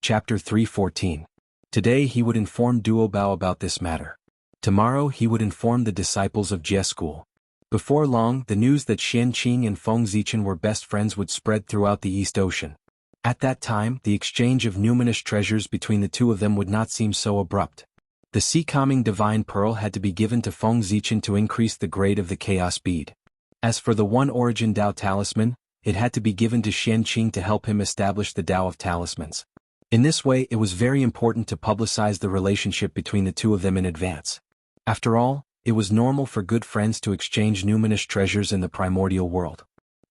Chapter 3:14. Today he would inform Duobao about this matter. Tomorrow he would inform the disciples of Jie school. Before long, the news that Xianqing and Feng Zichen were best friends would spread throughout the East Ocean. At that time, the exchange of numinous treasures between the two of them would not seem so abrupt. The sea-calming divine pearl had to be given to Feng Zichen to increase the grade of the chaos bead. As for the one origin Tao talisman, it had to be given to Xianqing to help him establish the Tao of talismans. In this way, it was very important to publicize the relationship between the two of them in advance. After all, it was normal for good friends to exchange numinous treasures in the primordial world.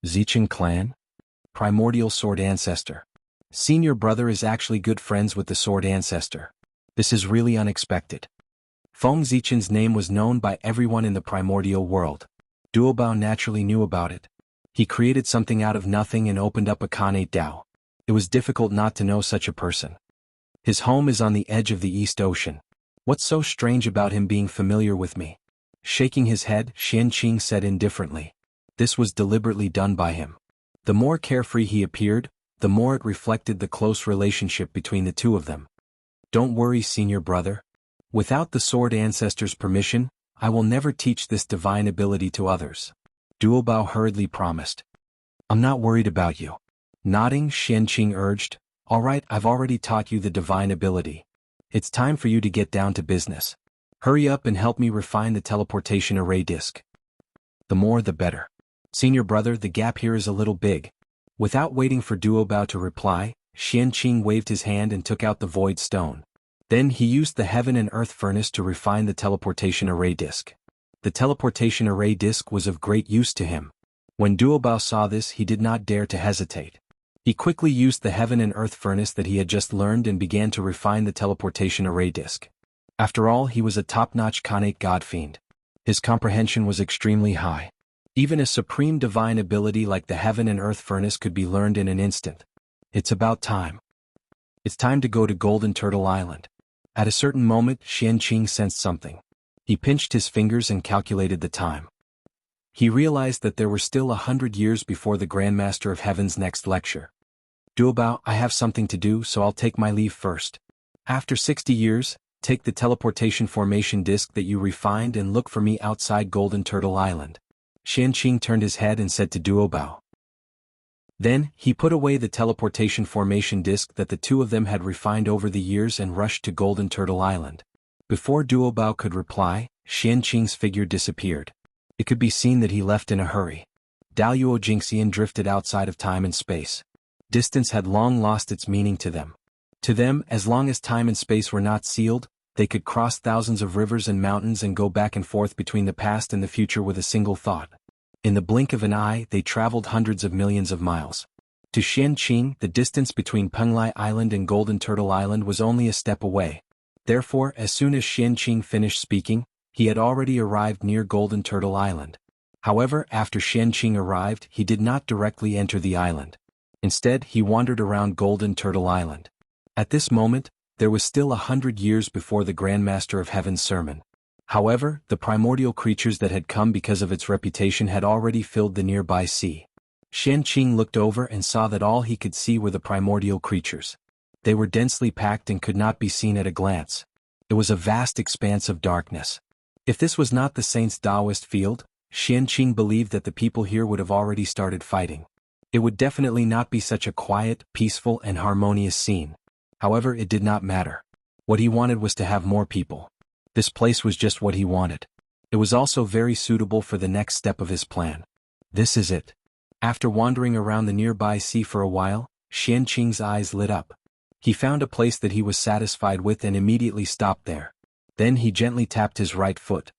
Zichen clan? Primordial sword ancestor. Senior brother is actually good friends with the sword ancestor. This is really unexpected. Feng Zichen's name was known by everyone in the primordial world. Duobao naturally knew about it. He created something out of nothing and opened up a Khanate Dao. It was difficult not to know such a person. His home is on the edge of the East Ocean. What's so strange about him being familiar with me? Shaking his head, Xianqing said indifferently. This was deliberately done by him. The more carefree he appeared, the more it reflected the close relationship between the two of them. Don't worry, senior brother. Without the sword ancestor's permission, I will never teach this divine ability to others. Duobao hurriedly promised. I'm not worried about you. Nodding, Xianqing urged, all right, I've already taught you the divine ability. It's time for you to get down to business. Hurry up and help me refine the teleportation array disk. The more the better. Senior brother, the gap here is a little big. Without waiting for Duobao to reply, Xianqing waved his hand and took out the void stone. Then he used the heaven and earth furnace to refine the teleportation array disk. The teleportation array disk was of great use to him. When Duobao saw this, he did not dare to hesitate. He quickly used the heaven and earth furnace that he had just learned and began to refine the teleportation array disk. After all, he was a top-notch Khanate god fiend. His comprehension was extremely high. Even a supreme divine ability like the heaven and earth furnace could be learned in an instant. It's about time. It's time to go to Golden Turtle Island. At a certain moment, Xianqing sensed something. He pinched his fingers and calculated the time. He realized that there were still 100 years before the Grandmaster of Heaven's next lecture. Duobao, I have something to do, so I'll take my leave first. After 60 years, take the teleportation formation disk that you refined and look for me outside Golden Turtle Island. Xianqing turned his head and said to Duobao. Then, he put away the teleportation formation disk that the two of them had refined over the years and rushed to Golden Turtle Island. Before Duobao could reply, Xianqing's figure disappeared. It could be seen that he left in a hurry. Daluo Jingxian drifted outside of time and space. Distance had long lost its meaning to them. To them, as long as time and space were not sealed, they could cross thousands of rivers and mountains and go back and forth between the past and the future with a single thought. In the blink of an eye, they traveled hundreds of millions of miles. To Xianqing, the distance between Penglai Island and Golden Turtle Island was only a step away. Therefore, as soon as Xianqing finished speaking, he had already arrived near Golden Turtle Island. However, after Xianqing arrived, he did not directly enter the island. Instead, he wandered around Golden Turtle Island. At this moment, there was still 100 years before the Grandmaster of Heaven's sermon. However, the primordial creatures that had come because of its reputation had already filled the nearby sea. Xianqing looked over and saw that all he could see were the primordial creatures. They were densely packed and could not be seen at a glance. It was a vast expanse of darkness. If this was not the Saint's Taoist field, Xianqing believed that the people here would have already started fighting. It would definitely not be such a quiet, peaceful, and harmonious scene. However, it did not matter. What he wanted was to have more people. This place was just what he wanted. It was also very suitable for the next step of his plan. This is it. After wandering around the nearby sea for a while, Xianqing's eyes lit up. He found a place that he was satisfied with and immediately stopped there. Then he gently tapped his right foot.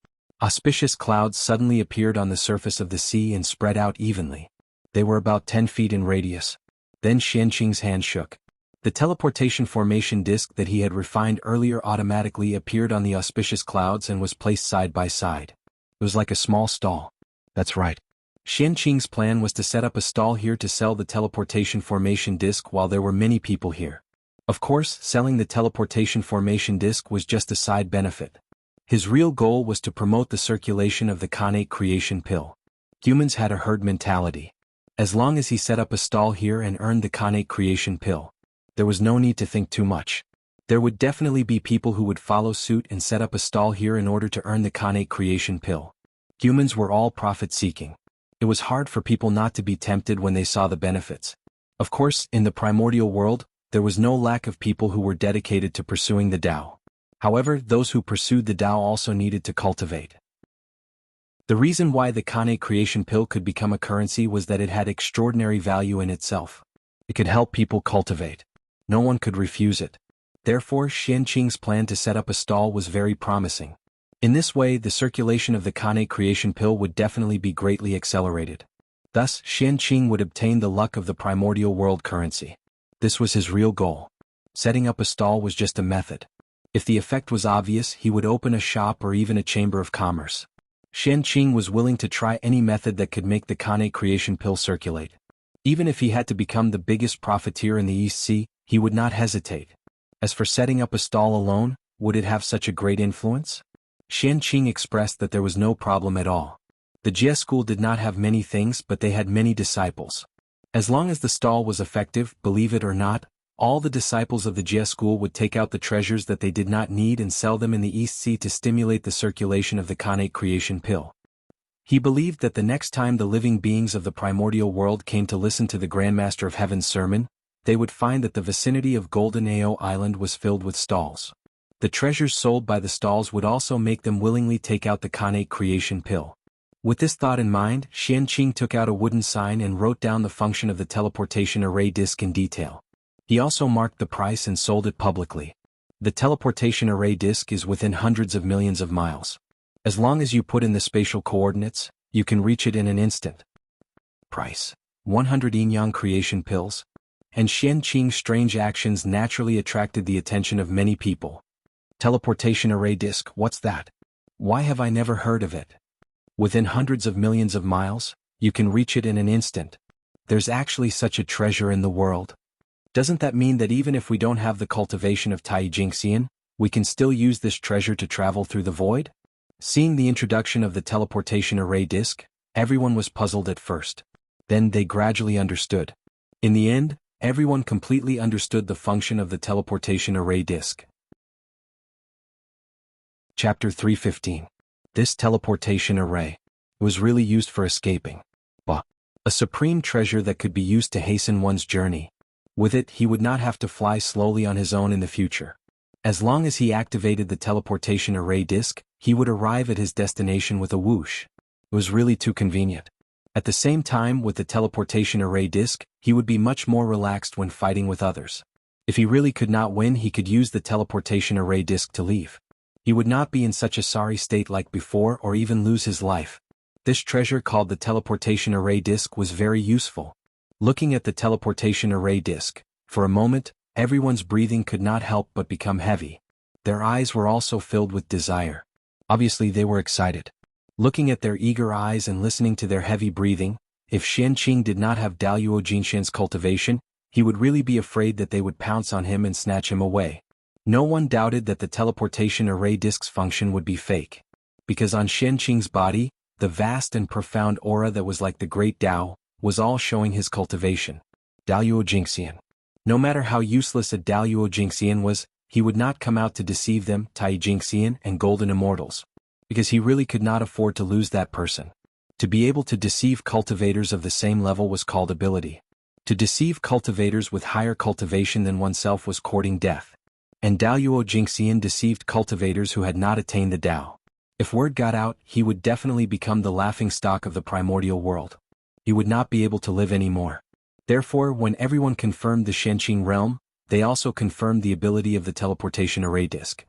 Auspicious clouds suddenly appeared on the surface of the sea and spread out evenly. They were about 10 feet in radius. Then Xianqing's hand shook. The teleportation formation disk that he had refined earlier automatically appeared on the auspicious clouds and was placed side by side. It was like a small stall. That's right. Xianqing's plan was to set up a stall here to sell the teleportation formation disk while there were many people here. Of course, selling the teleportation formation disk was just a side benefit. His real goal was to promote the circulation of the Khanate creation pill. Humans had a herd mentality. As long as he set up a stall here and earned the Khanate creation pill, There was no need to think too much. There would definitely be people who would follow suit and set up a stall here in order to earn the Khanate creation pill. Humans were all profit-seeking. It was hard for people not to be tempted when they saw the benefits. Of course, in the primordial world, there was no lack of people who were dedicated to pursuing the Tao. However, those who pursued the Tao also needed to cultivate. The reason why the Khanate creation pill could become a currency was that it had extraordinary value in itself. It could help people cultivate. No one could refuse it. Therefore, Xianqing's plan to set up a stall was very promising. In this way, the circulation of the Khanate creation pill would definitely be greatly accelerated. Thus, Xianqing would obtain the luck of the primordial world currency. This was his real goal. Setting up a stall was just a method. If the effect was obvious, he would open a shop or even a chamber of commerce. Xianqing was willing to try any method that could make the Khanate creation pill circulate. Even if he had to become the biggest profiteer in the East Sea, he would not hesitate. As for setting up a stall alone, would it have such a great influence? Xianqing expressed that there was no problem at all. The Jie school did not have many things, but they had many disciples. As long as the stall was effective, believe it or not, all the disciples of the Jie school would take out the treasures that they did not need and sell them in the East Sea to stimulate the circulation of the Khanate creation pill. He believed that the next time the living beings of the primordial world came to listen to the Grandmaster of Heaven's sermon, they would find that the vicinity of Golden Ao Island was filled with stalls. The treasures sold by the stalls would also make them willingly take out the Khanate creation pill. With this thought in mind, Xianqing took out a wooden sign and wrote down the function of the teleportation array disk in detail. He also marked the price and sold it publicly. The teleportation array disk is within hundreds of millions of miles. As long as you put in the spatial coordinates, you can reach it in an instant. Price: 100 yin-yang creation pills. And Xianqing's strange actions naturally attracted the attention of many people. Teleportation array disk, what's that? Why have I never heard of it? Within hundreds of millions of miles, you can reach it in an instant. There's actually such a treasure in the world. Doesn't that mean that even if we don't have the cultivation of Tai Jingxian, we can still use this treasure to travel through the void? Seeing the introduction of the teleportation array disk, everyone was puzzled at first. Then they gradually understood. In the end, everyone completely understood the function of the teleportation array disk. Chapter 315. This teleportation array was really used for escaping. A supreme treasure that could be used to hasten one's journey. With it, he would not have to fly slowly on his own in the future. As long as he activated the teleportation array disk, he would arrive at his destination with a whoosh. It was really too convenient. At the same time, with the teleportation array disk, he would be much more relaxed when fighting with others. If he really could not win, he could use the teleportation array disk to leave. He would not be in such a sorry state like before or even lose his life. This treasure called the teleportation array disk was very useful. Looking at the teleportation array disk, for a moment, everyone's breathing could not help but become heavy. Their eyes were also filled with desire. Obviously they were excited. Looking at their eager eyes and listening to their heavy breathing, if Xianqing did not have Daluo Jinxian's cultivation, he would really be afraid that they would pounce on him and snatch him away. No one doubted that the teleportation array disk's function would be fake. Because on Xianqing's body, the vast and profound aura that was like the great Tao, was all showing his cultivation. Daluo Jinxian. No matter how useless a Daluo Jinxian was, he would not come out to deceive them, Tai Jingxian and Golden Immortals. Because he really could not afford to lose that person. To be able to deceive cultivators of the same level was called ability. To deceive cultivators with higher cultivation than oneself was courting death. And Daluo Jinxian deceived cultivators who had not attained the Tao. If word got out, he would definitely become the laughingstock of the primordial world. He would not be able to live anymore. Therefore, when everyone confirmed the Xianqing realm, they also confirmed the ability of the teleportation array disk.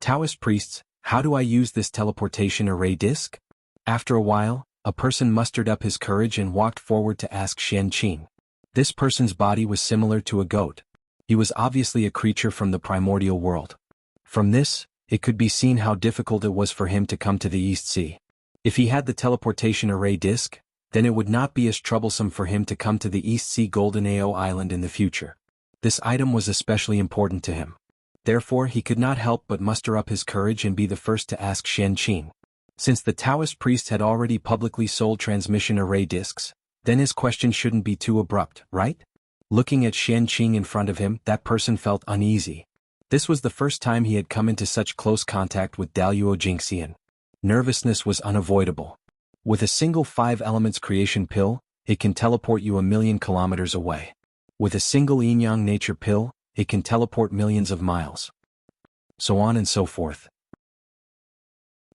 Taoist priests, how do I use this teleportation array disk? After a while, a person mustered up his courage and walked forward to ask Xianqing. This person's body was similar to a goat. He was obviously a creature from the primordial world. From this, it could be seen how difficult it was for him to come to the East Sea. If he had the teleportation array disk, then it would not be as troublesome for him to come to the East Sea Golden Ao Island in the future. This item was especially important to him. Therefore, he could not help but muster up his courage and be the first to ask Xianqing. Since the Taoist priest had already publicly sold transmission array disks, then his question shouldn't be too abrupt, right? Looking at Qianqing in front of him, that person felt uneasy. This was the first time he had come into such close contact with Daluo Jingxian. Nervousness was unavoidable. With a single 5 elements creation pill, it can teleport you 1,000,000 kilometers away. With a single yin-yang nature pill, it can teleport millions of miles. So on and so forth.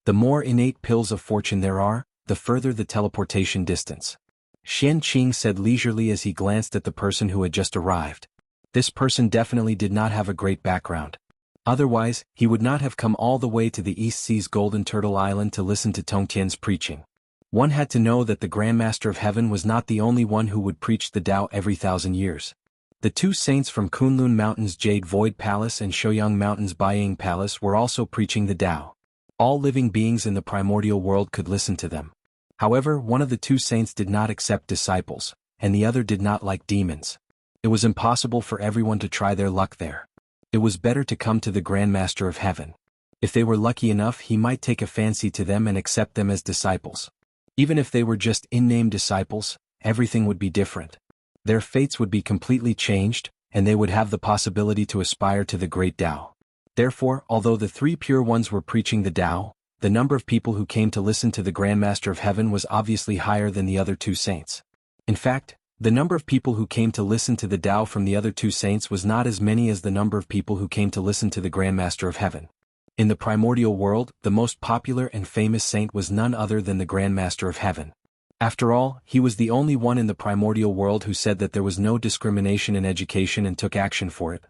The more innate pills of fortune there are, the further the teleportation distance. Qianqing said leisurely as he glanced at the person who had just arrived. This person definitely did not have a great background. Otherwise, he would not have come all the way to the East Sea's Golden Turtle Island to listen to Tongtian's preaching. One had to know that the Grandmaster of Heaven was not the only one who would preach the Tao every 1,000 years. The 2 saints from Kunlun Mountain's Jade Void Palace and Shouyang Mountain's Baiying Palace were also preaching the Tao. All living beings in the primordial world could listen to them. However, one of the 2 saints did not accept disciples, and the other did not like demons. It was impossible for everyone to try their luck there. It was better to come to the Grandmaster of Heaven. If they were lucky enough, he might take a fancy to them and accept them as disciples. Even if they were just in-name disciples, everything would be different. Their fates would be completely changed, and they would have the possibility to aspire to the great Tao. Therefore, although the 3 pure ones were preaching the Tao, the number of people who came to listen to the Grandmaster of Heaven was obviously higher than the other 2 saints. In fact, the number of people who came to listen to the Tao from the other 2 saints was not as many as the number of people who came to listen to the Grandmaster of Heaven. In the primordial world, the most popular and famous saint was none other than the Grandmaster of Heaven. After all, he was the only one in the primordial world who said that there was no discrimination in education and took action for it.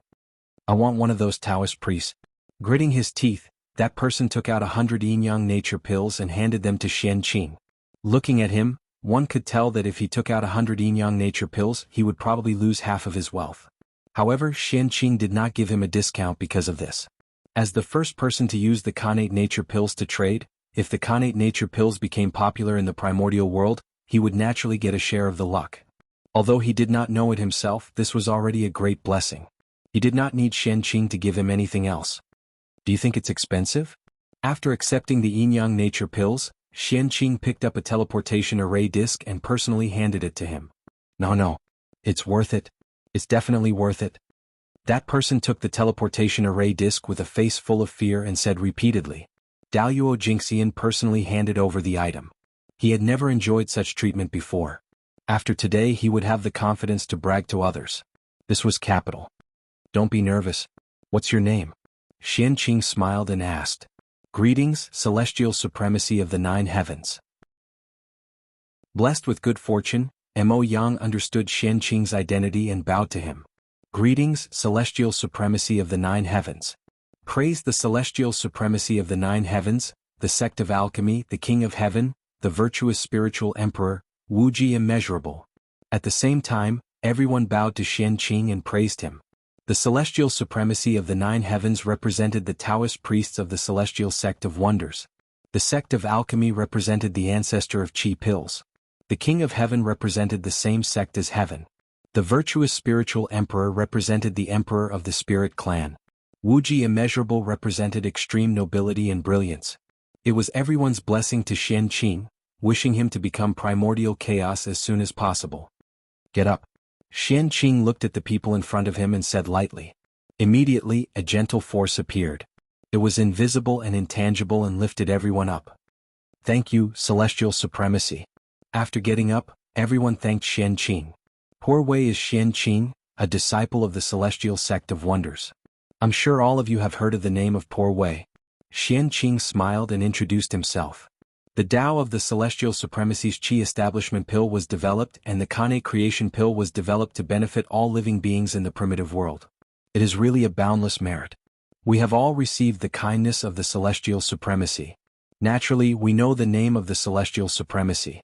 I want one of those Taoist priests. Gritting his teeth, that person took out 100 yin-yang nature pills and handed them to Qianqing. Looking at him, one could tell that if he took out 100 yin-yang nature pills, he would probably lose half of his wealth. However, Qianqing did not give him a discount because of this. As the first person to use the Khanate nature pills to trade, if the Khanate nature pills became popular in the primordial world, he would naturally get a share of the luck. Although he did not know it himself, this was already a great blessing. He did not need Qianqing to give him anything else. Do you think it's expensive? After accepting the yin-yang nature pills, Qianqing picked up a teleportation array disc and personally handed it to him. No. It's worth it. It's definitely worth it. That person took the teleportation array disc with a face full of fear and said repeatedly. Daluo Jingxian personally handed over the item. He had never enjoyed such treatment before. After today he would have the confidence to brag to others. This was capital. Don't be nervous. What's your name? Qianqing smiled and asked. Greetings, celestial supremacy of the 9 heavens. Blessed with good fortune, Mo Yang understood Qianqing's identity and bowed to him. Greetings, celestial supremacy of the 9 heavens. Praise the celestial supremacy of the 9 heavens, the sect of alchemy, the king of heaven, the virtuous spiritual emperor, Wuxia immeasurable. At the same time, everyone bowed to Qianqing and praised him. The celestial supremacy of the 9 heavens represented the Taoist priests of the celestial sect of wonders. The sect of alchemy represented the ancestor of qi pills. The king of heaven represented the same sect as heaven. The virtuous spiritual emperor represented the emperor of the spirit clan. Wuxia immeasurable represented extreme nobility and brilliance. It was everyone's blessing to Qianqing, wishing him to become primordial chaos as soon as possible. Get up. Qianqing looked at the people in front of him and said lightly. Immediately, a gentle force appeared. It was invisible and intangible and lifted everyone up. Thank you, celestial supremacy. After getting up, everyone thanked Qianqing. Poor Wei is Qianqing, a disciple of the celestial sect of wonders. I'm sure all of you have heard of the name of Poor Wei. Qianqing smiled and introduced himself. The Tao of the Celestial Supremacy's Qi Establishment Pill was developed and the Khanate Creation Pill was developed to benefit all living beings in the primitive world. It is really a boundless merit. We have all received the kindness of the Celestial Supremacy. Naturally, we know the name of the Celestial Supremacy.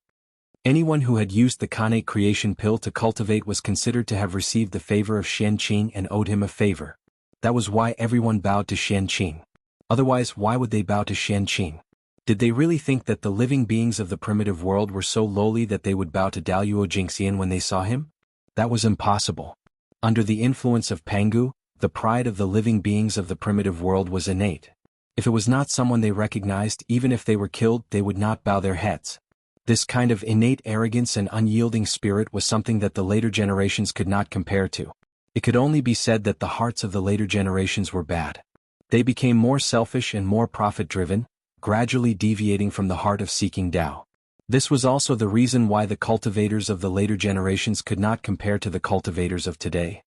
Anyone who had used the Khanate Creation Pill to cultivate was considered to have received the favor of Qianqing and owed him a favor. That was why everyone bowed to Qianqing. Otherwise, why would they bow to Qianqing? Did they really think that the living beings of the primitive world were so lowly that they would bow to Daluo Jingxian when they saw him? That was impossible. Under the influence of Pangu, the pride of the living beings of the primitive world was innate. If it was not someone they recognized, even if they were killed, they would not bow their heads. This kind of innate arrogance and unyielding spirit was something that the later generations could not compare to. It could only be said that the hearts of the later generations were bad. They became more selfish and more profit-driven, gradually deviating from the heart of seeking Tao. This was also the reason why the cultivators of the later generations could not compare to the cultivators of today.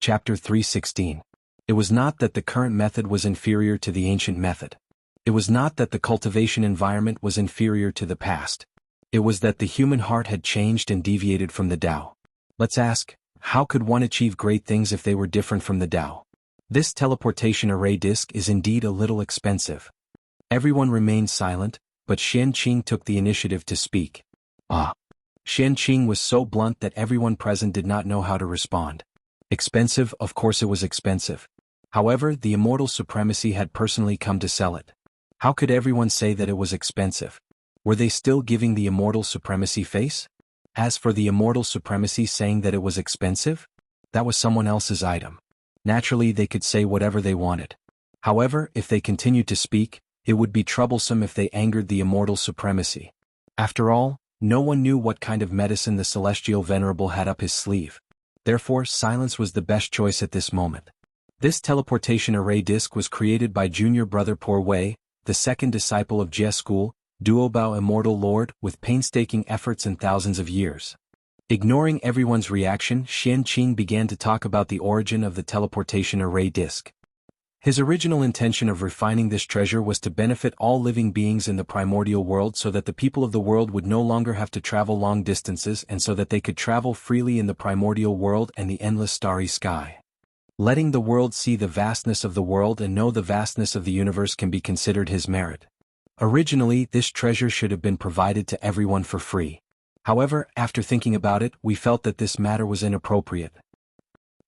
Chapter 3:16. It was not that the current method was inferior to the ancient method. It was not that the cultivation environment was inferior to the past. It was that the human heart had changed and deviated from the Tao. Let's ask, how could one achieve great things if they were different from the Tao? This teleportation array disk is indeed a little expensive. Everyone remained silent, but Xianqing took the initiative to speak. Xianqing was so blunt that everyone present did not know how to respond. Expensive, of course it was expensive. However, the immortal supremacy had personally come to sell it. How could everyone say that it was expensive? Were they still giving the immortal supremacy face? As for the immortal supremacy saying that it was expensive, that was someone else's item. Naturally, they could say whatever they wanted. However, if they continued to speak, it would be troublesome if they angered the immortal supremacy. After all, no one knew what kind of medicine the celestial venerable had up his sleeve. Therefore, silence was the best choice at this moment. This teleportation array disk was created by junior brother Por Wei, the second disciple of Jie School, Duobao Immortal Lord, with painstaking efforts and thousands of years. Ignoring everyone's reaction, Xianqing began to talk about the origin of the teleportation array disk. His original intention of refining this treasure was to benefit all living beings in the primordial world so that the people of the world would no longer have to travel long distances and so that they could travel freely in the primordial world and the endless starry sky. Letting the world see the vastness of the world and know the vastness of the universe can be considered his merit. Originally, this treasure should have been provided to everyone for free. However, after thinking about it, we felt that this matter was inappropriate.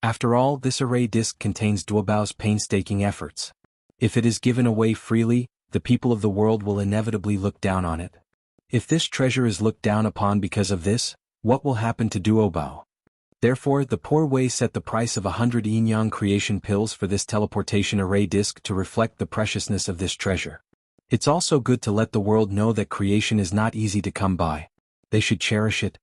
After all, this array disk contains Duobao's painstaking efforts. If it is given away freely, the people of the world will inevitably look down on it. If this treasure is looked down upon because of this, what will happen to Duobao? Therefore, the Poor Wei set the price of 100 yin-yang creation pills for this teleportation array disk to reflect the preciousness of this treasure. It's also good to let the world know that creation is not easy to come by. They should cherish it.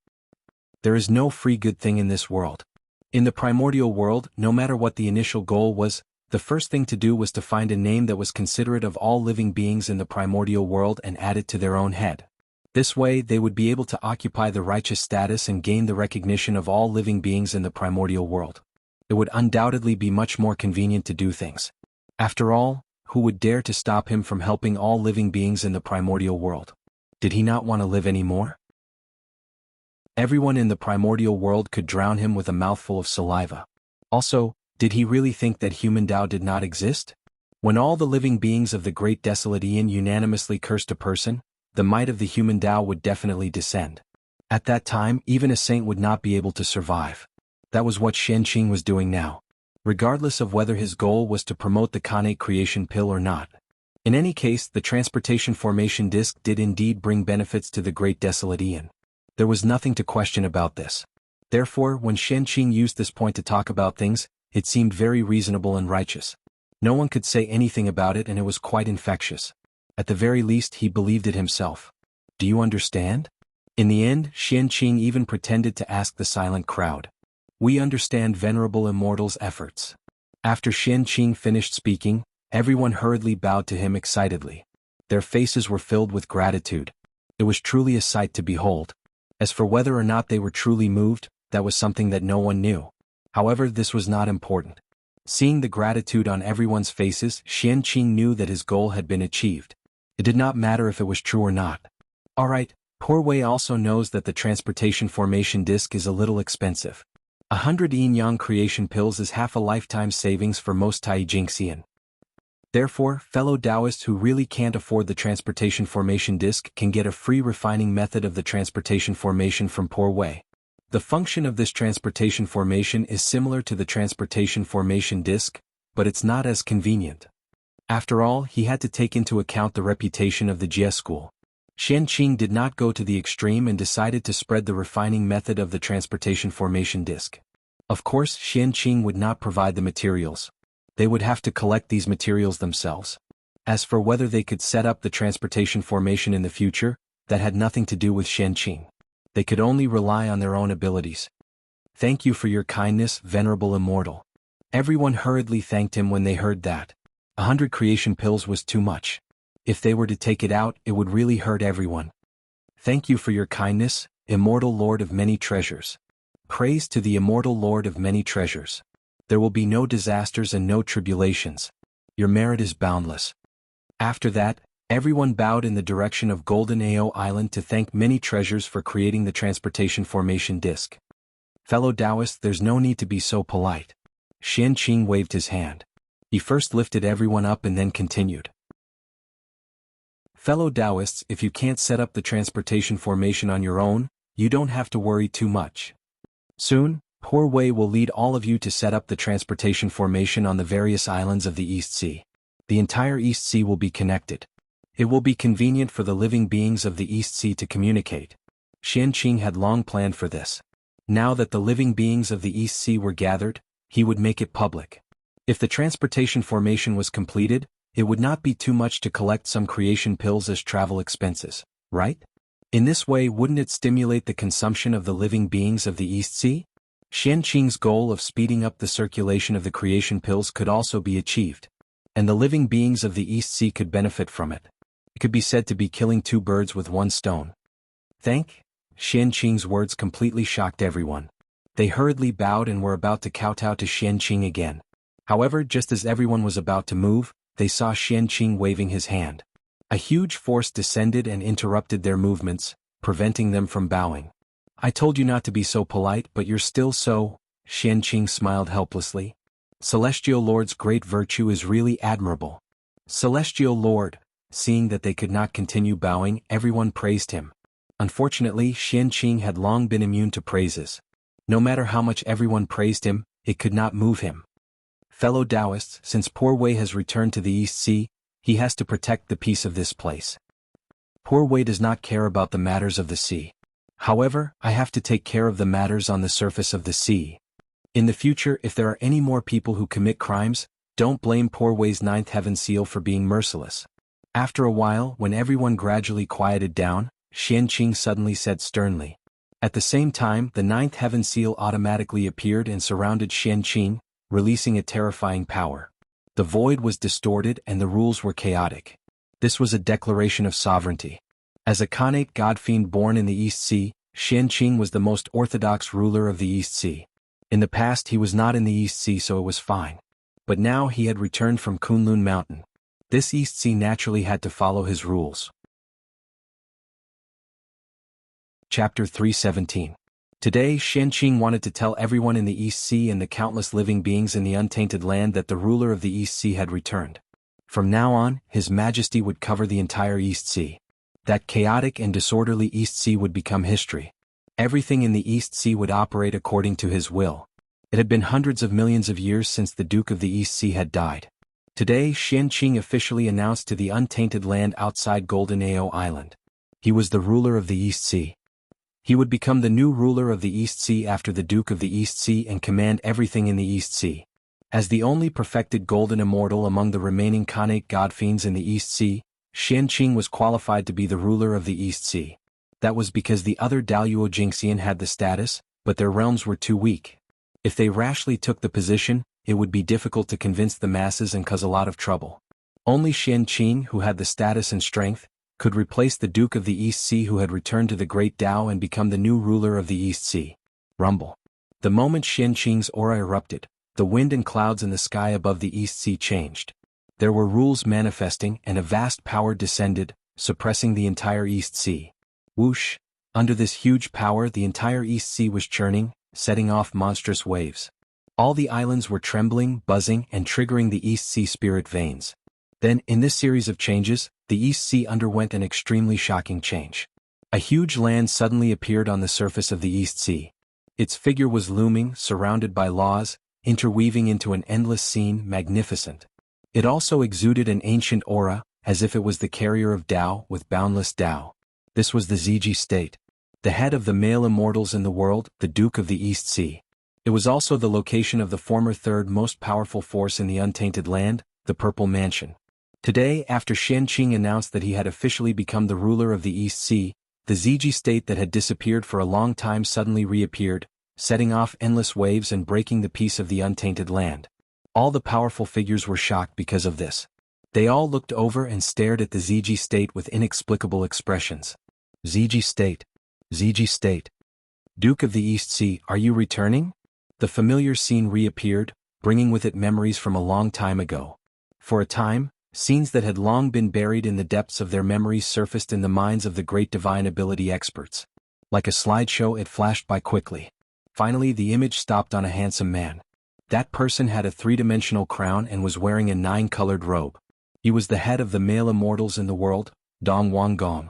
There is no free good thing in this world. In the primordial world, no matter what the initial goal was, the first thing to do was to find a name that was considerate of all living beings in the primordial world and add it to their own head. This way, they would be able to occupy the righteous status and gain the recognition of all living beings in the primordial world. It would undoubtedly be much more convenient to do things. After all, who would dare to stop him from helping all living beings in the primordial world? Did he not want to live anymore? Everyone in the primordial world could drown him with a mouthful of saliva. Also, did he really think that human Tao did not exist? When all the living beings of the Great Desolate Aeon unanimously cursed a person, the might of the human Tao would definitely descend. At that time, even a saint would not be able to survive. That was what Xianqing was doing now. Regardless of whether his goal was to promote the Khanate creation pill or not. In any case, the transportation formation disk did indeed bring benefits to the Great Desolate Aeon. There was nothing to question about this. Therefore, when Xianqing used this point to talk about things, it seemed very reasonable and righteous. No one could say anything about it and it was quite infectious. At the very least, he believed it himself. Do you understand? In the end, Xianqing even pretended to ask the silent crowd. We understand Venerable Immortal's efforts. After Xianqing finished speaking, everyone hurriedly bowed to him excitedly. Their faces were filled with gratitude. It was truly a sight to behold. As for whether or not they were truly moved, that was something that no one knew. However, this was not important. Seeing the gratitude on everyone's faces, Xianqing knew that his goal had been achieved. It did not matter if it was true or not. Alright, Poor Wei also knows that the transportation formation disk is a little expensive. 100 yin-yang creation pills is half a lifetime savings for most Taijingxian. Therefore, fellow Taoists who really can't afford the transportation formation disk can get a free refining method of the transportation formation from Poor Wei. The function of this transportation formation is similar to the transportation formation disk, but it's not as convenient. After all, he had to take into account the reputation of the Jie school. Xianqing did not go to the extreme and decided to spread the refining method of the transportation formation disk. Of course, Xianqing would not provide the materials. They would have to collect these materials themselves. As for whether they could set up the transportation formation in the future, that had nothing to do with Qianqing. They could only rely on their own abilities. Thank you for your kindness, venerable immortal. Everyone hurriedly thanked him when they heard that. 100 creation pills was too much. If they were to take it out, it would really hurt everyone. Thank you for your kindness, immortal Lord of many treasures. Praise to the immortal Lord of many treasures. There will be no disasters and no tribulations. Your merit is boundless. After that, everyone bowed in the direction of Golden Ao Island to thank many treasures for creating the transportation formation disk. Fellow Taoists, there's no need to be so polite. Qianqing waved his hand. He first lifted everyone up and then continued. Fellow Taoists, if you can't set up the transportation formation on your own, you don't have to worry too much. Soon, Poor Wei will lead all of you to set up the transportation formation on the various islands of the East Sea. The entire East Sea will be connected. It will be convenient for the living beings of the East Sea to communicate. Qianqing had long planned for this. Now that the living beings of the East Sea were gathered, he would make it public. If the transportation formation was completed, it would not be too much to collect some creation pills as travel expenses, right? In this way, wouldn't it stimulate the consumption of the living beings of the East Sea? Qianqing's goal of speeding up the circulation of the creation pills could also be achieved, and the living beings of the East Sea could benefit from it. It could be said to be killing two birds with one stone. Qianqing's words completely shocked everyone. They hurriedly bowed and were about to kowtow to Qianqing again. However, just as everyone was about to move, they saw Qianqing waving his hand. A huge force descended and interrupted their movements, preventing them from bowing. I told you not to be so polite, but you're still so. Qianqing smiled helplessly. Celestial Lord's great virtue is really admirable. Celestial Lord, seeing that they could not continue bowing, everyone praised him. Unfortunately, Qianqing had long been immune to praises. No matter how much everyone praised him, it could not move him. Fellow Taoists, since Poor Wei has returned to the East Sea, he has to protect the peace of this place. Poor Wei does not care about the matters of the sea. However, I have to take care of the matters on the surface of the sea. In the future, if there are any more people who commit crimes, don't blame Poor Wei's ninth heaven seal for being merciless. After a while, when everyone gradually quieted down, Qianqing suddenly said sternly. At the same time, the ninth heaven seal automatically appeared and surrounded Qianqing, releasing a terrifying power. The void was distorted and the rules were chaotic. This was a declaration of sovereignty. As a Khanate god-fiend born in the East Sea, Qianqing was the most orthodox ruler of the East Sea. In the past he was not in the East Sea, so it was fine. But now he had returned from Kunlun Mountain. This East Sea naturally had to follow his rules. Chapter 317. Today, Qianqing wanted to tell everyone in the East Sea and the countless living beings in the untainted land that the ruler of the East Sea had returned. From now on, His Majesty would cover the entire East Sea. That chaotic and disorderly East Sea would become history. Everything in the East Sea would operate according to his will. It had been hundreds of millions of years since the Duke of the East Sea had died. Today, Qianqing officially announced to the untainted land outside Golden Ao Island. He was the ruler of the East Sea. He would become the new ruler of the East Sea after the Duke of the East Sea and command everything in the East Sea. As the only perfected golden immortal among the remaining Khanate godfiends in the East Sea, Qianqing was qualified to be the ruler of the East Sea. That was because the other Daluo Jingxian had the status, but their realms were too weak. If they rashly took the position, it would be difficult to convince the masses and cause a lot of trouble. Only Qianqing, who had the status and strength, could replace the Duke of the East Sea who had returned to the Great Tao and become the new ruler of the East Sea. Rumble. The moment Qianqing's aura erupted, the wind and clouds in the sky above the East Sea changed. There were rules manifesting and a vast power descended, suppressing the entire East Sea. Whoosh! Under this huge power the entire East Sea was churning, setting off monstrous waves. All the islands were trembling, buzzing, and triggering the East Sea spirit veins. Then, in this series of changes, the East Sea underwent an extremely shocking change. A huge land suddenly appeared on the surface of the East Sea. Its figure was looming, surrounded by laws, interweaving into an endless scene, magnificent. It also exuded an ancient aura, as if it was the carrier of Tao with boundless Tao. This was the Ziji state. The head of the male immortals in the world, the Duke of the East Sea. It was also the location of the former third most powerful force in the untainted land, the Purple Mansion. Today, after Qianqing announced that he had officially become the ruler of the East Sea, the Ziji state that had disappeared for a long time suddenly reappeared, setting off endless waves and breaking the peace of the untainted land. All the powerful figures were shocked because of this. They all looked over and stared at the Ziji state with inexplicable expressions. Ziji state. Ziji state. Duke of the East Sea, are you returning? The familiar scene reappeared, bringing with it memories from a long time ago. For a time, scenes that had long been buried in the depths of their memories surfaced in the minds of the great divine ability experts. Like a slideshow, it flashed by quickly. Finally, the image stopped on a handsome man. That person had a three-dimensional crown and was wearing a 9-colored robe. He was the head of the male immortals in the world, Dong Wanggong.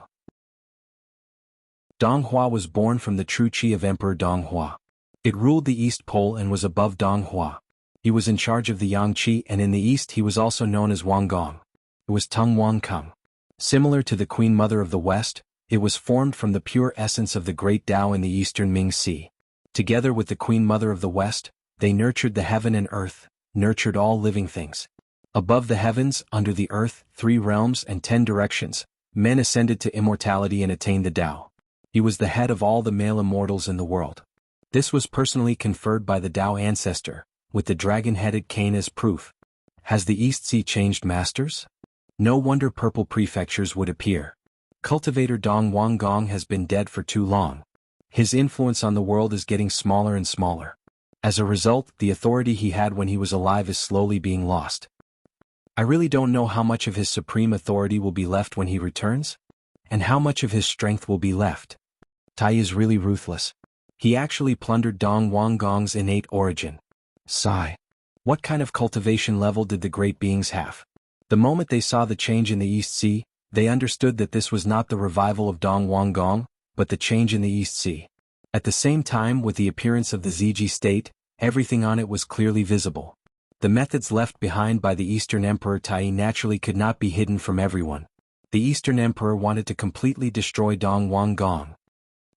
Dong Hua was born from the true qi of Emperor Dong Hua. It ruled the East Pole and was above Dong Hua. He was in charge of the Yang Qi, and in the East he was also known as Wanggong. It was Tung Wang Kung. Similar to the Queen Mother of the West, it was formed from the pure essence of the great Tao in the Eastern Ming Sea. Together with the Queen Mother of the West, they nurtured the heaven and earth, nurtured all living things. Above the heavens, under the earth, 3 realms and 10 directions, men ascended to immortality and attained the Tao. He was the head of all the male immortals in the world. This was personally conferred by the Tao ancestor, with the dragon-headed cane as proof. Has the East Sea changed masters? No wonder purple prefectures would appear. Cultivator Dong Wanggong has been dead for too long. His influence on the world is getting smaller and smaller. As a result, the authority he had when he was alive is slowly being lost. I really don't know how much of his supreme authority will be left when he returns, and how much of his strength will be left. Tai is really ruthless. He actually plundered Dong Wanggong's innate origin. Sigh. What kind of cultivation level did the great beings have? The moment they saw the change in the East Sea, they understood that this was not the revival of Dong Wanggong, but the change in the East Sea. At the same time, with the appearance of the Ziji state, everything on it was clearly visible. The methods left behind by the Eastern Emperor Tai naturally could not be hidden from everyone. The Eastern Emperor wanted to completely destroy Dong Wanggong.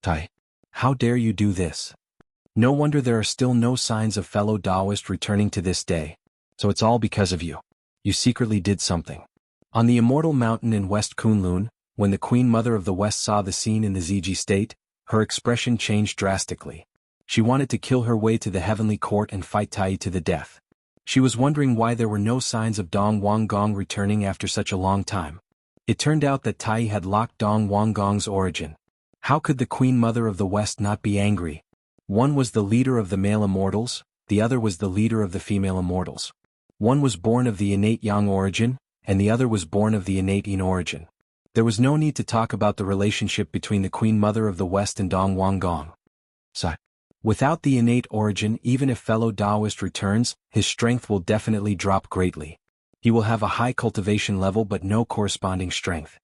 Tai, how dare you do this? No wonder there are still no signs of fellow Taoists returning to this day. So it's all because of you. You secretly did something. On the Immortal Mountain in West Kunlun, when the Queen Mother of the West saw the scene in the Ziji state, her expression changed drastically. She wanted to kill her way to the heavenly court and fight Tai to the death. She was wondering why there were no signs of Dong Wanggong returning after such a long time. It turned out that Tai had locked Dong Wanggong's origin. How could the Queen Mother of the West not be angry? One was the leader of the male immortals, the other was the leader of the female immortals. One was born of the innate Yang origin, and the other was born of the innate Yin origin. There was no need to talk about the relationship between the Queen Mother of the West and Dong Wanggong. Without the innate origin, even if fellow Taoist returns, his strength will definitely drop greatly. He will have a high cultivation level but no corresponding strength.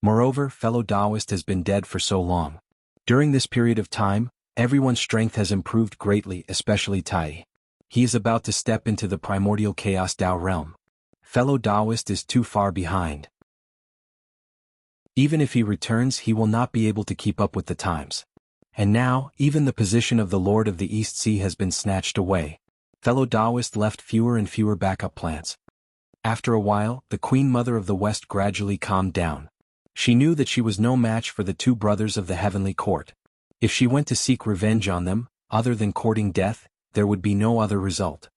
Moreover, fellow Taoist has been dead for so long. During this period of time, everyone's strength has improved greatly, especially Tai. He is about to step into the primordial chaos Tao realm. Fellow Taoist is too far behind. Even if he returns, he will not be able to keep up with the times. And now, even the position of the Lord of the East Sea has been snatched away. Fellow Taoist left fewer and fewer backup plans. After a while, the Queen Mother of the West gradually calmed down. She knew that she was no match for the 2 brothers of the heavenly court. If she went to seek revenge on them, other than courting death, there would be no other result.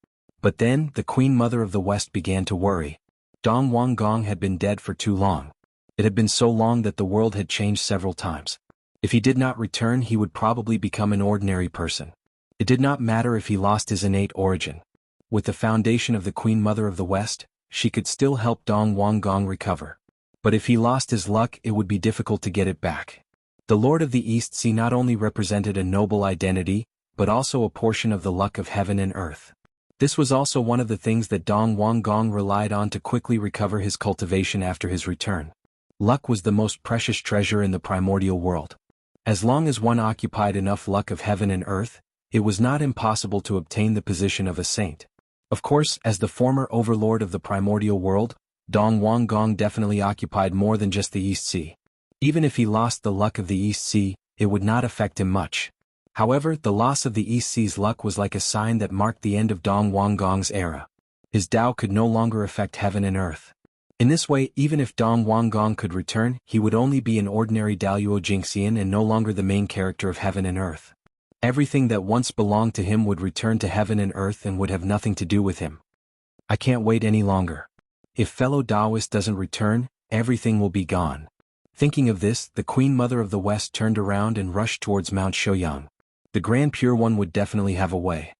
But then, the Queen Mother of the West began to worry. Dong Wanggong had been dead for too long. It had been so long that the world had changed several times. If he did not return, he would probably become an ordinary person. It did not matter if he lost his innate origin. With the foundation of the Queen Mother of the West, she could still help Dong Wanggong recover. But if he lost his luck, it would be difficult to get it back. The Lord of the East Sea not only represented a noble identity, but also a portion of the luck of heaven and earth. This was also one of the things that Dong Wanggong relied on to quickly recover his cultivation after his return. Luck was the most precious treasure in the primordial world. As long as one occupied enough luck of heaven and earth, it was not impossible to obtain the position of a saint. Of course, as the former overlord of the primordial world, Dong Wanggong definitely occupied more than just the East Sea. Even if he lost the luck of the East Sea, it would not affect him much. However, the loss of the East Sea's luck was like a sign that marked the end of Dong Wanggong's era. His Tao could no longer affect heaven and earth. In this way, even if Dong Wanggong could return, he would only be an ordinary Daluo Jingxian and no longer the main character of heaven and earth. Everything that once belonged to him would return to heaven and earth and would have nothing to do with him. I can't wait any longer. If fellow Taoist doesn't return, everything will be gone. Thinking of this, the Queen Mother of the West turned around and rushed towards Mount Shouyang. The Grand Pure One would definitely have a way.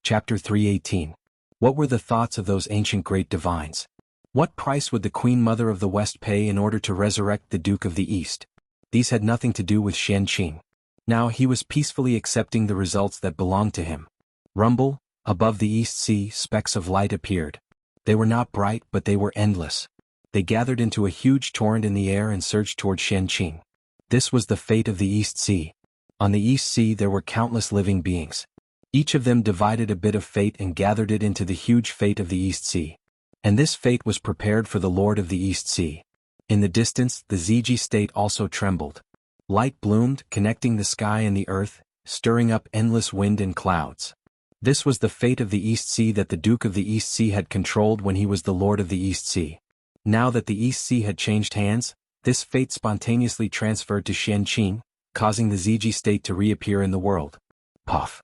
Chapter 318. What were the thoughts of those ancient great divines? What price would the Queen Mother of the West pay in order to resurrect the Duke of the East? These had nothing to do with Qianqing. Now he was peacefully accepting the results that belonged to him. Rumble, above the East Sea, specks of light appeared. They were not bright, but they were endless. They gathered into a huge torrent in the air and surged toward Qianqing. This was the fate of the East Sea. On the East Sea there were countless living beings. Each of them divided a bit of fate and gathered it into the huge fate of the East Sea. And this fate was prepared for the Lord of the East Sea. In the distance, the Ziji state also trembled. Light bloomed, connecting the sky and the earth, stirring up endless wind and clouds. This was the fate of the East Sea that the Duke of the East Sea had controlled when he was the Lord of the East Sea. Now that the East Sea had changed hands, this fate spontaneously transferred to Qianqing, causing the Ziji state to reappear in the world. Puff.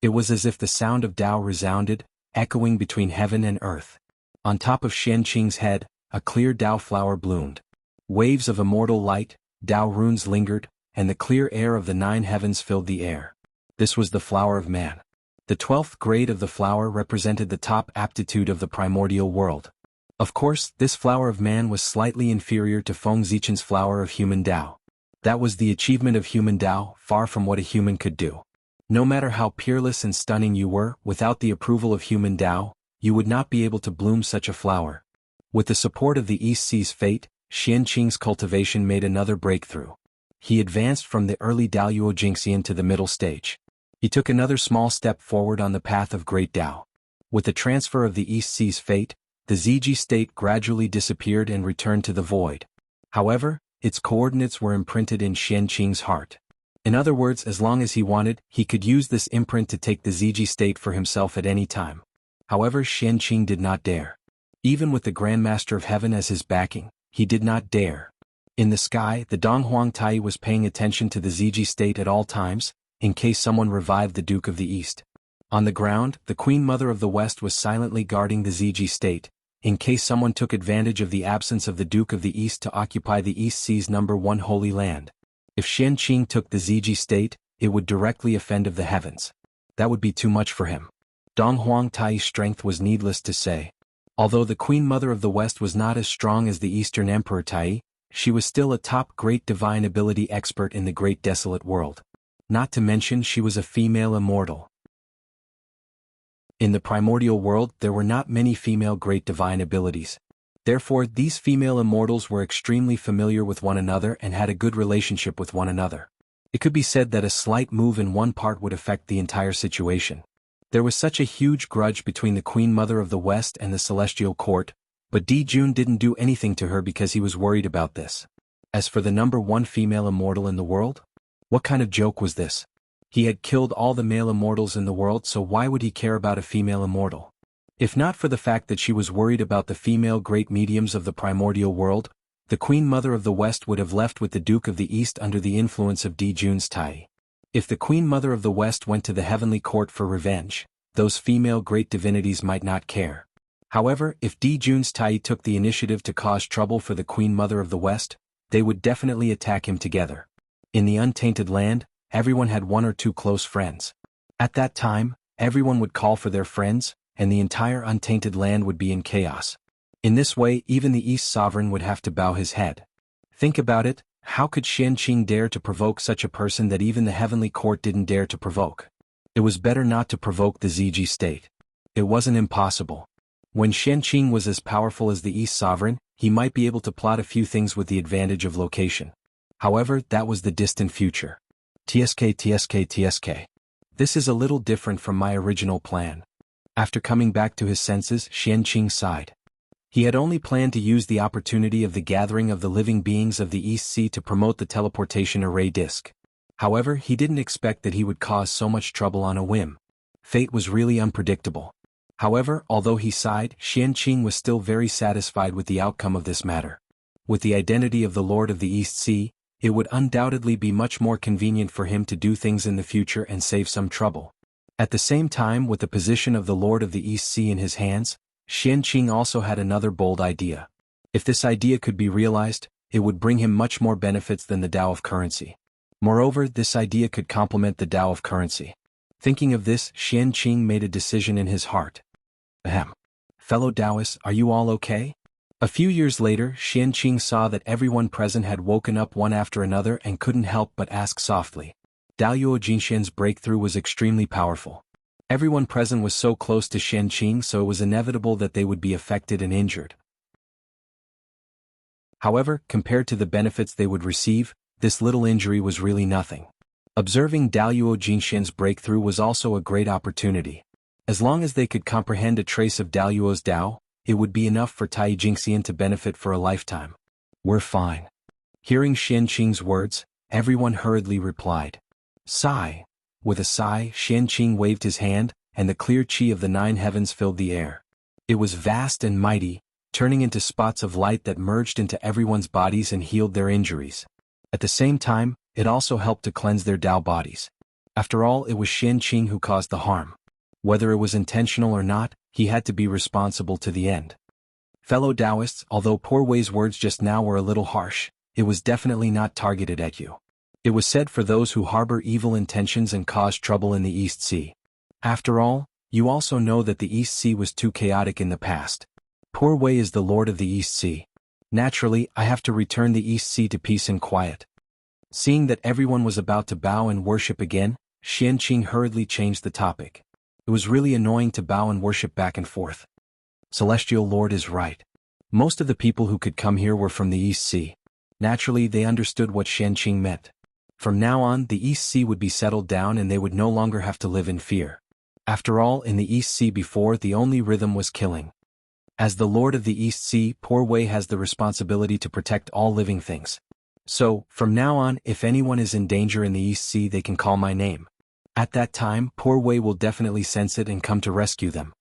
It was as if the sound of Tao resounded, echoing between heaven and earth. On top of Qianqing's head, a clear Tao flower bloomed. Waves of immortal light, Tao runes lingered, and the clear air of the 9 heavens filled the air. This was the flower of man. The 12th grade of the flower represented the top aptitude of the primordial world. Of course, this flower of man was slightly inferior to Feng Zichen's flower of human Tao. That was the achievement of human Tao, far from what a human could do. No matter how peerless and stunning you were, without the approval of human Tao, you would not be able to bloom such a flower. With the support of the East Sea's fate, Qianqing's cultivation made another breakthrough. He advanced from the early Daluo Jingxian to the middle stage. He took another small step forward on the path of great Tao. With the transfer of the East Sea's fate, the Ziji state gradually disappeared and returned to the void. However, its coordinates were imprinted in Qianqing's heart. In other words, as long as he wanted, he could use this imprint to take the Ziji state for himself at any time. However, Qianqing did not dare. Even with the Grandmaster of Heaven as his backing, he did not dare. In the sky, the Donghuang Tai was paying attention to the Ziji state at all times, in case someone revived the Duke of the East. On the ground, the Queen Mother of the West was silently guarding the Ziji state, in case someone took advantage of the absence of the Duke of the East to occupy the East Sea's #1 holy land. If Qianqing took the Ziji state, it would directly offend of the heavens. That would be too much for him. Donghuang Tai's strength was needless to say. Although the Queen Mother of the West was not as strong as the Eastern Emperor Tai, she was still a top great divine ability expert in the great desolate world. Not to mention she was a female immortal. In the primordial world there were not many female great divine abilities. Therefore, these female immortals were extremely familiar with one another and had a good relationship with one another. It could be said that a slight move in one part would affect the entire situation. There was such a huge grudge between the Queen Mother of the West and the Celestial Court, but Di Jun didn't do anything to her because he was worried about this. As for the #1 female immortal in the world? What kind of joke was this? He had killed all the male immortals in the world, so why would he care about a female immortal? If not for the fact that she was worried about the female great mediums of the primordial world, the Queen Mother of the West would have left with the Duke of the East under the influence of Di Jun's Tai. If the Queen Mother of the West went to the heavenly court for revenge, those female great divinities might not care. However, if Di Jun's Tai took the initiative to cause trouble for the Queen Mother of the West, they would definitely attack him together. In the untainted land, everyone had 1 or 2 close friends. At that time, everyone would call for their friends, and the entire untainted land would be in chaos. In this way, even the East Sovereign would have to bow his head. Think about it, how could Qianqing dare to provoke such a person that even the heavenly court didn't dare to provoke? It was better not to provoke the Ziji state. It wasn't impossible. When Qianqing was as powerful as the East Sovereign, he might be able to plot a few things with the advantage of location. However, that was the distant future. TSK. This is a little different from my original plan. After coming back to his senses, Qianqing sighed. He had only planned to use the opportunity of the gathering of the living beings of the East Sea to promote the teleportation array disk. However, he didn't expect that he would cause so much trouble on a whim. Fate was really unpredictable. However, although he sighed, Qianqing was still very satisfied with the outcome of this matter. With the identity of the Lord of the East Sea, it would undoubtedly be much more convenient for him to do things in the future and save some trouble. At the same time, with the position of the Lord of the East Sea in his hands, Qianqing also had another bold idea. If this idea could be realized, it would bring him much more benefits than the Tao of currency. Moreover, this idea could complement the Tao of currency. Thinking of this, Qianqing made a decision in his heart. Ahem. Fellow Taoists, are you all okay? A few years later, Qianqing saw that everyone present had woken up one after another and couldn't help but ask softly. Daoyuo Jinxian's breakthrough was extremely powerful. Everyone present was so close to Qianqing, so it was inevitable that they would be affected and injured. However, compared to the benefits they would receive, this little injury was really nothing. Observing Daoyuo Jinxian's breakthrough was also a great opportunity. As long as they could comprehend a trace of Daoyuo's Tao, it would be enough for Tai Jingxian to benefit for a lifetime. We're fine. Hearing Qianqing's words, everyone hurriedly replied. Sigh. With a sigh, Qianqing waved his hand, and the clear qi of the 9 heavens filled the air. It was vast and mighty, turning into spots of light that merged into everyone's bodies and healed their injuries. At the same time, it also helped to cleanse their Tao bodies. After all, it was Qianqing who caused the harm. Whether it was intentional or not, he had to be responsible to the end. Fellow Taoists, although Poor Wei's words just now were a little harsh, it was definitely not targeted at you. It was said for those who harbor evil intentions and cause trouble in the East Sea. After all, you also know that the East Sea was too chaotic in the past. Poor Wei is the Lord of the East Sea. Naturally, I have to return the East Sea to peace and quiet. Seeing that everyone was about to bow and worship again, Qianqing hurriedly changed the topic. It was really annoying to bow and worship back and forth. Celestial Lord is right. Most of the people who could come here were from the East Sea. Naturally, they understood what Qianqing meant. From now on, the East Sea would be settled down and they would no longer have to live in fear. After all, in the East Sea before, the only rhythm was killing. As the Lord of the East Sea, Poor Wei has the responsibility to protect all living things. So, from now on, if anyone is in danger in the East Sea, they can call my name. At that time, Poor Wei will definitely sense it and come to rescue them.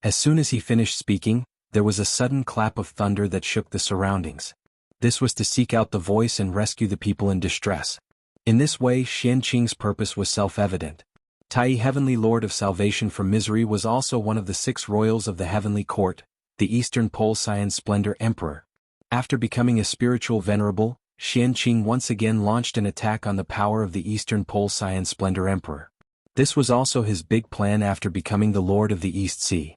As soon as he finished speaking, there was a sudden clap of thunder that shook the surroundings. This was to seek out the voice and rescue the people in distress. In this way, Qianqing's purpose was self-evident. Tai, Heavenly Lord of Salvation from Misery, was also one of the 6 royals of the Heavenly Court, the Eastern Pole Saiyan Splendor Emperor. After becoming a spiritual venerable, Qianqing once again launched an attack on the power of the Eastern Pole Saiyan Splendor Emperor. This was also his big plan after becoming the Lord of the East Sea.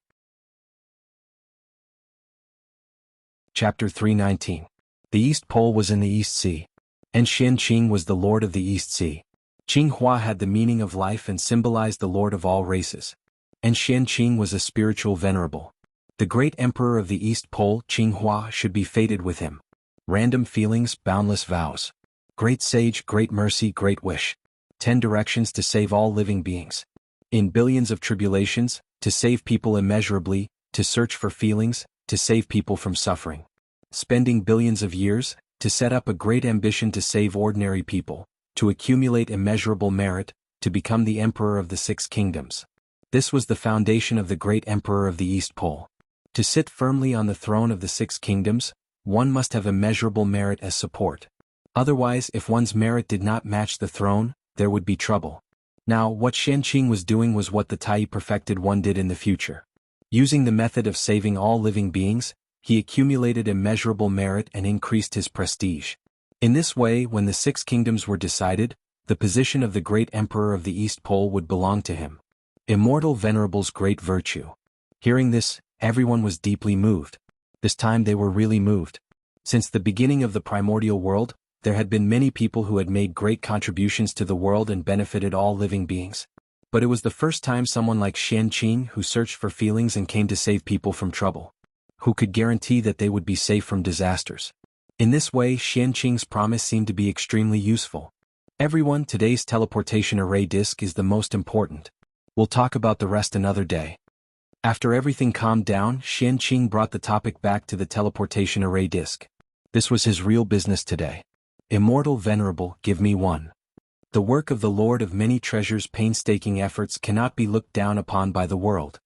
Chapter 319. The East Pole was in the East Sea, and Qianqing was the Lord of the East Sea. Qinghua had the meaning of life and symbolized the Lord of all races. And Qianqing was a spiritual venerable. The great emperor of the East Pole, Qinghua, should be fated with him. Random feelings, boundless vows. Great sage, great mercy, great wish. 10 directions to save all living beings. In billions of tribulations, to save people immeasurably, to search for feelings, to save people from suffering. Spending billions of years, to set up a great ambition to save ordinary people, to accumulate immeasurable merit, to become the emperor of the 6 kingdoms. This was the foundation of the great emperor of the East Pole. To sit firmly on the throne of the 6 kingdoms, one must have immeasurable merit as support. Otherwise, if one's merit did not match the throne, there would be trouble. Now, what Qianqing was doing was what the Tai perfected one did in the future. Using the method of saving all living beings, he accumulated immeasurable merit and increased his prestige. In this way, when the 6 kingdoms were decided, the position of the great emperor of the East Pole would belong to him. Immortal Venerable's great virtue. Hearing this, everyone was deeply moved. This time they were really moved. Since the beginning of the primordial world, there had been many people who had made great contributions to the world and benefited all living beings. But it was the first time someone like Qianqing who searched for feelings and came to save people from trouble. Who could guarantee that they would be safe from disasters? In this way, Qianqing's promise seemed to be extremely useful. Everyone, today's teleportation array disk is the most important. We'll talk about the rest another day. After everything calmed down, Qianqing brought the topic back to the teleportation array disk. This was his real business today. Immortal Venerable, give me one. The work of the Lord of many treasures' painstaking efforts cannot be looked down upon by the world.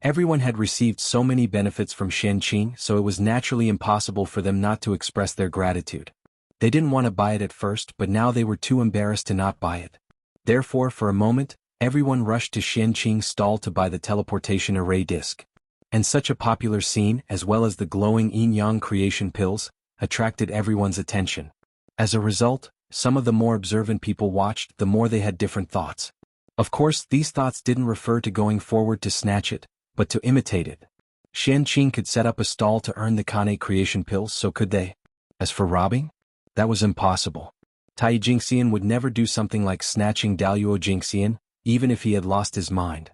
Everyone had received so many benefits from Qianqing, so it was naturally impossible for them not to express their gratitude. They didn't want to buy it at first, but now they were too embarrassed to not buy it. Therefore, for a moment, everyone rushed to Qianqing's stall to buy the teleportation array disc. And such a popular scene, as well as the glowing yin-yang creation pills, attracted everyone's attention. As a result, some of the more observant people watched, the more they had different thoughts. Of course, these thoughts didn't refer to going forward to snatch it, but to imitate it. Qianqing could set up a stall to earn the Kane creation pills, so could they? As for robbing? That was impossible. Tai Jingxian would never do something like snatching Daluo Jingxian, even if he had lost his mind.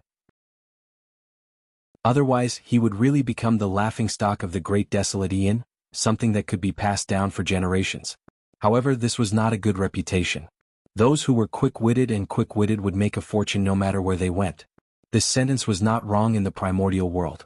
Otherwise, he would really become the laughingstock of the Great Desolate Yin, something that could be passed down for generations. However, this was not a good reputation. Those who were quick-witted would make a fortune no matter where they went. This sentence was not wrong in the primordial world.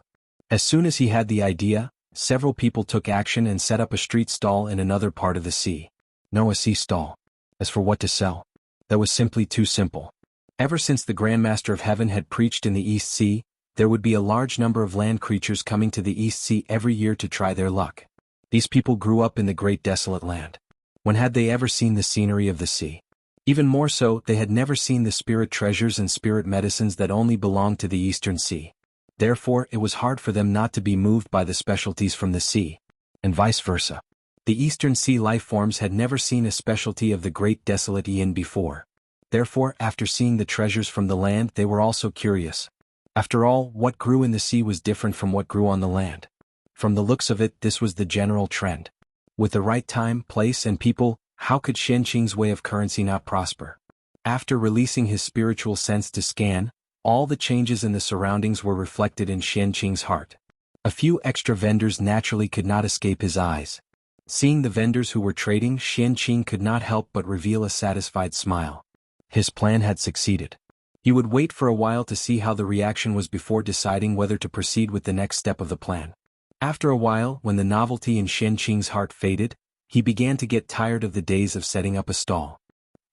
As soon as he had the idea, several people took action and set up a street stall in another part of the sea. No, a sea stall. As for what to sell, that was simply too simple. Ever since the Grandmaster of Heaven had preached in the East Sea, there would be a large number of land creatures coming to the East Sea every year to try their luck. These people grew up in the great desolate land. When had they ever seen the scenery of the sea? Even more so, they had never seen the spirit treasures and spirit medicines that only belonged to the Eastern Sea. Therefore, it was hard for them not to be moved by the specialties from the sea, and vice versa. The Eastern Sea life forms had never seen a specialty of the great desolate Yin before. Therefore, after seeing the treasures from the land, they were also curious. After all, what grew in the sea was different from what grew on the land. From the looks of it, this was the general trend. With the right time, place, and people, how could Qianqing's way of currency not prosper? After releasing his spiritual sense to scan, all the changes in the surroundings were reflected in Qianqing's heart. A few extra vendors naturally could not escape his eyes. Seeing the vendors who were trading, Qianqing could not help but reveal a satisfied smile. His plan had succeeded. He would wait for a while to see how the reaction was before deciding whether to proceed with the next step of the plan. After a while, when the novelty in Qianqing's heart faded, he began to get tired of the days of setting up a stall.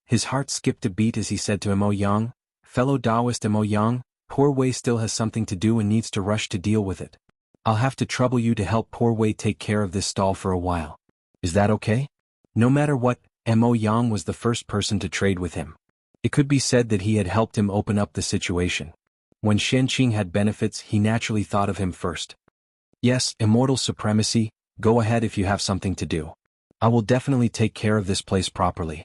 His heart skipped a beat as he said to Mo Yang, "Fellow Taoist Mo Yang, Poor Wei still has something to do and needs to rush to deal with it. I'll have to trouble you to help Poor Wei take care of this stall for a while. Is that okay?" No matter what, Mo Yang was the first person to trade with him. It could be said that he had helped him open up the situation. When Qianqing had benefits, he naturally thought of him first. "Yes, immortal supremacy, go ahead if you have something to do. I will definitely take care of this place properly."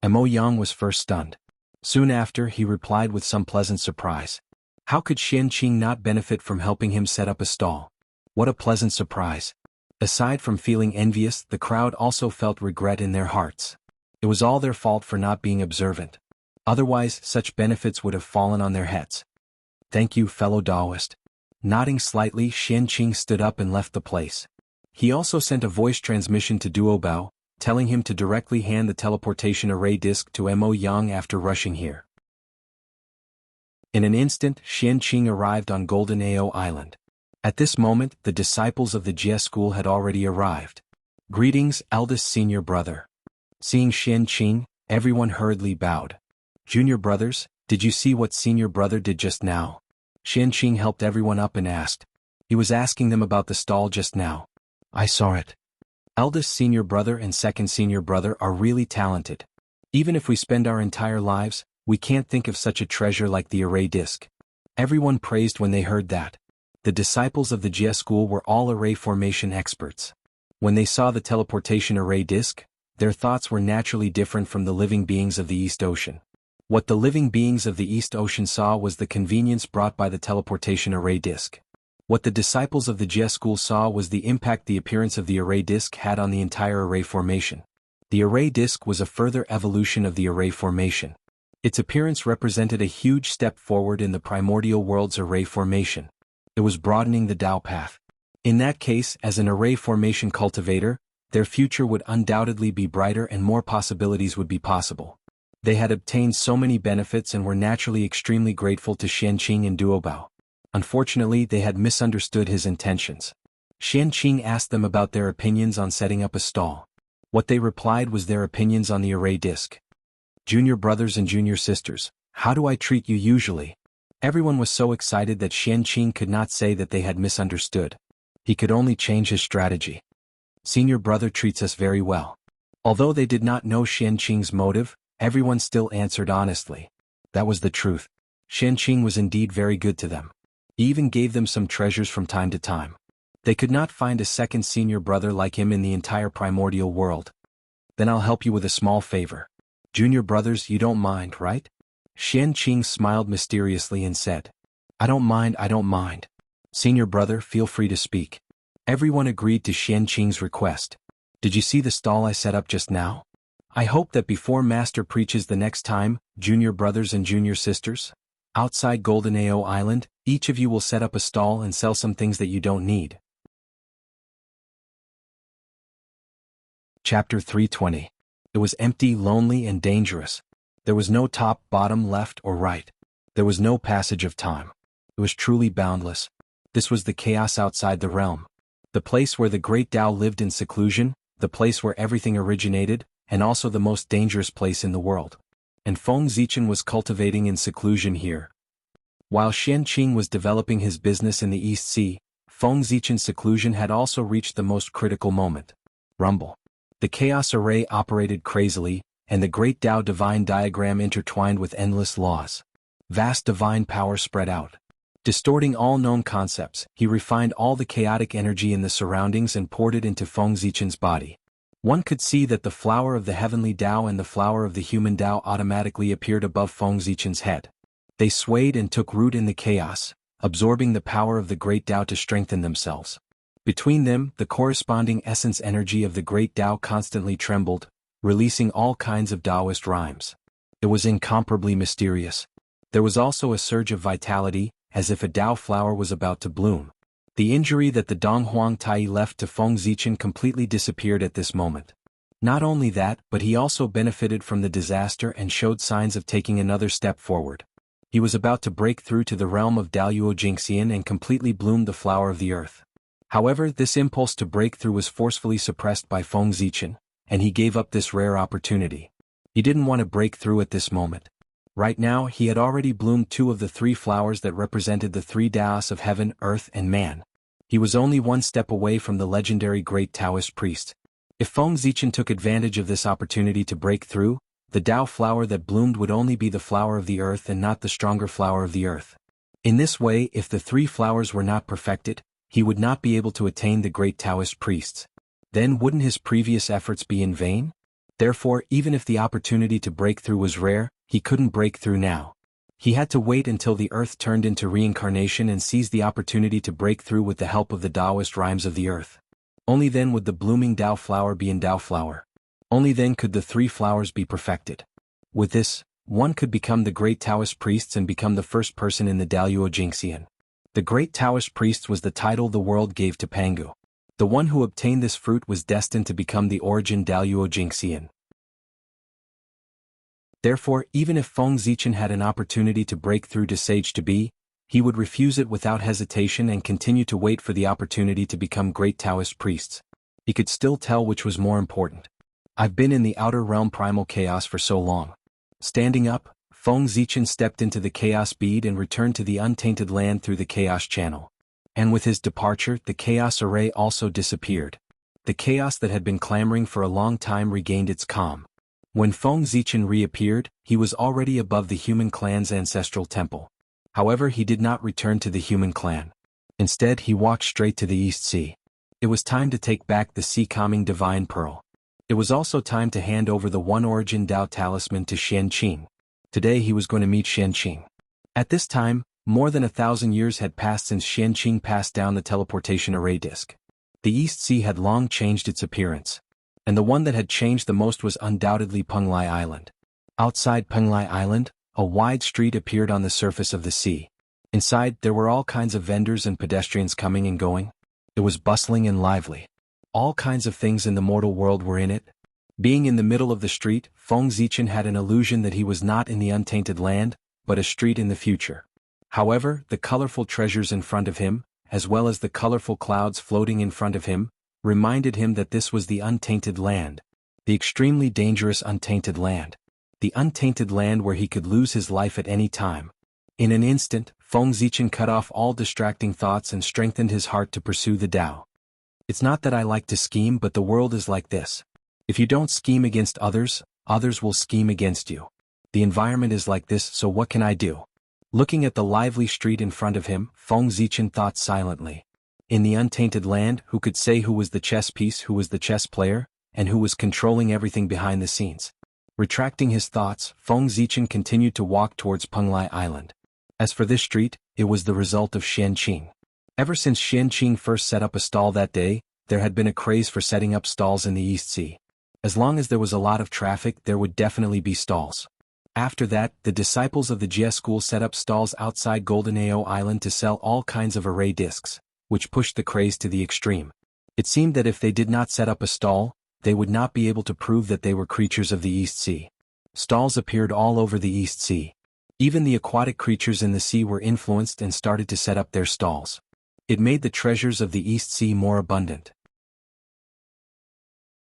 Mo Yang was first stunned. Soon after, he replied with some pleasant surprise. How could Qianqing not benefit from helping him set up a stall? What a pleasant surprise. Aside from feeling envious, the crowd also felt regret in their hearts. It was all their fault for not being observant. Otherwise, such benefits would have fallen on their heads. "Thank you, fellow Taoist." Nodding slightly, Qianqing stood up and left the place. He also sent a voice transmission to Duo Bao, telling him to directly hand the teleportation array disc to Mo Yang after rushing here. In an instant, Qianqing arrived on Golden Ao Island. At this moment, the disciples of the Jie school had already arrived. "Greetings, eldest senior brother." Seeing Qianqing, everyone hurriedly bowed. "Junior brothers, did you see what senior brother did just now?" Qianqing helped everyone up and asked. He was asking them about the stall just now. "I saw it. Eldest senior brother and second senior brother are really talented. Even if we spend our entire lives, we can't think of such a treasure like the array disc." Everyone praised when they heard that. The disciples of the Jie school were all array formation experts. When they saw the teleportation array disc, their thoughts were naturally different from the living beings of the East Ocean. What the living beings of the East Ocean saw was the convenience brought by the teleportation array disc. What the disciples of the Jie school saw was the impact the appearance of the array disc had on the entire array formation. The array disc was a further evolution of the array formation. Its appearance represented a huge step forward in the primordial world's array formation. It was broadening the Tao path. In that case, as an array formation cultivator, their future would undoubtedly be brighter and more possibilities would be possible. They had obtained so many benefits and were naturally extremely grateful to Qianqing and Duo Bao. Unfortunately, they had misunderstood his intentions. Qianqing asked them about their opinions on setting up a stall. What they replied was their opinions on the array disc. "Junior brothers and junior sisters, how do I treat you usually?" Everyone was so excited that Qianqing could not say that they had misunderstood. He could only change his strategy. Senior brother treats us very well. Although they did not know Qianqing's motive, everyone still answered honestly. That was the truth. Qianqing was indeed very good to them. He even gave them some treasures from time to time. They could not find a second senior brother like him in the entire primordial world. Then I'll help you with a small favor. Junior brothers, you don't mind, right? Qianqing smiled mysteriously and said, I don't mind. Senior brother, feel free to speak. Everyone agreed to Qianqing's request. Did you see the stall I set up just now? I hope that before Master preaches the next time, junior brothers and junior sisters, outside Golden Ao Island, each of you will set up a stall and sell some things that you don't need. Chapter 320. It was empty, lonely, and dangerous. There was no top, bottom, left, or right. There was no passage of time. It was truly boundless. This was the chaos outside the realm. The place where the great Tao lived in seclusion, the place where everything originated, and also the most dangerous place in the world. And Feng Zichen was cultivating in seclusion here. While Qianqing was developing his business in the East Sea, Feng Zichen's seclusion had also reached the most critical moment. Rumble. The chaos array operated crazily, and the great Tao divine diagram intertwined with endless laws. Vast divine power spread out. Distorting all known concepts, he refined all the chaotic energy in the surroundings and poured it into Feng Zichen's body. One could see that the flower of the heavenly Tao and the flower of the human Tao automatically appeared above Feng Zichen's head. They swayed and took root in the chaos, absorbing the power of the great Tao to strengthen themselves. Between them, the corresponding essence energy of the great Tao constantly trembled, releasing all kinds of Taoist rhymes. It was incomparably mysterious. There was also a surge of vitality, as if a Tao flower was about to bloom. The injury that the Donghuang Tai left to Feng Zichen completely disappeared at this moment. Not only that, but he also benefited from the disaster and showed signs of taking another step forward. He was about to break through to the realm of Daluo Jingxian and completely bloom the flower of the earth. However, this impulse to break through was forcefully suppressed by Feng Zichen, and he gave up this rare opportunity. He didn't want to break through at this moment. Right now, he had already bloomed 2 of the 3 flowers that represented the 3 Taos of heaven, earth, and man. He was only 1 step away from the legendary great Taoist priest. If Feng Zichen took advantage of this opportunity to break through, the Tao flower that bloomed would only be the flower of the earth and not the stronger flower of the earth. In this way, if the 3 flowers were not perfected, he would not be able to attain the great Taoist priests. Then wouldn't his previous efforts be in vain? Therefore, even if the opportunity to break through was rare, he couldn't break through now. He had to wait until the earth turned into reincarnation and seize the opportunity to break through with the help of the Taoist rhymes of the earth. Only then would the blooming Tao flower be in Tao flower. Only then could the 3 flowers be perfected. With this, one could become the great Taoist priests and become the first person in the Daluo Jingxian. The great Taoist priest was the title the world gave to Pangu. The one who obtained this fruit was destined to become the origin Daluo Jingxian. Therefore, even if Feng Zichen had an opportunity to break through to Sage to be, he would refuse it without hesitation and continue to wait for the opportunity to become great Taoist priests. He could still tell which was more important. I've been in the outer realm primal chaos for so long. Standing up, Feng Zichen stepped into the chaos bead and returned to the untainted land through the chaos channel. And with his departure, the chaos array also disappeared. The chaos that had been clamoring for a long time regained its calm. When Feng Zichen reappeared, he was already above the human clan's ancestral temple. However, he did not return to the human clan. Instead, he walked straight to the East Sea. It was time to take back the sea-calming divine pearl. It was also time to hand over the One Origin Tao talisman to Qianqing. Today he was going to meet Qianqing. At this time, more than 1,000 years had passed since Qianqing passed down the teleportation array disk. The East Sea had long changed its appearance. And the one that had changed the most was undoubtedly Penglai Island. Outside Penglai Island, a wide street appeared on the surface of the sea. Inside, there were all kinds of vendors and pedestrians coming and going. It was bustling and lively. All kinds of things in the mortal world were in it. Being in the middle of the street, Feng Zichen had an illusion that he was not in the untainted land, but a street in the future. However, the colorful treasures in front of him, as well as the colorful clouds floating in front of him, reminded him that this was the untainted land. The extremely dangerous untainted land. The untainted land where he could lose his life at any time. In an instant, Feng Zichen cut off all distracting thoughts and strengthened his heart to pursue the Tao. It's not that I like to scheme, but the world is like this. If you don't scheme against others, others will scheme against you. The environment is like this, so what can I do? Looking at the lively street in front of him, Feng Zichen thought silently. In the untainted land, who could say who was the chess piece, who was the chess player, and who was controlling everything behind the scenes? Retracting his thoughts, Feng Zichen continued to walk towards Penglai Island. As for this street, it was the result of Xianqing. Ever since Xianqing first set up a stall that day, there had been a craze for setting up stalls in the East Sea. As long as there was a lot of traffic, there would definitely be stalls. After that, the disciples of the Jie school set up stalls outside Golden Ao Island to sell all kinds of array discs, which pushed the craze to the extreme. It seemed that if they did not set up a stall, they would not be able to prove that they were creatures of the East Sea. Stalls appeared all over the East Sea. Even the aquatic creatures in the sea were influenced and started to set up their stalls. It made the treasures of the East Sea more abundant.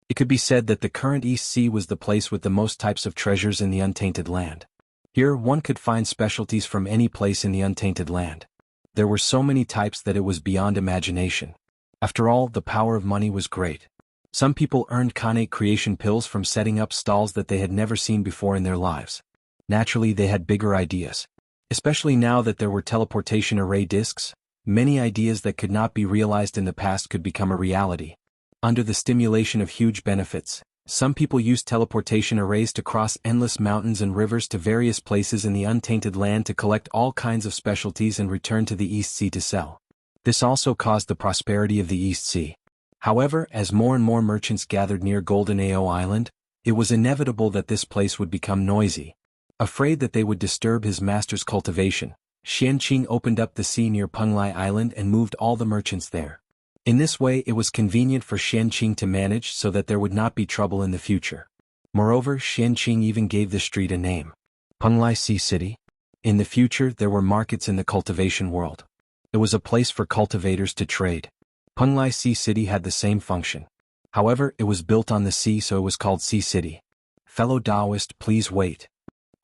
It could be said that the current East Sea was the place with the most types of treasures in the untainted land. Here one could find specialties from any place in the untainted land. There were so many types that it was beyond imagination. After all, the power of money was great. Some people earned Khanate creation pills from setting up stalls that they had never seen before in their lives. Naturally, they had bigger ideas. Especially now that there were teleportation array discs, many ideas that could not be realized in the past could become a reality. Under the stimulation of huge benefits, some people used teleportation arrays to cross endless mountains and rivers to various places in the untainted land to collect all kinds of specialties and return to the East Sea to sell. This also caused the prosperity of the East Sea. However, as more and more merchants gathered near Golden Ao Island, it was inevitable that this place would become noisy. Afraid that they would disturb his master's cultivation, Xianqing opened up the sea near Penglai Island and moved all the merchants there. In this way, it was convenient for Xianqing to manage so that there would not be trouble in the future. Moreover, Xianqing even gave the street a name. Penglai Sea City. In the future, there were markets in the cultivation world. It was a place for cultivators to trade. Penglai Sea City had the same function. However, it was built on the sea, so it was called Sea City. Fellow Taoist, please wait.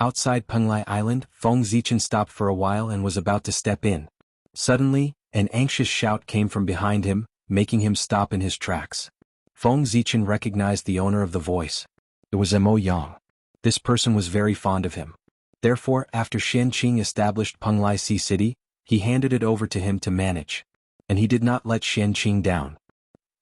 Outside Penglai Island, Feng Zichen stopped for a while and was about to step in. Suddenly, an anxious shout came from behind him, making him stop in his tracks. Feng Zichen recognized the owner of the voice. It was Mo Yang. This person was very fond of him. Therefore, after Xianqing established Penglai Sea City, he handed it over to him to manage. And he did not let Xianqing down.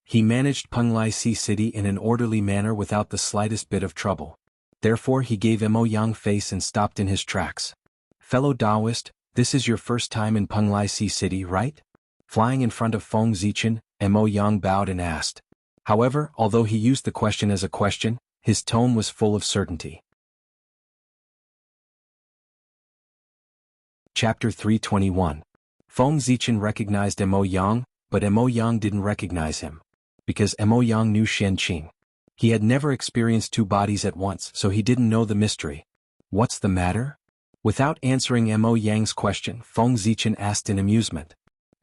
He managed Penglai Sea City in an orderly manner without the slightest bit of trouble. Therefore he gave Mo Yang face and stopped in his tracks. Fellow Taoist, this is your first time in Penglai Sea City, right? Flying in front of Feng Zichen, Mo Yang bowed and asked. However, although he used the question as a question, his tone was full of certainty. Chapter 321. Feng Zichen recognized Mo Yang, but Mo Yang didn't recognize him. Because Mo Yang knew Xianqing. He had never experienced two bodies at once, so he didn't know the mystery. What's the matter? Without answering Mo Yang's question, Feng Zichen asked in amusement.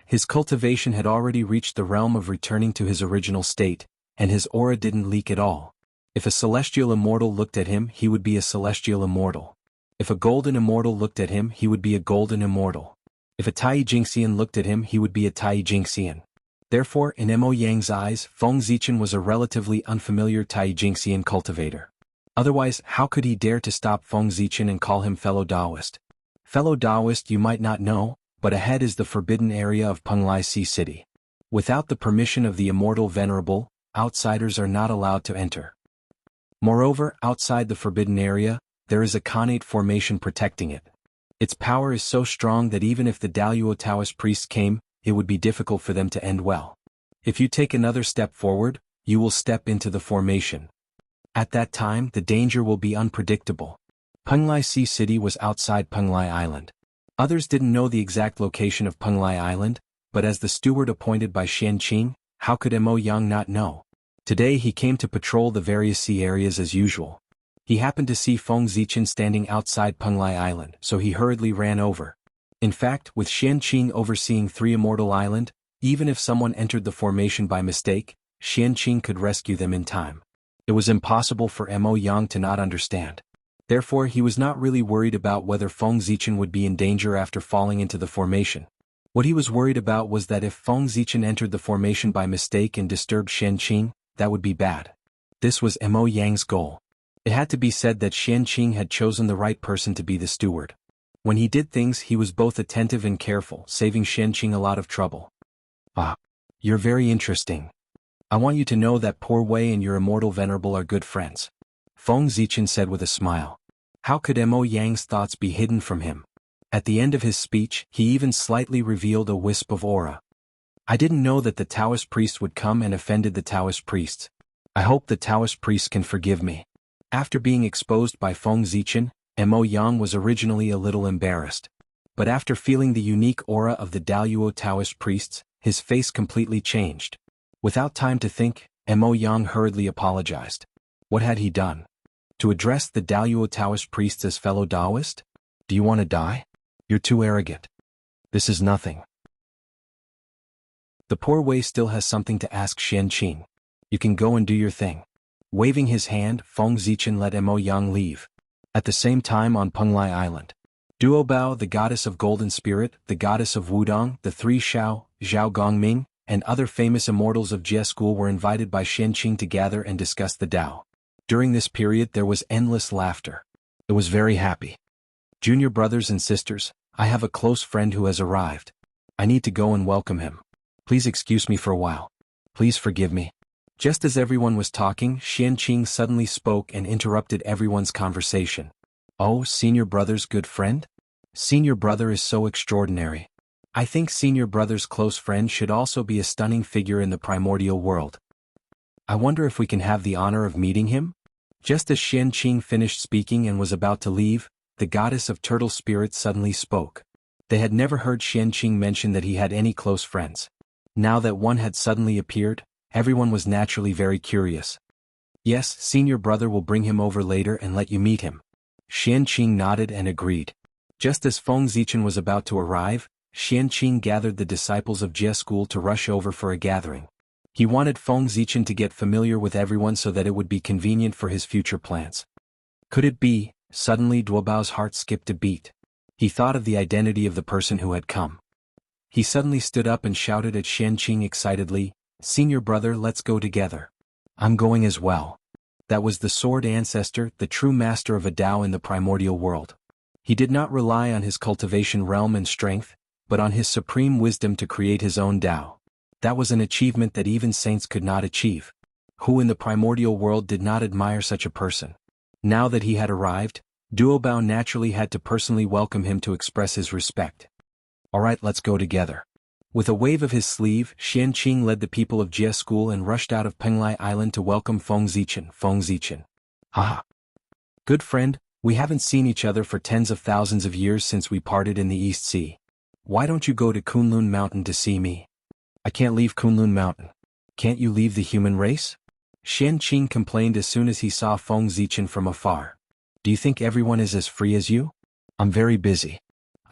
His cultivation had already reached the realm of returning to his original state, and his aura didn't leak at all. If a celestial immortal looked at him, he would be a celestial immortal. If a golden immortal looked at him, he would be a golden immortal. If a Tai Jingxian looked at him, he would be a Tai Jingxian. Therefore, in Mo Yang's eyes, Feng Zichen was a relatively unfamiliar Tai Jingxian cultivator. Otherwise, how could he dare to stop Feng Zichen and call him fellow Taoist? Fellow Taoist, you might not know, but ahead is the forbidden area of Penglai Sea City. Without the permission of the immortal venerable, outsiders are not allowed to enter. Moreover, outside the forbidden area, there is a Khanate formation protecting it. Its power is so strong that even if the Daluo Taoist priests came, it would be difficult for them to end well. If you take another step forward, you will step into the formation. At that time, the danger will be unpredictable. Penglai Sea City was outside Penglai Island. Others didn't know the exact location of Penglai Island, but as the steward appointed by Xianqing, how could Mo Yang not know? Today he came to patrol the various sea areas as usual. He happened to see Feng Zichen standing outside Penglai Island, so he hurriedly ran over. In fact, with Xianqing overseeing Three Immortal Island, even if someone entered the formation by mistake, Xianqing could rescue them in time. It was impossible for Mo Yang to not understand. Therefore he was not really worried about whether Feng Zichen would be in danger after falling into the formation. What he was worried about was that if Feng Zichen entered the formation by mistake and disturbed Xianqing, that would be bad. This was Mo Yang's goal. It had to be said that Xianqing had chosen the right person to be the steward. When he did things he was both attentive and careful, saving Xianqing a lot of trouble. Ah. You're very interesting. I want you to know that poor Wei and your immortal venerable are good friends. Feng Zichen said with a smile. How could Mo Yang's thoughts be hidden from him? At the end of his speech, he even slightly revealed a wisp of aura. I didn't know that the Taoist priest would come and offended the Taoist priests. I hope the Taoist priests can forgive me. After being exposed by Feng Zichen, Mo Yang was originally a little embarrassed. But after feeling the unique aura of the Daluo Taoist priests, his face completely changed. Without time to think, Mo Yang hurriedly apologized. What had he done? To address the Daluo Taoist priests as fellow Taoist? Do you want to die? You're too arrogant. This is nothing. The poor Wei still has something to ask Xianqing. You can go and do your thing. Waving his hand, Feng Zichen let Mo Yang leave. At the same time on Penglai Island, Duobao, the goddess of golden spirit, the goddess of Wudong, the three Xiao, Zhao Gongming, and other famous immortals of Jie school were invited by Xianqing to gather and discuss the Tao. During this period there was endless laughter. It was very happy. Junior brothers and sisters, I have a close friend who has arrived. I need to go and welcome him. Please excuse me for a while. Please forgive me. Just as everyone was talking, Xianqing suddenly spoke and interrupted everyone's conversation. Oh, senior brother's good friend? Senior brother is so extraordinary. I think senior brother's close friend should also be a stunning figure in the primordial world. I wonder if we can have the honor of meeting him? Just as Xianqing finished speaking and was about to leave, the goddess of turtle spirits suddenly spoke. They had never heard Xianqing mention that he had any close friends. Now that one had suddenly appeared, everyone was naturally very curious. Yes, senior brother will bring him over later and let you meet him. Xianqing nodded and agreed. Just as Feng Zichen was about to arrive, Xianqing gathered the disciples of Jie school to rush over for a gathering. He wanted Feng Zichen to get familiar with everyone so that it would be convenient for his future plans. Could it be? Suddenly Duobao's heart skipped a beat. He thought of the identity of the person who had come. He suddenly stood up and shouted at Xianqing excitedly, Senior brother, let's go together. I'm going as well. That was the sword ancestor, the true master of a Tao in the primordial world. He did not rely on his cultivation realm and strength, but on his supreme wisdom to create his own Tao. That was an achievement that even saints could not achieve. Who in the primordial world did not admire such a person? Now that he had arrived, Duobao naturally had to personally welcome him to express his respect. Alright, let's go together. With a wave of his sleeve, Xianqing led the people of Jie school and rushed out of Penglai Island to welcome Feng Zichen. Feng Zichen. Haha. Good friend, we haven't seen each other for tens of thousands of years since we parted in the East Sea. Why don't you go to Kunlun Mountain to see me? I can't leave Kunlun Mountain. Can't you leave the human race? Xianqing complained as soon as he saw Feng Zichen from afar. Do you think everyone is as free as you? I'm very busy.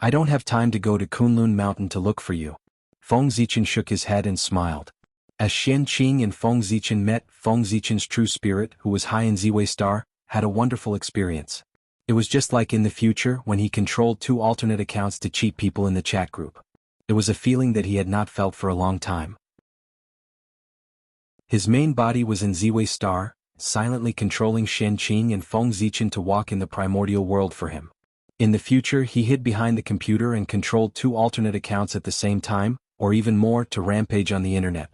I don't have time to go to Kunlun Mountain to look for you. Feng Zichen shook his head and smiled. As Xianqing and Feng Zichen met, Feng Zichen's true spirit, who was high in Ziwei Star, had a wonderful experience. It was just like in the future when he controlled 2 alternate accounts to cheat people in the chat group. It was a feeling that he had not felt for a long time. His main body was in Ziwei Star, silently controlling Xianqing and Feng Zichen to walk in the primordial world for him. In the future he hid behind the computer and controlled 2 alternate accounts at the same time, or even more, to rampage on the internet.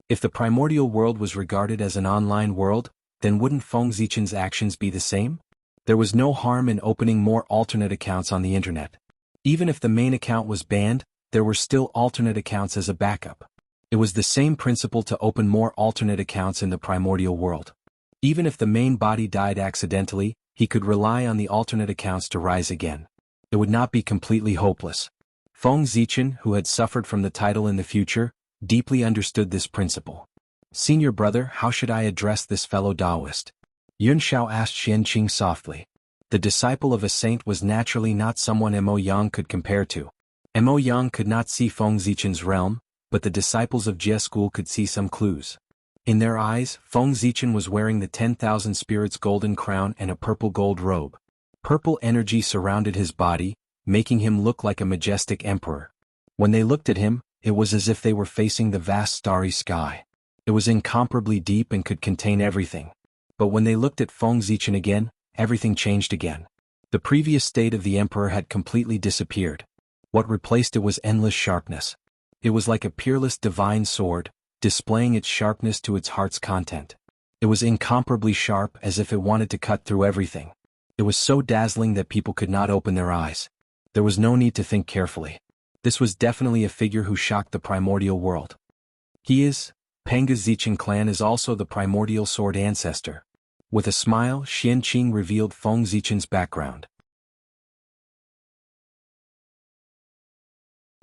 If the primordial world was regarded as an online world, then wouldn't Feng Zichen's actions be the same? There was no harm in opening more alternate accounts on the internet. Even if the main account was banned, there were still alternate accounts as a backup. It was the same principle to open more alternate accounts in the primordial world. Even if the main body died accidentally, he could rely on the alternate accounts to rise again. It would not be completely hopeless. Feng Zichen, who had suffered from the title in the future, deeply understood this principle. Senior brother, how should I address this fellow Taoist? Yun Xiao asked Xianqing softly. The disciple of a saint was naturally not someone Mo Yang could compare to. Mo Yang could not see Feng Zichen's realm, but the disciples of Jie school could see some clues. In their eyes, Feng Zichen was wearing the 10,000 spirits golden crown and a purple gold robe. Purple energy surrounded his body, making him look like a majestic emperor. When they looked at him, it was as if they were facing the vast starry sky. It was incomparably deep and could contain everything. But when they looked at Feng Zichen again, everything changed again. The previous state of the emperor had completely disappeared. What replaced it was endless sharpness. It was like a peerless divine sword, displaying its sharpness to its heart's content. It was incomparably sharp, as if it wanted to cut through everything. It was so dazzling that people could not open their eyes. There was no need to think carefully. This was definitely a figure who shocked the primordial world. Panga Zichen clan is also the primordial sword ancestor. With a smile, Xianqing revealed Feng Zichen's background.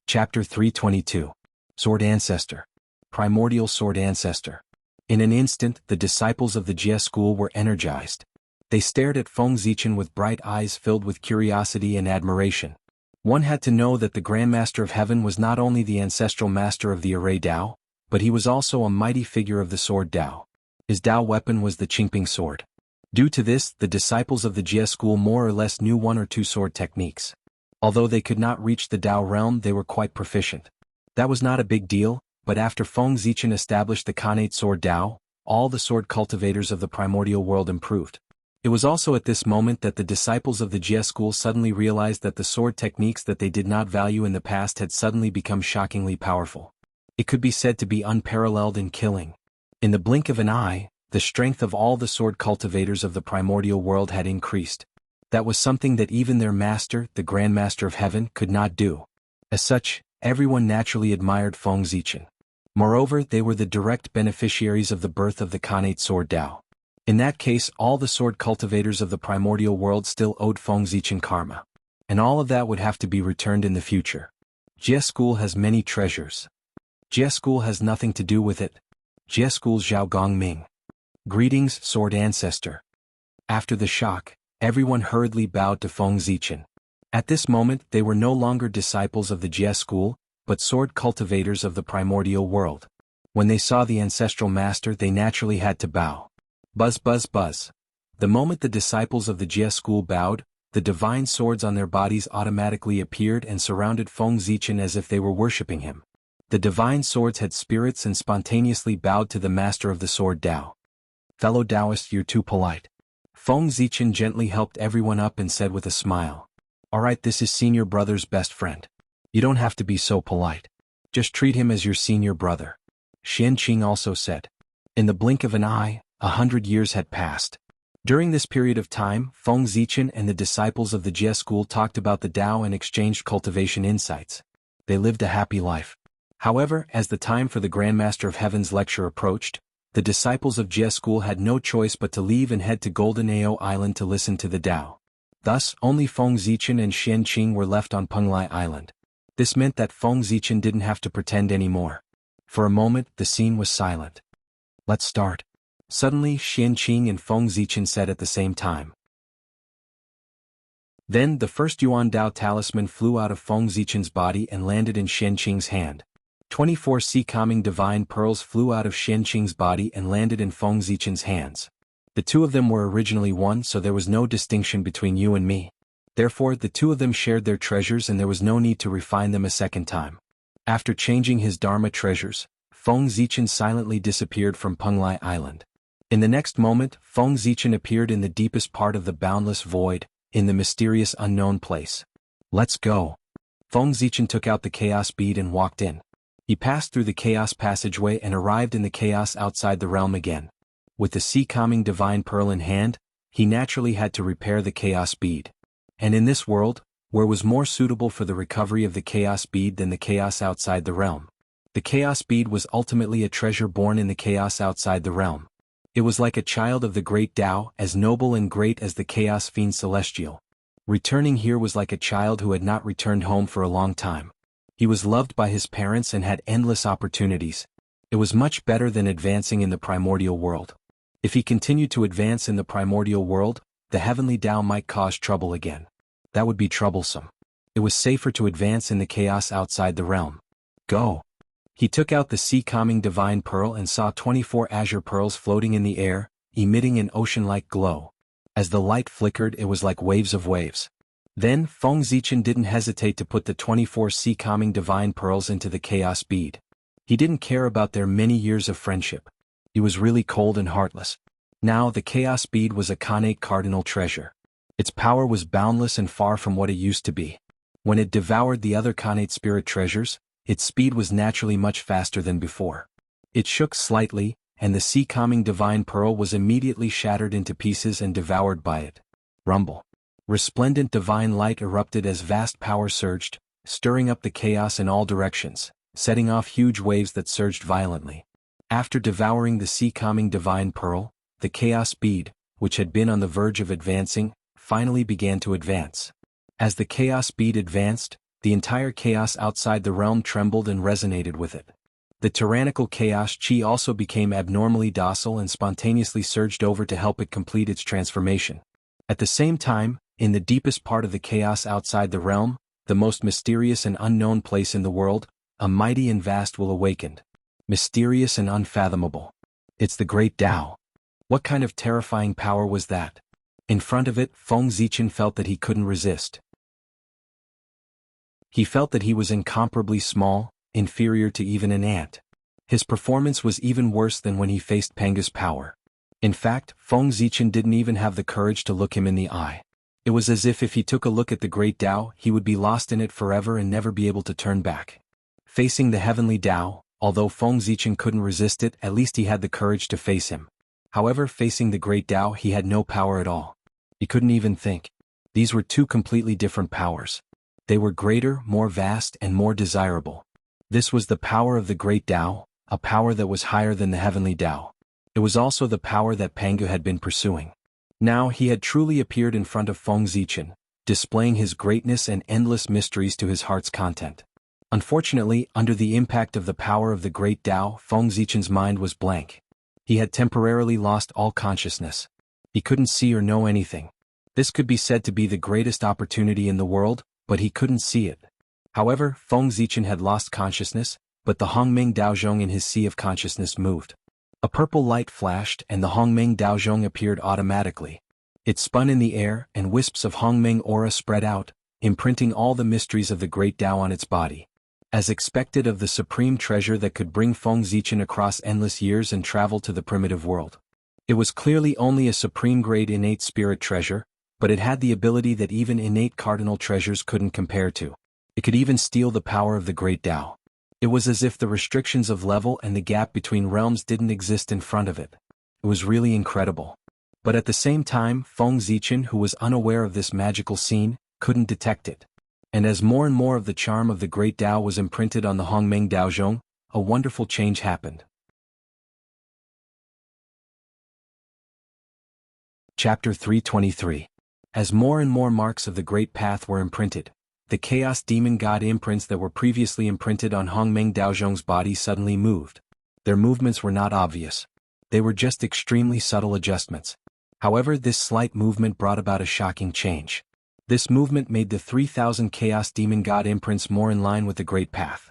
Chapter 322. Sword Ancestor. Primordial Sword Ancestor. In an instant, the disciples of the Jie school were energized. They stared at Feng Zichen with bright eyes filled with curiosity and admiration. One had to know that the Grandmaster of Heaven was not only the ancestral master of the Array Dao, but he was also a mighty figure of the Sword Dao. His Dao weapon was the Qingping sword. Due to this, the disciples of the Jie school more or less knew one or two sword techniques. Although they could not reach the Dao realm, they were quite proficient. That was not a big deal, but after Feng Zichen established the Khanate Sword Dao, all the sword cultivators of the primordial world improved. It was also at this moment that the disciples of the Jie school suddenly realized that the sword techniques that they did not value in the past had suddenly become shockingly powerful. It could be said to be unparalleled in killing. In the blink of an eye, the strength of all the sword cultivators of the primordial world had increased. That was something that even their master, the Grandmaster of Heaven, could not do. As such, everyone naturally admired Feng Zichen. Moreover, they were the direct beneficiaries of the birth of the Khanate Sword Dao. In that case, all the sword cultivators of the primordial world still owed Feng Zichen karma. And all of that would have to be returned in the future. Jie school has many treasures. Jie school has nothing to do with it. Jie school's Zhao Gongming. Greetings, sword ancestor. After the shock, everyone hurriedly bowed to Feng Zichen. At this moment, they were no longer disciples of the Jie school, but sword cultivators of the primordial world. When they saw the ancestral master, they naturally had to bow. Buzz buzz buzz. The moment the disciples of the Jie school bowed, the divine swords on their bodies automatically appeared and surrounded Feng Zichen as if they were worshipping him. The divine swords had spirits and spontaneously bowed to the master of the Sword Dao. Fellow Taoist, you're too polite. Feng Zichen gently helped everyone up and said with a smile. Alright, this is senior brother's best friend. You don't have to be so polite. Just treat him as your senior brother. Xianqing also said. In the blink of an eye, 100 years had passed. During this period of time, Feng Zichen and the disciples of the Jie school talked about the Dao and exchanged cultivation insights. They lived a happy life. However, as the time for the Grandmaster of Heaven's lecture approached, the disciples of Jie school had no choice but to leave and head to Golden Ao Island to listen to the Dao. Thus, only Feng Zichen and Xianqing were left on Penglai Island. This meant that Feng Zichen didn't have to pretend anymore. For a moment, the scene was silent. Let's start. Suddenly, Xianqing and Feng Zichen said at the same time. Then, the first Yuan Dao talisman flew out of Feng Zichen's body and landed in Xianqing's hand. 24 sea-calming divine pearls flew out of Xianqing's body and landed in Feng Zichen's hands. The two of them were originally one, so there was no distinction between you and me. Therefore, the two of them shared their treasures and there was no need to refine them a second time. After changing his Dharma treasures, Feng Zichen silently disappeared from Penglai Island. In the next moment, Feng Zichen appeared in the deepest part of the boundless void, in the mysterious unknown place. Let's go. Feng Zichen took out the chaos bead and walked in. He passed through the chaos passageway and arrived in the chaos outside the realm again. With the sea-calming divine pearl in hand, he naturally had to repair the chaos bead. And in this world, where was more suitable for the recovery of the chaos bead than the chaos outside the realm? The chaos bead was ultimately a treasure born in the chaos outside the realm. It was like a child of the great Tao, as noble and great as the chaos fiend celestial. Returning here was like a child who had not returned home for a long time. He was loved by his parents and had endless opportunities. It was much better than advancing in the primordial world. If he continued to advance in the primordial world, the heavenly Tao might cause trouble again. That would be troublesome. It was safer to advance in the chaos outside the realm. Go. He took out the sea-calming divine pearl and saw 24 azure pearls floating in the air, emitting an ocean-like glow. As the light flickered, it was like waves of waves. Then, Feng Zichen didn't hesitate to put the 24 sea calming divine pearls into the chaos bead. He didn't care about their many years of friendship. He was really cold and heartless. Now the chaos bead was a Khanate cardinal treasure. Its power was boundless and far from what it used to be. When it devoured the other Khanate spirit treasures, its speed was naturally much faster than before. It shook slightly, and the sea calming divine pearl was immediately shattered into pieces and devoured by it. Rumble. Resplendent divine light erupted as vast power surged, stirring up the chaos in all directions, setting off huge waves that surged violently. After devouring the sea calming divine pearl, the chaos bead, which had been on the verge of advancing, finally began to advance. As the chaos bead advanced, the entire chaos outside the realm trembled and resonated with it. The tyrannical chaos chi also became abnormally docile and spontaneously surged over to help it complete its transformation. At the same time, in the deepest part of the chaos outside the realm, the most mysterious and unknown place in the world, a mighty and vast will awakened. Mysterious and unfathomable. It's the Great Tao. What kind of terrifying power was that? In front of it, Feng Zichen felt that he couldn't resist. He felt that he was incomparably small, inferior to even an ant. His performance was even worse than when he faced Panga's power. In fact, Feng Zichen didn't even have the courage to look him in the eye. It was as if he took a look at the Great Tao, he would be lost in it forever and never be able to turn back. Facing the heavenly Tao, although Feng Zichen couldn't resist it, at least he had the courage to face him. However, facing the Great Tao, he had no power at all. He couldn't even think. These were two completely different powers. They were greater, more vast, and more desirable. This was the power of the Great Tao, a power that was higher than the heavenly Tao. It was also the power that Pangu had been pursuing. Now he had truly appeared in front of Feng Zichen, displaying his greatness and endless mysteries to his heart's content. Unfortunately, under the impact of the power of the Great Tao, Feng Zichen's mind was blank. He had temporarily lost all consciousness. He couldn't see or know anything. This could be said to be the greatest opportunity in the world, but he couldn't see it. However, Feng Zichen had lost consciousness, but the Hongmeng Daozhong in his sea of consciousness moved. A purple light flashed and the Hongmeng Daozhong appeared automatically. It spun in the air and wisps of Hongmeng aura spread out, imprinting all the mysteries of the Great Tao on its body. As expected of the supreme treasure that could bring Feng Zichen across endless years and travel to the primitive world. It was clearly only a supreme-grade innate spirit treasure, but it had the ability that even innate cardinal treasures couldn't compare to. It could even steal the power of the Great Tao. It was as if the restrictions of level and the gap between realms didn't exist in front of it. It was really incredible. But at the same time, Feng Zichen, who was unaware of this magical scene, couldn't detect it. And as more and more of the charm of the Great Tao was imprinted on the Hongmeng Daozhong, a wonderful change happened. Chapter 323. As more and more marks of the Great Path were imprinted, the Chaos Demon God imprints that were previously imprinted on Hongmeng Daozhong's body suddenly moved. Their movements were not obvious. They were just extremely subtle adjustments. However, this slight movement brought about a shocking change. This movement made the 3,000 Chaos Demon God imprints more in line with the Great Path.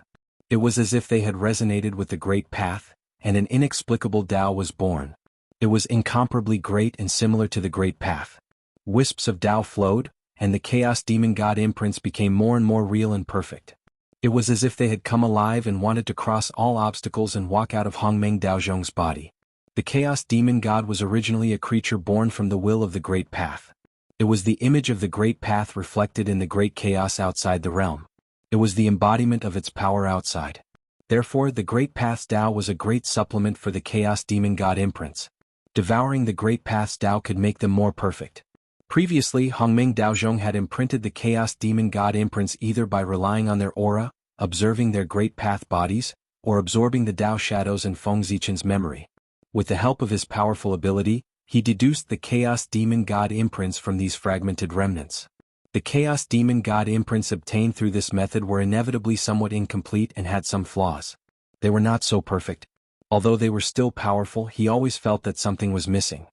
It was as if they had resonated with the Great Path, and an inexplicable Tao was born. It was incomparably great and similar to the Great Path. Wisps of Tao flowed, and the Chaos Demon God imprints became more and more real and perfect. It was as if they had come alive and wanted to cross all obstacles and walk out of Hongmeng Daozhong's body. The Chaos Demon God was originally a creature born from the will of the Great Path. It was the image of the Great Path reflected in the great chaos outside the realm. It was the embodiment of its power outside. Therefore, the Great Path's Tao was a great supplement for the Chaos Demon God imprints. Devouring the Great Path's Tao could make them more perfect. Previously, Hongmeng Daozhong had imprinted the Chaos Demon God imprints either by relying on their aura, observing their Great Path bodies, or absorbing the Tao shadows in Feng Zichen's memory. With the help of his powerful ability, he deduced the Chaos Demon God imprints from these fragmented remnants. The Chaos Demon God imprints obtained through this method were inevitably somewhat incomplete and had some flaws. They were not so perfect. Although they were still powerful, he always felt that something was missing.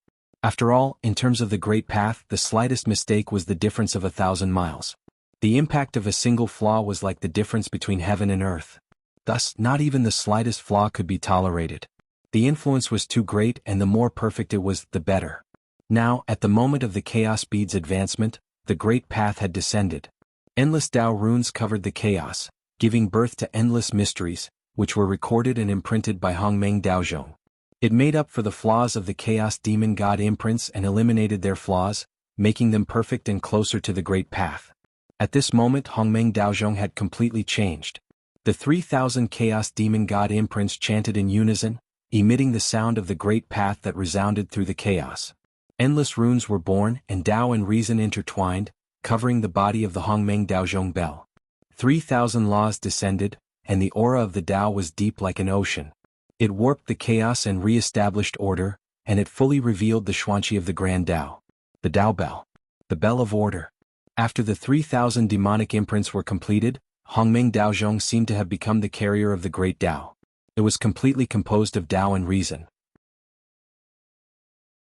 After all, in terms of the Great Path, the slightest mistake was the difference of 1,000 miles. The impact of a single flaw was like the difference between heaven and earth. Thus, not even the slightest flaw could be tolerated. The influence was too great, and the more perfect it was, the better. Now, at the moment of the chaos bead's advancement, the great path had descended. Endless Tao runes covered the chaos, giving birth to endless mysteries, which were recorded and imprinted by Hongmeng Daozhong. It made up for the flaws of the chaos demon god imprints and eliminated their flaws, making them perfect and closer to the great path. At this moment Hongmeng Daozhong had completely changed. The 3,000 chaos demon god imprints chanted in unison, emitting the sound of the great path that resounded through the chaos. Endless runes were born and Tao and reason intertwined, covering the body of the Hongmeng Daozhong bell. 3,000 laws descended, and the aura of the Tao was deep like an ocean. It warped the chaos and re-established order, and it fully revealed the Xuanqi of the Grand Tao. The Tao Bell. The Bell of Order. After the 3,000 demonic imprints were completed, Hongmeng Daozhong seemed to have become the carrier of the great Tao. It was completely composed of Tao and reason.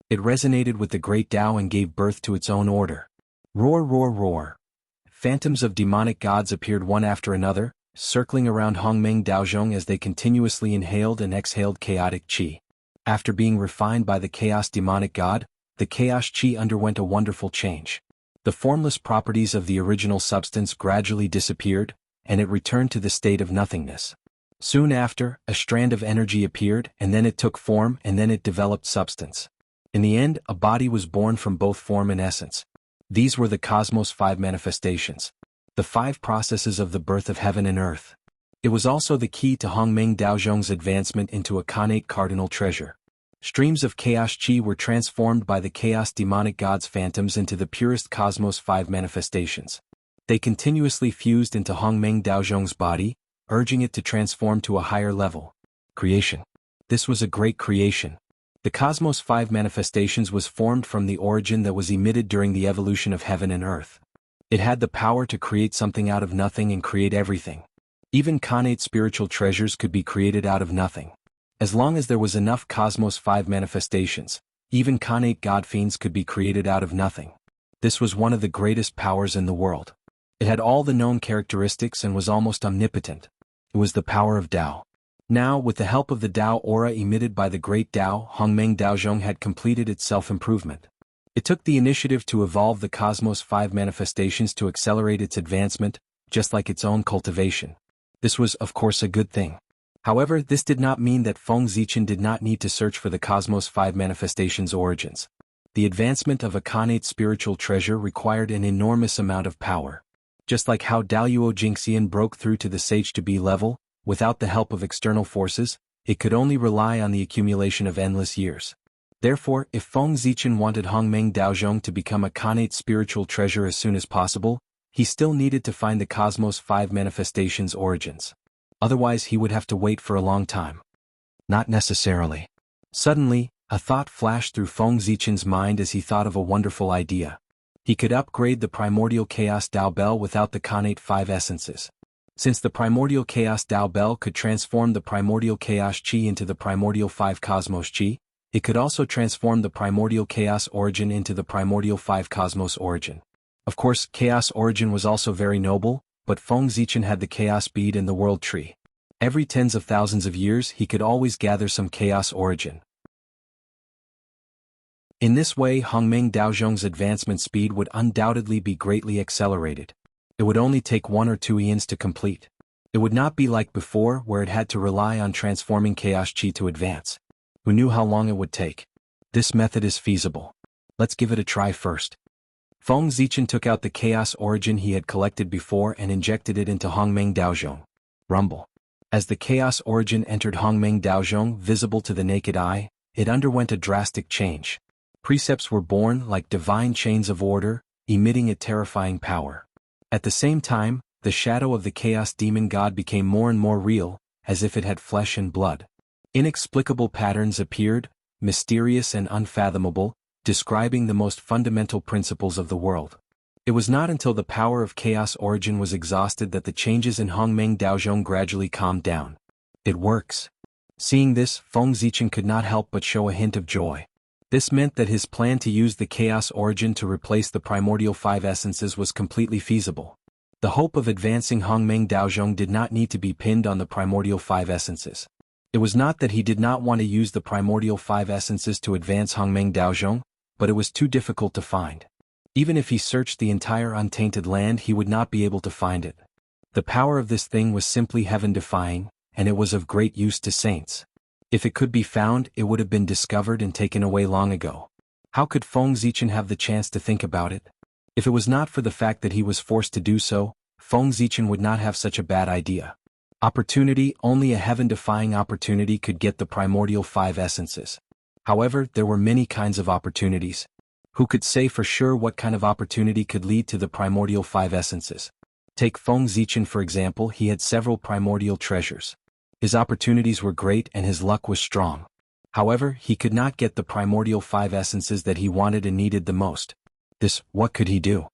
It resonated with the great Tao and gave birth to its own order. Roar, roar, roar. Phantoms of demonic gods appeared one after another, circling around Hongmeng Daozhong as they continuously inhaled and exhaled chaotic qi. After being refined by the chaos demonic god, the chaos qi underwent a wonderful change. The formless properties of the original substance gradually disappeared, and it returned to the state of nothingness. Soon after, a strand of energy appeared, and then it took form, and then it developed substance. In the end, a body was born from both form and essence. These were the Cosmos 5 manifestations. The 5 processes of the birth of heaven and earth. It was also the key to Hongmeng Daozhong's advancement into a Khanate cardinal treasure. Streams of chaos qi were transformed by the chaos demonic gods' phantoms into the purest Cosmos 5 manifestations. They continuously fused into Hongmeng Daozhong's body, urging it to transform to a higher level. Creation. This was a great creation. The Cosmos 5 manifestations was formed from the origin that was emitted during the evolution of heaven and earth. It had the power to create something out of nothing and create everything. Even Khanate spiritual treasures could be created out of nothing. As long as there was enough Cosmos 5 manifestations, even Khanate god fiends could be created out of nothing. This was one of the greatest powers in the world. It had all the known characteristics and was almost omnipotent. It was the power of Tao. Now, with the help of the Tao aura emitted by the great Tao, Hongmeng Daozhong had completed its self-improvement. It took the initiative to evolve the Cosmos 5 manifestations to accelerate its advancement, just like its own cultivation. This was, of course, a good thing. However, this did not mean that Feng Zichen did not need to search for the Cosmos 5 manifestations' origins. The advancement of a Khanate spiritual treasure required an enormous amount of power. Just like how Daluo Jingxian broke through to the Sage to be level, without the help of external forces, it could only rely on the accumulation of endless years. Therefore, if Feng Zichen wanted Hongmeng Daozhong to become a Khanate spiritual treasure as soon as possible, he still needed to find the Cosmos 5 manifestations' origins. Otherwise he would have to wait for a long time. Not necessarily. Suddenly, a thought flashed through Feng Zichen's mind as he thought of a wonderful idea. He could upgrade the primordial chaos Tao Bell without the Khanate 5 essences. Since the primordial chaos Tao Bell could transform the primordial chaos Qi into the primordial 5 cosmos Qi, it could also transform the primordial chaos origin into the primordial 5 cosmos origin. Of course, chaos origin was also very noble, but Feng Zichen had the chaos bead and the world tree. Every tens of thousands of years he could always gather some chaos origin. In this way Hongmeng Daozhong's advancement speed would undoubtedly be greatly accelerated. It would only take 1 or 2 eons to complete. It would not be like before where it had to rely on transforming chaos Qi to advance. Who knew how long it would take? This method is feasible. Let's give it a try first. Feng Zichen took out the chaos origin he had collected before and injected it into Hongmeng Daozhong. Rumble. As the chaos origin entered Hongmeng Daozhong visible to the naked eye, it underwent a drastic change. Precepts were born like divine chains of order, emitting a terrifying power. At the same time, the shadow of the chaos demon god became more and more real, as if it had flesh and blood. Inexplicable patterns appeared, mysterious and unfathomable, describing the most fundamental principles of the world. It was not until the power of chaos origin was exhausted that the changes in Hongmeng Daozhong gradually calmed down. It works. Seeing this, Feng Zichen could not help but show a hint of joy. This meant that his plan to use the chaos origin to replace the primordial 5 essences was completely feasible. The hope of advancing Hongmeng Daozhong did not need to be pinned on the primordial 5 essences. It was not that he did not want to use the primordial 5 essences to advance Hongmeng Daozhong, but it was too difficult to find. Even if he searched the entire untainted land, he would not be able to find it. The power of this thing was simply heaven-defying, and it was of great use to saints. If it could be found, it would have been discovered and taken away long ago. How could Feng Zichen have the chance to think about it? If it was not for the fact that he was forced to do so, Feng Zichen would not have such a bad idea. Opportunity, only a heaven-defying opportunity could get the primordial 5 essences. However, there were many kinds of opportunities. Who could say for sure what kind of opportunity could lead to the primordial 5 essences? Take Feng Zichen for example. He had several primordial treasures. His opportunities were great and his luck was strong. However, he could not get the primordial 5 essences that he wanted and needed the most. What could he do?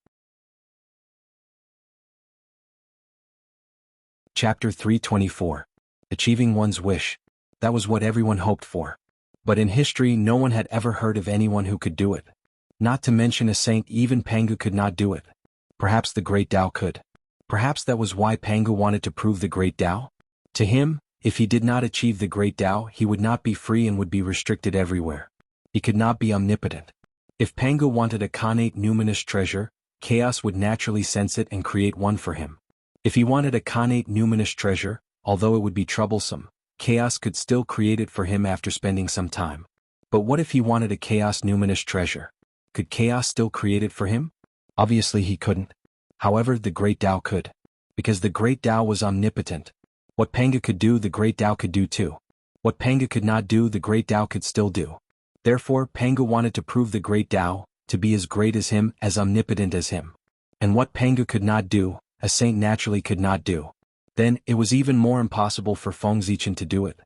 Chapter 324. Achieving one's wish. That was what everyone hoped for. But in history no one had ever heard of anyone who could do it. Not to mention a saint. Even Pangu could not do it. Perhaps the great Tao could. Perhaps that was why Pangu wanted to prove the great Tao? To him, if he did not achieve the great Tao, he would not be free and would be restricted everywhere. He could not be omnipotent. If Pangu wanted a connate numinous treasure, chaos would naturally sense it and create one for him. If he wanted a connate numinous treasure, although it would be troublesome, chaos could still create it for him after spending some time. But what if he wanted a chaos numinous treasure? Could chaos still create it for him? Obviously he couldn't. However, the great Tao could. Because the great Tao was omnipotent. What Pangu could do, the great Tao could do too. What Pangu could not do, the great Tao could still do. Therefore, Pangu wanted to prove the great Tao, to be as great as him, as omnipotent as him. And what Pangu could not do, a saint naturally could not do. Then, it was even more impossible for Feng Zichen to do it.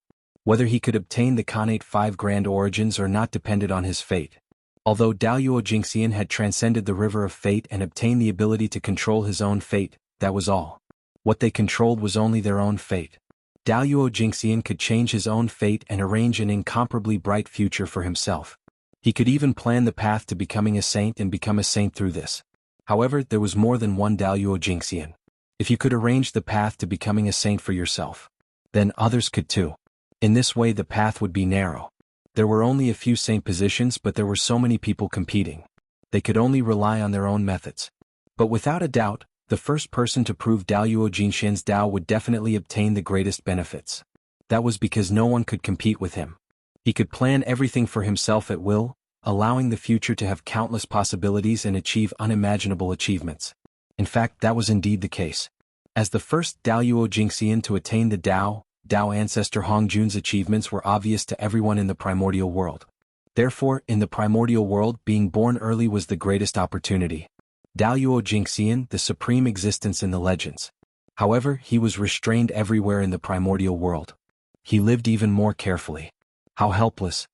Whether he could obtain the connate 5 grand origins or not depended on his fate. Although Daoyuo Jingxian had transcended the river of fate and obtained the ability to control his own fate, that was all. What they controlled was only their own fate. Daoyuo Jingxian could change his own fate and arrange an incomparably bright future for himself. He could even plan the path to becoming a saint and become a saint through this. However, there was more than one Daoyuo Jingxian. If you could arrange the path to becoming a saint for yourself, then others could too. In this way the path would be narrow. There were only a few saint positions, but there were so many people competing. They could only rely on their own methods. But without a doubt, the first person to prove Daoyuo Jingxian's Tao would definitely obtain the greatest benefits. That was because no one could compete with him. He could plan everything for himself at will, allowing the future to have countless possibilities and achieve unimaginable achievements. In fact, that was indeed the case. As the first Daoyuo Jingxian to attain the Tao ancestor Hongjun's achievements were obvious to everyone in the primordial world. Therefore, in the primordial world, being born early was the greatest opportunity. Daoyuo Jingxian, the supreme existence in the legends. However, he was restrained everywhere in the primordial world. He lived even more carefully. How helpless.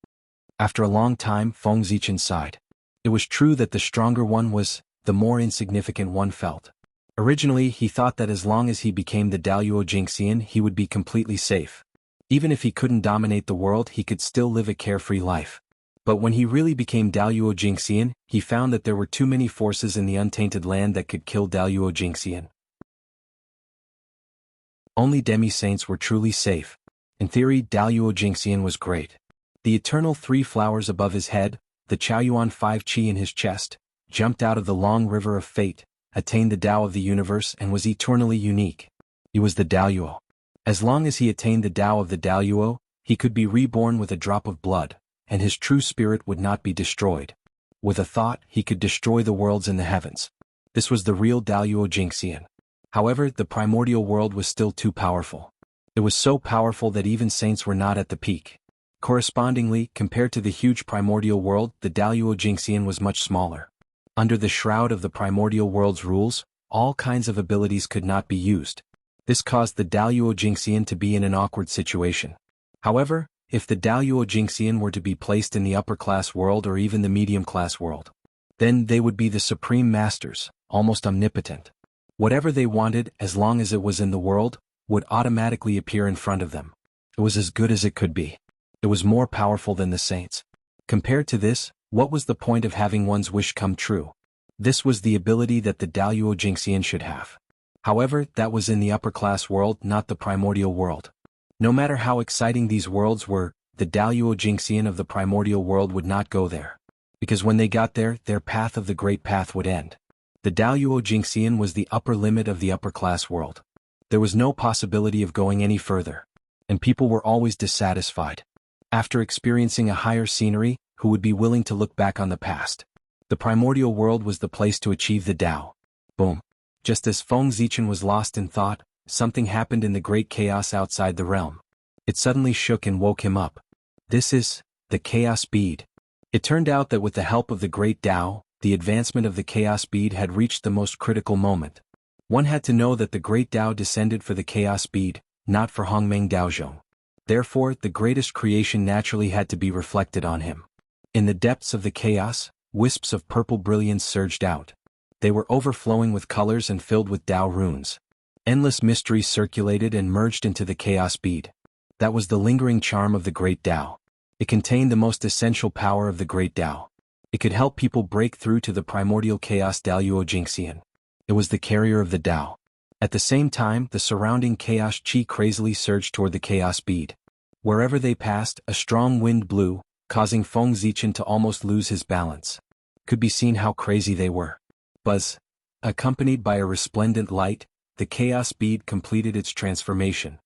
After a long time, Feng Zichen sighed. It was true that the stronger one was, the more insignificant one felt. Originally, he thought that as long as he became the Daoyuo Jingxian, he would be completely safe. Even if he couldn't dominate the world, he could still live a carefree life. But when he really became Daoyuo Jingxian, he found that there were too many forces in the untainted land that could kill Daoyuo Jingxian. Only demi-saints were truly safe. In theory, Daoyuo Jingxian was great. The eternal 3 flowers above his head, the Chaoyuan 5 qi in his chest, jumped out of the long river of fate, attained the Tao of the universe and was eternally unique. He was the Daoyuo. As long as he attained the Tao of the Daoyuo, he could be reborn with a drop of blood, and his true spirit would not be destroyed. With a thought, he could destroy the worlds in the heavens. This was the real Daoyuo Jingxian. However, the primordial world was still too powerful. It was so powerful that even saints were not at the peak. Correspondingly, compared to the huge primordial world, the Daoyuo Jingxian was much smaller. Under the shroud of the primordial world's rules, all kinds of abilities could not be used. This caused the Daoyuo Jingxian to be in an awkward situation. However, if the Daoyuo Jingxian were to be placed in the upper-class world or even the medium-class world, then they would be the supreme masters, almost omnipotent. Whatever they wanted, as long as it was in the world, would automatically appear in front of them. It was as good as it could be. It was more powerful than the saints. Compared to this, what was the point of having one's wish come true? This was the ability that the Daoyuo Jingxian should have. However, that was in the upper-class world, not the primordial world. No matter how exciting these worlds were, the Daoyuo Jingxian of the primordial world would not go there. because when they got there, their path of the great path would end. The Daluo Jingxian was the upper limit of the upper-class world. There was no possibility of going any further, and people were always dissatisfied. After experiencing a higher scenery, who would be willing to look back on the past? The primordial world was the place to achieve the Tao. Boom. Just as Feng Zichen was lost in thought, something happened in the great chaos outside the realm. It suddenly shook and woke him up. This is the chaos bead. It turned out that with the help of the great Tao, the advancement of the chaos bead had reached the most critical moment. One had to know that the great Tao descended for the chaos bead, not for Hongmeng Daozhong. Therefore, the greatest creation naturally had to be reflected on him. In the depths of the chaos, wisps of purple brilliance surged out. They were overflowing with colors and filled with Tao runes. Endless mysteries circulated and merged into the chaos bead. That was the lingering charm of the great Tao. It contained the most essential power of the great Tao. It could help people break through to the primordial chaos Daluo Jingxian. It was the carrier of the Tao. At the same time, the surrounding chaos chi crazily surged toward the chaos bead. Wherever they passed, a strong wind blew, causing Feng Zichen to almost lose his balance. Could be seen how crazy they were. Buzz. Accompanied by a resplendent light, the chaos bead completed its transformation.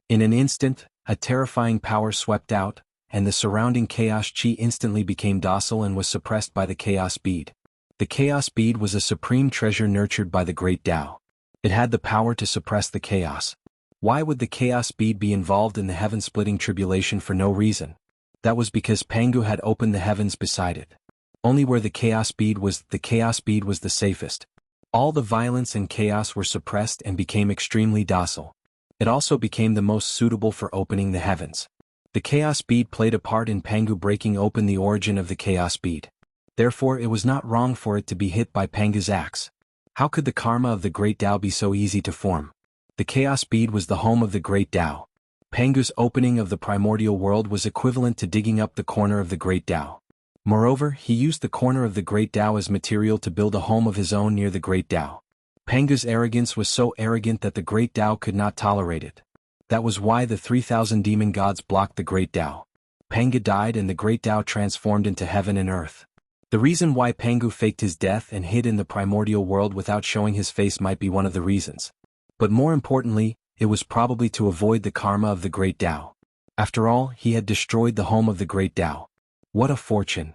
In an instant, a terrifying power swept out, and the surrounding chaos chi instantly became docile and was suppressed by the chaos bead. The chaos bead was a supreme treasure nurtured by the great Tao. It had the power to suppress the chaos. Why would the chaos bead be involved in the heaven-splitting tribulation for no reason? That was because Pangu had opened the heavens beside it. Only where the chaos bead was the safest. All the violence and chaos were suppressed and became extremely docile. It also became the most suitable for opening the heavens. The chaos bead played a part in Pangu breaking open the origin of the chaos bead. Therefore, it was not wrong for it to be hit by Pangu's axe. How could the karma of the great Tao be so easy to form? The chaos bead was the home of the great Tao. Pangu's opening of the primordial world was equivalent to digging up the corner of the great Tao. Moreover, he used the corner of the great Tao as material to build a home of his own near the great Tao. Pangu's arrogance was so arrogant that the great Tao could not tolerate it. That was why the 3,000 demon gods blocked the great Tao. Pangu died and the great Tao transformed into heaven and earth. The reason why Pangu faked his death and hid in the primordial world without showing his face might be one of the reasons. But more importantly, it was probably to avoid the karma of the great Tao. After all, he had destroyed the home of the great Tao. What a fortune!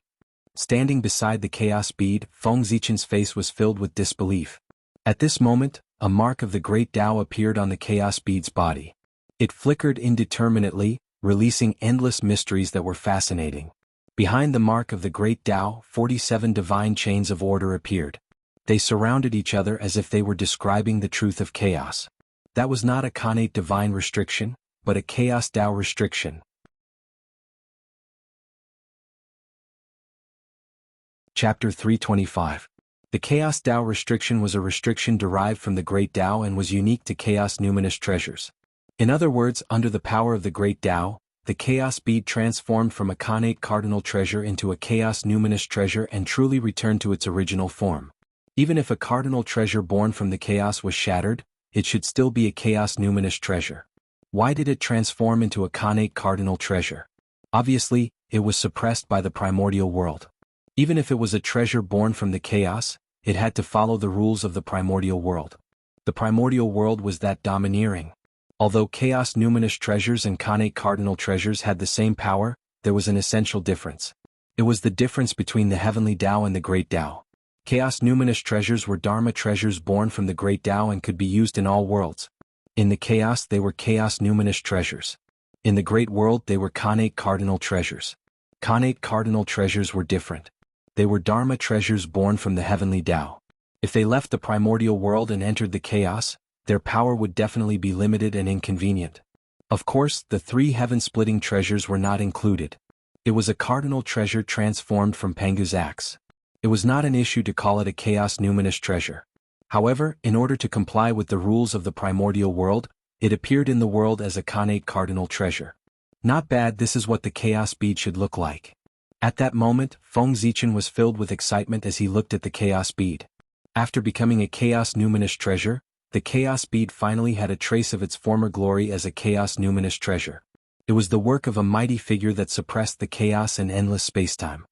Standing beside the chaos bead, Feng Zichen's face was filled with disbelief. At this moment, a mark of the great Tao appeared on the chaos bead's body. It flickered indeterminately, releasing endless mysteries that were fascinating. Behind the mark of the great Tao, 47 divine chains of order appeared. They surrounded each other as if they were describing the truth of chaos. That was not a connate divine restriction, but a chaos Tao restriction. Chapter 325. The Chaos Tao restriction was a restriction derived from the Great Tao and was unique to Chaos Numinous treasures. In other words, under the power of the Great Tao, the Chaos Bead transformed from a connate cardinal treasure into a Chaos Numinous treasure and truly returned to its original form. Even if a cardinal treasure born from the chaos was shattered, it should still be a Chaos Numinous treasure. Why did it transform into a connate cardinal treasure? Obviously, it was suppressed by the primordial world. Even if it was a treasure born from the chaos, it had to follow the rules of the primordial world. The primordial world was that domineering. Although Chaos Numinous treasures and connate cardinal treasures had the same power, there was an essential difference. It was the difference between the heavenly Tao and the great Tao. Chaos Numinous treasures were Dharma treasures born from the great Tao and could be used in all worlds. In the chaos they were Chaos Numinous treasures. In the great world they were connate cardinal treasures. Connate cardinal treasures were different. They were Dharma treasures born from the heavenly Tao. If they left the primordial world and entered the chaos, their power would definitely be limited and inconvenient. Of course, the 3 heaven-splitting treasures were not included. It was a cardinal treasure transformed from Pangu's axe. It was not an issue to call it a Chaos Numinous treasure. However, in order to comply with the rules of the primordial world, it appeared in the world as a connate cardinal treasure. Not bad, this is what the chaos bead should look like. At that moment, Feng Zichen was filled with excitement as he looked at the chaos bead. After becoming a Chaos Numinous treasure, the chaos bead finally had a trace of its former glory as a Chaos Numinous treasure. It was the work of a mighty figure that suppressed the chaos and endless spacetime.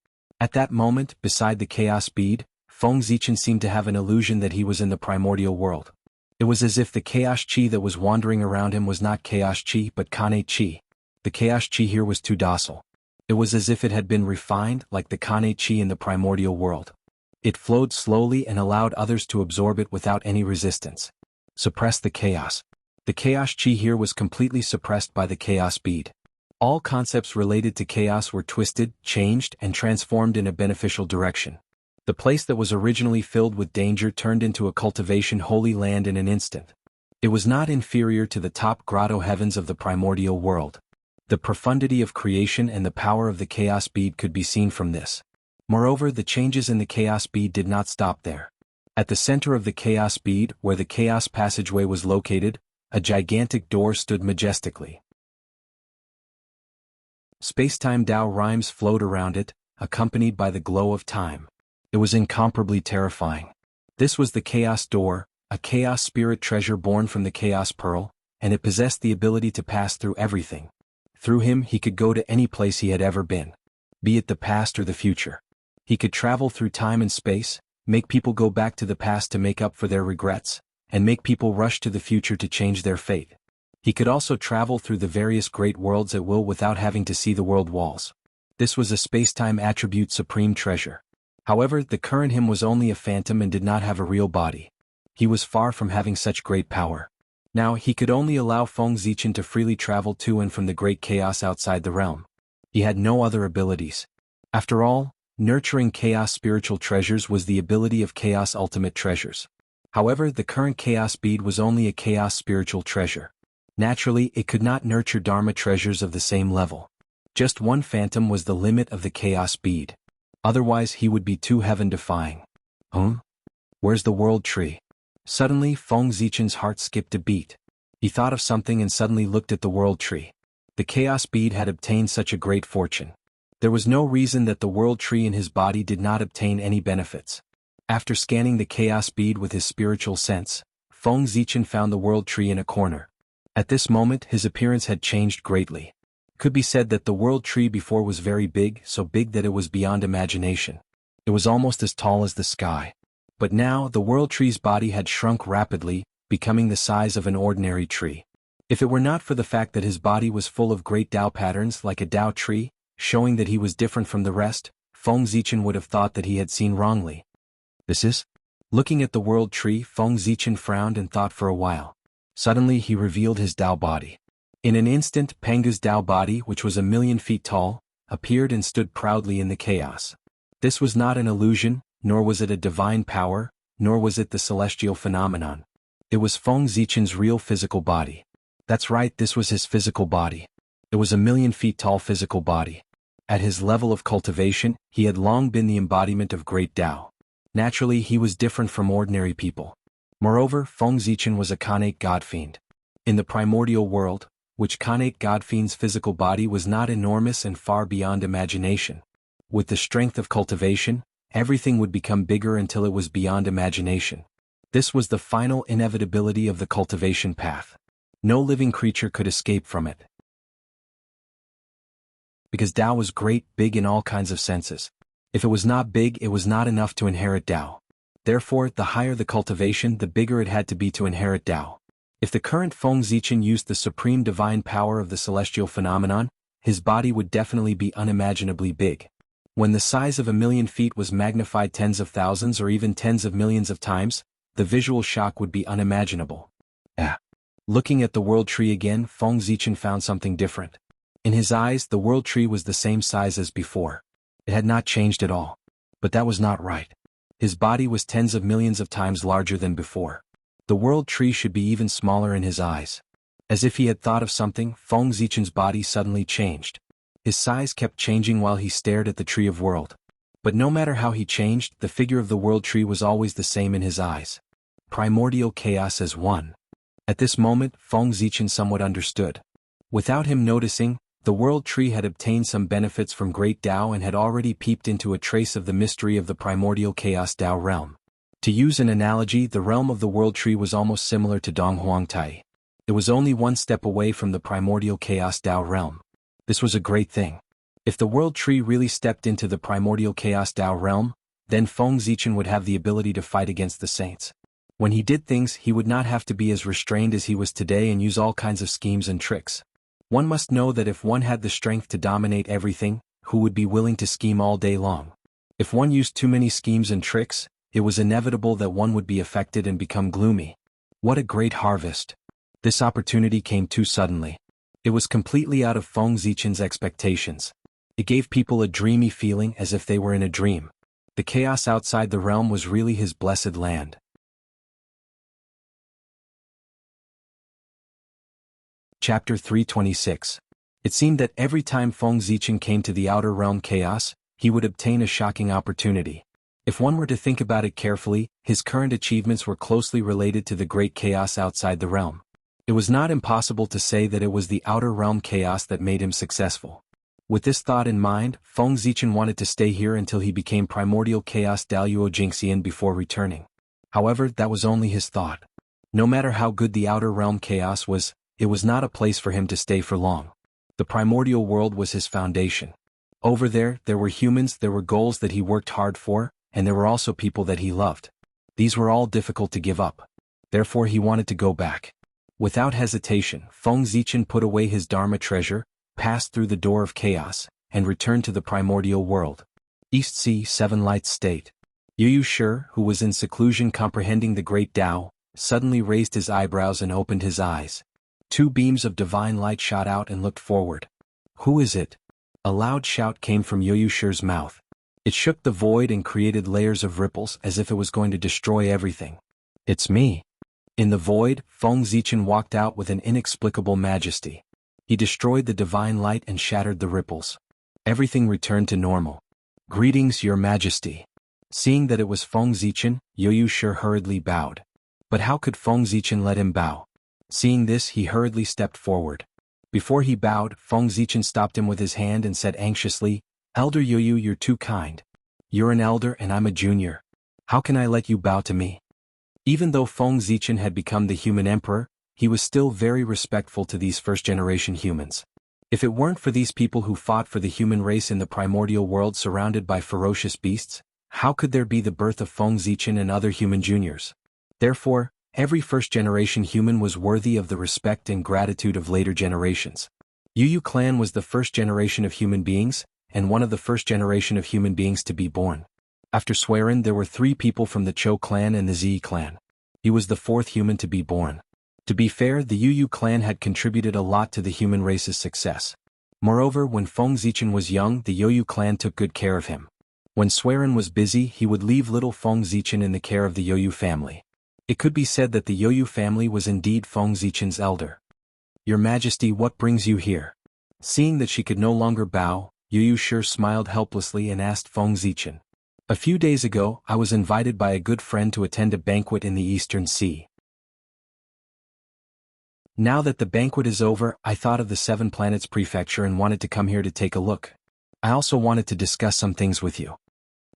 At that moment, beside the chaos bead, Feng Zichen seemed to have an illusion that he was in the primordial world. It was as if the chaos chi that was wandering around him was not chaos chi but Kane chi. The chaos chi here was too docile. It was as if it had been refined like the Kane chi in the primordial world. It flowed slowly and allowed others to absorb it without any resistance. Suppress the chaos. The chaos chi here was completely suppressed by the chaos bead. All concepts related to chaos were twisted, changed, and transformed in a beneficial direction. The place that was originally filled with danger turned into a cultivation holy land in an instant. It was not inferior to the top grotto heavens of the primordial world. The profundity of creation and the power of the chaos bead could be seen from this. Moreover, the changes in the chaos bead did not stop there. At the center of the chaos bead, where the chaos passageway was located, a gigantic door stood majestically. Spacetime Tao rhymes flowed around it, accompanied by the glow of time. It was incomparably terrifying. This was the Chaos Door, a chaos spirit treasure born from the Chaos Pearl, and it possessed the ability to pass through everything. Through him he could go to any place he had ever been, be it the past or the future. He could travel through time and space, make people go back to the past to make up for their regrets, and make people rush to the future to change their fate. He could also travel through the various great worlds at will without having to see the world walls. This was a spacetime attribute supreme treasure. However, the current him was only a phantom and did not have a real body. He was far from having such great power. Now he could only allow Feng Zichen to freely travel to and from the great chaos outside the realm. He had no other abilities. After all, nurturing chaos spiritual treasures was the ability of chaos ultimate treasures. However, the current chaos bead was only a chaos spiritual treasure. Naturally, it could not nurture dharma treasures of the same level. Just one phantom was the limit of the chaos bead. Otherwise he would be too heaven-defying. Where's the world tree? Suddenly Feng Zichen's heart skipped a beat. He thought of something and suddenly looked at the world tree. The chaos bead had obtained such a great fortune. There was no reason that the world tree in his body did not obtain any benefits. After scanning the chaos bead with his spiritual sense, Feng Zichen found the world tree in a corner. At this moment his appearance had changed greatly. Could be said that the world tree before was very big, so big that it was beyond imagination. It was almost as tall as the sky. But now the world tree's body had shrunk rapidly, becoming the size of an ordinary tree. If it were not for the fact that his body was full of great Tao patterns like a Tao tree, showing that he was different from the rest, Feng Zichen would have thought that he had seen wrongly. This is? Looking at the world tree, Feng Zichen frowned and thought for a while. Suddenly he revealed his Tao body. In an instant Penga's Tao body, which was 1,000,000 feet tall, appeared and stood proudly in the chaos. This was not an illusion, nor was it a divine power, nor was it the celestial phenomenon. It was Feng Zichen's real physical body. That's right, this was his physical body. It was 1,000,000 feet tall physical body. At his level of cultivation, he had long been the embodiment of great Tao. Naturally, he was different from ordinary people. Moreover, Feng Zichen was a Khanate godfiend. In the primordial world, which Khanate godfiend's physical body was not enormous and far beyond imagination. With the strength of cultivation, everything would become bigger until it was beyond imagination. This was the final inevitability of the cultivation path. No living creature could escape from it. Because Tao was great, big in all kinds of senses. If it was not big, it was not enough to inherit Tao. Therefore, the higher the cultivation, the bigger it had to be to inherit Tao. If the current Feng Zichen used the supreme divine power of the celestial phenomenon, his body would definitely be unimaginably big. When the size of 1,000,000 feet was magnified tens of thousands or even tens of millions of times, the visual shock would be unimaginable. Looking at the world tree again, Feng Zichen found something different. In his eyes, the world tree was the same size as before. It had not changed at all. But that was not right. His body was tens of millions of times larger than before. The world tree should be even smaller in his eyes. As if he had thought of something, Feng Zichen's body suddenly changed. His size kept changing while he stared at the tree of world. But no matter how he changed, the figure of the world tree was always the same in his eyes. Primordial chaos as one. At this moment, Feng Zichen somewhat understood. Without him noticing, the world tree had obtained some benefits from great Tao and had already peeped into a trace of the mystery of the primordial chaos Tao realm. To use an analogy, the realm of the world tree was almost similar to Donghuangtai. It was only one step away from the primordial chaos Tao realm. This was a great thing. If the world tree really stepped into the primordial chaos Tao realm, then Feng Zichen would have the ability to fight against the saints. When he did things, he would not have to be as restrained as he was today and use all kinds of schemes and tricks. One must know that if one had the strength to dominate everything, who would be willing to scheme all day long? If one used too many schemes and tricks, it was inevitable that one would be affected and become gloomy. What a great harvest! This opportunity came too suddenly. It was completely out of Feng Zichen's expectations. It gave people a dreamy feeling as if they were in a dream. The chaos outside the realm was really his blessed land. Chapter 326. It seemed that every time Feng Zichen came to the outer realm chaos, he would obtain a shocking opportunity. If one were to think about it carefully, his current achievements were closely related to the great chaos outside the realm. It was not impossible to say that it was the outer realm chaos that made him successful. With this thought in mind, Feng Zichen wanted to stay here until he became primordial chaos Daluo Jingxian before returning. However, that was only his thought. No matter how good the outer realm chaos was, it was not a place for him to stay for long. The primordial world was his foundation. Over there were humans, there were goals that he worked hard for, and there were also people that he loved. These were all difficult to give up. Therefore he wanted to go back. Without hesitation, Feng Zichen put away his Dharma treasure, passed through the door of chaos, and returned to the primordial world. East Sea, Seven Lights State. Yu Shi, who was in seclusion comprehending the great Tao, suddenly raised his eyebrows and opened his eyes. Two beams of divine light shot out and looked forward. Who is it? A loud shout came from Yu Shi's mouth. It shook the void and created layers of ripples as if it was going to destroy everything. It's me. In the void, Feng Zichen walked out with an inexplicable majesty. He destroyed the divine light and shattered the ripples. Everything returned to normal. Greetings, Your Majesty. Seeing that it was Feng Zichen, Yu Shi hurriedly bowed. But how could Feng Zichen let him bow? Seeing this, he hurriedly stepped forward. Before he bowed, Feng Zichen stopped him with his hand and said anxiously, Elder Yu, you're too kind. You're an elder and I'm a junior. How can I let you bow to me? Even though Feng Zichen had become the human emperor, he was still very respectful to these first-generation humans. If it weren't for these people who fought for the human race in the primordial world surrounded by ferocious beasts, how could there be the birth of Feng Zichen and other human juniors? Therefore, every first-generation human was worthy of the respect and gratitude of later generations. Yu clan was the first generation of human beings, and one of the first generation of human beings to be born. After Swearin, there were 3 people from the Chou clan and the Zi clan. He was the 4th human to be born. To be fair, the Yu clan had contributed a lot to the human race's success. Moreover, when Feng Zichen was young, the Yu clan took good care of him. When Swearin was busy, he would leave little Feng Zichen in the care of the Yu family. It could be said that the Yu family was indeed Feng Zichen's elder. Your Majesty, what brings you here? Seeing that she could no longer bow, Yu Shi smiled helplessly and asked Feng Zichen. A few days ago, I was invited by a good friend to attend a banquet in the Eastern Sea. Now that the banquet is over, I thought of the 7 Planets Prefecture and wanted to come here to take a look. I also wanted to discuss some things with you.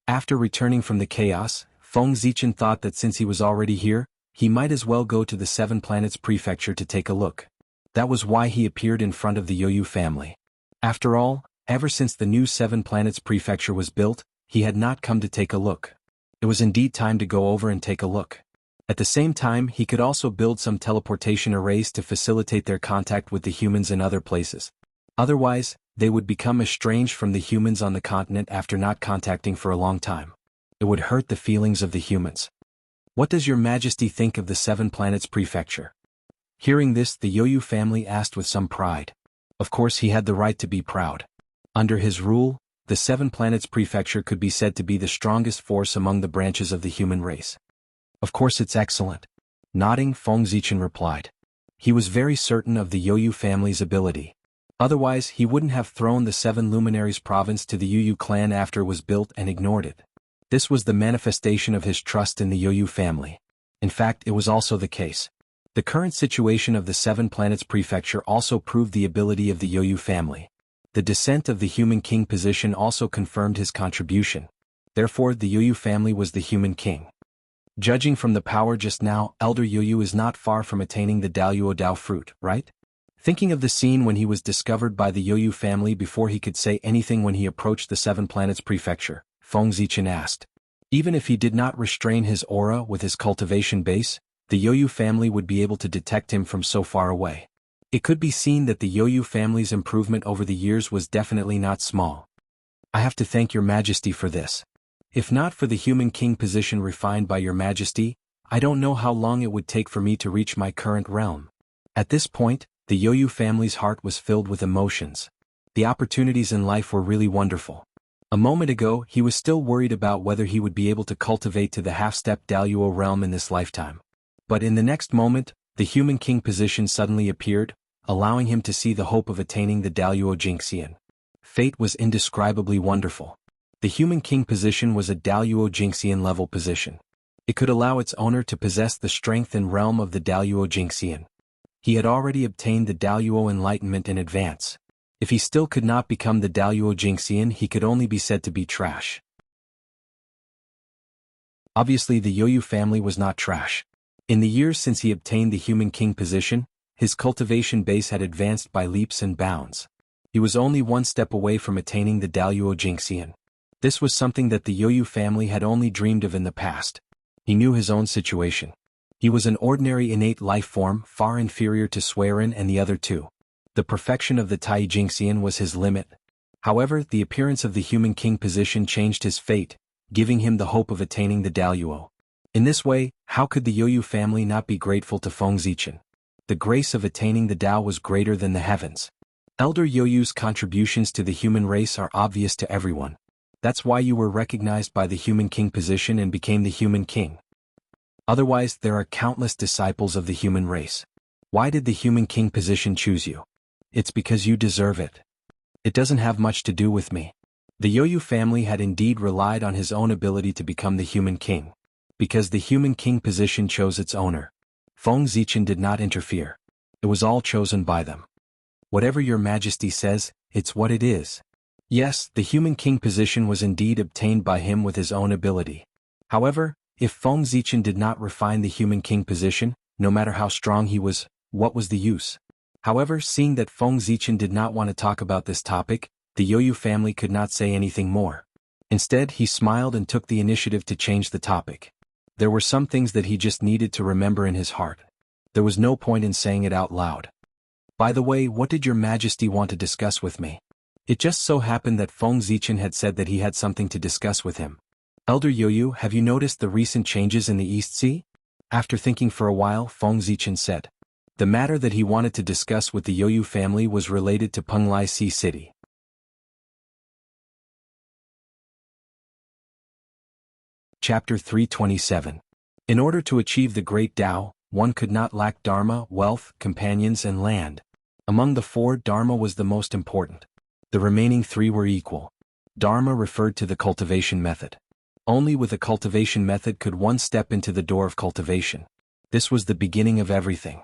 After returning from the chaos, Feng Zichen thought that since he was already here, he might as well go to the 7 Planets Prefecture to take a look. That was why he appeared in front of the Yu family. After all, ever since the new 7 Planets Prefecture was built, he had not come to take a look. It was indeed time to go over and take a look. At the same time, he could also build some teleportation arrays to facilitate their contact with the humans in other places. Otherwise, they would become estranged from the humans on the continent after not contacting for a long time. It would hurt the feelings of the humans. What does Your Majesty think of the 7 Planets Prefecture? Hearing this, the Yu family asked with some pride. Of course, he had the right to be proud. Under his rule, the 7 Planets Prefecture could be said to be the strongest force among the branches of the human race. Of course it's excellent. Nodding, Feng Zichen replied. He was very certain of the Yu family's ability. Otherwise, he wouldn't have thrown the 7 Luminaries province to the Yu clan after it was built and ignored it. This was the manifestation of his trust in the Yu family. In fact, it was also the case. The current situation of the 7 Planets Prefecture also proved the ability of the Yu family. The descent of the human king position also confirmed his contribution. Therefore, the Yu family was the human king. Judging from the power just now, Elder Yu is not far from attaining the Daluo Dao fruit, right? Thinking of the scene when he was discovered by the Yoyu family before he could say anything when he approached the Seven Planets Prefecture, Feng Zichen asked. Even if he did not restrain his aura with his cultivation base, the Yoyu family would be able to detect him from so far away. It could be seen that the Yoyu family's improvement over the years was definitely not small. I have to thank your majesty for this. If not for the human king position refined by your majesty, I don't know how long it would take for me to reach my current realm. At this point, the Yoyu family's heart was filled with emotions. The opportunities in life were really wonderful. A moment ago, he was still worried about whether he would be able to cultivate to the half-step Daluo realm in this lifetime. But in the next moment, the human king position suddenly appeared, allowing him to see the hope of attaining the Daluo Jingxian. Fate was indescribably wonderful. The human king position was a Daluo Jingxian level position. It could allow its owner to possess the strength and realm of the Daluo Jingxian. He had already obtained the Daluo enlightenment in advance. If he still could not become the Daluo Jingxian, he could only be said to be trash. Obviously, the Yoyu family was not trash. In the years since he obtained the human king position, his cultivation base had advanced by leaps and bounds. He was only one step away from attaining the Daluo Jingxian. This was something that the Yoyu family had only dreamed of in the past. He knew his own situation. He was an ordinary innate life form, far inferior to Suiren and the other two. The perfection of the Tai Jingxian was his limit. However, the appearance of the human king position changed his fate, giving him the hope of attaining the Daluo. In this way, how could the Yoyu family not be grateful to Feng Zichen? The grace of attaining the Dao was greater than the heavens. Elder Yoyu's contributions to the human race are obvious to everyone. That's why you were recognized by the human king position and became the human king. Otherwise, there are countless disciples of the human race. Why did the human king position choose you? It's because you deserve it. It doesn't have much to do with me. The Yoyu family had indeed relied on his own ability to become the human king. Because the human king position chose its owner. Feng Zichen did not interfere. It was all chosen by them. Whatever your majesty says, it's what it is. Yes, the human king position was indeed obtained by him with his own ability. However, if Feng Zichen did not refine the human king position, no matter how strong he was, what was the use? However, seeing that Feng Zichen did not want to talk about this topic, the Yoyu family could not say anything more. Instead, he smiled and took the initiative to change the topic. There were some things that he just needed to remember in his heart. There was no point in saying it out loud. By the way, what did your majesty want to discuss with me? It just so happened that Feng Zichen had said that he had something to discuss with him. Elder Yoyu, have you noticed the recent changes in the East Sea? After thinking for a while, Feng Zichen said. The matter that he wanted to discuss with the Yoyu family was related to Penglai Sea City. Chapter 327. In order to achieve the Great Tao, one could not lack Dharma, wealth, companions and land. Among the four, Dharma was the most important. The remaining three were equal. Dharma referred to the cultivation method. Only with a cultivation method could one step into the door of cultivation. This was the beginning of everything.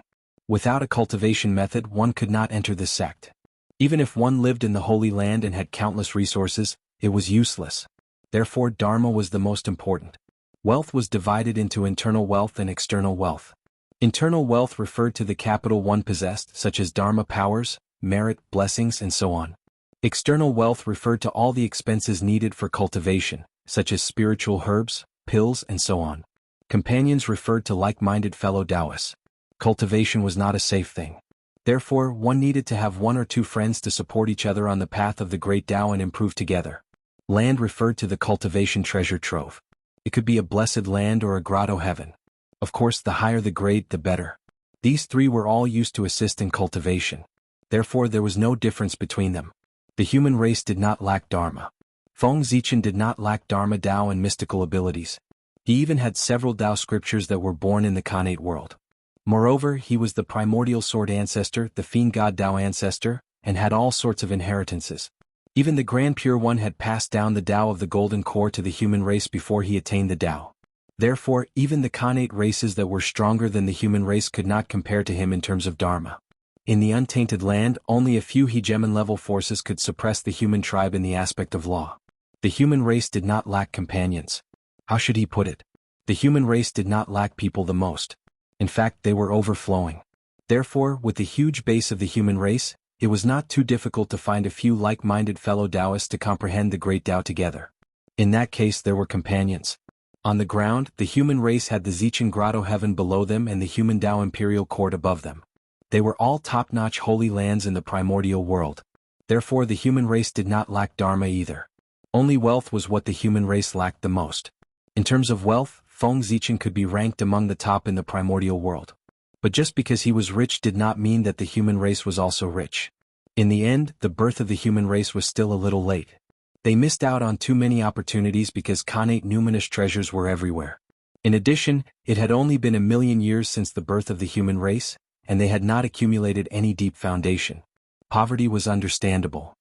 Without a cultivation method, one could not enter the sect. Even if one lived in the Holy Land and had countless resources, it was useless. Therefore, Dharma was the most important. Wealth was divided into internal wealth and external wealth. Internal wealth referred to the capital one possessed, such as Dharma powers, merit, blessings, and so on. External wealth referred to all the expenses needed for cultivation, such as spiritual herbs, pills, and so on. Companions referred to like-minded fellow Taoists. Cultivation was not a safe thing. Therefore, one needed to have one or two friends to support each other on the path of the Great Tao and improve together. Land referred to the cultivation treasure trove. It could be a blessed land or a grotto heaven. Of course, the higher the grade, the better. These three were all used to assist in cultivation. Therefore, there was no difference between them. The human race did not lack Dharma. Feng Zichen did not lack Dharma, Tao, and mystical abilities. He even had several Tao scriptures that were born in the Khanate world. Moreover, he was the primordial sword ancestor, the fiend god Tao ancestor, and had all sorts of inheritances. Even the Grand Pure One had passed down the Tao of the Golden Core to the human race before he attained the Tao. Therefore, even the Khanate races that were stronger than the human race could not compare to him in terms of Dharma. In the untainted land, only a few hegemon-level forces could suppress the human tribe in the aspect of law. The human race did not lack companions. How should he put it? The human race did not lack people the most. In fact, they were overflowing. Therefore, with the huge base of the human race, it was not too difficult to find a few like-minded fellow Taoists to comprehend the great Tao together. In that case there were companions. On the ground, the human race had the Zichen Grotto heaven below them and the human Tao imperial court above them. They were all top-notch holy lands in the primordial world. Therefore the human race did not lack dharma either. Only wealth was what the human race lacked the most. In terms of wealth, Feng Zichen could be ranked among the top in the primordial world. But just because he was rich did not mean that the human race was also rich. In the end, the birth of the human race was still a little late. They missed out on too many opportunities because Khanate numinous treasures were everywhere. In addition, it had only been 1,000,000 years since the birth of the human race, and they had not accumulated any deep foundation. Poverty was understandable.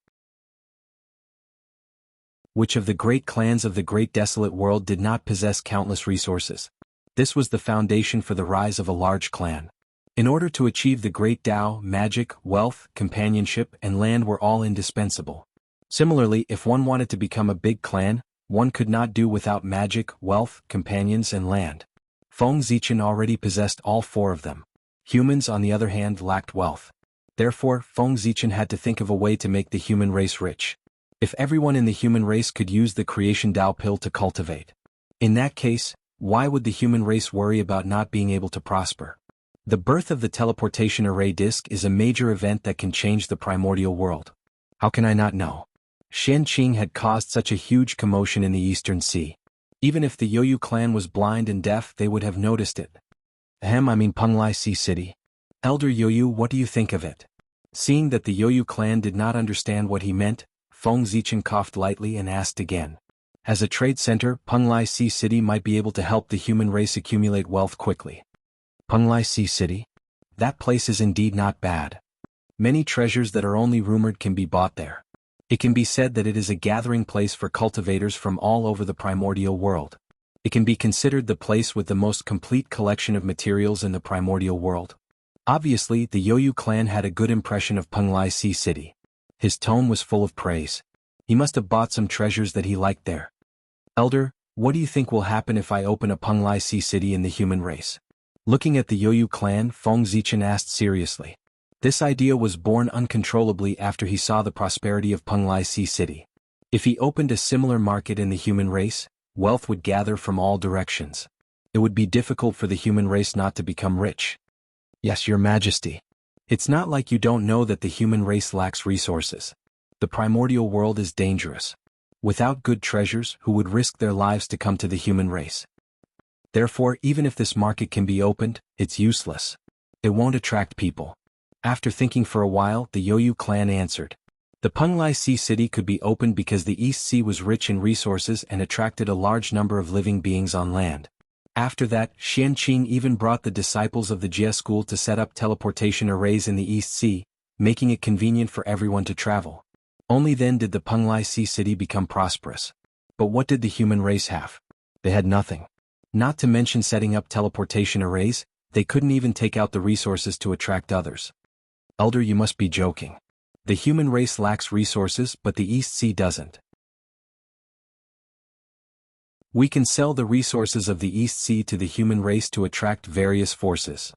Which of the great clans of the great desolate world did not possess countless resources? This was the foundation for the rise of a large clan. In order to achieve the great Tao, magic, wealth, companionship, and land were all indispensable. Similarly, if one wanted to become a big clan, one could not do without magic, wealth, companions, and land. Feng Zichen already possessed all four of them. Humans, on the other hand, lacked wealth. Therefore, Feng Zichen had to think of a way to make the human race rich. If everyone in the human race could use the creation Tao pill to cultivate. In that case, why would the human race worry about not being able to prosper? The birth of the teleportation array disk is a major event that can change the primordial world. How can I not know? Xianqing had caused such a huge commotion in the Eastern Sea. Even if the Yoyu clan was blind and deaf, they would have noticed it. I mean Penglai Sea City. Elder Yoyu, what do you think of it? Seeing that the Yoyu clan did not understand what he meant, Feng Zichen coughed lightly and asked again. As a trade center, Penglai Sea City might be able to help the human race accumulate wealth quickly. Penglai Sea City? That place is indeed not bad. Many treasures that are only rumored can be bought there. It can be said that it is a gathering place for cultivators from all over the primordial world. It can be considered the place with the most complete collection of materials in the primordial world. Obviously, the Yoyu clan had a good impression of Penglai Sea City. His tone was full of praise. He must have bought some treasures that he liked there. Elder, what do you think will happen if I open a Penglai Sea City in the human race? Looking at the Yoyu clan, Feng Zichen asked seriously. This idea was born uncontrollably after he saw the prosperity of Penglai Sea City. If he opened a similar market in the human race, wealth would gather from all directions. It would be difficult for the human race not to become rich. Yes, Your Majesty. It's not like you don't know that the human race lacks resources. The primordial world is dangerous. Without good treasures, who would risk their lives to come to the human race? Therefore, even if this market can be opened, it's useless. It won't attract people. After thinking for a while, the Yoyu clan answered. The Penglai Sea City could be opened because the East Sea was rich in resources and attracted a large number of living beings on land. After that, Xianqing even brought the disciples of the Jie school to set up teleportation arrays in the East Sea, making it convenient for everyone to travel. Only then did the Penglai Sea City become prosperous. But what did the human race have? They had nothing. Not to mention setting up teleportation arrays, they couldn't even take out the resources to attract others. Elder, you must be joking. The human race lacks resources, but the East Sea doesn't. We can sell the resources of the East Sea to the human race to attract various forces.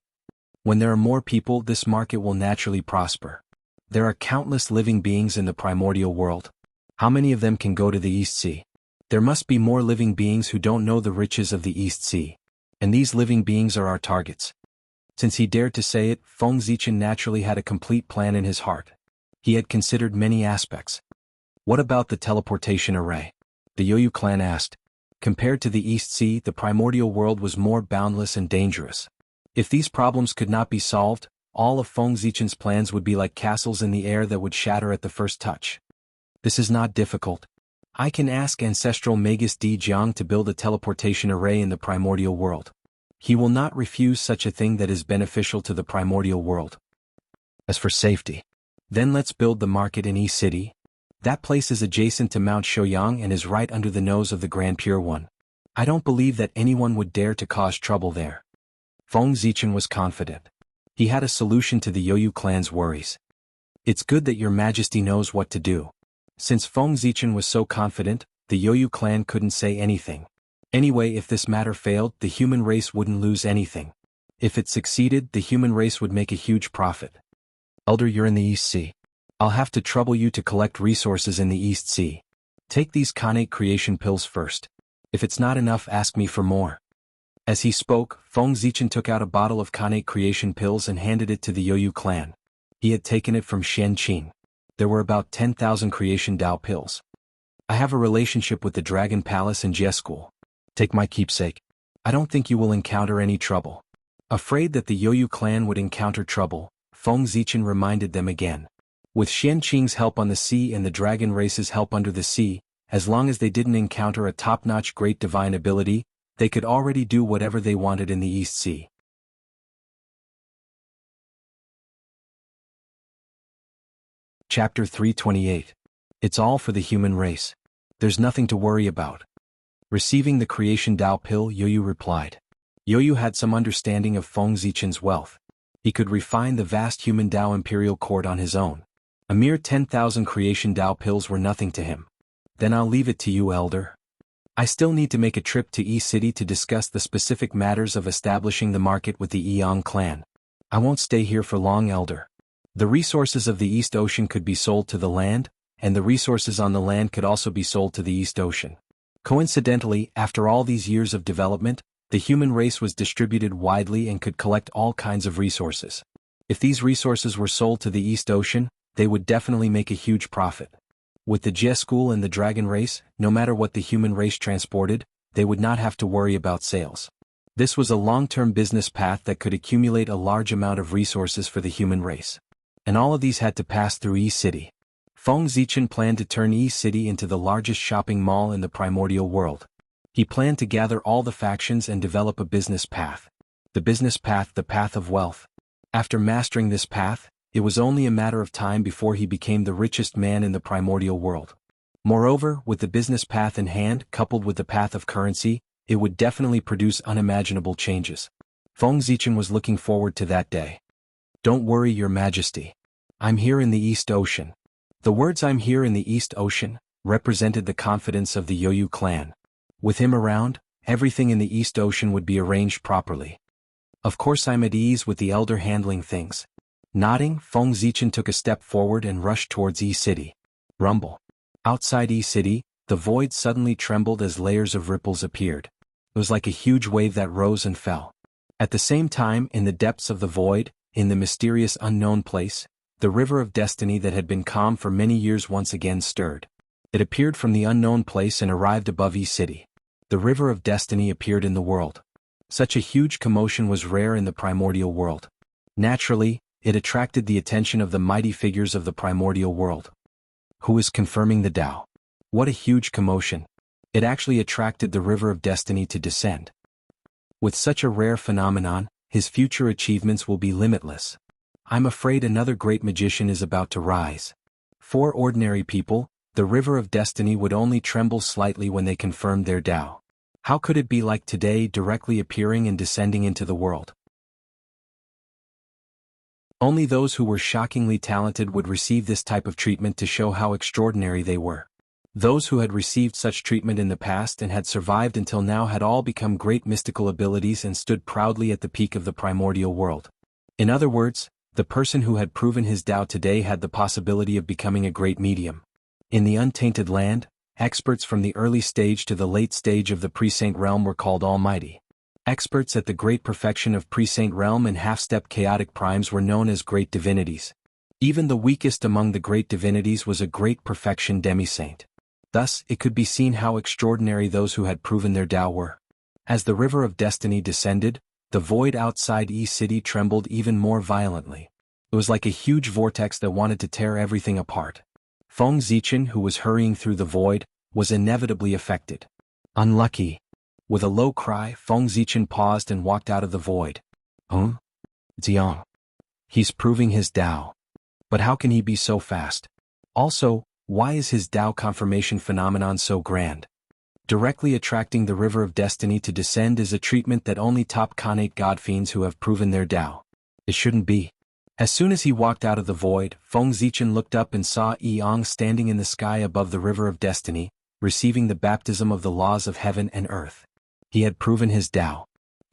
When there are more people, this market will naturally prosper. There are countless living beings in the primordial world. How many of them can go to the East Sea? There must be more living beings who don't know the riches of the East Sea. And these living beings are our targets. Since he dared to say it, Feng Zichen naturally had a complete plan in his heart. He had considered many aspects. What about the teleportation array? The Yoyu clan asked. Compared to the East Sea, the primordial world was more boundless and dangerous. If these problems could not be solved, all of Feng Zichen's plans would be like castles in the air that would shatter at the first touch. This is not difficult. I can ask ancestral Magus Di Jiang to build a teleportation array in the primordial world. He will not refuse such a thing that is beneficial to the primordial world. As for safety, then let's build the market in East City. That place is adjacent to Mount Shouyang and is right under the nose of the Grand Pure One. I don't believe that anyone would dare to cause trouble there. Feng Zichen was confident. He had a solution to the Yoyu clan's worries. It's good that Your Majesty knows what to do. Since Feng Zichen was so confident, the Yoyu clan couldn't say anything. Anyway, if this matter failed, the human race wouldn't lose anything. If it succeeded, the human race would make a huge profit. Elder, you're in the East Sea. I'll have to trouble you to collect resources in the East Sea. Take these Khanate creation pills first. If it's not enough, ask me for more. As he spoke, Feng Zichen took out a bottle of Khanate creation pills and handed it to the Yoyu clan. He had taken it from Qianqing. There were about 10,000 creation Dao pills. I have a relationship with the Dragon Palace and Jie School. Take my keepsake. I don't think you will encounter any trouble. Afraid that the Yoyu clan would encounter trouble, Feng Zichen reminded them again. With Qianqing's help on the sea and the dragon race's help under the sea, as long as they didn't encounter a top-notch great divine ability, they could already do whatever they wanted in the East Sea. Chapter 328. It's all for the human race. There's nothing to worry about. Receiving the creation Dao pill, Yoyu replied. Yoyu had some understanding of Feng Zichen's wealth. He could refine the vast human Dao imperial court on his own. A mere 10,000 creation Dao pills were nothing to him. Then I'll leave it to you, Elder. I still need to make a trip to E City to discuss the specific matters of establishing the market with the Yang clan. I won't stay here for long, Elder. The resources of the East Ocean could be sold to the land, and the resources on the land could also be sold to the East Ocean. Coincidentally, after all these years of development, the human race was distributed widely and could collect all kinds of resources. If these resources were sold to the East Ocean, they would definitely make a huge profit. With the Jie School and the Dragon race, no matter what the human race transported, they would not have to worry about sales. This was a long-term business path that could accumulate a large amount of resources for the human race. And all of these had to pass through E City. Feng Zichen planned to turn E City into the largest shopping mall in the primordial world. He planned to gather all the factions and develop a business path. The business path, the path of wealth. After mastering this path, it was only a matter of time before he became the richest man in the primordial world. Moreover, with the business path in hand, coupled with the path of currency, it would definitely produce unimaginable changes. Feng Zichen was looking forward to that day. Don't worry, Your Majesty. I'm here in the East Ocean. The words "I'm here in the East Ocean" represented the confidence of the Yoyu clan. With him around, everything in the East Ocean would be arranged properly. Of course, I'm at ease with the Elder handling things. Nodding, Feng Zichen took a step forward and rushed towards E City. Rumble. Outside E City, the void suddenly trembled as layers of ripples appeared. It was like a huge wave that rose and fell. At the same time, in the depths of the void, in the mysterious unknown place, the river of destiny that had been calm for many years once again stirred. It appeared from the unknown place and arrived above E City. The river of destiny appeared in the world. Such a huge commotion was rare in the primordial world. Naturally, it attracted the attention of the mighty figures of the primordial world. Who is confirming the Tao? What a huge commotion. It actually attracted the river of destiny to descend. With such a rare phenomenon, his future achievements will be limitless. I'm afraid another great magician is about to rise. For ordinary people, the river of destiny would only tremble slightly when they confirmed their Tao. How could it be like today, directly appearing and descending into the world? Only those who were shockingly talented would receive this type of treatment to show how extraordinary they were. Those who had received such treatment in the past and had survived until now had all become great mystical abilities and stood proudly at the peak of the primordial world. In other words, the person who had proven his Tao today had the possibility of becoming a great medium. In the untainted land, experts from the early stage to the late stage of the pre-saint realm were called almighty. Experts at the great perfection of pre-saint realm and half-step chaotic primes were known as great divinities. Even the weakest among the great divinities was a great perfection demi-saint. Thus, it could be seen how extraordinary those who had proven their Tao were. As the river of destiny descended, the void outside E City trembled even more violently. It was like a huge vortex that wanted to tear everything apart. Feng Zichen, who was hurrying through the void, was inevitably affected. Unlucky. With a low cry, Feng Zichen paused and walked out of the void. Ziang. He's proving his Tao. But how can he be so fast? Also, why is his Tao confirmation phenomenon so grand? Directly attracting the river of destiny to descend is a treatment that only top Khanate godfiends who have proven their Tao. It shouldn't be. As soon as he walked out of the void, Feng Zichen looked up and saw Yang standing in the sky above the river of destiny, receiving the baptism of the laws of heaven and earth. He had proven his Tao.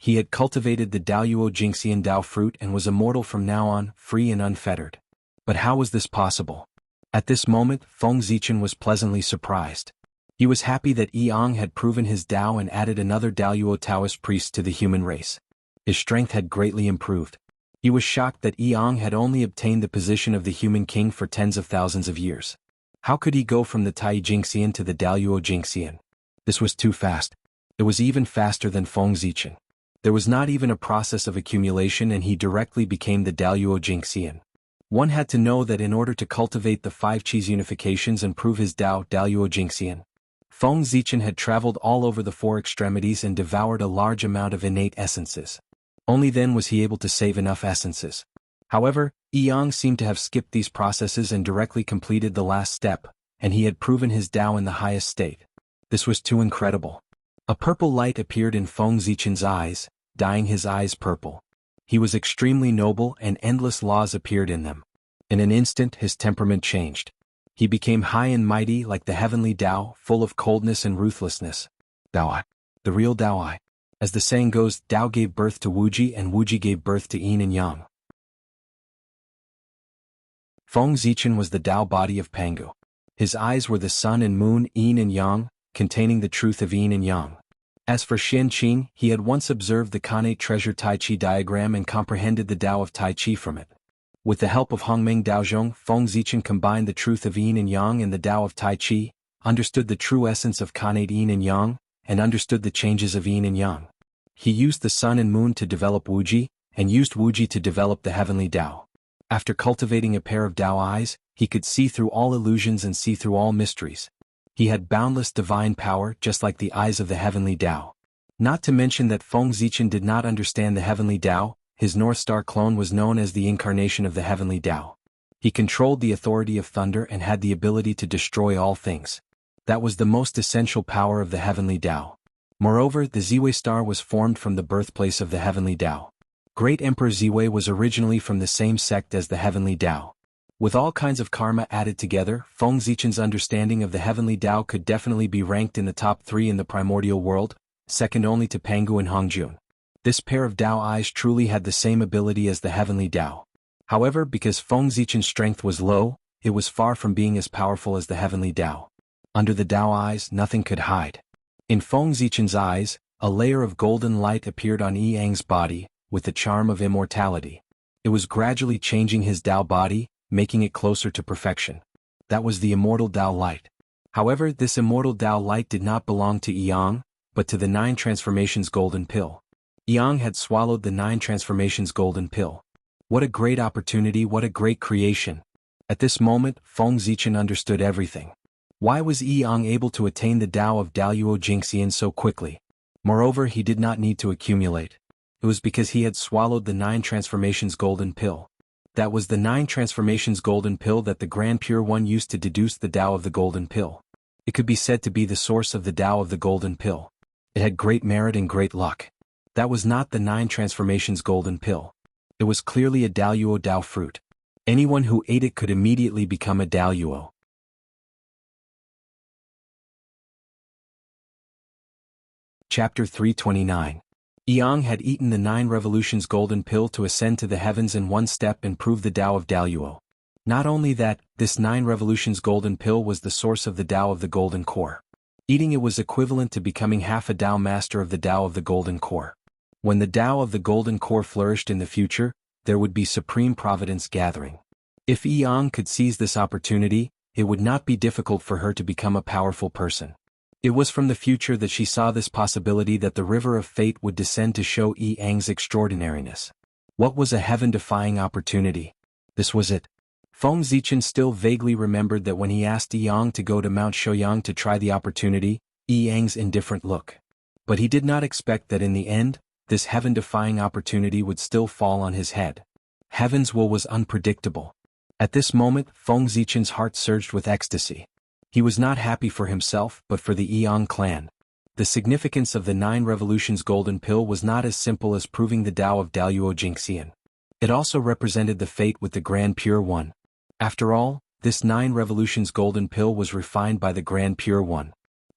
He had cultivated the Daoyuo Jingxian Dao fruit and was immortal from now on, free and unfettered. But how was this possible? At this moment, Feng Zichen was pleasantly surprised. He was happy that Yang had proven his Dao and added another Daoyuo Taoist priest to the human race. His strength had greatly improved. He was shocked that Yang had only obtained the position of the human king for tens of thousands of years. How could he go from the Tai Jingxian to the Daoyuo Jingxian? This was too fast. It was even faster than Feng Zichen. There was not even a process of accumulation and he directly became the Daoyuo Jingxian. One had to know that in order to cultivate the 5 Qis unifications and prove his Dao Daoyuo Jingxian, Feng Zichen had traveled all over the 4 extremities and devoured a large amount of innate essences. Only then was he able to save enough essences. However, Yang seemed to have skipped these processes and directly completed the last step, and he had proven his Dao in the highest state. This was too incredible. A purple light appeared in Feng Zichen's eyes, dyeing his eyes purple. He was extremely noble and endless laws appeared in them. In an instant his temperament changed. He became high and mighty like the heavenly Dao, full of coldness and ruthlessness. Dao, the real Dao. As the saying goes, Dao gave birth to Wuji and Wuji gave birth to Yin and Yang. Feng Zichen was the Dao body of Pangu. His eyes were the sun and moon, Yin and Yang, containing the truth of Yin and Yang. As for Qianqing, he had once observed the Kanate treasure Tai Chi diagram and comprehended the Dao of Tai Chi from it. With the help of Hongmeng Daozhong, Feng Zichen combined the truth of Yin and Yang and the Dao of Tai Chi, understood the true essence of Kanate Yin and Yang, and understood the changes of Yin and Yang. He used the sun and moon to develop Wuji, and used Wuji to develop the heavenly Dao. After cultivating a pair of Dao eyes, he could see through all illusions and see through all mysteries. He had boundless divine power just like the eyes of the heavenly Dao. Not to mention that Feng Zichen did not understand the heavenly Dao, his North Star clone was known as the incarnation of the heavenly Dao. He controlled the authority of thunder and had the ability to destroy all things. That was the most essential power of the heavenly Dao. Moreover, the Ziwei star was formed from the birthplace of the heavenly Dao. Great Emperor Ziwei was originally from the same sect as the heavenly Dao. With all kinds of karma added together, Feng Zichen's understanding of the heavenly Dao could definitely be ranked in the top 3 in the primordial world, second only to Pangu and Hongjun. This pair of Dao eyes truly had the same ability as the heavenly Dao. However, because Feng Zichen's strength was low, it was far from being as powerful as the heavenly Dao. Under the Dao eyes, nothing could hide. In Feng Zichen's eyes, a layer of golden light appeared on Yi Yang's body, with the charm of immortality. It was gradually changing his Dao body, making it closer to perfection. That was the immortal Dao light. However, this immortal Dao light did not belong to Yang, but to the 9 transformations golden pill. Yang had swallowed the 9 transformations golden pill. What a great opportunity, what a great creation. At this moment, Feng Zichen understood everything. Why was Yang able to attain the Dao of Daoyuo Jingxian so quickly? Moreover, he did not need to accumulate. It was because he had swallowed the 9 transformations golden pill. That was the 9 transformations golden pill that the Grand Pure One used to deduce the Dao of the golden pill. It could be said to be the source of the Dao of the golden pill. It had great merit and great luck. That was not the 9 transformations golden pill. It was clearly a Daoyuo Dao fruit. Anyone who ate it could immediately become a Daoyuo. Chapter 329. Yang had eaten the 9 revolutions golden pill to ascend to the heavens in one step and prove the Dao of Daoyuo. Not only that, this 9 revolutions golden pill was the source of the Dao of the golden core. Eating it was equivalent to becoming half a Dao master of the Dao of the golden core. When the Dao of the golden core flourished in the future, there would be supreme providence gathering. If Yang could seize this opportunity, it would not be difficult for her to become a powerful person. It was from the future that she saw this possibility that the river of fate would descend to show Yang's extraordinariness. What was a heaven-defying opportunity? This was it. Feng Zichen still vaguely remembered that when he asked Yang to go to Mount Shouyang to try the opportunity, Yang's indifferent look. But he did not expect that in the end, this heaven-defying opportunity would still fall on his head. Heaven's will was unpredictable. At this moment, Feng Zichen's heart surged with ecstasy. He was not happy for himself but for the Yang clan. The significance of the 9 revolutions golden pill was not as simple as proving the Dao of Daoyuo Jingxian. It also represented the fate with the Grand Pure One. After all, this 9 revolutions golden pill was refined by the Grand Pure One.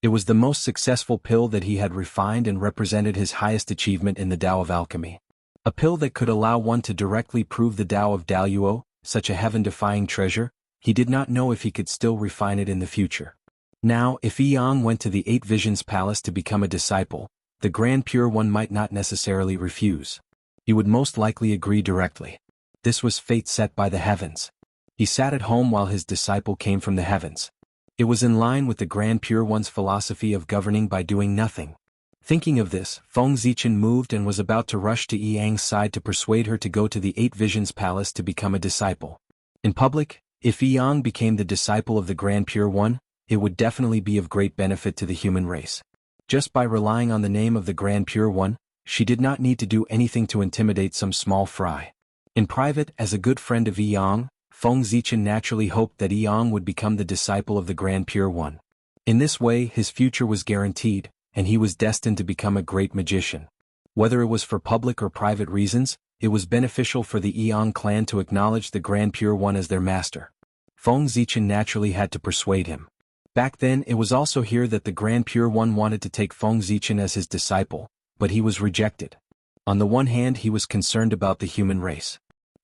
It was the most successful pill that he had refined and represented his highest achievement in the Tao of alchemy. A pill that could allow one to directly prove the Tao of Daluo, such a heaven-defying treasure. He did not know if he could still refine it in the future. Now, if Yang went to the Eight Visions Palace to become a disciple, the Grand Pure One might not necessarily refuse. He would most likely agree directly. This was fate set by the heavens. He sat at home while his disciple came from the heavens. It was in line with the Grand Pure One's philosophy of governing by doing nothing. Thinking of this, Feng Zichen moved and was about to rush to Yang's side to persuade her to go to the Eight Visions Palace to become a disciple. In public, if Yang became the disciple of the Grand Pure One, it would definitely be of great benefit to the human race. Just by relying on the name of the Grand Pure One, she did not need to do anything to intimidate some small fry. In private, as a good friend of Yang, Feng Zichen naturally hoped that Yang would become the disciple of the Grand Pure One. In this way, his future was guaranteed, and he was destined to become a great magician. Whether it was for public or private reasons, it was beneficial for the Yang clan to acknowledge the Grand Pure One as their master. Feng Zichen naturally had to persuade him. Back then, it was also here that the Grand Pure One wanted to take Feng Zichen as his disciple, but he was rejected. On the one hand, he was concerned about the human race.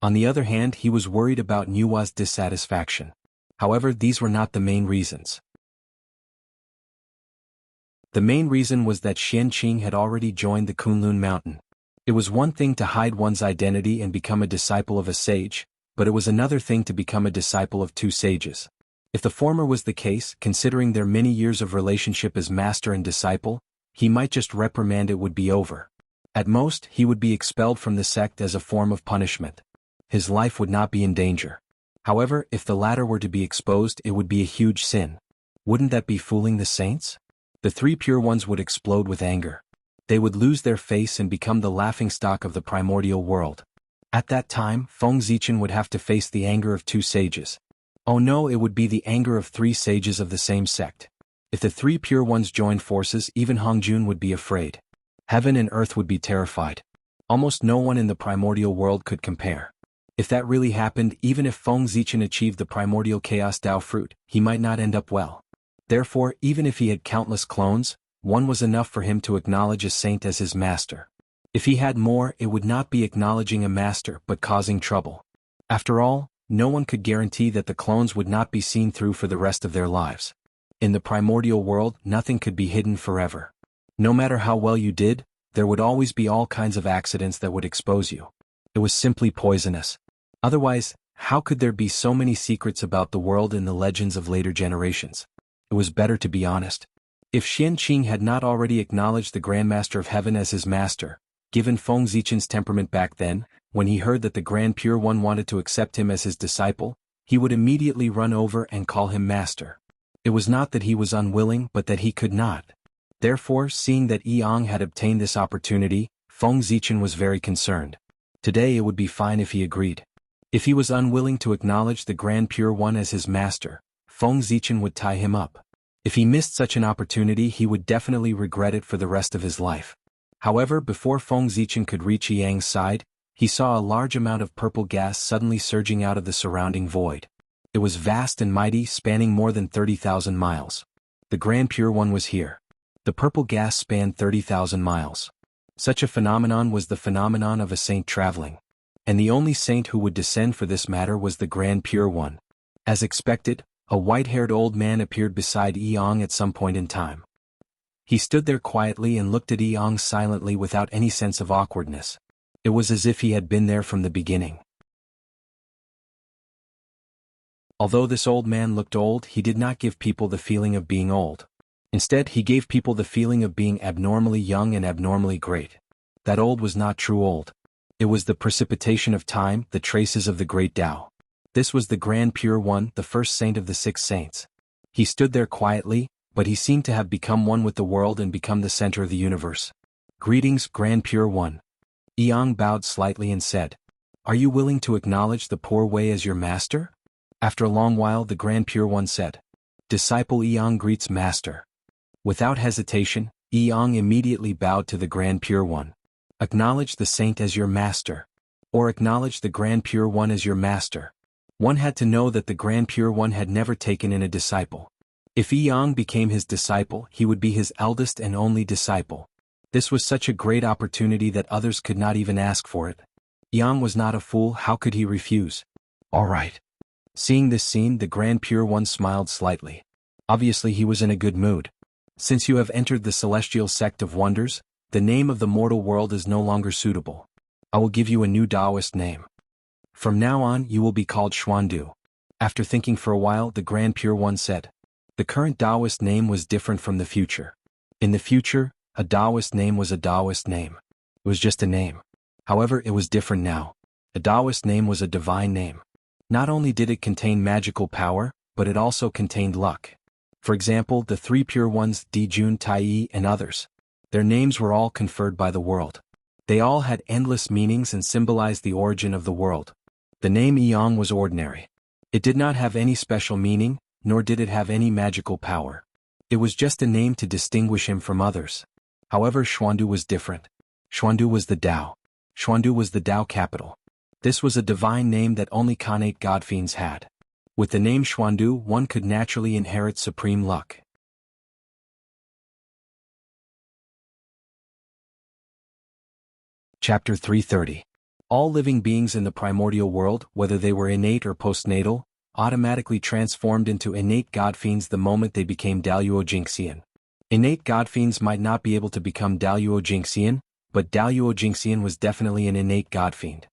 On the other hand, he was worried about Nuwa's dissatisfaction. However, these were not the main reasons. The main reason was that Xianqing had already joined the Kunlun Mountain. It was one thing to hide one's identity and become a disciple of a sage, but it was another thing to become a disciple of two sages. If the former was the case, considering their many years of relationship as master and disciple, he might just reprimand, it would be over. At most, he would be expelled from the sect as a form of punishment. His life would not be in danger. However, if the latter were to be exposed, it would be a huge sin. Wouldn't that be fooling the saints? The three pure ones would explode with anger. They would lose their face and become the laughingstock of the primordial world. At that time, Feng Zichen would have to face the anger of two sages. Oh no, it would be the anger of three sages of the same sect. If the three pure ones joined forces, even Hongjun would be afraid. Heaven and earth would be terrified. Almost no one in the primordial world could compare. If that really happened, even if Feng Zichen achieved the primordial chaos Tao fruit, he might not end up well. Therefore, even if he had countless clones, one was enough for him to acknowledge a saint as his master. If he had more, it would not be acknowledging a master but causing trouble. After all, no one could guarantee that the clones would not be seen through for the rest of their lives. In the primordial world, nothing could be hidden forever. No matter how well you did, there would always be all kinds of accidents that would expose you. It was simply poisonous. Otherwise, how could there be so many secrets about the world in the legends of later generations? It was better to be honest. If Xianqing had not already acknowledged the Grandmaster of Heaven as his master, given Feng Zichen's temperament back then, when he heard that the Grand Pure One wanted to accept him as his disciple, he would immediately run over and call him master. It was not that he was unwilling but that he could not. Therefore, seeing that Yang had obtained this opportunity, Feng Zichen was very concerned. Today it would be fine if he agreed. If he was unwilling to acknowledge the Grand Pure One as his master, Feng Zichen would tie him up. If he missed such an opportunity, he would definitely regret it for the rest of his life. However, before Feng Zichen could reach Yang's side, he saw a large amount of purple gas suddenly surging out of the surrounding void. It was vast and mighty, spanning more than 30,000 miles. The Grand Pure One was here. The purple gas spanned 30,000 miles. Such a phenomenon was the phenomenon of a saint traveling. And the only saint who would descend for this matter was the Grand Pure One. As expected, a white-haired old man appeared beside Yang at some point in time. He stood there quietly and looked at Yang silently without any sense of awkwardness. It was as if he had been there from the beginning. Although this old man looked old, he did not give people the feeling of being old. Instead, he gave people the feeling of being abnormally young and abnormally great. That old was not true old. It was the precipitation of time, the traces of the great Tao. This was the Grand Pure One, the first saint of the 6 saints. He stood there quietly, but he seemed to have become one with the world and become the center of the universe. Greetings, Grand Pure One. Yang bowed slightly and said, "Are you willing to acknowledge the Poor Way as your master?" After a long while, the Grand Pure One said, "Disciple Yang greets master." Without hesitation, Yang immediately bowed to the Grand Pure One. Acknowledge the saint as your master. Or acknowledge the Grand Pure One as your master. One had to know that the Grand Pure One had never taken in a disciple. If Yang became his disciple, he would be his eldest and only disciple. This was such a great opportunity that others could not even ask for it. Yang was not a fool, how could he refuse? All right. Seeing this scene, the Grand Pure One smiled slightly. Obviously he was in a good mood. Since you have entered the celestial sect of wonders, the name of the mortal world is no longer suitable. I will give you a new Taoist name. From now on you will be called Xuandu. After thinking for a while, the Grand Pure One said. The current Taoist name was different from the future. In the future, a Taoist name was a Taoist name. It was just a name. However, it was different now. A Taoist name was a divine name. Not only did it contain magical power, but it also contained luck. For example, the three pure ones, Dijun, Tai, and others. Their names were all conferred by the world. They all had endless meanings and symbolized the origin of the world. The name Yang was ordinary. It did not have any special meaning, nor did it have any magical power. It was just a name to distinguish him from others. However, Xuandu was different. Xuandu was the Tao. Xuandu was the Tao capital. This was a divine name that only Khanate godfiends had. With the name Xuandu, one could naturally inherit supreme luck. Chapter 330. All living beings in the primordial world, whether they were innate or postnatal, automatically transformed into innate godfiends the moment they became Daluo Jingxian. Innate godfiends might not be able to become Daluo Jingxian, but Daluo Jingxian was definitely an innate godfiend.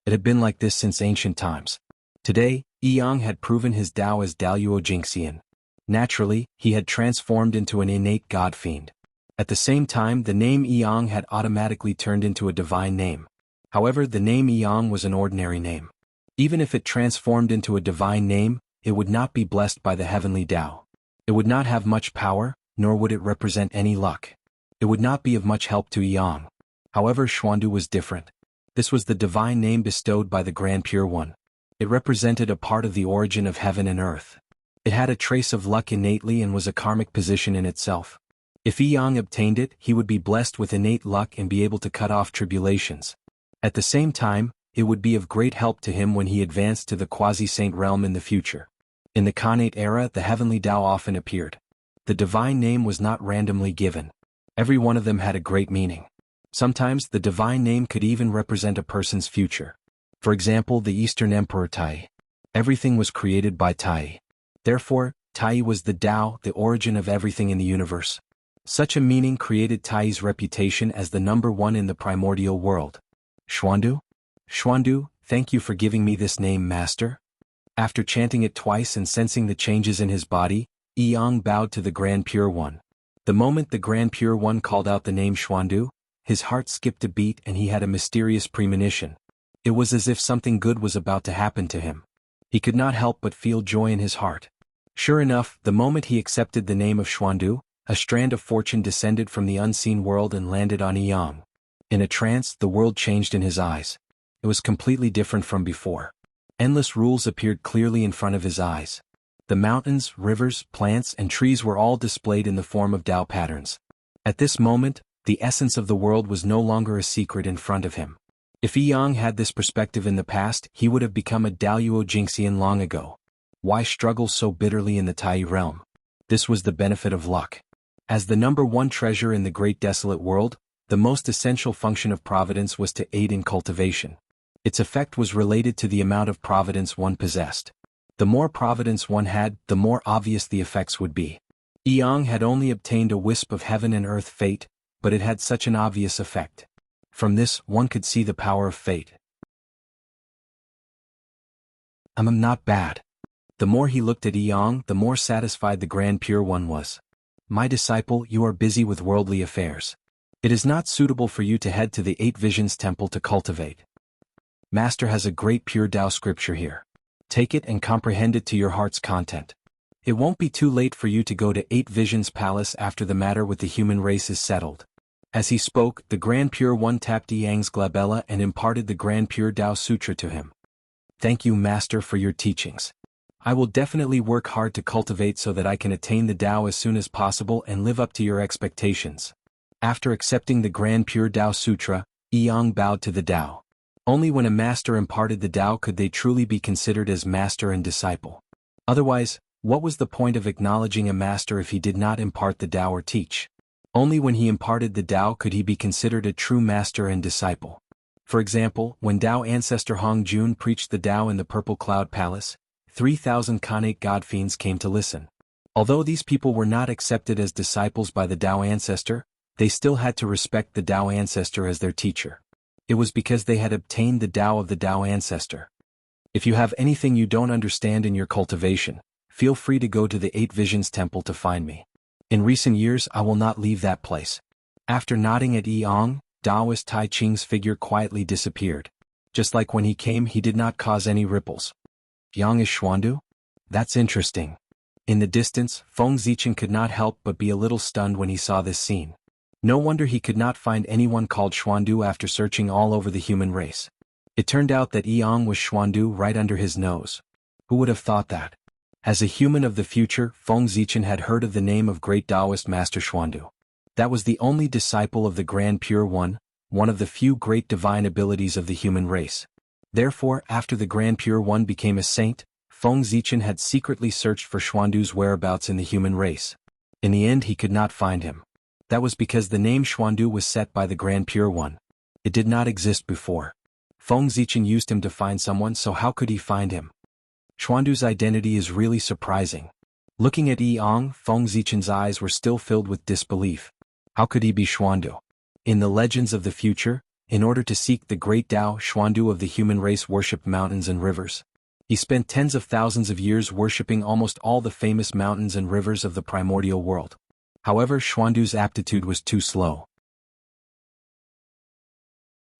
It had been like this since ancient times. Today, Yang had proven his Tao as Daluo Jingxian. Naturally, he had transformed into an innate godfiend. At the same time, the name Yang had automatically turned into a divine name. However, the name Yang was an ordinary name. Even if it transformed into a divine name, it would not be blessed by the heavenly Tao. It would not have much power, nor would it represent any luck. It would not be of much help to Yang. However, Xuandu was different. This was the divine name bestowed by the Grand Pure One. It represented a part of the origin of heaven and earth. It had a trace of luck innately and was a karmic position in itself. If Yang obtained it, he would be blessed with innate luck and be able to cut off tribulations. At the same time, it would be of great help to him when he advanced to the quasi-saint realm in the future. In the Khanate era, the heavenly Tao often appeared. The divine name was not randomly given. Every one of them had a great meaning. Sometimes the divine name could even represent a person's future. For example, the Eastern Emperor Tai. Everything was created by Tai. Therefore, Tai was the Tao, the origin of everything in the universe. Such a meaning created Tai's reputation as the number one in the primordial world. Xuandu? Xuandu, thank you for giving me this name, Master. After chanting it twice and sensing the changes in his body, Yang bowed to the Grand Pure One. The moment the Grand Pure One called out the name Xuandu, his heart skipped a beat and he had a mysterious premonition. It was as if something good was about to happen to him. He could not help but feel joy in his heart. Sure enough, the moment he accepted the name of Xuandu, a strand of fortune descended from the unseen world and landed on Yang. In a trance, the world changed in his eyes. It was completely different from before. Endless rules appeared clearly in front of his eyes. The mountains, rivers, plants, and trees were all displayed in the form of Tao patterns. At this moment, the essence of the world was no longer a secret in front of him. If Yang had this perspective in the past, he would have become a Daluo Jingxian long ago. Why struggle so bitterly in the Tai realm? This was the benefit of luck. As the number one treasure in the great desolate world, the most essential function of providence was to aid in cultivation. Its effect was related to the amount of providence one possessed. The more providence one had, the more obvious the effects would be. Yang had only obtained a wisp of heaven and earth fate, but it had such an obvious effect. From this, one could see the power of fate. I'm not bad. The more he looked at Yang, the more satisfied the Grand Pure One was. My disciple, you are busy with worldly affairs. It is not suitable for you to head to the Eight Visions Temple to cultivate. Master has a great pure Tao scripture here. Take it and comprehend it to your heart's content. It won't be too late for you to go to Eight Visions Palace after the matter with the human race is settled. As he spoke, the Grand Pure One tapped Yang's glabella and imparted the Grand Pure Tao Sutra to him. Thank you, Master, for your teachings. I will definitely work hard to cultivate so that I can attain the Tao as soon as possible and live up to your expectations. After accepting the Grand Pure Tao Sutra, Yang bowed to the Tao. Only when a master imparted the Tao could they truly be considered as master and disciple. Otherwise, What was the point of acknowledging a master if he did not impart the Tao or teach? Only when he imparted the Tao could he be considered a true master and disciple. For example, when Tao ancestor Hong Jun preached the Tao in the Purple Cloud Palace, 3,000 Khanate god fiends came to listen. Although these people were not accepted as disciples by the Tao ancestor, they still had to respect the Tao ancestor as their teacher. It was because they had obtained the Tao of the Tao ancestor. If you have anything you don't understand in your cultivation, feel free to go to the 8 Visions Temple to find me. In recent years I will not leave that place. After nodding at Yang, Taoist Tai Ching's figure quietly disappeared. Just like when he came, he did not cause any ripples. Yang is Xuandu? That's interesting. In the distance, Feng Zichen could not help but be a little stunned when he saw this scene. No wonder he could not find anyone called Xuandu after searching all over the human race. It turned out that Yang was Xuandu right under his nose. Who would have thought that? As a human of the future, Feng Zichen had heard of the name of great Taoist Master Xuandu. That was the only disciple of the Grand Pure One of the few great divine abilities of the human race. Therefore, after the Grand Pure One became a saint, Feng Zichen had secretly searched for Xuandu's whereabouts in the human race. In the end he could not find him. That was because the name Xuandu was set by the Grand Pure One. It did not exist before. Feng Zichen used him to find someone, so how could he find him? Xuandu's identity is really surprising. Looking at Yang, Feng Zichen's eyes were still filled with disbelief. How could he be Xuandu? In the legends of the future, in order to seek the great Tao, Xuandu of the human race worshipped mountains and rivers. He spent tens of thousands of years worshipping almost all the famous mountains and rivers of the primordial world. However, Xuandu's aptitude was too slow.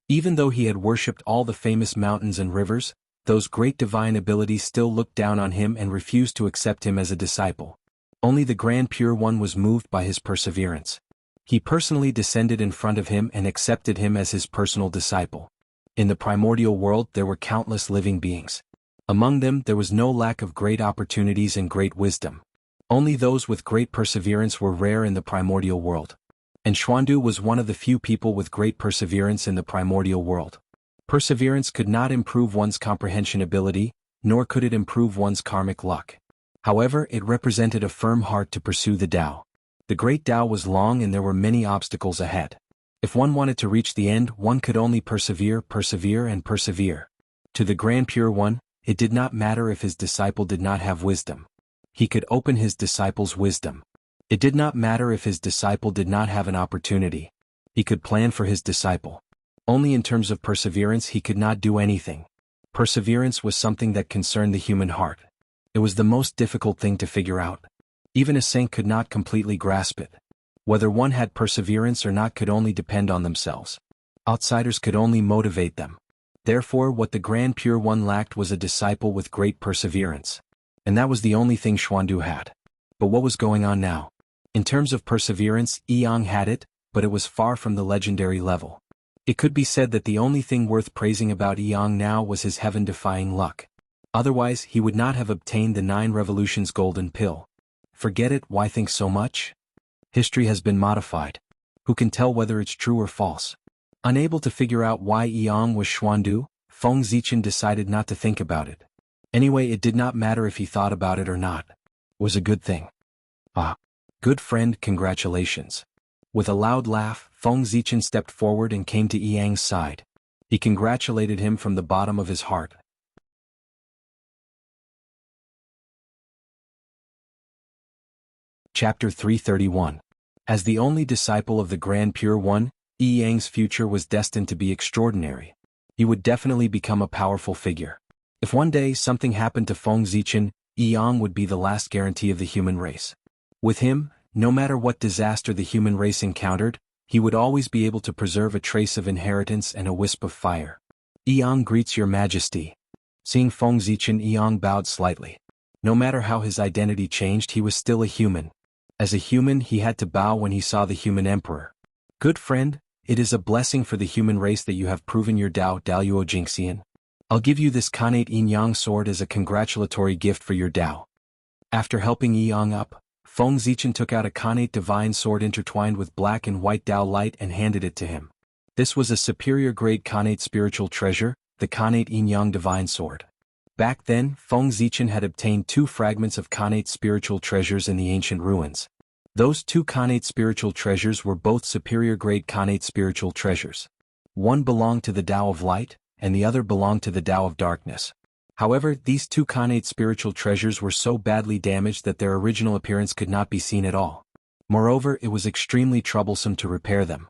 Even though he had worshipped all the famous mountains and rivers, those great divine abilities still looked down on him and refused to accept him as a disciple. Only the Grand Pure One was moved by his perseverance. He personally descended in front of him and accepted him as his personal disciple. In the primordial world there were countless living beings. Among them there was no lack of great opportunities and great wisdom. Only those with great perseverance were rare in the primordial world. And Xuandu was one of the few people with great perseverance in the primordial world. Perseverance could not improve one's comprehension ability, nor could it improve one's karmic luck. However, it represented a firm heart to pursue the Tao. The great Tao was long and there were many obstacles ahead. If one wanted to reach the end, one could only persevere and persevere. To the Grand Pure One, it did not matter if his disciple did not have wisdom. He could open his disciple's wisdom. It did not matter if his disciple did not have an opportunity. He could plan for his disciple. Only in terms of perseverance he could not do anything. Perseverance was something that concerned the human heart. It was the most difficult thing to figure out. Even a saint could not completely grasp it. Whether one had perseverance or not could only depend on themselves. Outsiders could only motivate them. Therefore, what the Grand Pure One lacked was a disciple with great perseverance. And that was the only thing Xuandu had. But what was going on now? In terms of perseverance, Yang had it, but it was far from the legendary level. It could be said that the only thing worth praising about Yang now was his heaven-defying luck. Otherwise, he would not have obtained the 9 Revolutions golden pill. Forget it, why think so much? History has been modified. Who can tell whether it's true or false? Unable to figure out why Yang was Xuandu, Feng Zichen decided not to think about it. Anyway, it did not matter if he thought about it or not. It was a good thing. Ah. Good friend, congratulations. With a loud laugh, Feng Zichen stepped forward and came to Yang's side. He congratulated him from the bottom of his heart. Chapter 331. As the only disciple of the Grand Pure One, Yang's future was destined to be extraordinary. He would definitely become a powerful figure. If one day something happened to Feng Zichen, Yang would be the last guarantee of the human race. With him, no matter what disaster the human race encountered, he would always be able to preserve a trace of inheritance and a wisp of fire. Yang greets your majesty. Seeing Feng Zichen, Yang bowed slightly. No matter how his identity changed, he was still a human. As a human, he had to bow when he saw the human emperor. Good friend, it is a blessing for the human race that you have proven your Dao Daluo Jingxian. I'll give you this Khanate Yin Yang sword as a congratulatory gift for your Dao. After helping Yang up, Feng Zichen took out a Khanate divine sword intertwined with black and white Dao light and handed it to him. This was a superior grade Khanate spiritual treasure, the Khanate Yin Yang divine sword. Back then, Feng Zichen had obtained 2 fragments of Khanate spiritual treasures in the ancient ruins. Those 2 Khanate spiritual treasures were both superior-grade Khanate spiritual treasures. One belonged to the Tao of Light, and the other belonged to the Tao of Darkness. However, these 2 Khanate spiritual treasures were so badly damaged that their original appearance could not be seen at all. Moreover, it was extremely troublesome to repair them.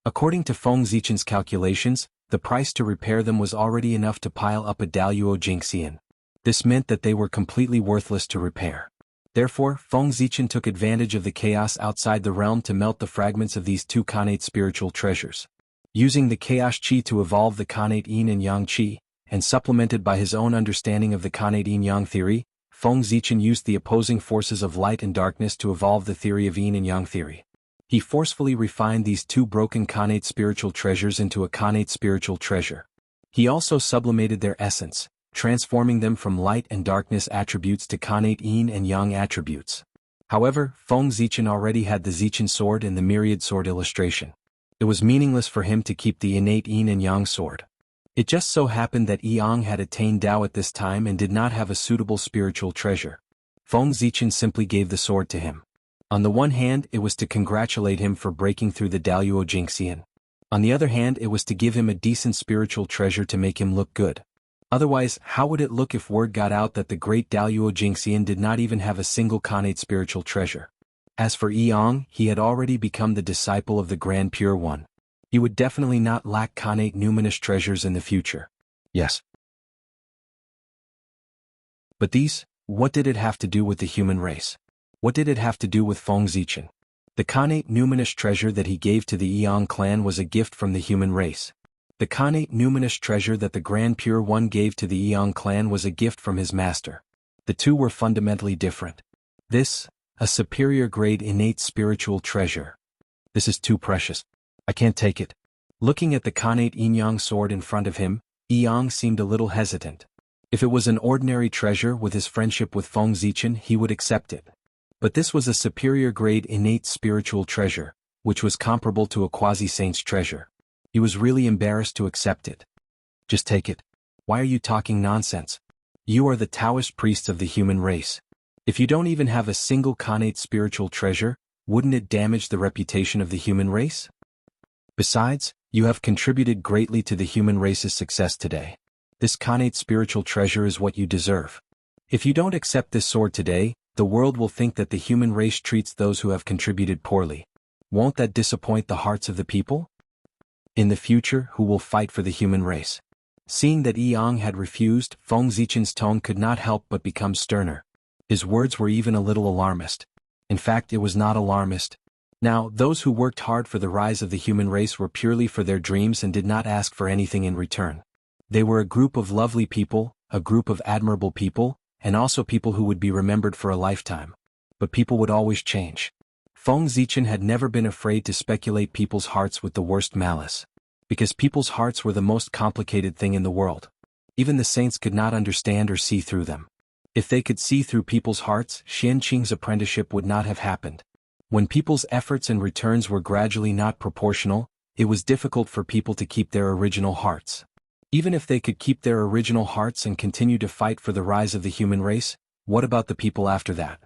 According to Feng Zichen's calculations, the price to repair them was already enough to pile up a Daluo Jingxian. This meant that they were completely worthless to repair. Therefore, Feng Zichen took advantage of the chaos outside the realm to melt the fragments of these 2 Khanate spiritual treasures. Using the Chaos Qi to evolve the Khanate Yin and Yang Qi, and supplemented by his own understanding of the Khanate Yin-Yang theory, Feng Zichen used the opposing forces of light and darkness to evolve the theory of Yin and Yang theory. He forcefully refined these 2 broken Khanate spiritual treasures into a Khanate spiritual treasure. He also sublimated their essence, transforming them from light and darkness attributes to Khanate Yin and Yang attributes. However, Feng Zichen already had the Zichen sword and the myriad sword illustration. It was meaningless for him to keep the innate Yin and Yang sword. It just so happened that Yang had attained Tao at this time and did not have a suitable spiritual treasure. Feng Zichen simply gave the sword to him. On the one hand, it was to congratulate him for breaking through the Daluo Jingxian. On the other hand, it was to give him a decent spiritual treasure to make him look good. Otherwise, how would it look if word got out that the great Daluo Jingxian did not even have a single Khanate spiritual treasure? As for Yang, he had already become the disciple of the Grand Pure One. He would definitely not lack Khanate numinous treasures in the future. Yes. But these, what did it have to do with the human race? What did it have to do with Feng Zichen? The Khanate numinous treasure that he gave to the Yang clan was a gift from the human race. The Khanate numinous treasure that the Grand Pure One gave to the Yang clan was a gift from his master. The 2 were fundamentally different. This, a superior grade innate spiritual treasure. This is too precious. I can't take it. Looking at the Khanate Yin-Yang sword in front of him, Yang seemed a little hesitant. If it was an ordinary treasure with his friendship with Feng Zichen, he would accept it. But this was a superior grade innate spiritual treasure, which was comparable to a quasi-saint's treasure. He was really embarrassed to accept it. Just take it. Why are you talking nonsense? You are the Taoist priests of the human race. If you don't even have a single Khanate spiritual treasure, wouldn't it damage the reputation of the human race? Besides, you have contributed greatly to the human race's success today. This Khanate spiritual treasure is what you deserve. If you don't accept this sword today, the world will think that the human race treats those who have contributed poorly. Won't that disappoint the hearts of the people? In the future, who will fight for the human race? Seeing that Yang had refused, Feng Zichen's tone could not help but become sterner. His words were even a little alarmist. In fact, it was not alarmist. Now, those who worked hard for the rise of the human race were purely for their dreams and did not ask for anything in return. They were a group of lovely people, a group of admirable people, and also people who would be remembered for a lifetime. But people would always change. Feng Zichen had never been afraid to speculate people's hearts with the worst malice. Because people's hearts were the most complicated thing in the world. Even the saints could not understand or see through them. If they could see through people's hearts, Xian Qing's apprenticeship would not have happened. When people's efforts and returns were gradually not proportional, it was difficult for people to keep their original hearts. Even if they could keep their original hearts and continue to fight for the rise of the human race, what about the people after that?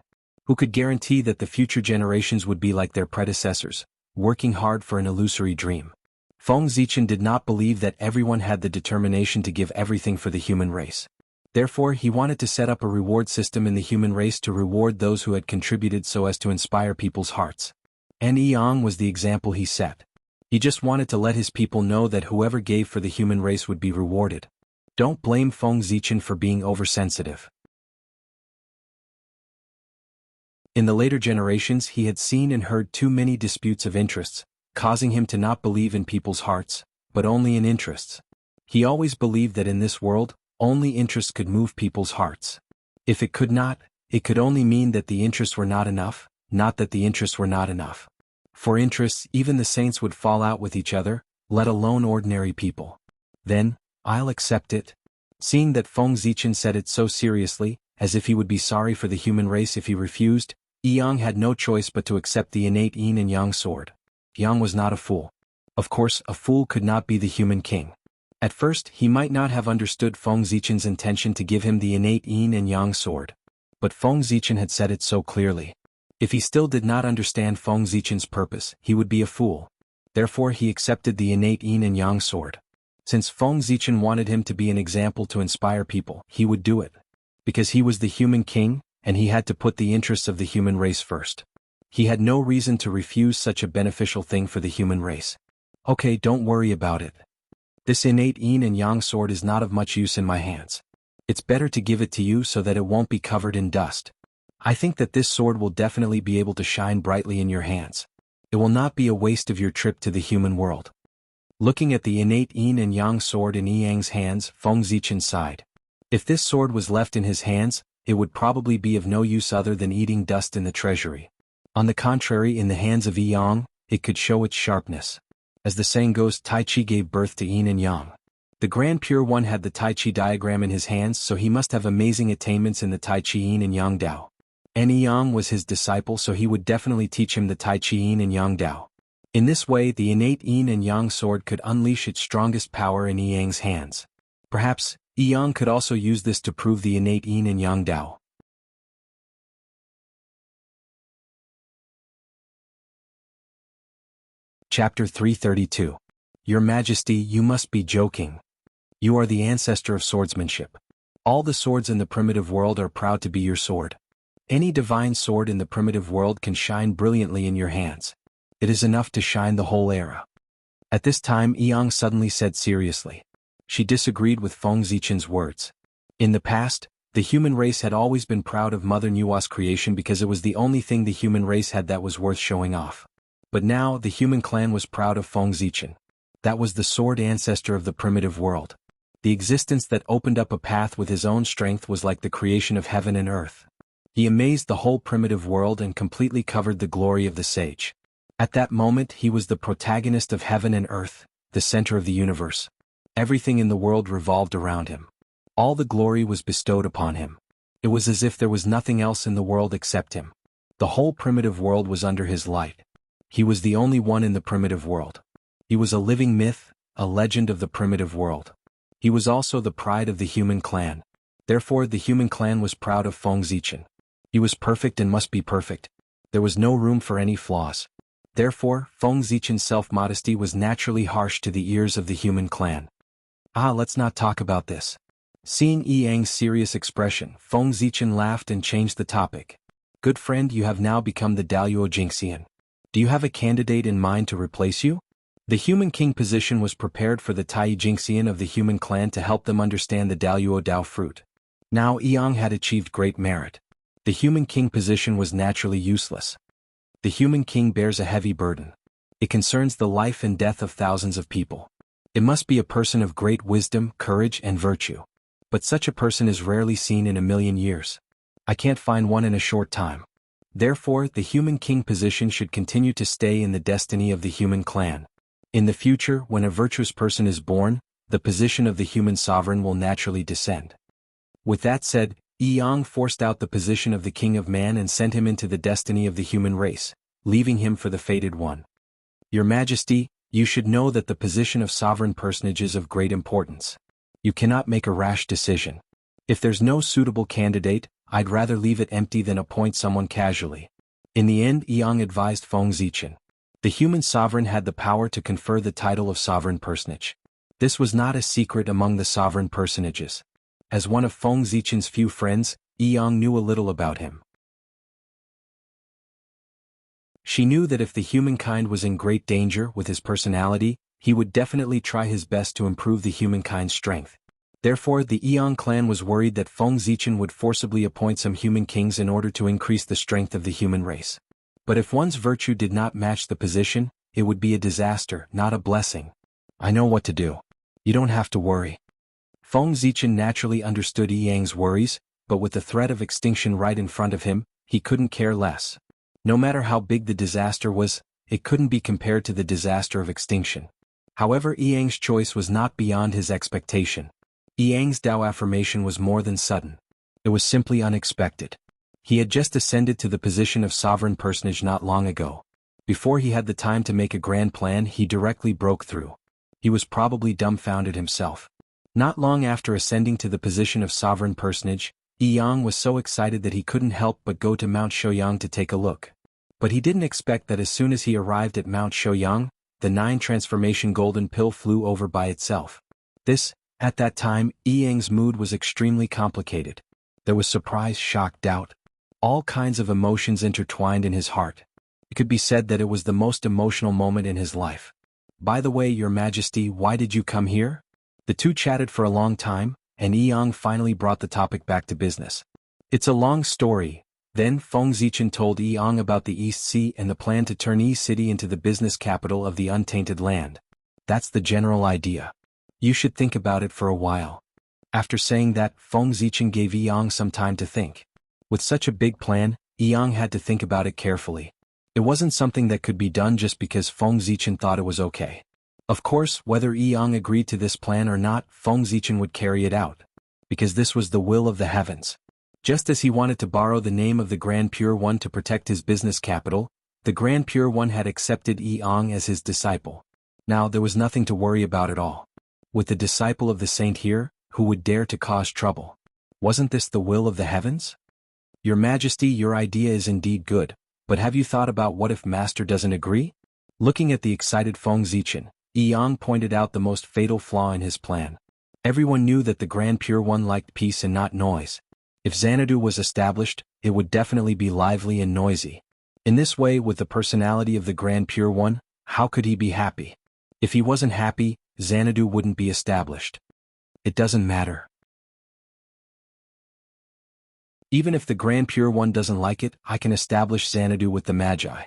Who could guarantee that the future generations would be like their predecessors, working hard for an illusory dream? Feng Zichen did not believe that everyone had the determination to give everything for the human race. Therefore, he wanted to set up a reward system in the human race to reward those who had contributed so as to inspire people's hearts. And Yang was the example he set. He just wanted to let his people know that whoever gave for the human race would be rewarded. Don't blame Feng Zichen for being oversensitive. In the later generations, he had seen and heard too many disputes of interests, causing him to not believe in people's hearts, but only in interests. He always believed that in this world, only interests could move people's hearts. If it could not, it could only mean that the interests were not enough, not that the interests were not enough. For interests, even the saints would fall out with each other, let alone ordinary people. Then, I'll accept it. Seeing that Feng Zichen said it so seriously, as if he would be sorry for the human race if he refused, Yang had no choice but to accept the innate Yin and Yang sword. Yang was not a fool. Of course, a fool could not be the human king. At first, he might not have understood Feng Zichen's intention to give him the innate yin and yang sword. But Feng Zichen had said it so clearly. If he still did not understand Feng Zichen's purpose, he would be a fool. Therefore he accepted the innate yin and yang sword. Since Feng Zichen wanted him to be an example to inspire people, he would do it. Because he was the human king, and he had to put the interests of the human race first. He had no reason to refuse such a beneficial thing for the human race. Okay, don't worry about it. This innate yin and yang sword is not of much use in my hands. It's better to give it to you so that it won't be covered in dust. I think that this sword will definitely be able to shine brightly in your hands. It will not be a waste of your trip to the human world. Looking at the innate yin and yang sword in Yi Yang's hands, Feng Zichen sighed. If this sword was left in his hands, it would probably be of no use other than eating dust in the treasury. On the contrary, in the hands of Yi Yang, it could show its sharpness. As the saying goes, Tai Chi gave birth to yin and yang. The Grand Pure One had the Tai Chi diagram in his hands, so he must have amazing attainments in the Tai Chi yin and yang Dao. And Yi Yang was his disciple, so he would definitely teach him the Tai Chi yin and yang Dao. In this way, the innate yin and yang sword could unleash its strongest power in Yi Yang's hands. Perhaps, Yi Yang could also use this to prove the innate yin and yang Dao. Chapter 332. Your Majesty, you must be joking. You are the ancestor of swordsmanship. All the swords in the primitive world are proud to be your sword. Any divine sword in the primitive world can shine brilliantly in your hands. It is enough to shine the whole era. At this time, Yi Yang suddenly said seriously. She disagreed with Feng Zichen's words. In the past, the human race had always been proud of Mother Nua's creation because it was the only thing the human race had that was worth showing off. But now, the human clan was proud of Feng Zichen. That was the sword ancestor of the primitive world. The existence that opened up a path with his own strength was like the creation of heaven and earth. He amazed the whole primitive world and completely covered the glory of the sage. At that moment he was the protagonist of heaven and earth, the center of the universe. Everything in the world revolved around him. All the glory was bestowed upon him. It was as if there was nothing else in the world except him. The whole primitive world was under his light. He was the only one in the primitive world. He was a living myth, a legend of the primitive world. He was also the pride of the human clan. Therefore the human clan was proud of Feng Zichen. He was perfect and must be perfect. There was no room for any flaws. Therefore, Feng Zichen's self-modesty was naturally harsh to the ears of the human clan. Let's not talk about this. Seeing Yi Yang's serious expression, Feng Zichen laughed and changed the topic. Good friend, you have now become the Daluo Jingxian. Do you have a candidate in mind to replace you? The human king position was prepared for the Tai Jingxian of the human clan to help them understand the Daluo Dao fruit. Now Yi Yang had achieved great merit. The human king position was naturally useless. The human king bears a heavy burden. It concerns the life and death of thousands of people. It must be a person of great wisdom, courage, and virtue. But such a person is rarely seen in a million years. I can't find one in a short time. Therefore, the human king position should continue to stay in the destiny of the human clan. In the future, when a virtuous person is born, the position of the human sovereign will naturally descend. With that said, Yi Yang forced out the position of the king of man and sent him into the destiny of the human race, leaving him for the fated one. Your Majesty, you should know that the position of sovereign personage is of great importance. You cannot make a rash decision. If there's no suitable candidate, I'd rather leave it empty than appoint someone casually. In the end, Yi Yang advised Feng Zichen. The human sovereign had the power to confer the title of sovereign personage. This was not a secret among the sovereign personages. As one of Feng Zichen's few friends, Yi Yang knew a little about him. She knew that if the humankind was in great danger with his personality, he would definitely try his best to improve the humankind's strength. Therefore, the Yi Yang clan was worried that Feng Zichen would forcibly appoint some human kings in order to increase the strength of the human race. But if one's virtue did not match the position, it would be a disaster, not a blessing. I know what to do. You don't have to worry. Feng Zichen naturally understood Yi Yang's worries, but with the threat of extinction right in front of him, he couldn't care less. No matter how big the disaster was, it couldn't be compared to the disaster of extinction. However, Yi Yang's choice was not beyond his expectation. Yi Yang's Dao affirmation was more than sudden. It was simply unexpected. He had just ascended to the position of sovereign personage not long ago. Before he had the time to make a grand plan, he directly broke through. He was probably dumbfounded himself. Not long after ascending to the position of sovereign personage, Yi Yang was so excited that he couldn't help but go to Mount Shouyang to take a look. But he didn't expect that as soon as he arrived at Mount Shouyang, the 9-transformation golden pill flew over by itself. At that time, Yi Yang's mood was extremely complicated. There was surprise, shock, doubt. All kinds of emotions intertwined in his heart. It could be said that it was the most emotional moment in his life. "By the way, Your Majesty, why did you come here?" The two chatted for a long time, and Yi Yang finally brought the topic back to business. "It's a long story." Then Feng Zichen told Yi Yang about the East Sea and the plan to turn Yi City into the business capital of the untainted land. "That's the general idea. You should think about it for a while." After saying that, Feng Zichen gave Yi Yang some time to think. With such a big plan, Yi Yang had to think about it carefully. It wasn't something that could be done just because Feng Zichen thought it was okay. Of course, whether Yi Yang agreed to this plan or not, Feng Zichen would carry it out. Because this was the will of the heavens. Just as he wanted to borrow the name of the Grand Pure One to protect his business capital, the Grand Pure One had accepted Yi Yang as his disciple. Now there was nothing to worry about at all. With the disciple of the saint here, who would dare to cause trouble? Wasn't this the will of the heavens? "Your Majesty, your idea is indeed good, but have you thought about what if Master doesn't agree?" Looking at the excited Feng Zichen, Yi Yang pointed out the most fatal flaw in his plan. Everyone knew that the Grand Pure One liked peace and not noise. If Xanadu was established, it would definitely be lively and noisy. In this way, with the personality of the Grand Pure One, how could he be happy? If he wasn't happy, Xanadu wouldn't be established. It doesn't matter. Even if the Grand Pure One doesn't like it, I can establish Xanadu with the Magi.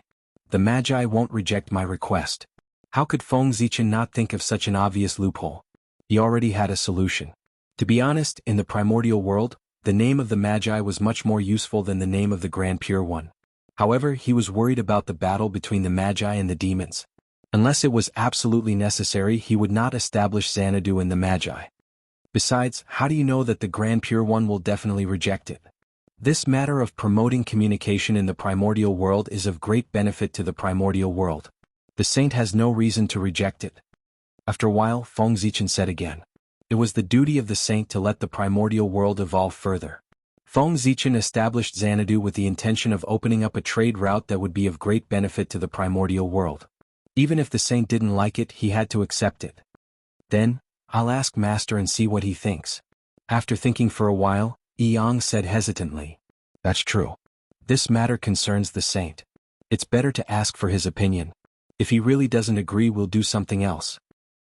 The Magi won't reject my request. How could Feng Zichen not think of such an obvious loophole? He already had a solution. To be honest, in the primordial world, the name of the Magi was much more useful than the name of the Grand Pure One. However, he was worried about the battle between the Magi and the demons. Unless it was absolutely necessary, he would not establish Xanadu and the Magi. Besides, how do you know that the Grand Pure One will definitely reject it? This matter of promoting communication in the primordial world is of great benefit to the primordial world. The saint has no reason to reject it. After a while, Feng Zichen said again. It was the duty of the saint to let the primordial world evolve further. Feng Zichen established Xanadu with the intention of opening up a trade route that would be of great benefit to the primordial world. Even if the saint didn't like it, he had to accept it. Then, I'll ask Master and see what he thinks. After thinking for a while, Yi Yang said hesitantly. That's true. This matter concerns the saint. It's better to ask for his opinion. If he really doesn't agree, we'll do something else.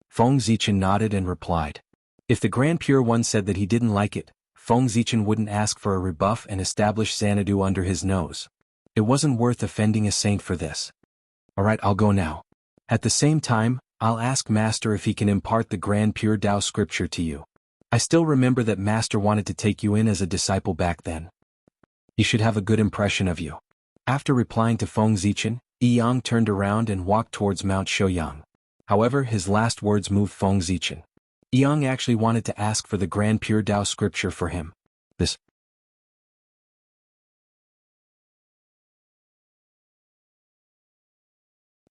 Feng Zichen nodded and replied. If the Grand Pure One said that he didn't like it, Feng Zichen wouldn't ask for a rebuff and establish Xanadu under his nose. It wasn't worth offending a saint for this. Alright, I'll go now. At the same time, I'll ask Master if he can impart the Grand Pure Tao scripture to you. I still remember that Master wanted to take you in as a disciple back then. He should have a good impression of you. After replying to Feng Zichen, Yi Yang turned around and walked towards Mount Shouyang. However, his last words moved Feng Zichen. Yi Yang actually wanted to ask for the Grand Pure Tao scripture for him. This.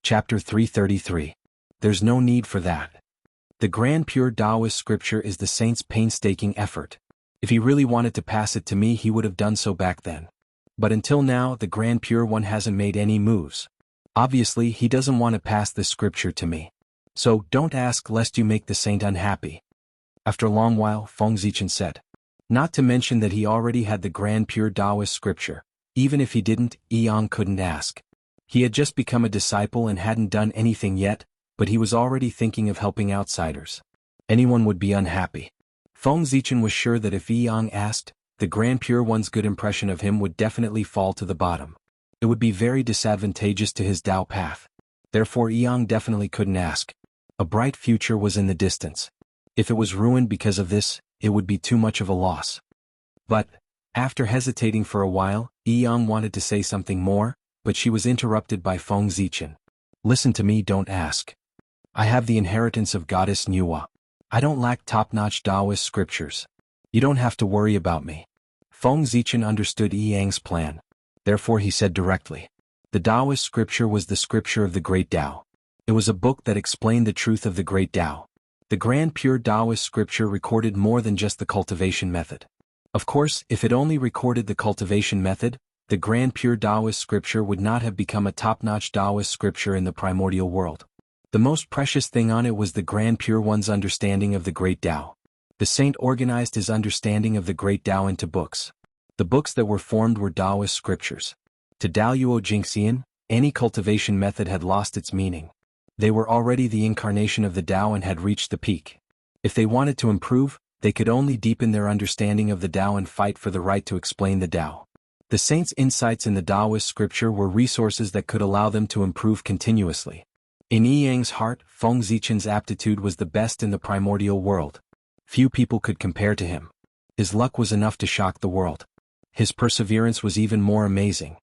Chapter 333. There's no need for that. The Grand Pure Taoist scripture is the saint's painstaking effort. If he really wanted to pass it to me, he would have done so back then. But until now, the Grand Pure One hasn't made any moves. Obviously, he doesn't want to pass this scripture to me. So, don't ask lest you make the saint unhappy. After a long while, Feng Zichen said. Not to mention that he already had the Grand Pure Taoist scripture. Even if he didn't, Yi Yang couldn't ask. He had just become a disciple and hadn't done anything yet, but he was already thinking of helping outsiders. Anyone would be unhappy. Feng Zichen was sure that if Yi Yang asked, the Grand Pure One's good impression of him would definitely fall to the bottom. It would be very disadvantageous to his Tao path. Therefore Yi Yang definitely couldn't ask. A bright future was in the distance. If it was ruined because of this, it would be too much of a loss. But, after hesitating for a while, Yi Yang wanted to say something more, but she was interrupted by Feng Zichen. Listen to me, don't ask. I have the inheritance of Goddess Nuwa. I don't lack top-notch Taoist scriptures. You don't have to worry about me. Feng Zichen understood Yi Yang's plan. Therefore he said directly. The Taoist scripture was the scripture of the Great Tao. It was a book that explained the truth of the great Tao. The grand pure Taoist scripture recorded more than just the cultivation method. Of course, if it only recorded the cultivation method, the grand pure Taoist scripture would not have become a top-notch Taoist scripture in the primordial world. The most precious thing on it was the grand pure one's understanding of the great Tao. The saint organized his understanding of the great Tao into books. The books that were formed were Taoist scriptures. To Daoyuo Jingxian, any cultivation method had lost its meaning. They were already the incarnation of the Tao and had reached the peak. If they wanted to improve, they could only deepen their understanding of the Tao and fight for the right to explain the Tao. The saints' insights in the Taoist scripture were resources that could allow them to improve continuously. In Yi Yang's heart, Feng Zichen's aptitude was the best in the primordial world. Few people could compare to him. His luck was enough to shock the world. His perseverance was even more amazing.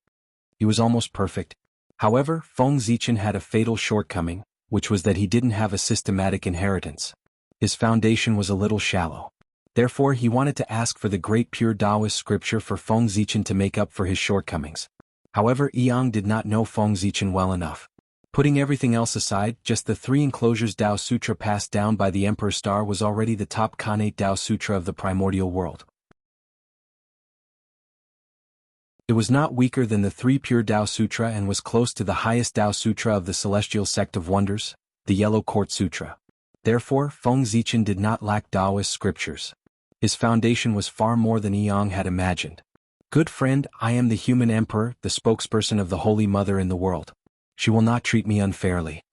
He was almost perfect. However, Feng Zichen had a fatal shortcoming, which was that he didn't have a systematic inheritance. His foundation was a little shallow. Therefore he wanted to ask for the great pure Taoist scripture for Feng Zichen to make up for his shortcomings. However, Yang did not know Feng Zichen well enough. Putting everything else aside, just the 3 enclosures Tao Sutra passed down by the Emperor Star was already the top Khanate Tao Sutra of the primordial world. It was not weaker than the 3 pure Tao Sutra and was close to the highest Tao Sutra of the Celestial Sect of Wonders, the Yellow Court Sutra. Therefore, Feng Zichen did not lack Taoist scriptures. His foundation was far more than Yang had imagined. Good friend, I am the human emperor, the spokesperson of the Holy Mother in the world. She will not treat me unfairly.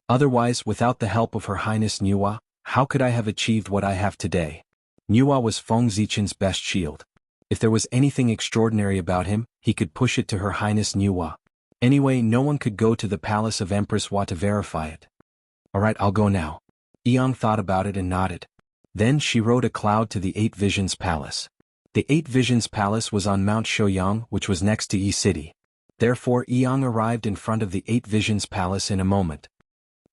Otherwise, without the help of Her Highness Nuwa, how could I have achieved what I have today? Nuwa was Feng Zichen's best shield. If there was anything extraordinary about him, he could push it to Her Highness Nuwa. Anyway, no one could go to the palace of Empress Hua to verify it. Alright, I'll go now. Yang thought about it and nodded. Then she rode a cloud to the 8 Visions Palace. The 8 Visions Palace was on Mount Shouyang, which was next to Yi City. Therefore Yang arrived in front of the 8 Visions Palace in a moment.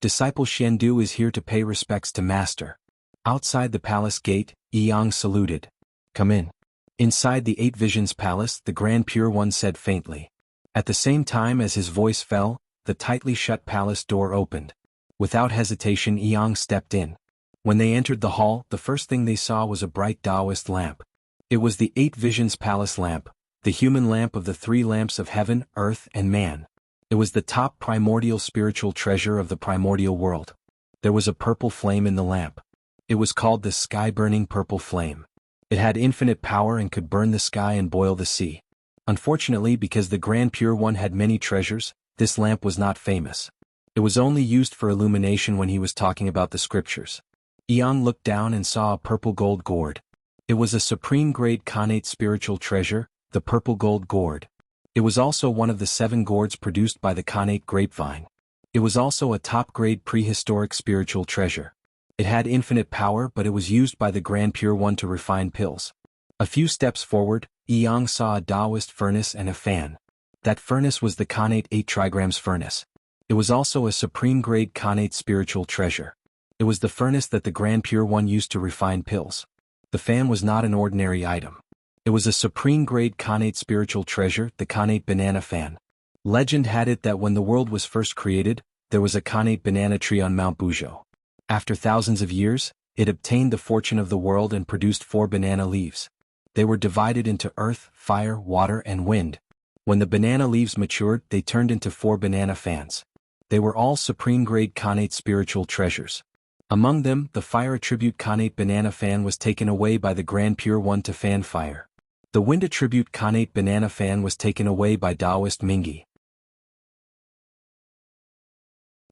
Disciple Xiandu is here to pay respects to Master. Outside the palace gate, Yang saluted. Come in. Inside the 8 Visions Palace, the Grand Pure One said faintly. At the same time as his voice fell, the tightly shut palace door opened. Without hesitation, Yang stepped in. When they entered the hall, the first thing they saw was a bright Taoist lamp. It was the 8 Visions Palace lamp, the human lamp of the 3 lamps of heaven, earth, and man. It was the top primordial spiritual treasure of the primordial world. There was a purple flame in the lamp. It was called the sky-burning purple flame. It had infinite power and could burn the sky and boil the sea. Unfortunately, because the Grand Pure One had many treasures, this lamp was not famous. It was only used for illumination when he was talking about the scriptures. Yang looked down and saw a purple gold gourd. It was a supreme-grade Khanate spiritual treasure, the purple gold gourd. It was also one of the 7 gourds produced by the Khanate grapevine. It was also a top-grade prehistoric spiritual treasure. It had infinite power, but it was used by the Grand Pure One to refine pills. A few steps forward, Yang saw a Taoist furnace and a fan. That furnace was the Khanate 8 trigrams furnace. It was also a supreme-grade Khanate spiritual treasure. It was the furnace that the Grand Pure One used to refine pills. The fan was not an ordinary item. It was a supreme-grade Khanate spiritual treasure, the Khanate banana fan. Legend had it that when the world was first created, there was a Khanate banana tree on Mount Buzhou. After thousands of years, it obtained the fortune of the world and produced 4 banana leaves. They were divided into earth, fire, water, and wind. When the banana leaves matured, they turned into 4 banana fans. They were all supreme-grade Khanate spiritual treasures. Among them, the fire attribute Khanate banana fan was taken away by the Grand Pure One to fan fire. The wind attribute Khanate banana fan was taken away by Taoist Mingi.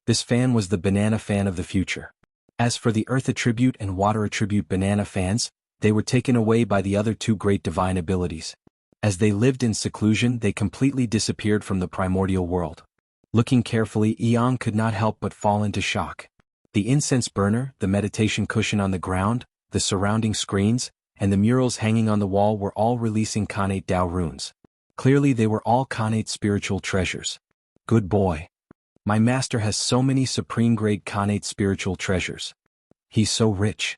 This fan was the banana fan of the future. As for the earth attribute and water attribute banana fans, they were taken away by the other 2 great divine abilities. As they lived in seclusion, they completely disappeared from the primordial world. Looking carefully, Yang could not help but fall into shock. The incense burner, the meditation cushion on the ground, the surrounding screens, and the murals hanging on the wall were all releasing Khanate Tao runes. Clearly they were all Khanate spiritual treasures. Good boy. My master has so many supreme-grade Khanate spiritual treasures. He's so rich.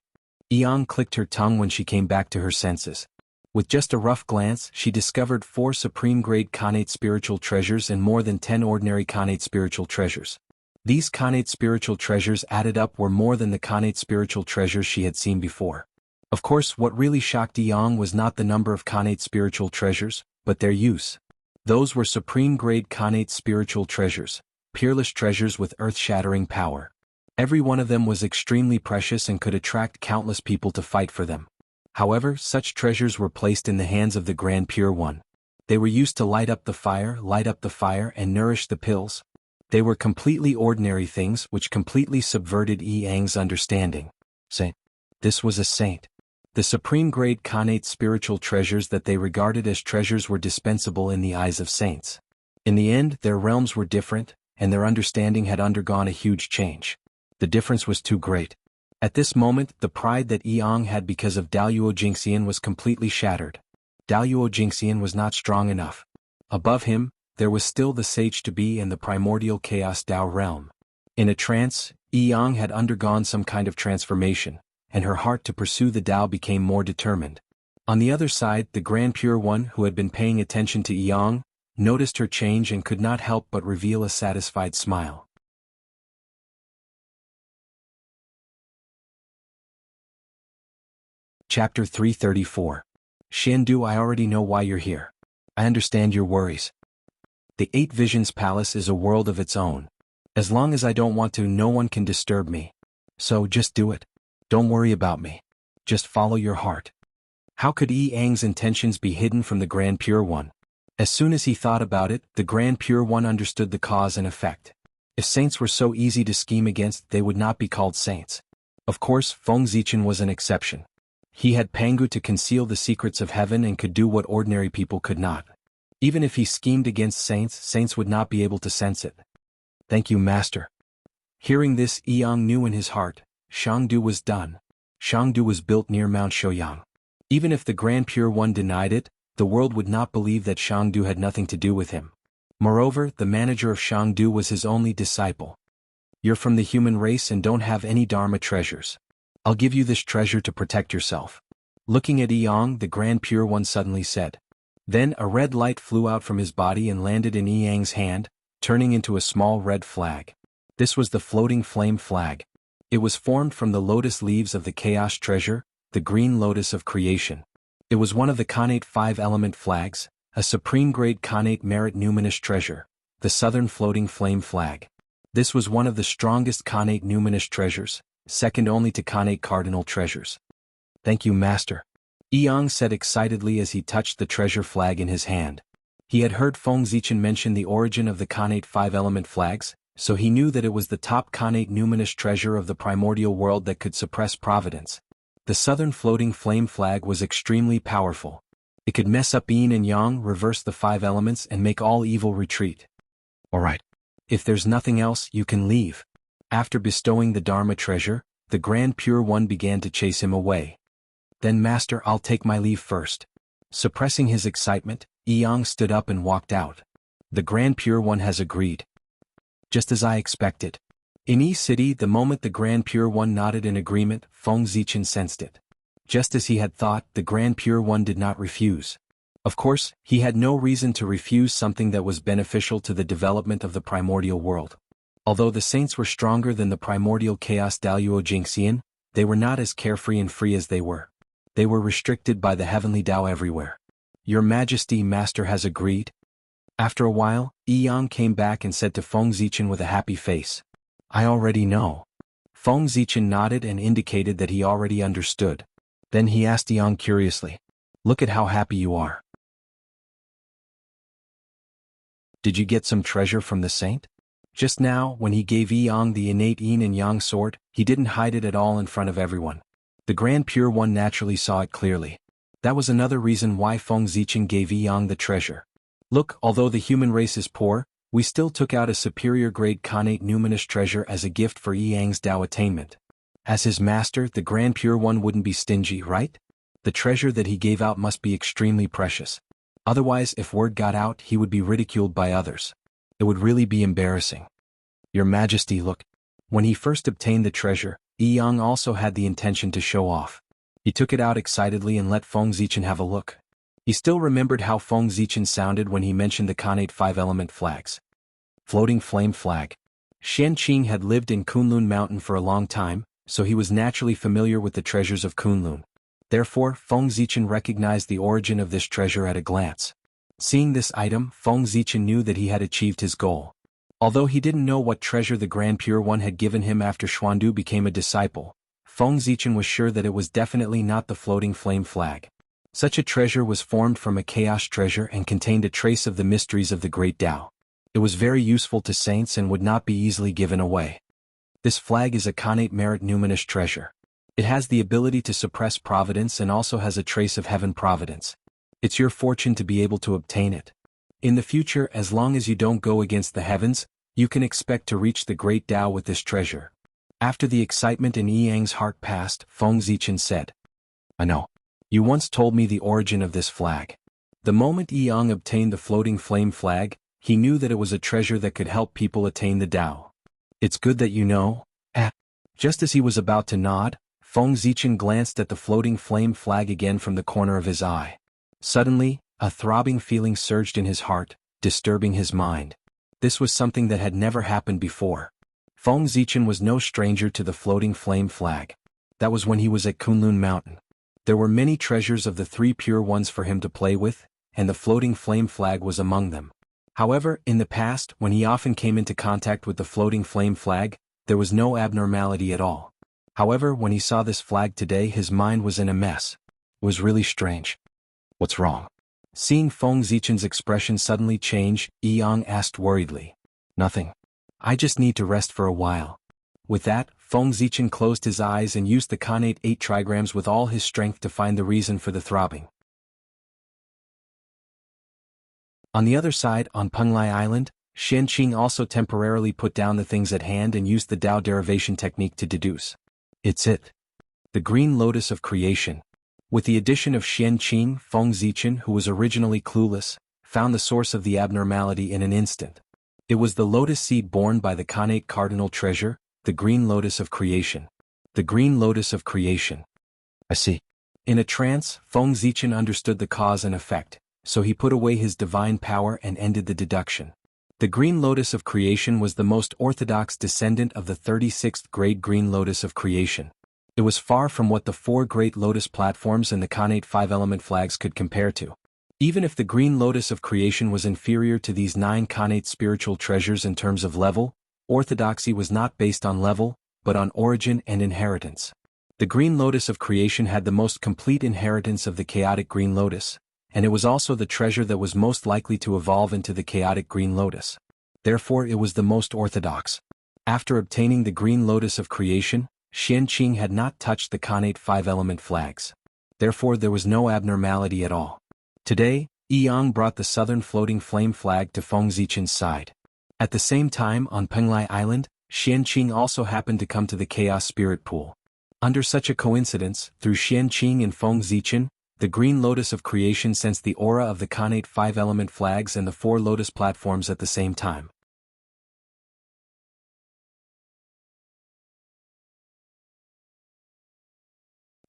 Yang clicked her tongue when she came back to her senses. With just a rough glance, she discovered 4 supreme-grade Khanate spiritual treasures and more than 10 ordinary Khanate spiritual treasures. These Khanate spiritual treasures added up were more than the Khanate spiritual treasures she had seen before. Of course, what really shocked Yang was not the number of Khanate spiritual treasures, but their use. Those were supreme-grade Khanate spiritual treasures, peerless treasures with earth-shattering power. Every one of them was extremely precious and could attract countless people to fight for them. However, such treasures were placed in the hands of the Grand Pure One. They were used to light up the fire and nourish the pills. They were completely ordinary things which completely subverted Yang's understanding. Saint. This was a saint. The supreme-grade Khanate spiritual treasures that they regarded as treasures were dispensable in the eyes of saints. In the end, their realms were different, and their understanding had undergone a huge change. The difference was too great. At this moment, the pride that Yang had because of Daluo Jingxian was completely shattered. Daluo Jingxian was not strong enough. Above him, there was still the sage-to-be and the primordial chaos Dao realm. In a trance, Yang had undergone some kind of transformation, and her heart to pursue the Dao became more determined. On the other side, the Grand Pure One, who had been paying attention to Yang, noticed her change and could not help but reveal a satisfied smile. Chapter 334. Shandu, I already know why you're here. I understand your worries. The Eight Visions Palace is a world of its own. As long as I don't want to, no one can disturb me. So just do it. Don't worry about me. Just follow your heart. How could Yang's intentions be hidden from the Grand Pure One? As soon as he thought about it, the Grand Pure One understood the cause and effect. If saints were so easy to scheme against, they would not be called saints. Of course, Feng Zichen was an exception. He had Pangu to conceal the secrets of heaven and could do what ordinary people could not. Even if he schemed against saints, saints would not be able to sense it. Thank you, Master. Hearing this, Yang knew in his heart, Shangdu was done. Shangdu was built near Mount Shouyang. Even if the Grand Pure One denied it, the world would not believe that Shangdu had nothing to do with him. Moreover, the manager of Shangdu was his only disciple. You're from the human race and don't have any Dharma treasures. I'll give you this treasure to protect yourself. Looking at Yang, the Grand Pure One suddenly said. Then a red light flew out from his body and landed in Yang's hand, turning into a small red flag. This was the floating flame flag. It was formed from the lotus leaves of the chaos treasure, the green lotus of creation. It was one of the Khanate 5-element flags, a supreme-grade Khanate merit numinous treasure, the southern floating flame flag. This was one of the strongest Khanate numinous treasures, second only to Khanate cardinal treasures. Thank you, Master. Yang said excitedly as he touched the treasure flag in his hand. He had heard Feng Zichen mention the origin of the Khanate 5-element flags, so he knew that it was the top Khanate numinous treasure of the primordial world that could suppress providence. The southern floating flame flag was extremely powerful. It could mess up yin and yang, reverse the 5 elements, and make all evil retreat. Alright. If there's nothing else, you can leave. After bestowing the Dharma treasure, the Grand Pure One began to chase him away. Then, Master, I'll take my leave first. Suppressing his excitement, Yang stood up and walked out. The Grand Pure One has agreed. Just as I expected. In Yi City, the moment the Grand Pure One nodded in agreement, Feng Zichen sensed it. Just as he had thought, the Grand Pure One did not refuse. Of course, he had no reason to refuse something that was beneficial to the development of the primordial world. Although the saints were stronger than the primordial chaos Daluo Jingxian, they were not as carefree and free as they were. They were restricted by the heavenly Dao everywhere. Your Majesty, Master has agreed? After a while, Yang came back and said to Feng Zichen with a happy face. I already know. Feng Zichen nodded and indicated that he already understood. Then he asked Yang curiously. Look at how happy you are. Did you get some treasure from the saint? Just now, when he gave Yang the innate yin and yang sword, he didn't hide it at all in front of everyone. The Grand Pure One naturally saw it clearly. That was another reason why Feng Zichen gave Yang the treasure. Look, although the human race is poor, we still took out a superior grade Khanate numinous treasure as a gift for Yang's Dao attainment. As his master, the Grand Pure One wouldn't be stingy, right? The treasure that he gave out must be extremely precious. Otherwise, if word got out, he would be ridiculed by others. It would really be embarrassing. Your Majesty, look. When he first obtained the treasure, Yang also had the intention to show off. He took it out excitedly and let Feng Zichen have a look. He still remembered how Feng Zichen sounded when he mentioned the Khanate 5-element flags. Floating flame flag. Qianqing had lived in Kunlun Mountain for a long time, so he was naturally familiar with the treasures of Kunlun. Therefore, Feng Zichen recognized the origin of this treasure at a glance. Seeing this item, Feng Zichen knew that he had achieved his goal. Although he didn't know what treasure the Grand Pure One had given him after Xuandu became a disciple, Feng Zichen was sure that it was definitely not the floating flame flag. Such a treasure was formed from a chaos treasure and contained a trace of the mysteries of the Great Tao. It was very useful to saints and would not be easily given away. This flag is a connate merit numinous treasure. It has the ability to suppress providence and also has a trace of heaven providence. It's your fortune to be able to obtain it. In the future, as long as you don't go against the heavens, you can expect to reach the Great Tao with this treasure. After the excitement in Yang's heart passed, Feng Zichen said, I know. You once told me the origin of this flag. The moment Yang obtained the floating flame flag, he knew that it was a treasure that could help people attain the Tao. It's good that you know. Just as he was about to nod, Feng Zichen glanced at the floating flame flag again from the corner of his eye. Suddenly, a throbbing feeling surged in his heart, disturbing his mind. This was something that had never happened before. Feng Zichen was no stranger to the floating flame flag. That was when he was at Kunlun Mountain. There were many treasures of the three pure ones for him to play with, and the floating flame flag was among them. However, in the past, when he often came into contact with the floating flame flag, there was no abnormality at all. However, when he saw this flag today, his mind was in a mess. It was really strange. What's wrong? Seeing Feng Zichen's expression suddenly change, Yang asked worriedly. Nothing. I just need to rest for a while. With that, Feng Zichen closed his eyes and used the connate 8 trigrams with all his strength to find the reason for the throbbing. On the other side, on Penglai Island, Qianqing also temporarily put down the things at hand and used the Tao derivation technique to deduce. It's it. The green lotus of creation. With the addition of Qianqing, Feng Zichen, who was originally clueless, found the source of the abnormality in an instant. It was the lotus seed borne by the connate cardinal treasure, the green lotus of creation. The green lotus of creation. I see. In a trance, Feng Zichen understood the cause and effect, so he put away his divine power and ended the deduction. The green lotus of creation was the most orthodox descendant of the 36th grade green lotus of creation. It was far from what the 4 great lotus platforms and the connate 5-element flags could compare to. Even if the green lotus of creation was inferior to these 9 connate spiritual treasures in terms of level, orthodoxy was not based on level, but on origin and inheritance. The green lotus of creation had the most complete inheritance of the chaotic green lotus, and it was also the treasure that was most likely to evolve into the chaotic green lotus. Therefore it was the most orthodox. After obtaining the green lotus of creation, Qianqing had not touched the connate 5-element flags. Therefore there was no abnormality at all. Today, Yang brought the southern floating flame flag to Feng Zichen's side. At the same time, on Penglai Island, Qianqing also happened to come to the Chaos Spirit Pool. Under such a coincidence, through Qianqing and Feng Zichen, the green lotus of creation sensed the aura of the connate 5-element flags and the 4 lotus platforms at the same time.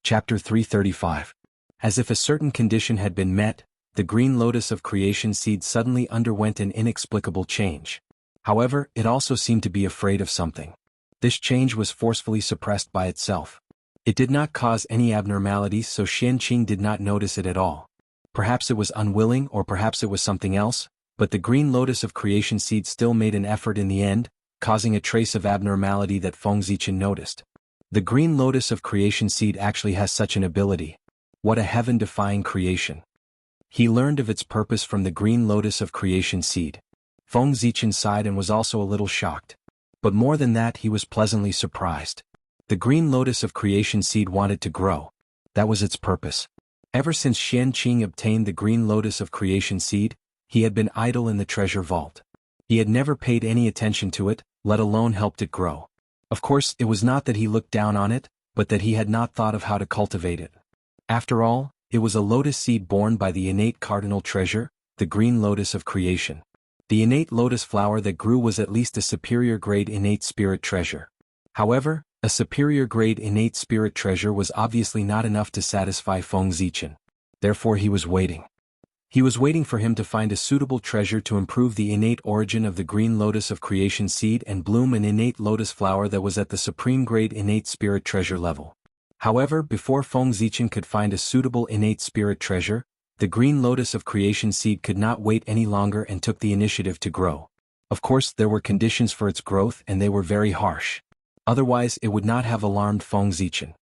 Chapter 335. As if a certain condition had been met, the green lotus of creation seed suddenly underwent an inexplicable change. However, it also seemed to be afraid of something. This change was forcefully suppressed by itself. It did not cause any abnormalities, so Qianqing did not notice it at all. Perhaps it was unwilling or perhaps it was something else, but the green lotus of creation seed still made an effort in the end, causing a trace of abnormality that Feng Zichen noticed. The green lotus of creation seed actually has such an ability. What a heaven-defying creation. He learned of its purpose from the green lotus of creation seed. Feng Zichen sighed and was also a little shocked. But more than that, he was pleasantly surprised. The green lotus of creation seed wanted to grow. That was its purpose. Ever since Qianqing obtained the green lotus of creation seed, he had been idle in the treasure vault. He had never paid any attention to it, let alone helped it grow. Of course, it was not that he looked down on it, but that he had not thought of how to cultivate it. After all, it was a lotus seed borne by the innate cardinal treasure, the green lotus of creation. The innate lotus flower that grew was at least a superior grade innate spirit treasure. However, a superior grade innate spirit treasure was obviously not enough to satisfy Feng Zichen. Therefore he was waiting. He was waiting for him to find a suitable treasure to improve the innate origin of the green lotus of creation seed and bloom an innate lotus flower that was at the supreme grade innate spirit treasure level. However, before Feng Zichen could find a suitable innate spirit treasure, the green lotus of creation seed could not wait any longer and took the initiative to grow. Of course, there were conditions for its growth and they were very harsh. Otherwise, it would not have alarmed Feng Zichen.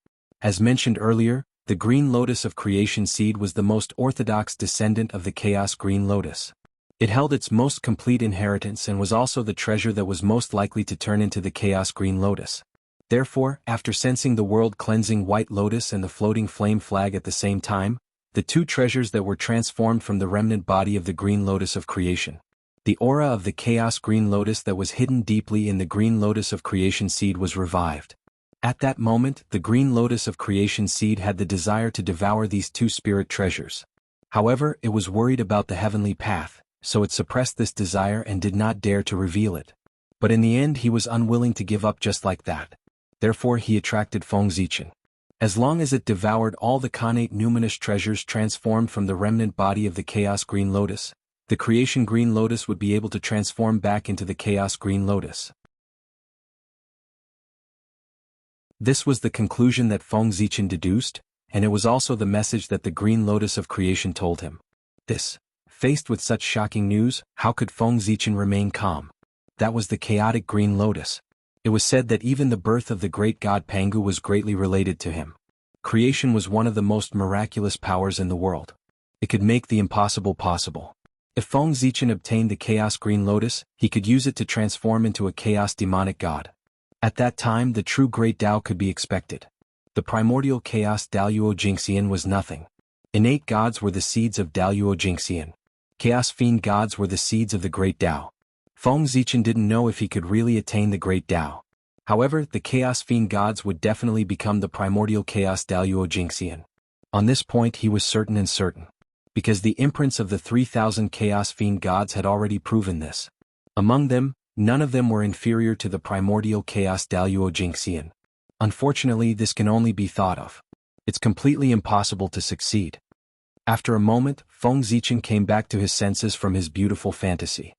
As mentioned earlier, the green lotus of creation seed was the most orthodox descendant of the chaos green lotus. It held its most complete inheritance and was also the treasure that was most likely to turn into the chaos green lotus. Therefore, after sensing the world-cleansing white lotus and the floating flame flag at the same time, the two treasures that were transformed from the remnant body of the green lotus of creation. The aura of the chaos green lotus that was hidden deeply in the green lotus of creation seed was revived. At that moment, the green lotus of creation seed had the desire to devour these two spirit treasures. However, it was worried about the heavenly path, so it suppressed this desire and did not dare to reveal it. But in the end he was unwilling to give up just like that. Therefore he attracted Feng Zichen. As long as it devoured all the connate numinous treasures transformed from the remnant body of the chaos green lotus, the creation green lotus would be able to transform back into the chaos green lotus. This was the conclusion that Feng Zichen deduced, and it was also the message that the green lotus of creation told him. Faced with such shocking news, how could Feng Zichen remain calm? That was the chaotic green lotus. It was said that even the birth of the great god Pangu was greatly related to him. Creation was one of the most miraculous powers in the world. It could make the impossible possible. If Feng Zichen obtained the chaos green lotus, he could use it to transform into a chaos demonic god. At that time the true great Tao could be expected. The primordial chaos Daluo Jingxian was nothing. Innate gods were the seeds of Daluo Jingxian. Chaos fiend gods were the seeds of the great Tao. Feng Zichen didn't know if he could really attain the great Tao. However, the chaos fiend gods would definitely become the primordial chaos Daluo Jingxian. On this point he was certain. Because the imprints of the 3,000 chaos fiend gods had already proven this. Among them, none of them were inferior to the primordial chaos Daluo Jingxian. Unfortunately, this can only be thought of. It's completely impossible to succeed. After a moment, Feng Zichen came back to his senses from his beautiful fantasy.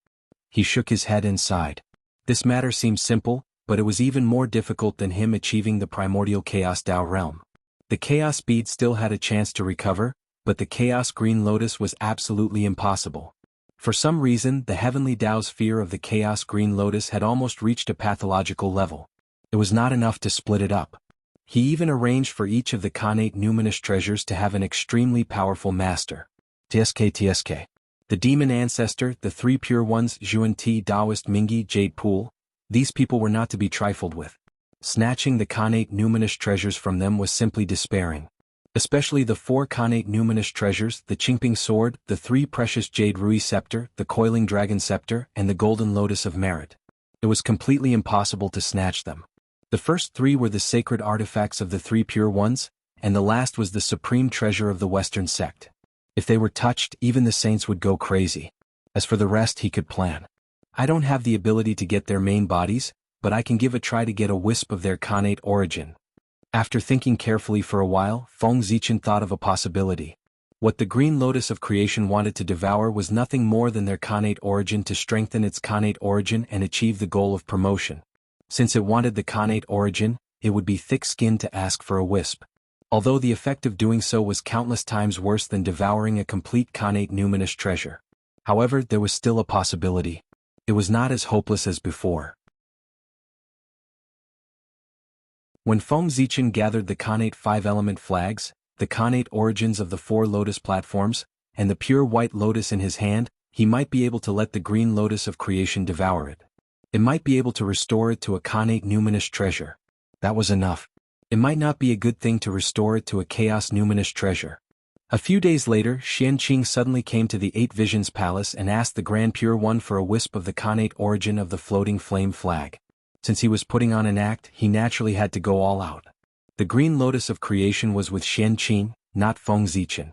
He shook his head and sighed. This matter seemed simple, but it was even more difficult than him achieving the primordial chaos Tao realm. The chaos bead still had a chance to recover, but the chaos green lotus was absolutely impossible. For some reason, the heavenly Tao's fear of the chaos green lotus had almost reached a pathological level. It was not enough to split it up. He even arranged for each of the connate numinous treasures to have an extremely powerful master. TSK. The demon ancestor, the three pure ones, Zhuan Ti, Taoist Mingi, Jade Pool, these people were not to be trifled with. Snatching the connate numinous treasures from them was simply despairing. Especially the four connate numinous treasures, the Qingping sword, the three precious jade Rui scepter, the coiling dragon scepter, and the golden lotus of merit. It was completely impossible to snatch them. The first three were the sacred artifacts of the three pure ones, and the last was the supreme treasure of the Western sect. If they were touched, even the saints would go crazy. As for the rest, he could plan. I don't have the ability to get their main bodies, but I can give a try to get a wisp of their connate origin. After thinking carefully for a while, Feng Zichen thought of a possibility. What the green lotus of creation wanted to devour was nothing more than their connate origin to strengthen its connate origin and achieve the goal of promotion. Since it wanted the connate origin, it would be thick-skinned to ask for a wisp. Although the effect of doing so was countless times worse than devouring a complete connate numinous treasure. However, there was still a possibility. It was not as hopeless as before. When Feng Zichen gathered the connate five-element flags, the connate origins of the four lotus platforms, and the pure white lotus in his hand, he might be able to let the green lotus of creation devour it. It might be able to restore it to a connate numinous treasure. That was enough. It might not be a good thing to restore it to a chaos numinous treasure. A few days later, Xianqing suddenly came to the Eight Visions Palace and asked the Grand Pure One for a wisp of the connate origin of the floating flame flag. Since he was putting on an act, he naturally had to go all out. The green lotus of creation was with Xianqing, not Feng Zichen.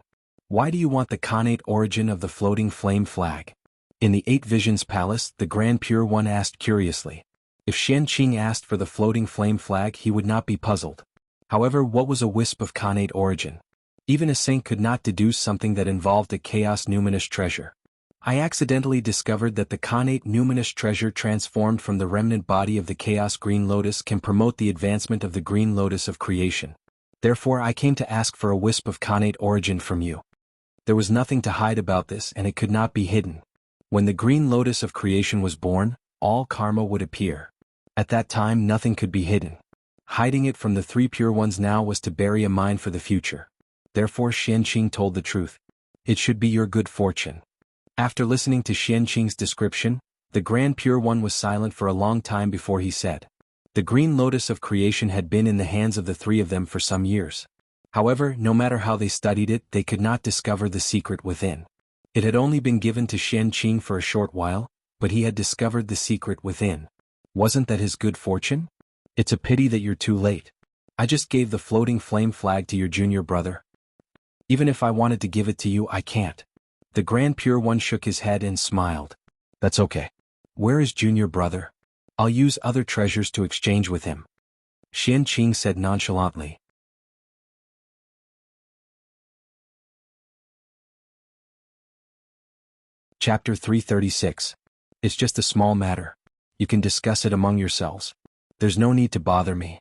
Why do you want the connate origin of the floating flame flag? In the Eight Visions Palace, the Grand Pure One asked curiously. If Xianqing asked for the floating flame flag, he would not be puzzled. However, what was a wisp of connate origin? Even a saint could not deduce something that involved a chaos numinous treasure. I accidentally discovered that the Khanate numinous treasure transformed from the remnant body of the Chaos Green Lotus can promote the advancement of the Green Lotus of creation. Therefore I came to ask for a wisp of Khanate origin from you. There was nothing to hide about this and it could not be hidden. When the Green Lotus of creation was born, all karma would appear. At that time nothing could be hidden. Hiding it from the three pure ones now was to bury a mine for the future. Therefore Xianqing told the truth. It should be your good fortune. After listening to Xianqing's description, the Grand Pure One was silent for a long time before he said. The Green Lotus of creation had been in the hands of the three of them for some years. However, no matter how they studied it, they could not discover the secret within. It had only been given to Xianqing for a short while, but he had discovered the secret within. Wasn't that his good fortune? It's a pity that you're too late. I just gave the floating flame flag to your junior brother. Even if I wanted to give it to you, I can't. The Grand Pure One shook his head and smiled. That's okay. Where is junior brother? I'll use other treasures to exchange with him. Xianqing said nonchalantly. Chapter 336. It's just a small matter. You can discuss it among yourselves. There's no need to bother me.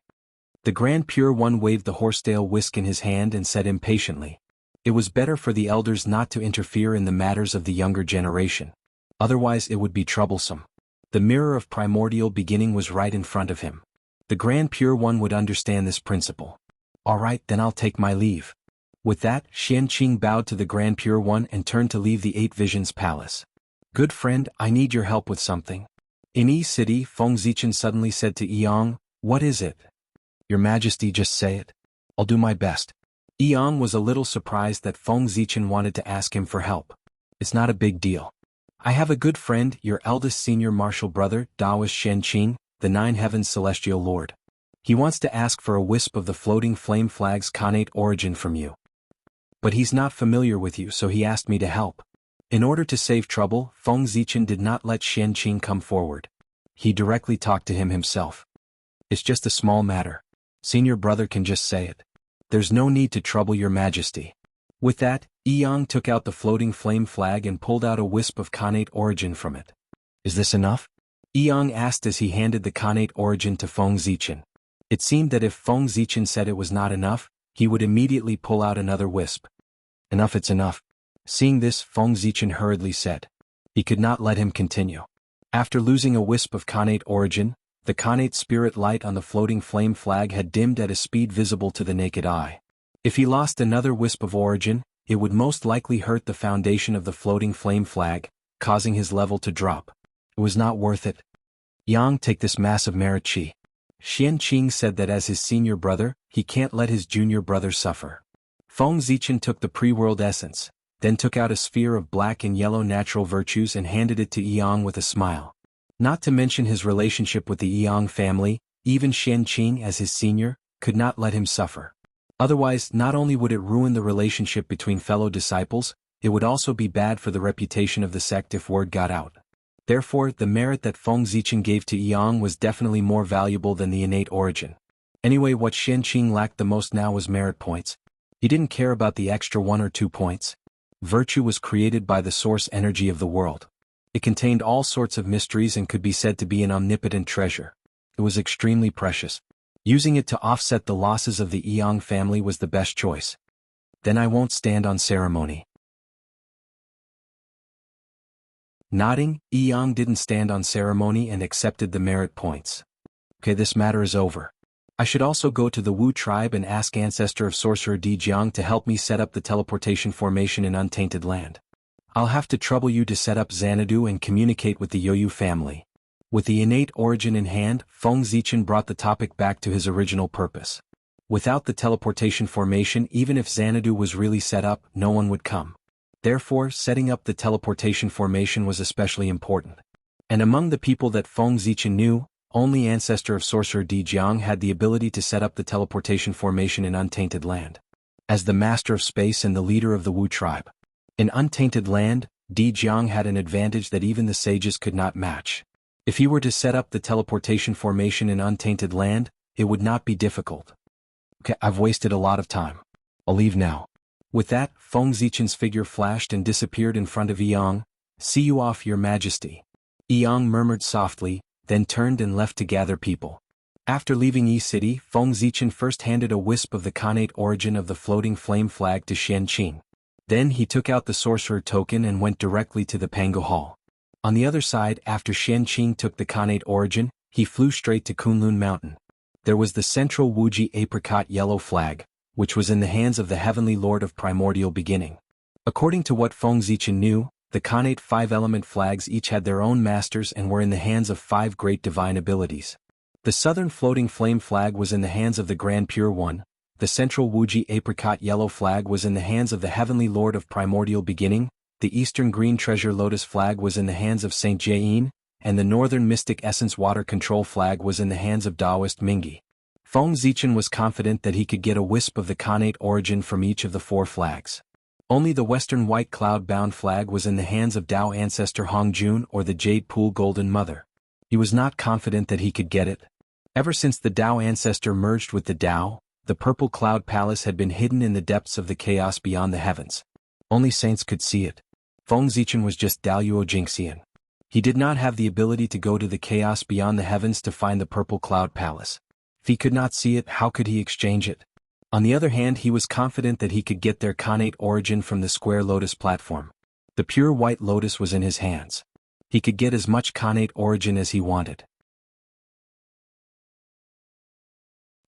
The Grand Pure One waved the horsetail whisk in his hand and said impatiently. It was better for the elders not to interfere in the matters of the younger generation. Otherwise it would be troublesome. The mirror of primordial beginning was right in front of him. The Grand Pure One would understand this principle. All right, then I'll take my leave. With that, Xianqing bowed to the Grand Pure One and turned to leave the Eight Visions Palace. Good friend, I need your help with something. In Yi City, Feng Zichen suddenly said to Yang, what is it? Your Majesty, just say it. I'll do my best. Yang was a little surprised that Feng Zichen wanted to ask him for help. It's not a big deal. I have a good friend, your eldest senior martial brother, Daoist Xianqing, the Nine Heavens Celestial Lord. He wants to ask for a wisp of the floating flame flag's Khanate origin from you. But he's not familiar with you, so he asked me to help. In order to save trouble, Feng Zichen did not let Xianqing come forward. He directly talked to him himself. It's just a small matter. Senior brother can just say it. There's no need to trouble your Majesty. With that, Yang took out the floating flame flag and pulled out a wisp of Khanate origin from it. Is this enough? Yang asked as he handed the Khanate origin to Feng Zichen. It seemed that if Feng Zichen said it was not enough, he would immediately pull out another wisp. Enough, it's enough. Seeing this, Feng Zichen hurriedly said. He could not let him continue. After losing a wisp of Khanate origin, the Khanate spirit light on the floating flame flag had dimmed at a speed visible to the naked eye. If he lost another wisp of origin, it would most likely hurt the foundation of the floating flame flag, causing his level to drop. It was not worth it. Yang, take this massive merit chi. Xianqing said that as his senior brother, he can't let his junior brother suffer. Feng Zichen took the pre-world essence, then took out a sphere of black and yellow natural virtues and handed it to Yang with a smile. Not to mention his relationship with the Yang family, even Xianqing as his senior, could not let him suffer. Otherwise, not only would it ruin the relationship between fellow disciples, it would also be bad for the reputation of the sect if word got out. Therefore, the merit that Feng Zichen gave to Yang was definitely more valuable than the innate origin. Anyway, what Xianqing lacked the most now was merit points. He didn't care about the extra 1 or 2 points. Virtue was created by the source energy of the world. It contained all sorts of mysteries and could be said to be an omnipotent treasure. It was extremely precious. Using it to offset the losses of the Yang family was the best choice. Then I won't stand on ceremony. Nodding, Yang didn't stand on ceremony and accepted the merit points. Okay, this matter is over. I should also go to the Wu tribe and ask Ancestor of Sorcerer Di Jiang to help me set up the teleportation formation in Untainted Land. I'll have to trouble you to set up Xanadu and communicate with the Yoyu family. With the innate origin in hand, Feng Zichen brought the topic back to his original purpose. Without the teleportation formation, even if Xanadu was really set up, no one would come. Therefore, setting up the teleportation formation was especially important. And among the people that Feng Zichen knew, only Ancestor of Sorcerer Di Jiang had the ability to set up the teleportation formation in Untainted Land. As the Master of Space and the leader of the Wu tribe. In Untainted Land, Di Jiang had an advantage that even the sages could not match. If he were to set up the teleportation formation in Untainted Land, it would not be difficult. Okay, I've wasted a lot of time. I'll leave now. With that, Feng Zichen's figure flashed and disappeared in front of Yang. "See you off, your majesty." Yang murmured softly, then turned and left to gather people. After leaving Yi City, Feng Zichen first handed a wisp of the Khanate origin of the floating flame flag to Qianqing. Then he took out the sorcerer token and went directly to the Pango Hall. On the other side, after Qianqing took the Khanate origin, he flew straight to Kunlun Mountain. There was the central Wuxia apricot yellow flag, which was in the hands of the Heavenly Lord of Primordial Beginning. According to what Feng Zichen knew, the Khanate five-element flags each had their own masters and were in the hands of 5 great divine abilities. The southern floating flame flag was in the hands of the Grand Pure One, the central Wuxia apricot yellow flag was in the hands of the Heavenly Lord of Primordial Beginning, the eastern green treasure lotus flag was in the hands of Saint Jain, and the northern mystic essence water control flag was in the hands of Taoist Mingi. Feng Zichen was confident that he could get a wisp of the Khanate origin from each of the 4 flags. Only the western white cloud-bound flag was in the hands of Tao ancestor Hongjun or the Jade Pool Golden Mother. He was not confident that he could get it. Ever since the Tao ancestor merged with the Tao, the Purple Cloud Palace had been hidden in the depths of the chaos beyond the heavens. Only saints could see it. Feng Zichen was just Daluo Jingxian. He did not have the ability to go to the chaos beyond the heavens to find the Purple Cloud Palace. If he could not see it, how could he exchange it? On the other hand, he was confident that he could get their Khanate origin from the Square Lotus platform. The pure white lotus was in his hands. He could get as much Khanate origin as he wanted.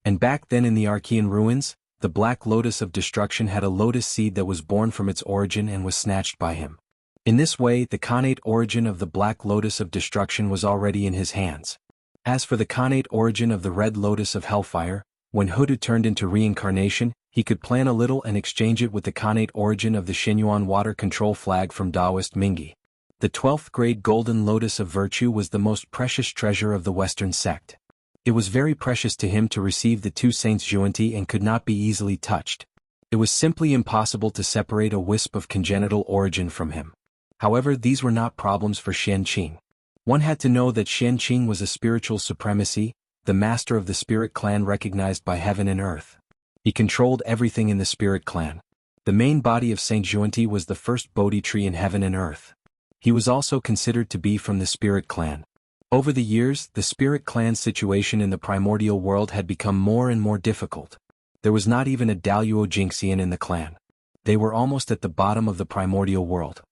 And back then in the Archean ruins, the Black Lotus of Destruction had a lotus seed that was born from its origin and was snatched by him. In this way, the Khanate origin of the Black Lotus of Destruction was already in his hands. As for the Khanate origin of the Red Lotus of Hellfire, when Hudu turned into reincarnation, he could plan a little and exchange it with the Khanate origin of the Xinyuan water control flag from Taoist Mingi. The 12th grade Golden Lotus of Virtue was the most precious treasure of the Western sect. It was very precious to him to receive the 2 saints' Juanti and could not be easily touched. It was simply impossible to separate a wisp of congenital origin from him. However, these were not problems for Qianqing. One had to know that Qianqing was a spiritual supremacy, the master of the spirit clan recognized by heaven and earth. He controlled everything in the spirit clan. The main body of Saint Juanti was the first Bodhi tree in heaven and earth. He was also considered to be from the spirit clan. Over the years, the spirit clan's situation in the primordial world had become more and more difficult. There was not even a Daluo Jingxian in the clan. They were almost at the bottom of the primordial world.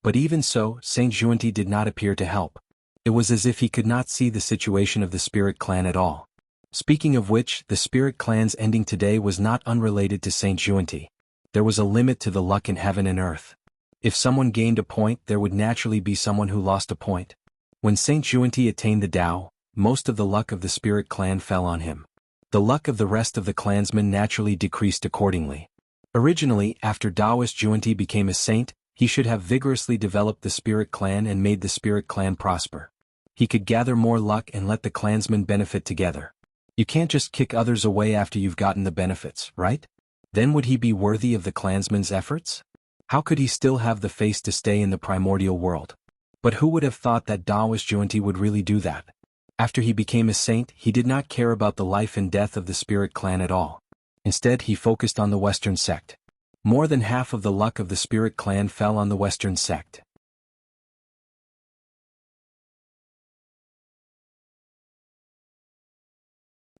But even so, Saint Juanti did not appear to help. It was as if he could not see the situation of the spirit clan at all. Speaking of which, the spirit clan's ending today was not unrelated to Saint Juanti. There was a limit to the luck in heaven and earth. If someone gained a point, there would naturally be someone who lost a point. When Saint Juanti attained the Tao, most of the luck of the spirit clan fell on him. The luck of the rest of the clansmen naturally decreased accordingly. Originally, after Taoist Juanti became a saint, he should have vigorously developed the spirit clan and made the spirit clan prosper. He could gather more luck and let the clansmen benefit together. You can't just kick others away after you've gotten the benefits, right? Then would he be worthy of the clansmen's efforts? How could he still have the face to stay in the primordial world? But who would have thought that Taoist Juanti would really do that? After he became a saint, he did not care about the life and death of the spirit clan at all. Instead, he focused on the Western sect. More than half of the luck of the spirit clan fell on the Western sect.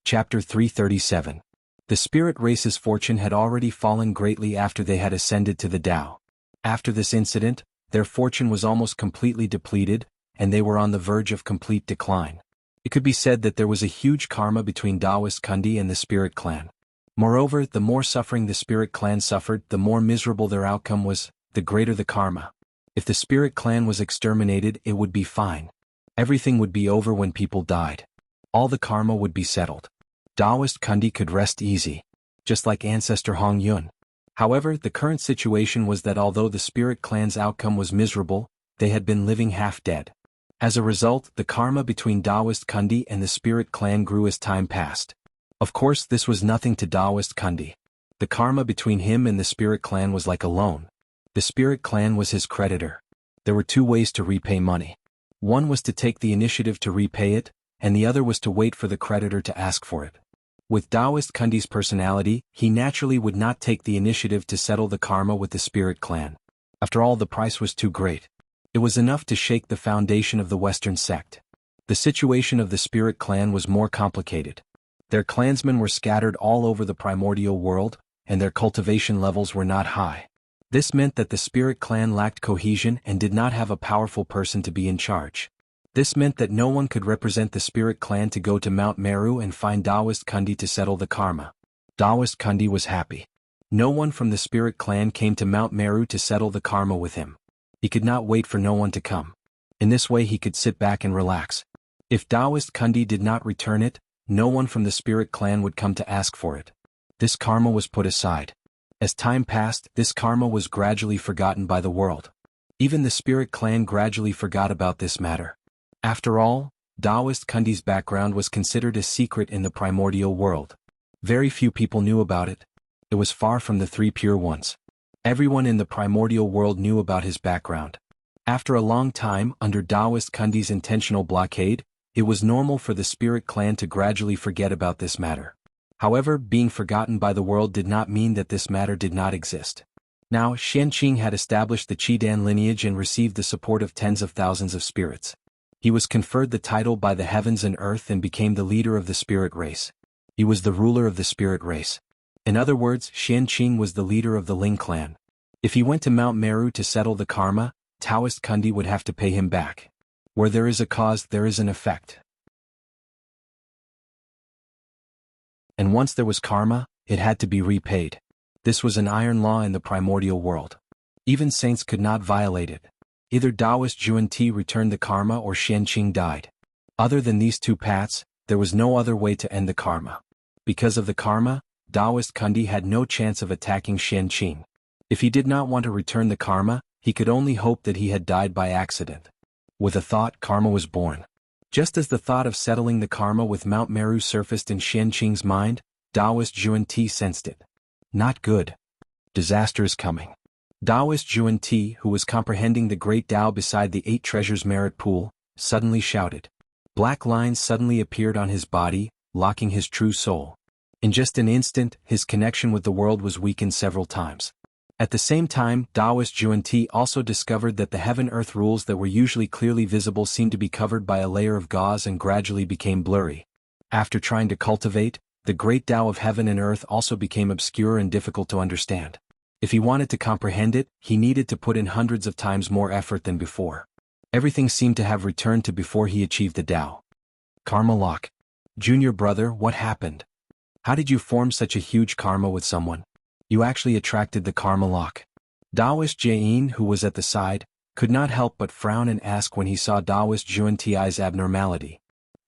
Chapter 337. The spirit race's fortune had already fallen greatly after they had ascended to the Tao. After this incident, their fortune was almost completely depleted, and they were on the verge of complete decline. It could be said that there was a huge karma between Taoist Kundi and the spirit clan. Moreover, the more suffering the spirit clan suffered, the more miserable their outcome was, the greater the karma. If the spirit clan was exterminated, it would be fine. Everything would be over when people died. All the karma would be settled. Taoist Kundi could rest easy, just like ancestor Hong Yun. However, the current situation was that although the spirit clan's outcome was miserable, they had been living half dead. As a result, the karma between Taoist Kundi and the spirit clan grew as time passed. Of course, this was nothing to Taoist Kundi. The karma between him and the spirit clan was like a loan. The spirit clan was his creditor. There were 2 ways to repay money. One was to take the initiative to repay it, and the other was to wait for the creditor to ask for it. With Taoist Kundi's personality, he naturally would not take the initiative to settle the karma with the spirit clan. After all, the price was too great. It was enough to shake the foundation of the Western sect. The situation of the spirit clan was more complicated. Their clansmen were scattered all over the primordial world, and their cultivation levels were not high. This meant that the spirit clan lacked cohesion and did not have a powerful person to be in charge. This meant that no one could represent the spirit clan to go to Mount Meru and find Taoist Kundi to settle the karma. Taoist Kundi was happy. No one from the spirit clan came to Mount Meru to settle the karma with him. He could not wait for no one to come. In this way he could sit back and relax. If Taoist Kundi did not return it, no one from the spirit clan would come to ask for it. This karma was put aside. As time passed, this karma was gradually forgotten by the world. Even the spirit clan gradually forgot about this matter. After all, Taoist Kundi's background was considered a secret in the primordial world. Very few people knew about it. It was far from the three pure ones. Everyone in the primordial world knew about his background. After a long time, under Taoist Kundi's intentional blockade, it was normal for the spirit clan to gradually forget about this matter. However, being forgotten by the world did not mean that this matter did not exist. Now, Xianqing had established the Qidan lineage and received the support of tens of thousands of spirits. He was conferred the title by the heavens and earth and became the leader of the spirit race. He was the ruler of the spirit race. In other words, Xianqing was the leader of the Ling clan. If he went to Mount Meru to settle the karma, Taoist Kundi would have to pay him back. Where there is a cause, there is an effect. And once there was karma, it had to be repaid. This was an iron law in the primordial world. Even saints could not violate it. Either Taoist Juanti returned the karma or Xianqing died. Other than these two paths, there was no other way to end the karma. Because of the karma, Taoist Kundi had no chance of attacking Xianqing. If he did not want to return the karma, he could only hope that he had died by accident. With a thought, karma was born. Just as the thought of settling the karma with Mount Meru surfaced in Xianqing's mind, Taoist Juanti sensed it. Not good. Disaster is coming. Taoist Juanti, who was comprehending the great Tao beside the 8 treasures merit pool, suddenly shouted. Black lines suddenly appeared on his body, locking his true soul. In just an instant, his connection with the world was weakened several times. At the same time, Taoist Juanti also discovered that the heaven-earth rules that were usually clearly visible seemed to be covered by a layer of gauze and gradually became blurry. After trying to cultivate, the great Tao of heaven and earth also became obscure and difficult to understand. If he wanted to comprehend it, he needed to put in hundreds of times more effort than before. Everything seemed to have returned to before he achieved the Tao. Karma lock. Junior brother, what happened? How did you form such a huge karma with someone? You actually attracted the karma lock. Taoist Jain, who was at the side, could not help but frown and ask when he saw Taoist Juanti's abnormality.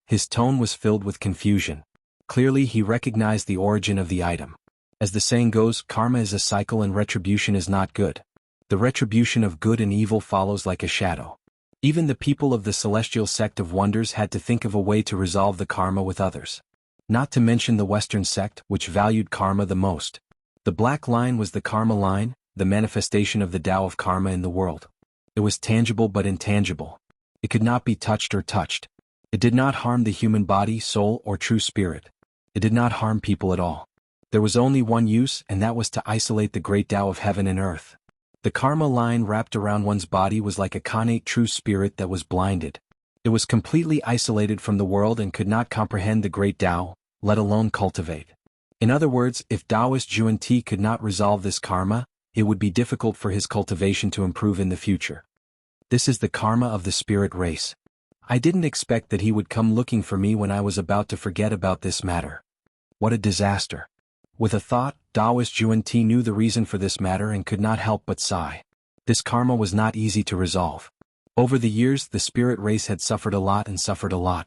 His tone was filled with confusion. Clearly he recognized the origin of the item. As the saying goes, karma is a cycle and retribution is not good. The retribution of good and evil follows like a shadow. Even the people of the celestial sect of wonders had to think of a way to resolve the karma with others. Not to mention the Western sect, which valued karma the most. The black line was the karma line, the manifestation of the Tao of karma in the world. It was tangible but intangible. It could not be touched or touched. It did not harm the human body, soul, or true spirit. It did not harm people at all. There was only one use, and that was to isolate the great Tao of heaven and earth. The karma line wrapped around one's body was like a connate true spirit that was blinded. It was completely isolated from the world and could not comprehend the great Tao, let alone cultivate. In other words, if Taoist Juanti could not resolve this karma, it would be difficult for his cultivation to improve in the future. This is the karma of the spirit race. I didn't expect that he would come looking for me when I was about to forget about this matter. What a disaster. With a thought, Taoist Juanti knew the reason for this matter and could not help but sigh. This karma was not easy to resolve. Over the years, the spirit race had suffered a lot and suffered a lot.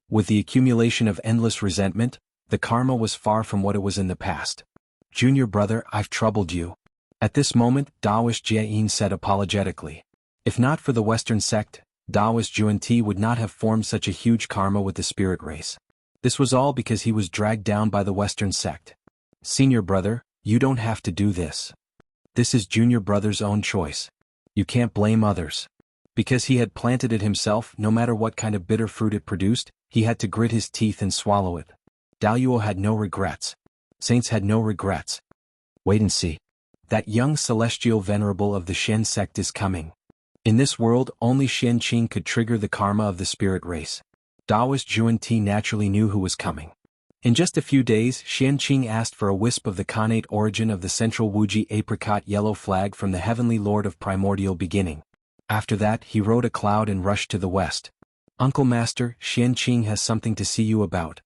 With the accumulation of endless resentment, the karma was far from what it was in the past. Junior brother, I've troubled you. At this moment, Taoist Jain said apologetically. If not for the Western sect, Taoist Juanti would not have formed such a huge karma with the spirit race. This was all because he was dragged down by the Western sect. Senior brother, you don't have to do this. This is junior brother's own choice. You can't blame others. Because he had planted it himself, no matter what kind of bitter fruit it produced, he had to grit his teeth and swallow it. Daoyuo had no regrets. Saints had no regrets. Wait and see. That young celestial venerable of the Shen sect is coming. In this world, only Xianqing could trigger the karma of the spirit race. Taoist Juan Ti naturally knew who was coming. In just a few days, Xianqing asked for a wisp of the connate origin of the central Wuji apricot yellow flag from the heavenly lord of primordial beginning. After that, he rode a cloud and rushed to the west. Uncle Master, Xianqing has something to see you about.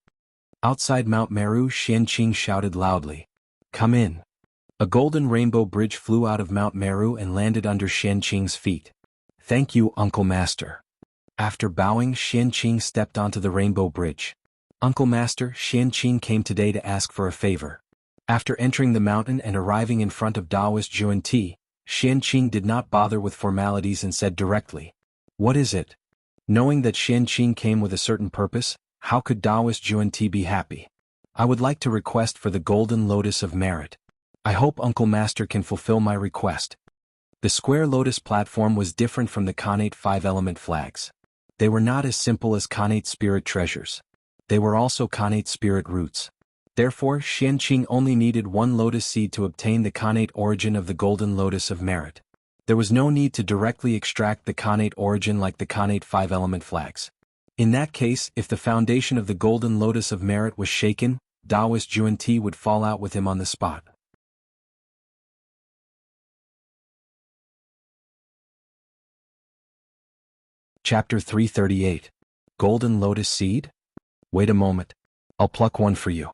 Outside Mount Meru, Xianqing shouted loudly. Come in. A golden rainbow bridge flew out of Mount Meru and landed under Xianqing's feet. Thank you, Uncle Master. After bowing, Xianqing stepped onto the rainbow bridge. Uncle Master, Xianqing came today to ask for a favor. After entering the mountain and arriving in front of Taoist Juan Ti, Xianqing did not bother with formalities and said directly. What is it? Knowing that Xianqing came with a certain purpose, how could Taoist Juan Ti be happy? I would like to request for the golden lotus of merit. I hope Uncle Master can fulfill my request. The square lotus platform was different from the connate 5-element flags. They were not as simple as connate spirit treasures. They were also connate spirit roots. Therefore, Xianqing only needed one lotus seed to obtain the connate origin of the golden lotus of merit. There was no need to directly extract the connate origin like the connate 5-element flags. In that case, if the foundation of the golden lotus of merit was shaken, Taoist Juan Ti would fall out with him on the spot. Chapter 338. Golden Lotus Seed? Wait a moment. I'll pluck one for you.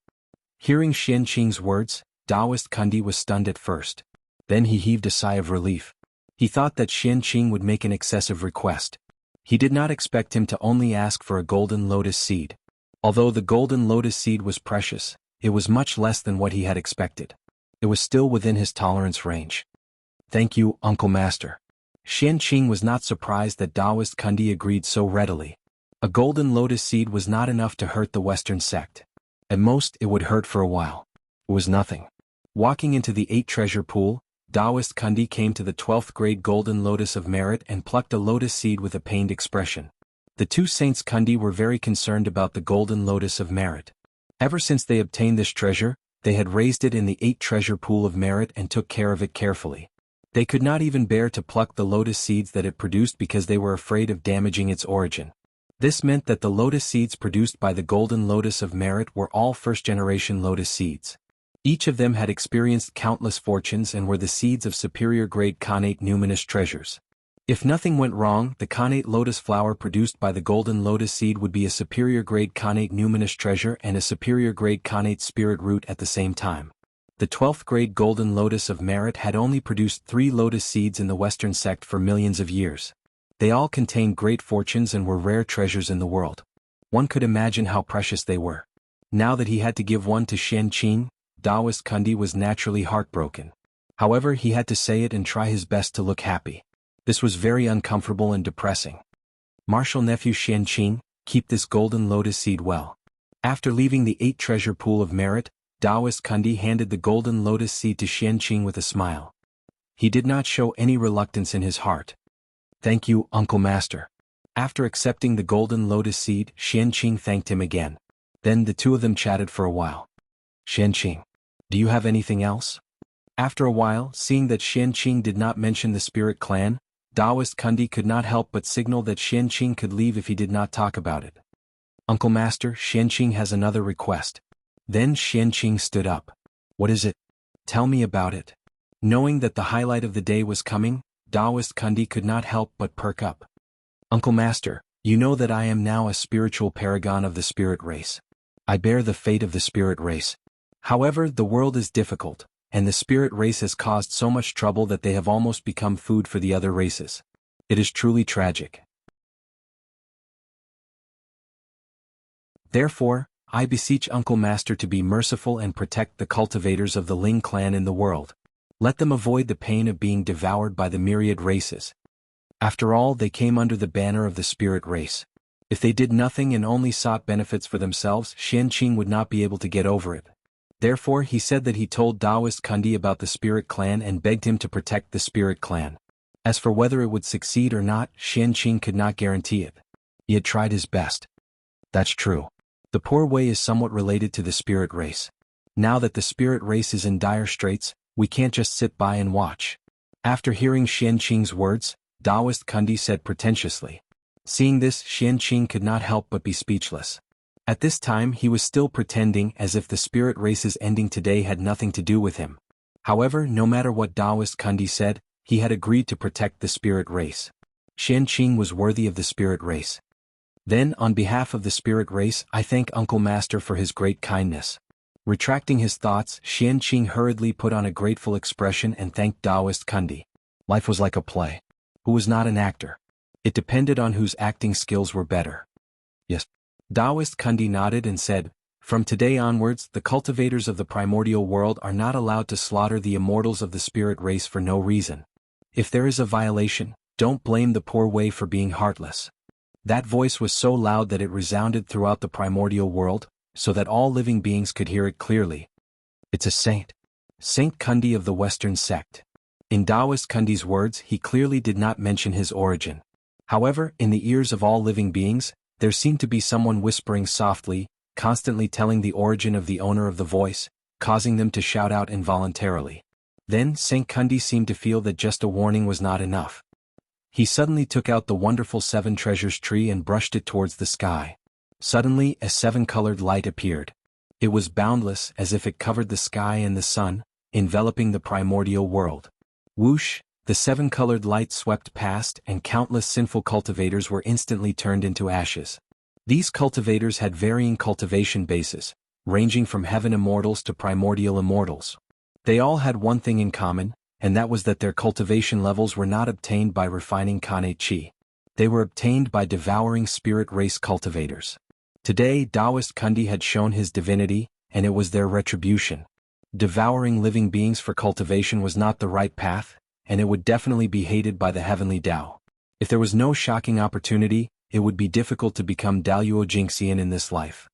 Hearing Xianqing's words, Taoist Kundi was stunned at first. Then he heaved a sigh of relief. He thought that Xianqing would make an excessive request. He did not expect him to only ask for a golden lotus seed. Although the golden lotus seed was precious, it was much less than what he had expected. It was still within his tolerance range. Thank you, Uncle Master. Xianqing was not surprised that Taoist Kundi agreed so readily. A golden lotus seed was not enough to hurt the Western sect. At most, it would hurt for a while. It was nothing. Walking into the 8 treasure pool, Taoist Kundi came to the 12th grade golden lotus of merit and plucked a lotus seed with a pained expression. The 2 saints Kundi were very concerned about the golden lotus of merit. Ever since they obtained this treasure, they had raised it in the 8 treasure pool of merit and took care of it carefully. They could not even bear to pluck the lotus seeds that it produced because they were afraid of damaging its origin. This meant that the lotus seeds produced by the golden lotus of merit were all first-generation lotus seeds. Each of them had experienced countless fortunes and were the seeds of superior-grade connate numinous treasures. If nothing went wrong, the connate lotus flower produced by the golden lotus seed would be a superior-grade connate numinous treasure and a superior-grade connate spirit root at the same time. The 12th grade golden lotus of merit had only produced 3 lotus seeds in the Western sect for millions of years. They all contained great fortunes and were rare treasures in the world. One could imagine how precious they were. Now that he had to give one to Xianqing, Taoist Kundi was naturally heartbroken. However, he had to say it and try his best to look happy. This was very uncomfortable and depressing. Martial nephew Xianqing, keep this golden lotus seed well. After leaving the 8 treasure pool of merit, Taoist Kundi handed the golden lotus seed to Xianqing with a smile. He did not show any reluctance in his heart. Thank you, Uncle Master. After accepting the golden lotus seed, Xianqing thanked him again. Then the 2 of them chatted for a while. Xianqing, do you have anything else? After a while, seeing that Xianqing did not mention the spirit clan, Taoist Kundi could not help but signal that Xianqing could leave if he did not talk about it. Uncle Master, Xianqing has another request. Then Xianqing stood up. What is it? Tell me about it. Knowing that the highlight of the day was coming, Taoist Kundi could not help but perk up. Uncle Master, you know that I am now a spiritual paragon of the spirit race. I bear the fate of the spirit race. However, the world is difficult, and the spirit race has caused so much trouble that they have almost become food for the other races. It is truly tragic. Therefore, I beseech Uncle Master to be merciful and protect the cultivators of the Ling clan in the world. Let them avoid the pain of being devoured by the myriad races. After all, they came under the banner of the spirit race. If they did nothing and only sought benefits for themselves, Xianqing would not be able to get over it. Therefore, he said that he told Taoist Kundi about the spirit clan and begged him to protect the spirit clan. As for whether it would succeed or not, Xianqing could not guarantee it. He had tried his best. That's true. The poor way is somewhat related to the spirit race. Now that the spirit race is in dire straits, we can't just sit by and watch. After hearing Xianqing's words, Taoist Kundi said pretentiously. Seeing this, Xianqing could not help but be speechless. At this time he was still pretending as if the spirit race's ending today had nothing to do with him. However, no matter what Taoist Kundi said, he had agreed to protect the spirit race. Xianqing was worthy of the spirit race. Then, on behalf of the spirit race, I thank Uncle Master for his great kindness. Retracting his thoughts, Xianqing hurriedly put on a grateful expression and thanked Taoist Kundi. Life was like a play. Who was not an actor? It depended on whose acting skills were better. Yes. Taoist Kundi nodded and said, from today onwards, the cultivators of the primordial world are not allowed to slaughter the immortals of the spirit race for no reason. If there is a violation, don't blame the poor way for being heartless. That voice was so loud that it resounded throughout the primordial world, so that all living beings could hear it clearly. It's a saint. Saint Kundi of the Western sect. In Taoist Kundi's words, he clearly did not mention his origin. However, in the ears of all living beings, there seemed to be someone whispering softly, constantly telling the origin of the owner of the voice, causing them to shout out involuntarily. Then Saint Kundi seemed to feel that just a warning was not enough. He suddenly took out the wonderful seven treasures tree and brushed it towards the sky. Suddenly, a seven-colored light appeared. It was boundless, as if it covered the sky and the sun, enveloping the primordial world. Whoosh, the seven-colored light swept past and countless sinful cultivators were instantly turned into ashes. These cultivators had varying cultivation bases, ranging from heaven immortals to primordial immortals. They all had one thing in common, and that was that their cultivation levels were not obtained by refining Kane Chi. They were obtained by devouring spirit race cultivators. Today Taoist Kundi had shown his divinity, and it was their retribution. Devouring living beings for cultivation was not the right path, and it would definitely be hated by the heavenly Tao. If there was no shocking opportunity, it would be difficult to become Daluo Jingxian in this life.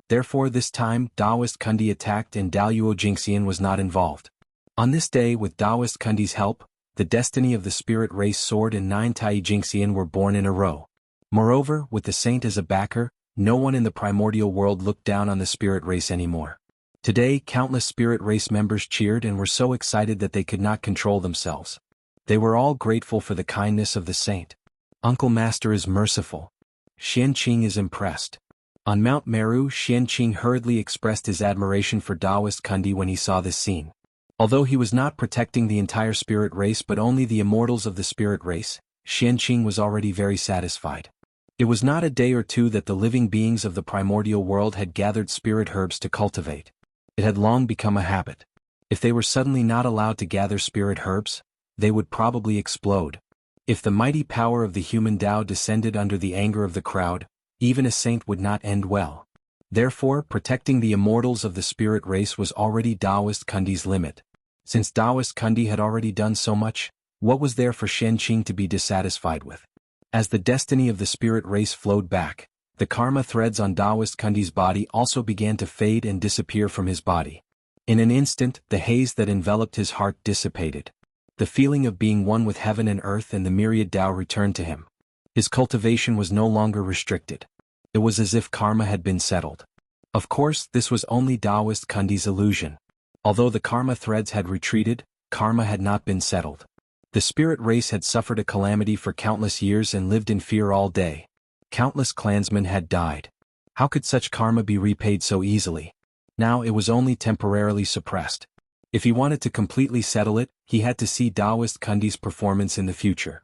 Therefore this time, Taoist Kundi attacked and Daluo Jingxian was not involved. On this day, with Taoist Kundi's help, the destiny of the spirit race soared and 9 Tai Jingxian were born in a row. Moreover, with the saint as a backer, no one in the primordial world looked down on the spirit race anymore. Today, countless spirit race members cheered and were so excited that they could not control themselves. They were all grateful for the kindness of the saint. Uncle Master is merciful. Xianqing is impressed. On Mount Meru, Xianqing hurriedly expressed his admiration for Taoist Kundi when he saw this scene. Although he was not protecting the entire spirit race but only the immortals of the spirit race, Xianqing was already very satisfied. It was not a day or two that the living beings of the primordial world had gathered spirit herbs to cultivate. It had long become a habit. If they were suddenly not allowed to gather spirit herbs, they would probably explode. If the mighty power of the human Tao descended under the anger of the crowd, even a saint would not end well. Therefore, protecting the immortals of the spirit race was already Taoist Kundi's limit. Since Taoist Kundi had already done so much, what was there for Xianqing to be dissatisfied with? As the destiny of the spirit race flowed back, the karma threads on Taoist Kundi's body also began to fade and disappear from his body. In an instant, the haze that enveloped his heart dissipated. The feeling of being one with heaven and earth and the myriad Tao returned to him. His cultivation was no longer restricted. It was as if karma had been settled. Of course, this was only Taoist Kundi's illusion. Although the karma threads had retreated, karma had not been settled. The spirit race had suffered a calamity for countless years and lived in fear all day. Countless clansmen had died. How could such karma be repaid so easily? Now it was only temporarily suppressed. If he wanted to completely settle it, he had to see Taoist Kundi's performance in the future.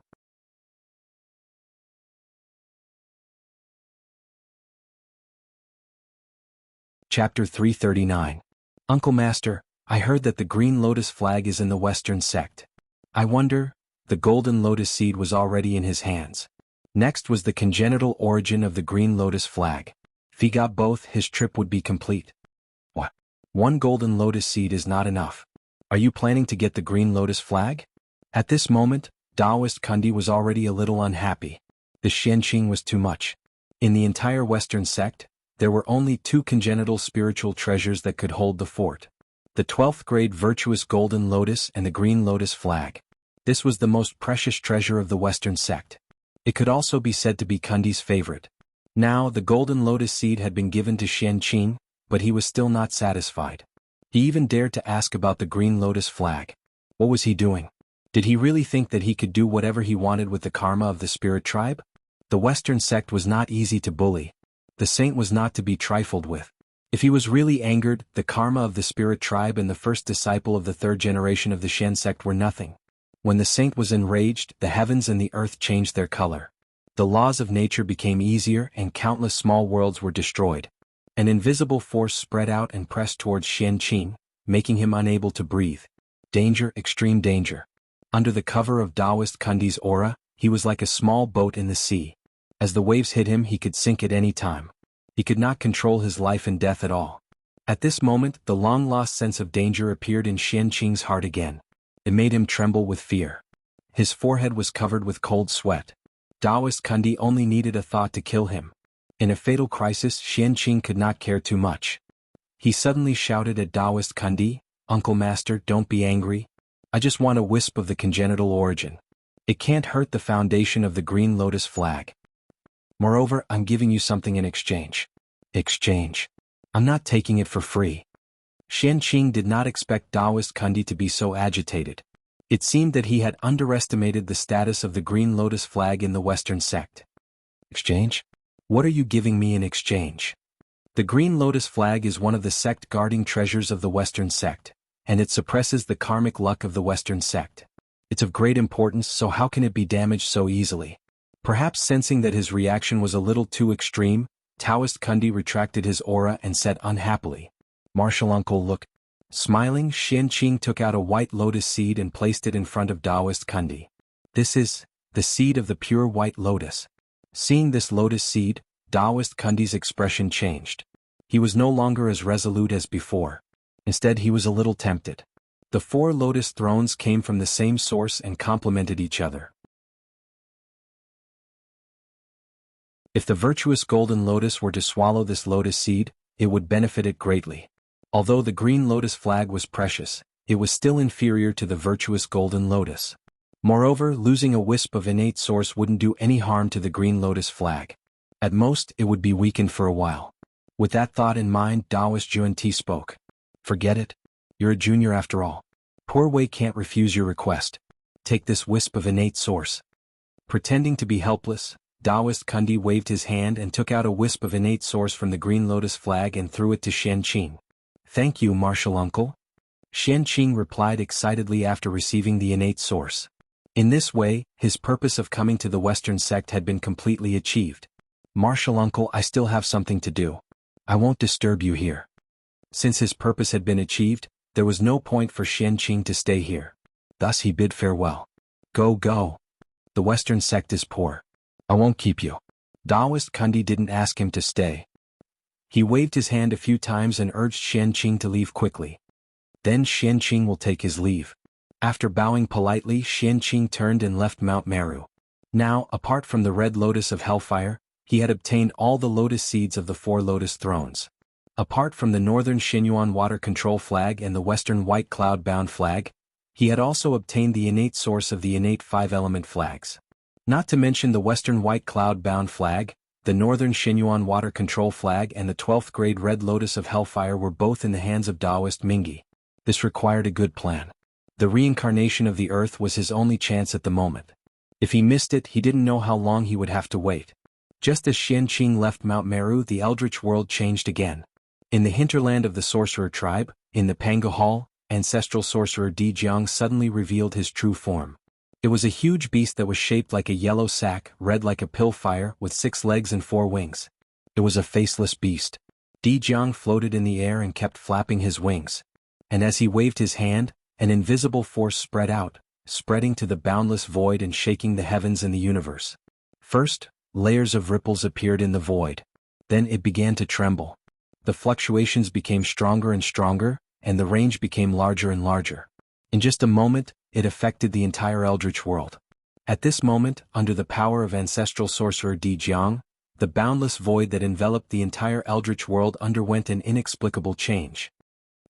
Chapter 339. Uncle Master, I heard that the green lotus flag is in the Western sect. I wonder, the golden lotus seed was already in his hands. Next was the congenital origin of the green lotus flag. If he got both, his trip would be complete. What? One golden lotus seed is not enough. Are you planning to get the green lotus flag? At this moment, Taoist Kundi was already a little unhappy. The Xianqing was too much. In the entire Western sect, there were only 2 congenital spiritual treasures that could hold the fort. the 12th grade virtuous golden lotus and the green lotus flag. This was the most precious treasure of the Western sect. It could also be said to be Kundi's favorite. Now the golden lotus seed had been given to Qianqing, but he was still not satisfied. He even dared to ask about the green lotus flag. What was he doing? Did he really think that he could do whatever he wanted with the karma of the spirit tribe? The Western sect was not easy to bully. The saint was not to be trifled with. If he was really angered, the karma of the spirit tribe and the first disciple of the third generation of the Shen sect were nothing. When the saint was enraged, the heavens and the earth changed their color. The laws of nature became easier and countless small worlds were destroyed. An invisible force spread out and pressed towards Qianqing, making him unable to breathe. Danger, extreme danger. Under the cover of Taoist Kundi's aura, he was like a small boat in the sea. As the waves hit him, he could sink at any time. He could not control his life and death at all. At this moment, the long-lost sense of danger appeared in Qianqing's heart again. It made him tremble with fear. His forehead was covered with cold sweat. Taoist Kundi only needed a thought to kill him. In a fatal crisis, Qianqing could not care too much. He suddenly shouted at Taoist Kundi, "Uncle Master, don't be angry. I just want a wisp of the congenital origin. It can't hurt the foundation of the green lotus flag. Moreover, I'm giving you something in exchange." Exchange? I'm not taking it for free. Qianqing did not expect Taoist Kundi to be so agitated. It seemed that he had underestimated the status of the green lotus flag in the Western sect. Exchange? What are you giving me in exchange? The green lotus flag is one of the sect-guarding treasures of the Western sect, and it suppresses the karmic luck of the Western sect. It's of great importance, so how can it be damaged so easily? Perhaps sensing that his reaction was a little too extreme, Taoist Kundi retracted his aura and said unhappily, "Martial uncle, look." Smiling, Qianqing took out a white lotus seed and placed it in front of Taoist Kundi. "This is the seed of the pure white lotus." Seeing this lotus seed, Taoist Kundi's expression changed. He was no longer as resolute as before. Instead, he was a little tempted. The 4 lotus thrones came from the same source and complemented each other. If the virtuous golden lotus were to swallow this lotus seed, it would benefit it greatly. Although the green lotus flag was precious, it was still inferior to the virtuous golden lotus. Moreover, losing a wisp of innate source wouldn't do any harm to the green lotus flag. At most, it would be weakened for a while. With that thought in mind, Taoist Juanti spoke. "Forget it. You're a junior after all. Poor Wei can't refuse your request. Take this wisp of innate source." Pretending to be helpless, Taoist Kundi waved his hand and took out a wisp of innate source from the green lotus flag and threw it to Qianqing. "Thank you, martial uncle." Qianqing replied excitedly after receiving the innate source. In this way, his purpose of coming to the Western sect had been completely achieved. "Martial uncle, I still have something to do. I won't disturb you here." Since his purpose had been achieved, there was no point for Qianqing to stay here. Thus he bid farewell. "Go, go. The Western sect is poor. I won't keep you." Taoist Kundi didn't ask him to stay. He waved his hand a few times and urged Qianqing to leave quickly. Then Qianqing will take his leave. After bowing politely, Qianqing turned and left Mount Meru. Now, apart from the red lotus of hellfire, he had obtained all the lotus seeds of the 4 lotus thrones. Apart from the northern Xinyuan water control flag and the western white cloud-bound flag, he had also obtained the innate source of the innate 5-element flags. Not to mention the western white cloud-bound flag, the northern Xinyuan water control flag and the 12th grade red lotus of hellfire were both in the hands of Taoist Mingi. This required a good plan. The reincarnation of the earth was his only chance at the moment. If he missed it, he didn't know how long he would have to wait. Just as Qianqing left Mount Meru, the eldritch world changed again. In the hinterland of the sorcerer tribe, in the Panga Hall, ancestral sorcerer Di Jiang suddenly revealed his true form. It was a huge beast that was shaped like a yellow sack, red like a pill fire, with 6 legs and 4 wings. It was a faceless beast. Di Jiang floated in the air and kept flapping his wings. And as he waved his hand, an invisible force spread out, spreading to the boundless void and shaking the heavens and the universe. First, layers of ripples appeared in the void. Then it began to tremble. The fluctuations became stronger and stronger, and the range became larger and larger. In just a moment, it affected the entire eldritch world. At this moment, under the power of ancestral sorcerer Di Jiang, the boundless void that enveloped the entire eldritch world underwent an inexplicable change.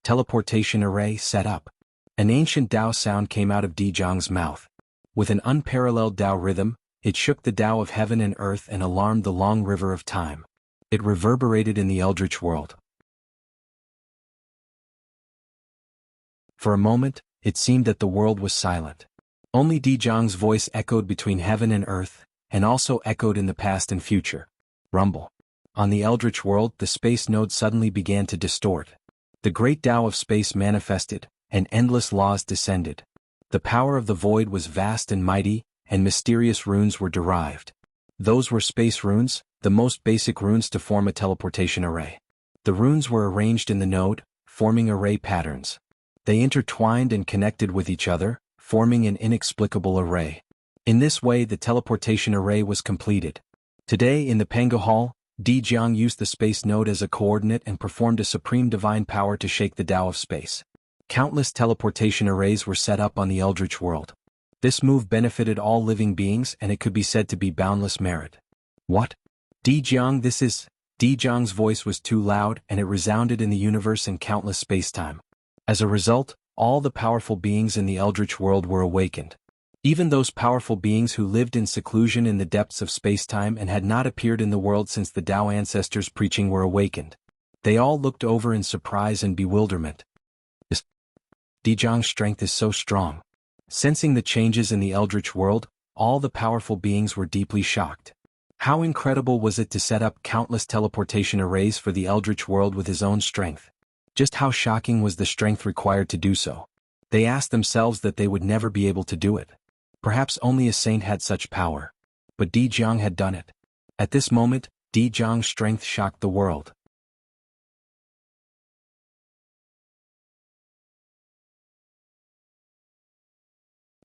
Teleportation array set up. An ancient Tao sound came out of Di Zhang's mouth. With an unparalleled Tao rhythm, it shook the Tao of heaven and earth and alarmed the long river of time. It reverberated in the eldritch world. For a moment, it seemed that the world was silent. Only Di Zhang's voice echoed between heaven and earth, and also echoed in the past and future. Rumble. On the eldritch world, the space node suddenly began to distort. The great Tao of space manifested, and endless laws descended. The power of the void was vast and mighty, and mysterious runes were derived. Those were space runes, the most basic runes to form a teleportation array. The runes were arranged in the node, forming array patterns. They intertwined and connected with each other, forming an inexplicable array. In this way the teleportation array was completed. Today in the Pangu Hall, Di Zhang used the space node as a coordinate and performed a supreme divine power to shake the Tao of space. Countless teleportation arrays were set up on the eldritch world. This move benefited all living beings and it could be said to be boundless merit. What? Di Zhang, this is... Di Zhang's voice was too loud and it resounded in the universe and countless space-time. As a result, all the powerful beings in the eldritch world were awakened. Even those powerful beings who lived in seclusion in the depths of space-time and had not appeared in the world since the Tao ancestors' preaching were awakened. They all looked over in surprise and bewilderment. Di Zhang's strength is so strong. Sensing the changes in the eldritch world, all the powerful beings were deeply shocked. How incredible was it to set up countless teleportation arrays for the eldritch world with his own strength? Just how shocking was the strength required to do so? They asked themselves that they would never be able to do it. Perhaps only a saint had such power. But Di Zhang had done it. At this moment, Di Zhang's strength shocked the world.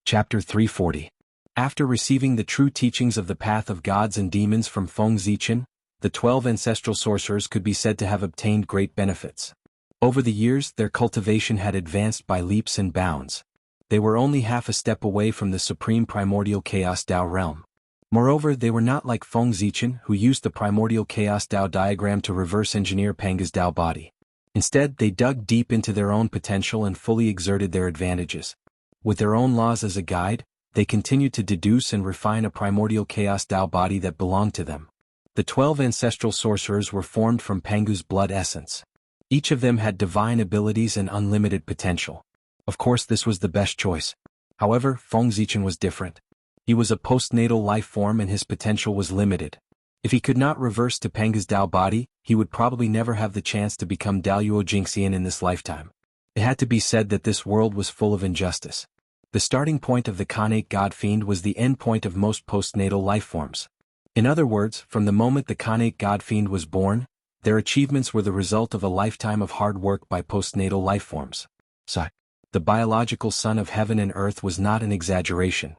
Chapter 340. After receiving the true teachings of the path of gods and demons from Feng Zichen, the 12 ancestral sorcerers could be said to have obtained great benefits. Over the years, their cultivation had advanced by leaps and bounds. They were only half a step away from the supreme primordial chaos Tao realm. Moreover, they were not like Feng Zichen, who used the primordial chaos Tao diagram to reverse engineer Pangu's Tao body. Instead, they dug deep into their own potential and fully exerted their advantages. With their own laws as a guide, they continued to deduce and refine a primordial chaos Tao body that belonged to them. The 12 ancestral sorcerers were formed from Pangu's blood essence. Each of them had divine abilities and unlimited potential. Of course, this was the best choice. However, Feng Zichen was different. He was a postnatal life form and his potential was limited. If he could not reverse to Pangu's Tao body, he would probably never have the chance to become Daluo Jingxian in this lifetime. It had to be said that this world was full of injustice. The starting point of the Khanate God Fiend was the end point of most postnatal life forms. In other words, from the moment the Khanate God Fiend was born, their achievements were the result of a lifetime of hard work by postnatal life forms. So, the biological son of heaven and earth was not an exaggeration.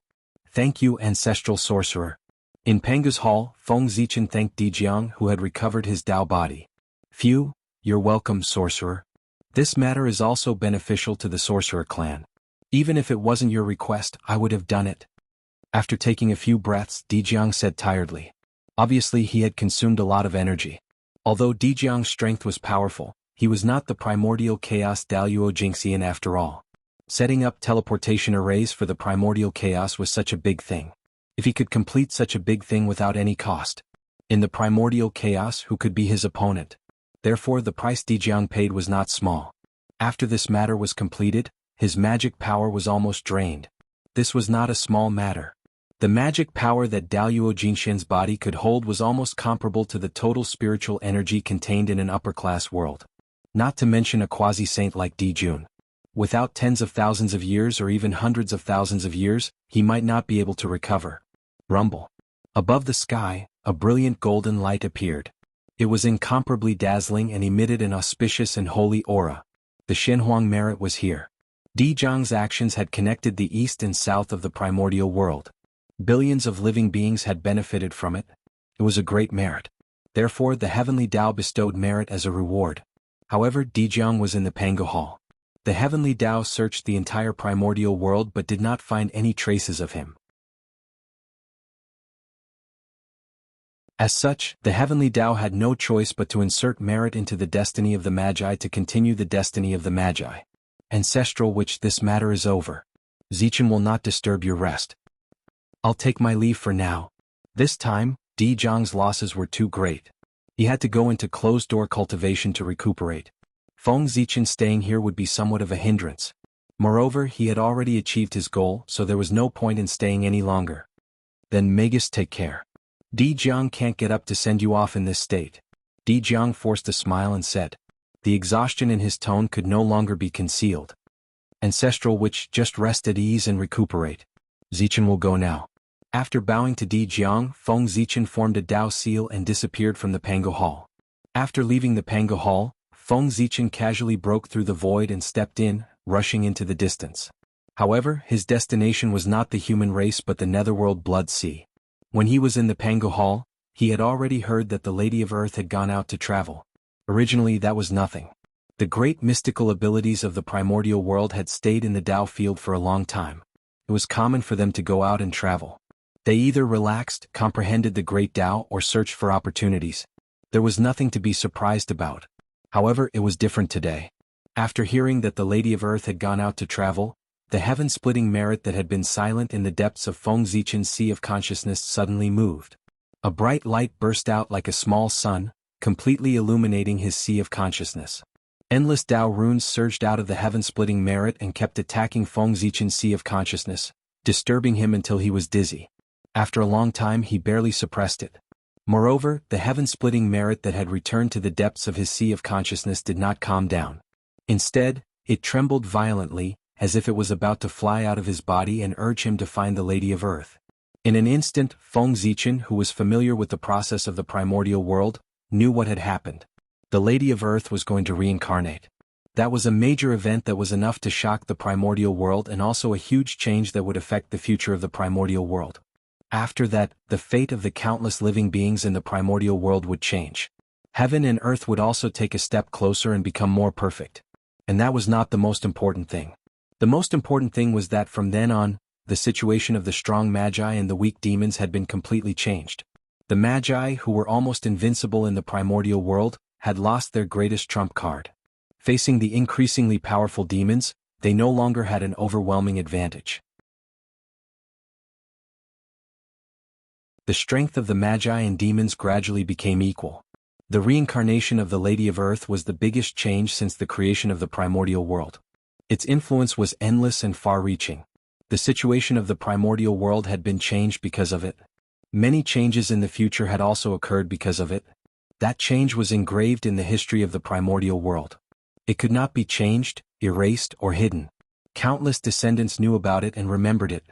Thank you, ancestral sorcerer. In Pangu's hall, Feng Zichen thanked Di Zhang, who had recovered his Tao body. Phew, you're welcome, sorcerer. This matter is also beneficial to the sorcerer clan. Even if it wasn't your request, I would have done it. After taking a few breaths, Di Zhang said tiredly. Obviously he had consumed a lot of energy. Although Di Zhang's strength was powerful, he was not the primordial chaos Daluo Jingxian after all. Setting up teleportation arrays for the primordial chaos was such a big thing. If he could complete such a big thing without any cost. In the primordial chaos, who could be his opponent? Therefore the price Di Zhang paid was not small. After this matter was completed, his magic power was almost drained. This was not a small matter. The magic power that Daluo Jingxian's body could hold was almost comparable to the total spiritual energy contained in an upper-class world. Not to mention a quasi-saint like Di Jun. Without tens of thousands of years or even hundreds of thousands of years, he might not be able to recover. Rumble. Above the sky, a brilliant golden light appeared. It was incomparably dazzling and emitted an auspicious and holy aura. The Shenhuang merit was here. Di Zhang's actions had connected the east and south of the primordial world. Billions of living beings had benefited from it. It was a great merit. Therefore the heavenly Tao bestowed merit as a reward. However, Di Zhang was in the Pangu Hall. The heavenly Tao searched the entire primordial world but did not find any traces of him. As such, the heavenly Tao had no choice but to insert merit into the destiny of the Magi to continue the destiny of the Magi. Ancestral which this matter is over. Zichen will not disturb your rest. I'll take my leave for now. This time, Di Zhang's losses were too great. He had to go into closed-door cultivation to recuperate. Feng Zichen staying here would be somewhat of a hindrance. Moreover, he had already achieved his goal, so there was no point in staying any longer. Then Magus, take care. Di Jiang can't get up to send you off in this state. Di Jiang forced a smile and said. The exhaustion in his tone could no longer be concealed. Ancestral witch, just rest at ease and recuperate. Zichen will go now. After bowing to Di Jiang, Feng Zichen formed a Dao seal and disappeared from the Pango Hall. After leaving the Pango Hall, Feng Zichen casually broke through the void and stepped in, rushing into the distance. However, his destination was not the human race but the netherworld Blood Sea. When he was in the Pango Hall, he had already heard that the Lady of Earth had gone out to travel. Originally that was nothing. The great mystical abilities of the primordial world had stayed in the Tao field for a long time. It was common for them to go out and travel. They either relaxed, comprehended the great Tao, or searched for opportunities. There was nothing to be surprised about. However, it was different today. After hearing that the Lady of Earth had gone out to travel, the heaven-splitting merit that had been silent in the depths of Feng Zichen's sea of consciousness suddenly moved. A bright light burst out like a small sun, completely illuminating his sea of consciousness. Endless Tao runes surged out of the heaven-splitting merit and kept attacking Feng Zichen's sea of consciousness, disturbing him until he was dizzy. After a long time he barely suppressed it. Moreover, the heaven-splitting merit that had returned to the depths of his sea of consciousness did not calm down. Instead, it trembled violently, as if it was about to fly out of his body and urge him to find the Lady of Earth. In an instant, Feng Zichen, who was familiar with the process of the primordial world, knew what had happened. The Lady of Earth was going to reincarnate. That was a major event that was enough to shock the primordial world and also a huge change that would affect the future of the primordial world. After that, the fate of the countless living beings in the primordial world would change. Heaven and earth would also take a step closer and become more perfect. And that was not the most important thing. The most important thing was that from then on, the situation of the strong magi and the weak demons had been completely changed. The magi, who were almost invincible in the primordial world, had lost their greatest trump card. Facing the increasingly powerful demons, they no longer had an overwhelming advantage. The strength of the magi and demons gradually became equal. The reincarnation of the Lady of Earth was the biggest change since the creation of the primordial world. Its influence was endless and far-reaching. The situation of the primordial world had been changed because of it. Many changes in the future had also occurred because of it. That change was engraved in the history of the primordial world. It could not be changed, erased, or hidden. Countless descendants knew about it and remembered it.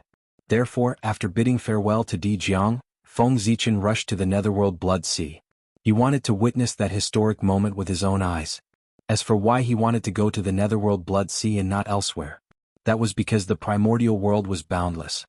Therefore, after bidding farewell to Di Jiang, Feng Zichen rushed to the netherworld Blood Sea. He wanted to witness that historic moment with his own eyes. As for why he wanted to go to the netherworld Blood Sea and not elsewhere, that was because the primordial world was boundless.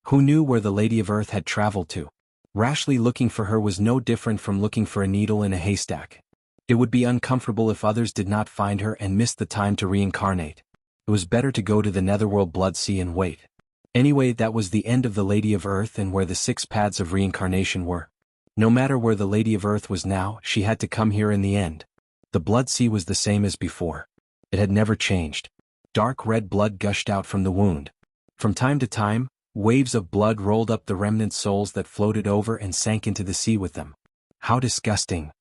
Who knew where the Lady of Earth had traveled to? Rashly looking for her was no different from looking for a needle in a haystack. It would be uncomfortable if others did not find her and missed the time to reincarnate. It was better to go to the netherworld Blood Sea and wait. Anyway, that was the end of the Lady of Earth and where the 6 paths of reincarnation were. No matter where the Lady of Earth was now, she had to come here in the end. The Blood Sea was the same as before. It had never changed. Dark red blood gushed out from the wound. From time to time, waves of blood rolled up the remnant souls that floated over and sank into the sea with them. How disgusting!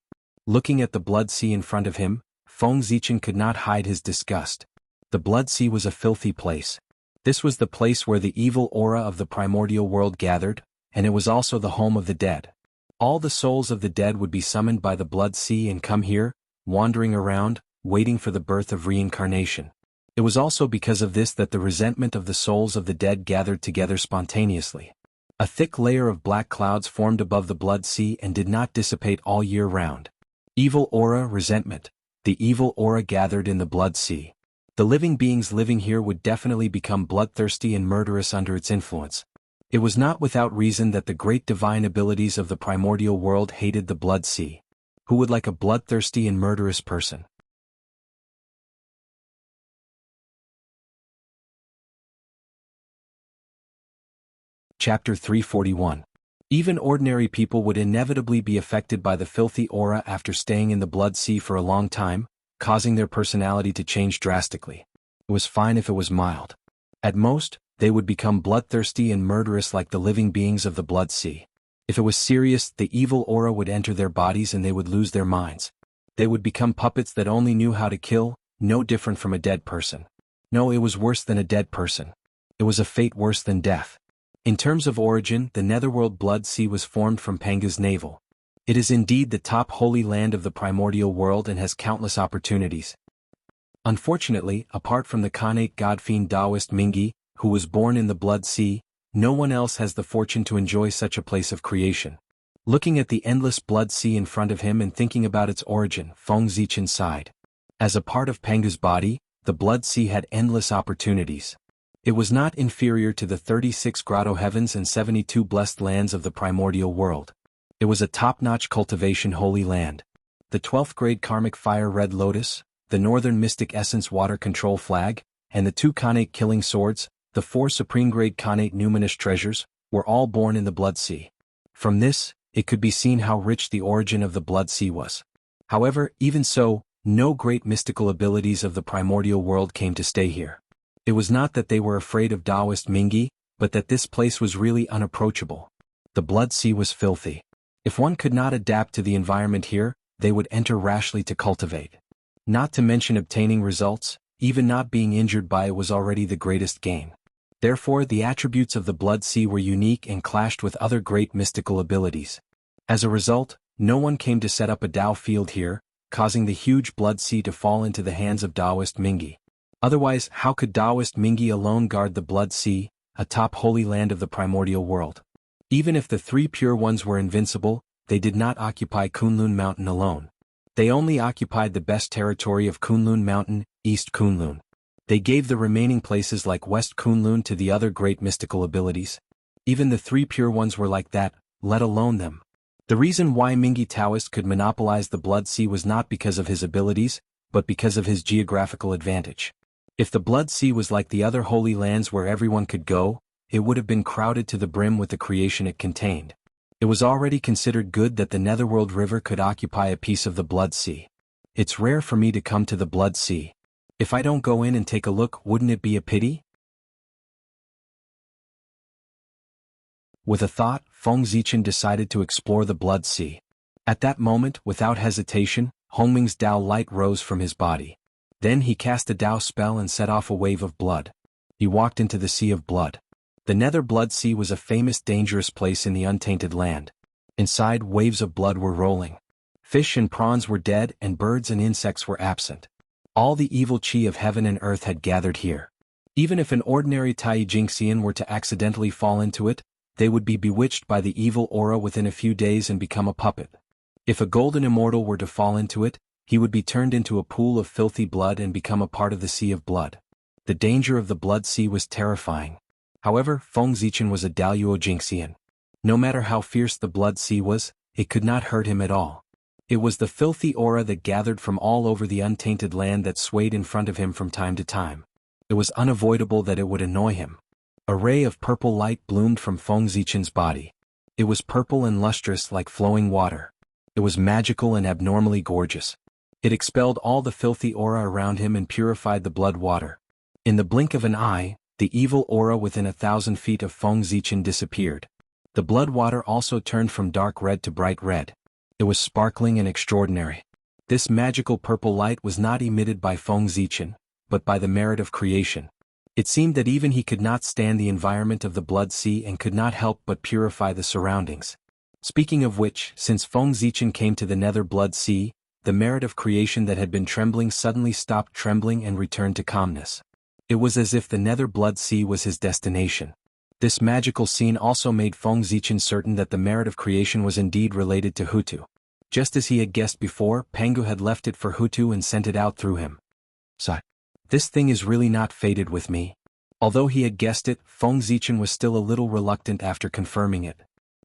Looking at the Blood Sea in front of him, Feng Zichen could not hide his disgust. The Blood Sea was a filthy place. This was the place where the evil aura of the primordial world gathered, and it was also the home of the dead. All the souls of the dead would be summoned by the Blood Sea and come here, wandering around, waiting for the birth of reincarnation. It was also because of this that the resentment of the souls of the dead gathered together spontaneously. A thick layer of black clouds formed above the Blood Sea and did not dissipate all year round. Evil aura, resentment. The evil aura gathered in the Blood Sea. The living beings living here would definitely become bloodthirsty and murderous under its influence. It was not without reason that the great divine abilities of the primordial world hated the Blood Sea. Who would like a bloodthirsty and murderous person? Chapter 341. Even ordinary people would inevitably be affected by the filthy aura after staying in the blood sea for a long time, causing their personality to change drastically. It was fine if it was mild. At most, they would become bloodthirsty and murderous like the living beings of the blood sea. If it was serious, the evil aura would enter their bodies and they would lose their minds. They would become puppets that only knew how to kill, no different from a dead person. No, it was worse than a dead person. It was a fate worse than death. In terms of origin, the Netherworld Blood Sea was formed from Panga's navel. It is indeed the top holy land of the primordial world and has countless opportunities. Unfortunately, apart from the Khanate god-fiend Taoist Mingi, who was born in the Blood Sea, no one else has the fortune to enjoy such a place of creation. Looking at the endless blood sea in front of him and thinking about its origin, Feng Zichen sighed. As a part of Panga's body, the blood sea had endless opportunities. It was not inferior to the 36 grotto heavens and 72 blessed lands of the primordial world. It was a top-notch cultivation holy land. The 12th grade karmic fire red lotus, the northern mystic essence water control flag, and the 2 Khanate killing swords, the 4 supreme grade Khanate numinous treasures, were all born in the blood sea. From this, it could be seen how rich the origin of the blood sea was. However, even so, no great mystical abilities of the primordial world came to stay here. It was not that they were afraid of Taoist Mingi, but that this place was really unapproachable. The blood sea was filthy. If one could not adapt to the environment here, they would enter rashly to cultivate. Not to mention obtaining results, even not being injured by it was already the greatest gain. Therefore, the attributes of the blood sea were unique and clashed with other great mystical abilities. As a result, no one came to set up a Dao field here, causing the huge blood sea to fall into the hands of Taoist Mingi. Otherwise, how could Taoist Mingi alone guard the blood sea, a top holy land of the primordial world? Even if the 3 pure ones were invincible, they did not occupy Kunlun Mountain alone. They only occupied the best territory of Kunlun Mountain, East Kunlun. They gave the remaining places like West Kunlun to the other great mystical abilities. Even the 3 pure ones were like that, let alone them. The reason why Mingi Taoist could monopolize the blood sea was not because of his abilities, but because of his geographical advantage. If the blood sea was like the other holy lands where everyone could go, it would have been crowded to the brim with the creation it contained. It was already considered good that the Netherworld River could occupy a piece of the blood sea. It's rare for me to come to the blood sea. If I don't go in and take a look, wouldn't it be a pity? With a thought, Feng Zichen decided to explore the blood sea. At that moment, without hesitation, Hongming's Dao light rose from his body. Then he cast a Dao spell and set off a wave of blood. He walked into the sea of blood. The Nether Blood Sea was a famous dangerous place in the untainted land. Inside, waves of blood were rolling. Fish and prawns were dead and birds and insects were absent. All the evil chi of heaven and earth had gathered here. Even if an ordinary Tai Jingxian were to accidentally fall into it, they would be bewitched by the evil aura within a few days and become a puppet. If a golden immortal were to fall into it, he would be turned into a pool of filthy blood and become a part of the sea of blood. The danger of the blood sea was terrifying. However, Feng Zichen was a Daluo Jingxian. No matter how fierce the blood sea was, it could not hurt him at all. It was the filthy aura that gathered from all over the untainted land that swayed in front of him from time to time. It was unavoidable that it would annoy him. A ray of purple light bloomed from Feng Zichen's body. It was purple and lustrous like flowing water. It was magical and abnormally gorgeous. It expelled all the filthy aura around him and purified the blood water. In the blink of an eye, the evil aura within 1,000 feet of Feng Zichen disappeared. The blood water also turned from dark red to bright red. It was sparkling and extraordinary. This magical purple light was not emitted by Feng Zichen, but by the merit of creation. It seemed that even he could not stand the environment of the blood sea and could not help but purify the surroundings. Speaking of which, since Feng Zichen came to the Nether Blood Sea, the merit of creation that had been trembling suddenly stopped trembling and returned to calmness. It was as if the Nether Blood Sea was his destination. This magical scene also made Feng Zichen certain that the merit of creation was indeed related to Hutu. Just as he had guessed before, Pangu had left it for Hutu and sent it out through him. So, this thing is really not fated with me. Although he had guessed it, Feng Zichen was still a little reluctant after confirming it.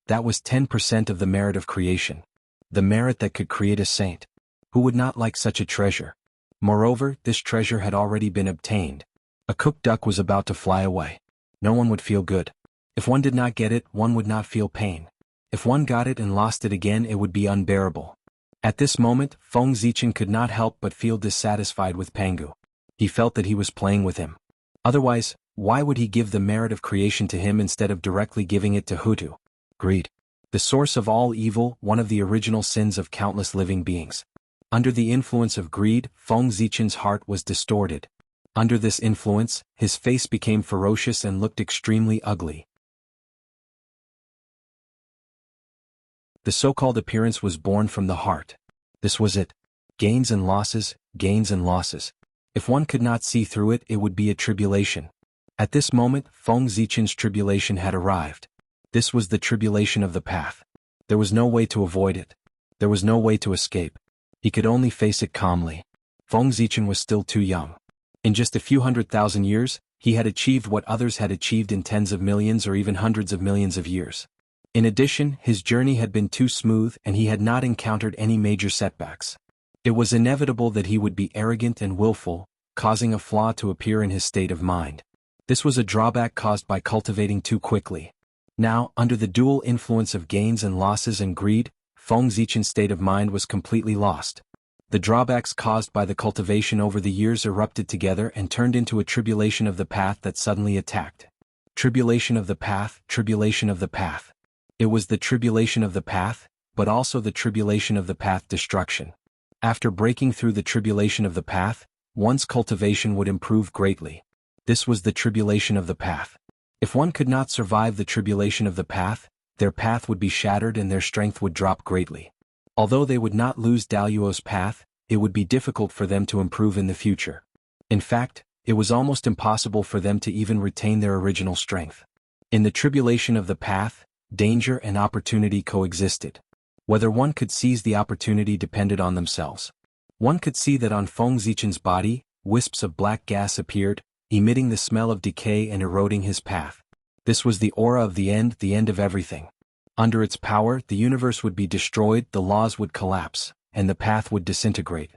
That was 10% of the merit of creation. The merit that could create a saint. Who would not like such a treasure? Moreover, this treasure had already been obtained. A cooked duck was about to fly away. No one would feel good. If one did not get it, one would not feel pain. If one got it and lost it again, it would be unbearable. At this moment, Feng Zichen could not help but feel dissatisfied with Pangu. He felt that he was playing with him. Otherwise, why would he give the merit of creation to him instead of directly giving it to Hutu? Greed. The source of all evil, one of the original sins of countless living beings. Under the influence of greed, Feng Zichen's heart was distorted. Under this influence, his face became ferocious and looked extremely ugly. The so-called appearance was born from the heart. This was it. Gains and losses, gains and losses. If one could not see through it, it would be a tribulation. At this moment, Feng Zichen's tribulation had arrived. This was the tribulation of the path. There was no way to avoid it. There was no way to escape. He could only face it calmly. Feng Zichen was still too young. In just a few 100,000 years, he had achieved what others had achieved in tens of millions or even hundreds of millions of years. In addition, his journey had been too smooth and he had not encountered any major setbacks. It was inevitable that he would be arrogant and willful, causing a flaw to appear in his state of mind. This was a drawback caused by cultivating too quickly. Now, under the dual influence of gains and losses and greed, Feng Zichen's state of mind was completely lost. The drawbacks caused by the cultivation over the years erupted together and turned into a tribulation of the path that suddenly attacked. Tribulation of the path, tribulation of the path. It was the tribulation of the path, but also the tribulation of the path destruction. After breaking through the tribulation of the path, one's cultivation would improve greatly. This was the tribulation of the path. If one could not survive the tribulation of the path, their path would be shattered and their strength would drop greatly. Although they would not lose Daluo's path, it would be difficult for them to improve in the future. In fact, it was almost impossible for them to even retain their original strength. In the tribulation of the path, danger and opportunity coexisted. Whether one could seize the opportunity depended on themselves. One could see that on Feng Zichen's body, wisps of black gas appeared, emitting the smell of decay and eroding his path. This was the aura of the end of everything. Under its power, the universe would be destroyed, the laws would collapse, and the path would disintegrate.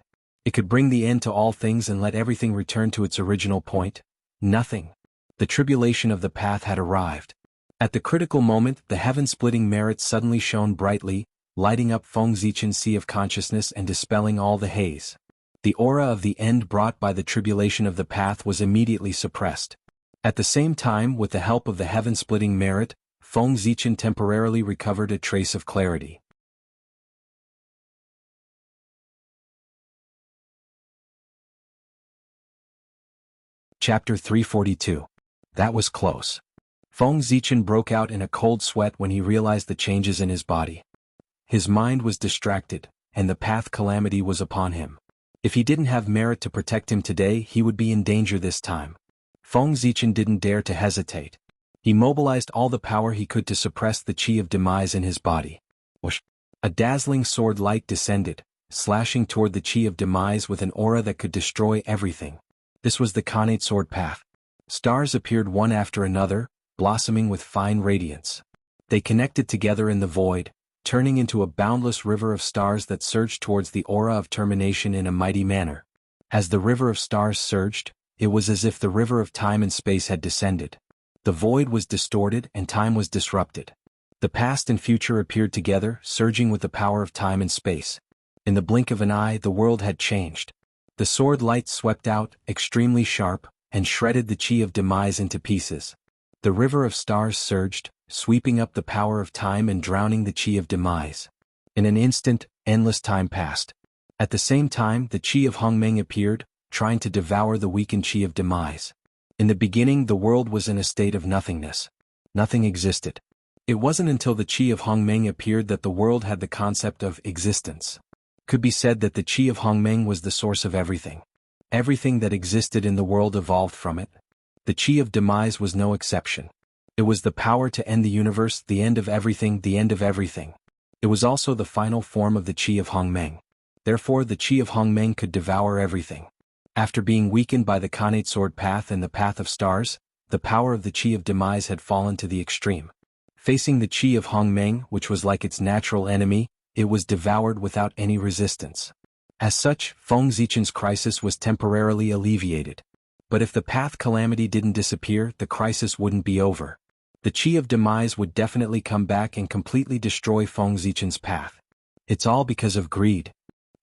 It could bring the end to all things and let everything return to its original point. Nothing. The tribulation of the path had arrived. At the critical moment, the heaven-splitting merit suddenly shone brightly, lighting up Feng Zichen's sea of consciousness and dispelling all the haze. The aura of the end brought by the tribulation of the path was immediately suppressed. At the same time, with the help of the heaven-splitting merit, Feng Zichen temporarily recovered a trace of clarity. Chapter 342. That was close. Feng Zichen broke out in a cold sweat when he realized the changes in his body. His mind was distracted, and the path calamity was upon him. If he didn't have merit to protect him today, he would be in danger this time. Feng Zichen didn't dare to hesitate. He mobilized all the power he could to suppress the chi of demise in his body. Whoosh! A dazzling sword light descended, slashing toward the chi of demise with an aura that could destroy everything. This was the Khanate sword path. Stars appeared one after another, blossoming with fine radiance. They connected together in the void, turning into a boundless river of stars that surged towards the aura of termination in a mighty manner. As the river of stars surged, it was as if the river of time and space had descended. The void was distorted and time was disrupted. The past and future appeared together, surging with the power of time and space. In the blink of an eye, the world had changed. The sword light swept out, extremely sharp, and shredded the chi of demise into pieces. The river of stars surged, sweeping up the power of time and drowning the chi of demise. In an instant, endless time passed. At the same time, the chi of Hongmeng appeared, trying to devour the weakened chi of demise. In the beginning, the world was in a state of nothingness. Nothing existed. It wasn't until the chi of Hongmeng appeared that the world had the concept of existence. It could be said that the chi of Hongmeng was the source of everything. Everything that existed in the world evolved from it. The chi of demise was no exception. It was the power to end the universe, the end of everything, the end of everything. It was also the final form of the chi of Hongmeng. Therefore, the chi of Hongmeng could devour everything. After being weakened by the Khanate sword path and the path of stars, the power of the chi of demise had fallen to the extreme. Facing the chi of Hongmeng, which was like its natural enemy, it was devoured without any resistance. As such, Feng Zichen's crisis was temporarily alleviated. But if the path calamity didn't disappear, the crisis wouldn't be over. The Qi of demise would definitely come back and completely destroy Feng Zichen's path. It's all because of greed.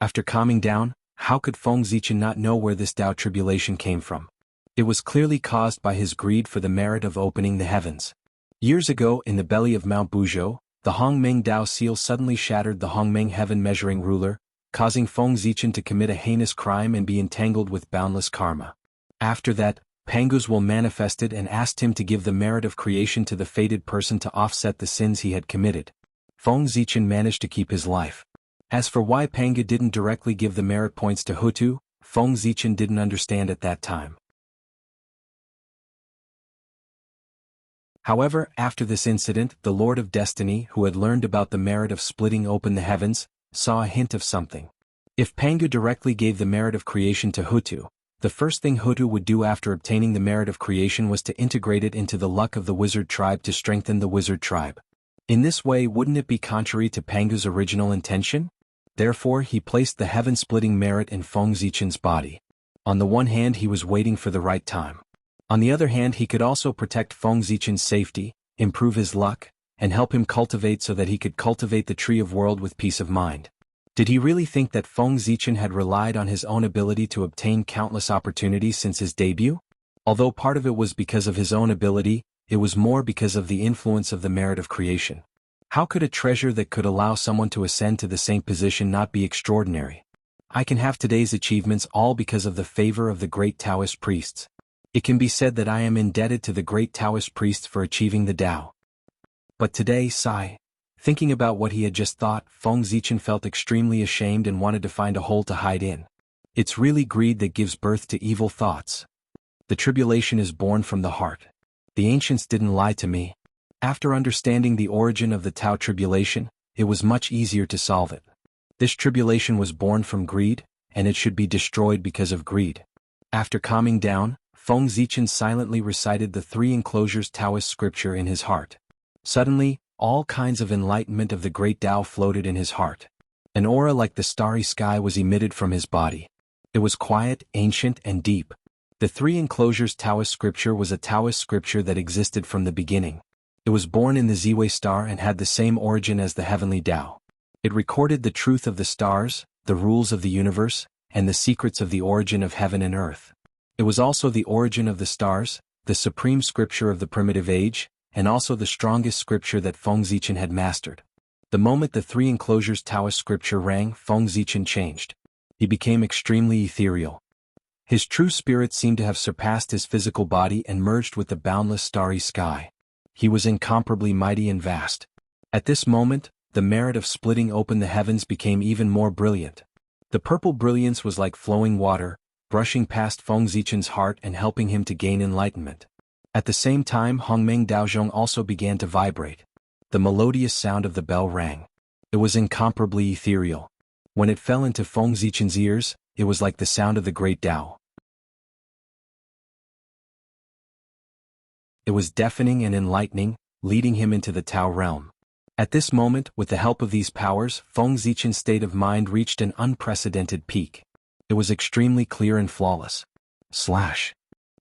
After calming down, how could Feng Zichen not know where this Tao tribulation came from? It was clearly caused by his greed for the merit of opening the heavens. Years ago, in the belly of Mount Buzhou, the Hongmeng Tao seal suddenly shattered the Hongmeng heaven-measuring ruler, causing Feng Zichen to commit a heinous crime and be entangled with boundless karma. After that, Pangu's manifested and asked him to give the merit of creation to the fated person to offset the sins he had committed. Feng Zichen managed to keep his life. As for why Pangu didn't directly give the merit points to Hutu, Feng Zichen didn't understand at that time. However, after this incident, the Lord of Destiny, who had learned about the merit of splitting open the heavens, saw a hint of something. If Pangu directly gave the merit of creation to Hutu, the first thing Hutu would do after obtaining the merit of creation was to integrate it into the luck of the wizard tribe to strengthen the wizard tribe. In this way, wouldn't it be contrary to Pangu's original intention? Therefore, he placed the heaven-splitting merit in Feng Zichen's body. On the one hand, he was waiting for the right time. On the other hand, he could also protect Feng Zichen's safety, improve his luck, and help him cultivate so that he could cultivate the tree of world with peace of mind. Did he really think that Feng Zichen had relied on his own ability to obtain countless opportunities since his debut? Although part of it was because of his own ability, it was more because of the influence of the merit of creation. How could a treasure that could allow someone to ascend to the same position not be extraordinary? I can have today's achievements all because of the favor of the great Taoist priests. It can be said that I am indebted to the great Taoist priests for achieving the Tao. But today, thinking about what he had just thought, Feng Zichen felt extremely ashamed and wanted to find a hole to hide in. It's really greed that gives birth to evil thoughts. The tribulation is born from the heart. The ancients didn't lie to me. After understanding the origin of the Tao tribulation, it was much easier to solve it. This tribulation was born from greed, and it should be destroyed because of greed. After calming down, Feng Zichen silently recited the 3 enclosures Taoist scripture in his heart. Suddenly, all kinds of enlightenment of the great Tao floated in his heart. An aura like the starry sky was emitted from his body. It was quiet, ancient, and deep. The 3 enclosures Taoist scripture was a Taoist scripture that existed from the beginning. It was born in the Ziwei star and had the same origin as the heavenly Tao. It recorded the truth of the stars, the rules of the universe, and the secrets of the origin of heaven and earth. It was also the origin of the stars, the supreme scripture of the primitive age, and also the strongest scripture that Feng Zichen had mastered. The moment the 3 enclosures Taoist scripture rang, Feng Zichen changed. He became extremely ethereal. His true spirit seemed to have surpassed his physical body and merged with the boundless starry sky. He was incomparably mighty and vast. At this moment, the merit of splitting open the heavens became even more brilliant. The purple brilliance was like flowing water, brushing past Feng Zichen's heart and helping him to gain enlightenment. At the same time, Hongmeng Daozhong also began to vibrate. The melodious sound of the bell rang. It was incomparably ethereal. When it fell into Feng Zichen's ears, it was like the sound of the great Tao. It was deafening and enlightening, leading him into the Tao realm. At this moment, with the help of these powers, Feng Zichen's state of mind reached an unprecedented peak. It was extremely clear and flawless.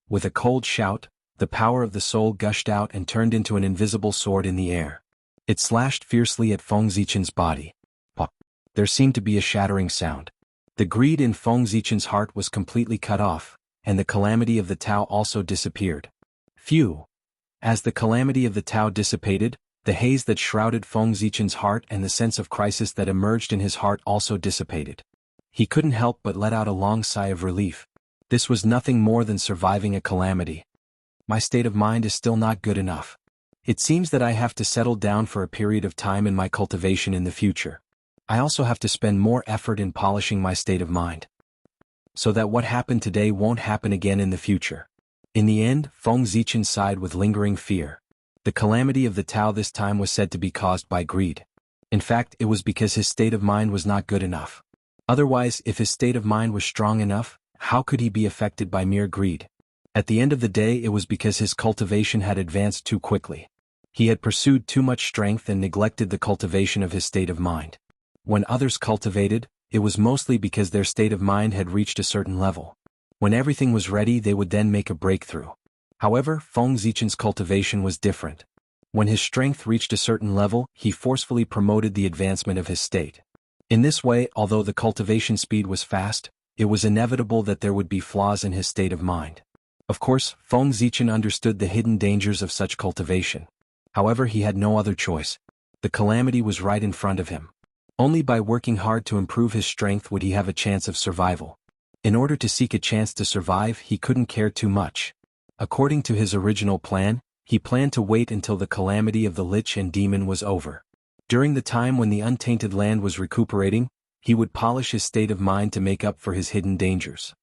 With a cold shout, the power of the soul gushed out and turned into an invisible sword in the air. It slashed fiercely at Feng Zichen's body. Pop! There seemed to be a shattering sound. The greed in Feng Zichen's heart was completely cut off, and the calamity of the Tao also disappeared. Phew! As the calamity of the Tao dissipated, the haze that shrouded Feng Zichen's heart and the sense of crisis that emerged in his heart also dissipated. He couldn't help but let out a long sigh of relief. This was nothing more than surviving a calamity. My state of mind is still not good enough. It seems that I have to settle down for a period of time in my cultivation in the future. I also have to spend more effort in polishing my state of mind, so that what happened today won't happen again in the future. In the end, Feng Zichen sighed with lingering fear. The calamity of the Tao this time was said to be caused by greed. In fact, it was because his state of mind was not good enough. Otherwise, if his state of mind was strong enough, how could he be affected by mere greed? At the end of the day, it was because his cultivation had advanced too quickly. He had pursued too much strength and neglected the cultivation of his state of mind. When others cultivated, it was mostly because their state of mind had reached a certain level. When everything was ready, they would then make a breakthrough. However, Feng Zichen's cultivation was different. When his strength reached a certain level, he forcefully promoted the advancement of his state. In this way, although the cultivation speed was fast, it was inevitable that there would be flaws in his state of mind. Of course, Feng Zichen understood the hidden dangers of such cultivation. However, he had no other choice. The calamity was right in front of him. Only by working hard to improve his strength would he have a chance of survival. In order to seek a chance to survive, he couldn't care too much. According to his original plan, he planned to wait until the calamity of the Lich and Demon was over. During the time when the untainted land was recuperating, he would polish his state of mind to make up for his hidden dangers.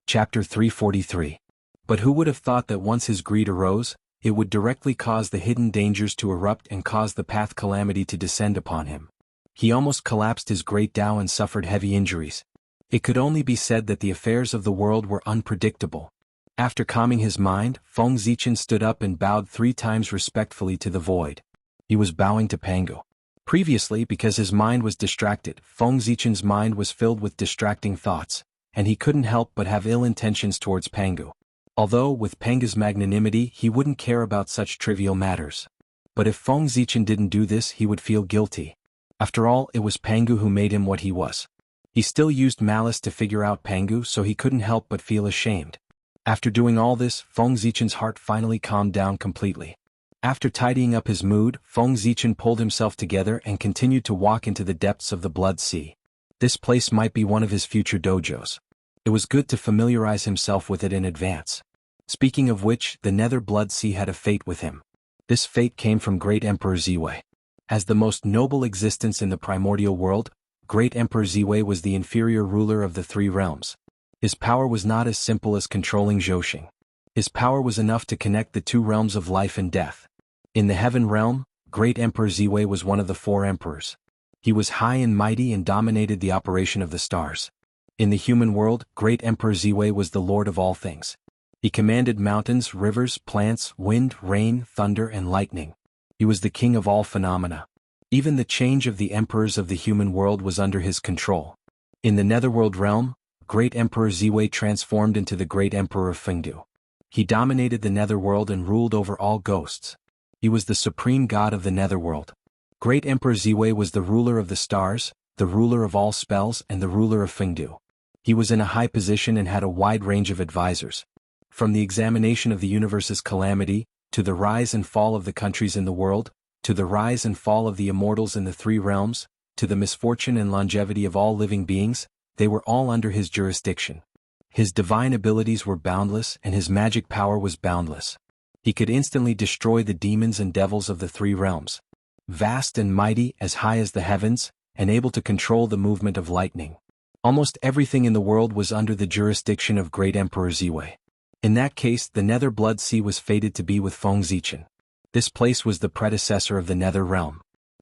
Chapter 343. But who would have thought that once his greed arose, it would directly cause the hidden dangers to erupt and cause the path calamity to descend upon him. He almost collapsed his great Tao and suffered heavy injuries. It could only be said that the affairs of the world were unpredictable. After calming his mind, Feng Zichen stood up and bowed 3 times respectfully to the void. He was bowing to Pangu. Previously, because his mind was distracted, Feng Zichen's mind was filled with distracting thoughts, and he couldn't help but have ill intentions towards Pangu. Although, with Pangu's magnanimity, he wouldn't care about such trivial matters. But if Feng Zichen didn't do this, he would feel guilty. After all, it was Pangu who made him what he was. He still used malice to figure out Pangu, so he couldn't help but feel ashamed. After doing all this, Feng Zichen's heart finally calmed down completely. After tidying up his mood, Feng Zichen pulled himself together and continued to walk into the depths of the Blood Sea. This place might be one of his future dojos. It was good to familiarize himself with it in advance. Speaking of which, the Nether Blood Sea had a fate with him. This fate came from Great Emperor Ziwei. As the most noble existence in the primordial world, Great Emperor Ziwei was the inferior ruler of the 3 realms. His power was not as simple as controlling Zhouxing. His power was enough to connect the 2 realms of life and death. In the Heaven realm, Great Emperor Ziwei was one of the 4 emperors. He was high and mighty and dominated the operation of the stars. In the human world, Great Emperor Ziwei was the lord of all things. He commanded mountains, rivers, plants, wind, rain, thunder, and lightning. He was the king of all phenomena. Even the change of the emperors of the human world was under his control. In the Netherworld realm, Great Emperor Ziwei transformed into the Great Emperor of Fengdu. He dominated the Netherworld and ruled over all ghosts. He was the supreme god of the Netherworld. Great Emperor Ziwei was the ruler of the stars, the ruler of all spells, and the ruler of Fengdu. He was in a high position and had a wide range of advisors. From the examination of the universe's calamity, to the rise and fall of the countries in the world, to the rise and fall of the immortals in the 3 realms, to the misfortune and longevity of all living beings, they were all under his jurisdiction. His divine abilities were boundless and his magic power was boundless. He could instantly destroy the demons and devils of the 3 realms. Vast and mighty, as high as the heavens, and able to control the movement of lightning. Almost everything in the world was under the jurisdiction of Great Emperor Ziwei. In that case, the Nether Blood Sea was fated to be with Feng Zichen. This place was the predecessor of the Nether Realm.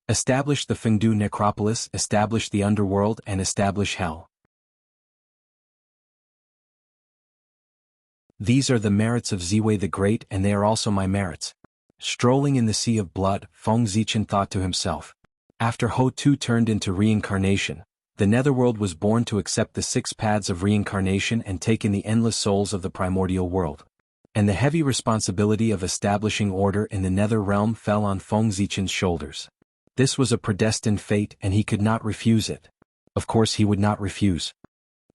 Establish the Fengdu Necropolis, establish the Underworld, and establish Hell. These are the merits of Ziwei the Great, and they are also my merits. Strolling in the sea of blood, Feng Zichen thought to himself. After Ho-Tu turned into reincarnation, the Netherworld was born to accept the 6 paths of reincarnation and take in the endless souls of the primordial world. And the heavy responsibility of establishing order in the Nether Realm fell on Feng Zichen's shoulders. This was a predestined fate and he could not refuse it. Of course he would not refuse.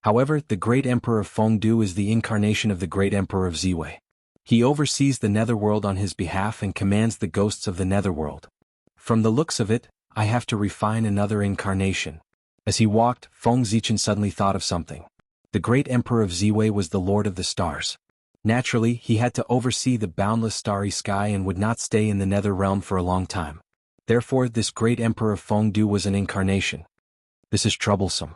However, the Great Emperor of Fengdu is the incarnation of the Great Emperor of Ziwei. He oversees the Netherworld on his behalf and commands the ghosts of the Netherworld. From the looks of it, I have to refine another incarnation. As he walked, Feng Zichen suddenly thought of something. The Great Emperor of Ziwei was the Lord of the Stars. Naturally, he had to oversee the boundless starry sky and would not stay in the Nether Realm for a long time. Therefore, this Great Emperor of Fengdu was an incarnation. This is troublesome.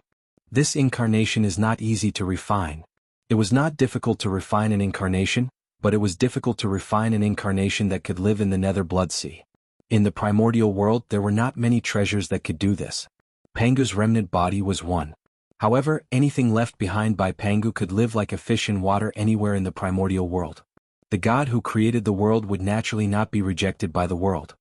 This incarnation is not easy to refine. It was not difficult to refine an incarnation, but it was difficult to refine an incarnation that could live in the Nether Blood Sea. In the primordial world, there were not many treasures that could do this. Pangu's remnant body was one. However, anything left behind by Pangu could live like a fish in water anywhere in the primordial world. The god who created the world would naturally not be rejected by the world.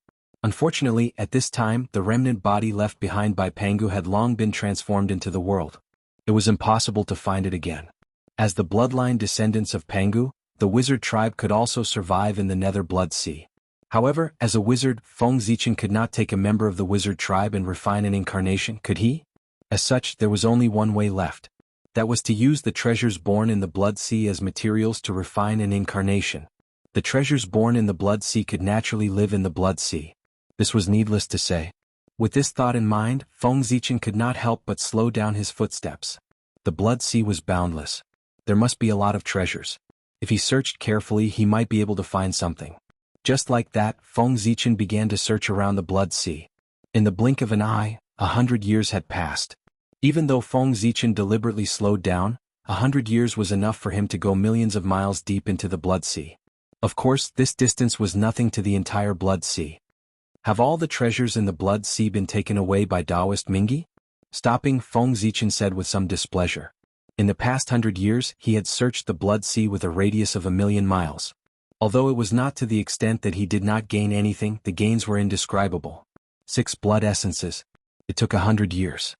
Unfortunately, at this time, the remnant body left behind by Pangu had long been transformed into the world. It was impossible to find it again. As the bloodline descendants of Pangu, the wizard tribe could also survive in the Nether Blood Sea. However, as a wizard, Feng Zichen could not take a member of the wizard tribe and refine an incarnation, could he? As such, there was only one way left. That was to use the treasures born in the Blood Sea as materials to refine an incarnation. The treasures born in the Blood Sea could naturally live in the Blood Sea. This was needless to say. With this thought in mind, Feng Zichen could not help but slow down his footsteps. The Blood Sea was boundless. There must be a lot of treasures. If he searched carefully, he might be able to find something. Just like that, Feng Zichen began to search around the Blood Sea. In the blink of an eye, 100 years had passed. Even though Feng Zichen deliberately slowed down, 100 years was enough for him to go millions of miles deep into the Blood Sea. Of course, this distance was nothing to the entire Blood Sea. Have all the treasures in the Blood Sea been taken away by Taoist Mingi? Stopping, Feng Zichen said with some displeasure. In the past 100 years, he had searched the Blood Sea with a radius of 1,000,000 miles. Although it was not to the extent that he did not gain anything, the gains were indescribable. 6 blood essences. It took 100 years.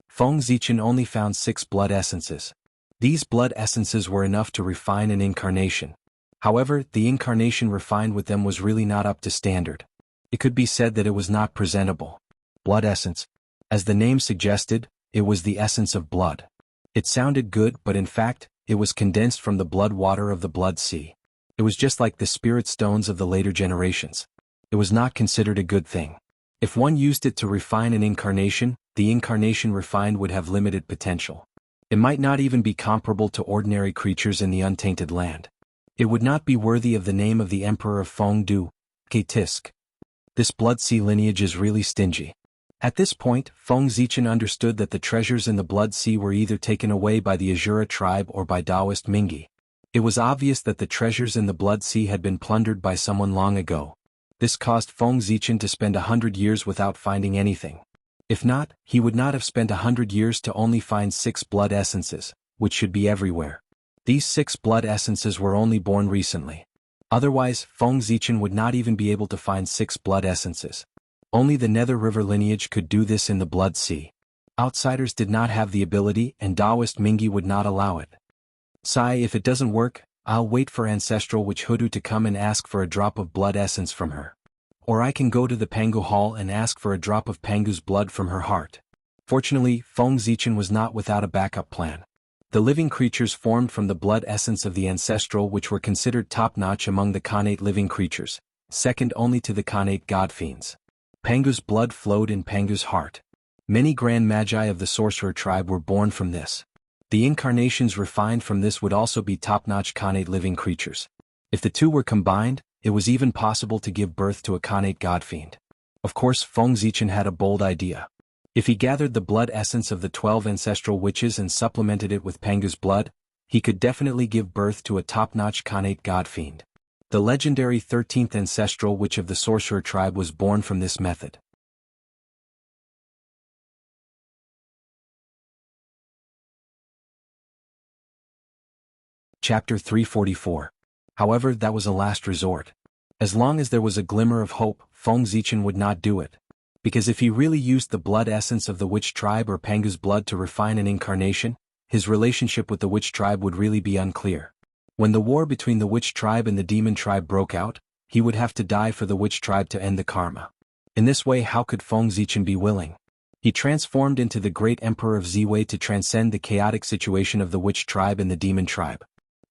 Feng Zichen only found 6 blood essences. These blood essences were enough to refine an incarnation. However, the incarnation refined with them was really not up to standard. It could be said that it was not presentable. Blood essence. As the name suggested, it was the essence of blood. It sounded good, but in fact, it was condensed from the blood water of the Blood Sea. It was just like the spirit stones of the later generations. It was not considered a good thing. If one used it to refine an incarnation, the incarnation refined would have limited potential. It might not even be comparable to ordinary creatures in the untainted land. It would not be worthy of the name of the Emperor of Fengdu, Tisk. This Blood Sea lineage is really stingy. At this point, Feng Zichen understood that the treasures in the Blood Sea were either taken away by the Azura tribe or by Taoist Mingi. It was obvious that the treasures in the Blood Sea had been plundered by someone long ago. This caused Feng Zichen to spend 100 years without finding anything. If not, he would not have spent 100 years to only find 6 blood essences, which should be everywhere. These 6 blood essences were only born recently. Otherwise, Feng Zichen would not even be able to find 6 blood essences. Only the Nether River lineage could do this in the Blood Sea. Outsiders did not have the ability, and Taoist Mingi would not allow it. Sai, if it doesn't work, I'll wait for Ancestral Witch Hoodoo to come and ask for a drop of blood essence from her. Or I can go to the Pangu Hall and ask for a drop of Pangu's blood from her heart. Fortunately, Feng Zichen was not without a backup plan. The living creatures formed from the blood essence of the Ancestral, which were considered top-notch among the Khanate living creatures, second only to the Khanate god fiends. Pangu's blood flowed in Pangu's heart. Many grand magi of the sorcerer tribe were born from this. The incarnations refined from this would also be top-notch Khanate living creatures. If the two were combined, it was even possible to give birth to a Khanate godfiend. Of course, Feng Zichen had a bold idea. If he gathered the blood essence of the 12 ancestral witches and supplemented it with Pangu's blood, he could definitely give birth to a top-notch Khanate godfiend. The legendary 13th ancestral witch of the sorcerer tribe was born from this method. Chapter 344. However, that was a last resort. As long as there was a glimmer of hope, Feng Zichen would not do it. Because if he really used the blood essence of the witch tribe or Pangu's blood to refine an incarnation, his relationship with the witch tribe would really be unclear. When the war between the witch tribe and the demon tribe broke out, he would have to die for the witch tribe to end the karma. In this way, how could Feng Zichen be willing? He transformed into the great emperor of Ziwei to transcend the chaotic situation of the witch tribe and the demon tribe.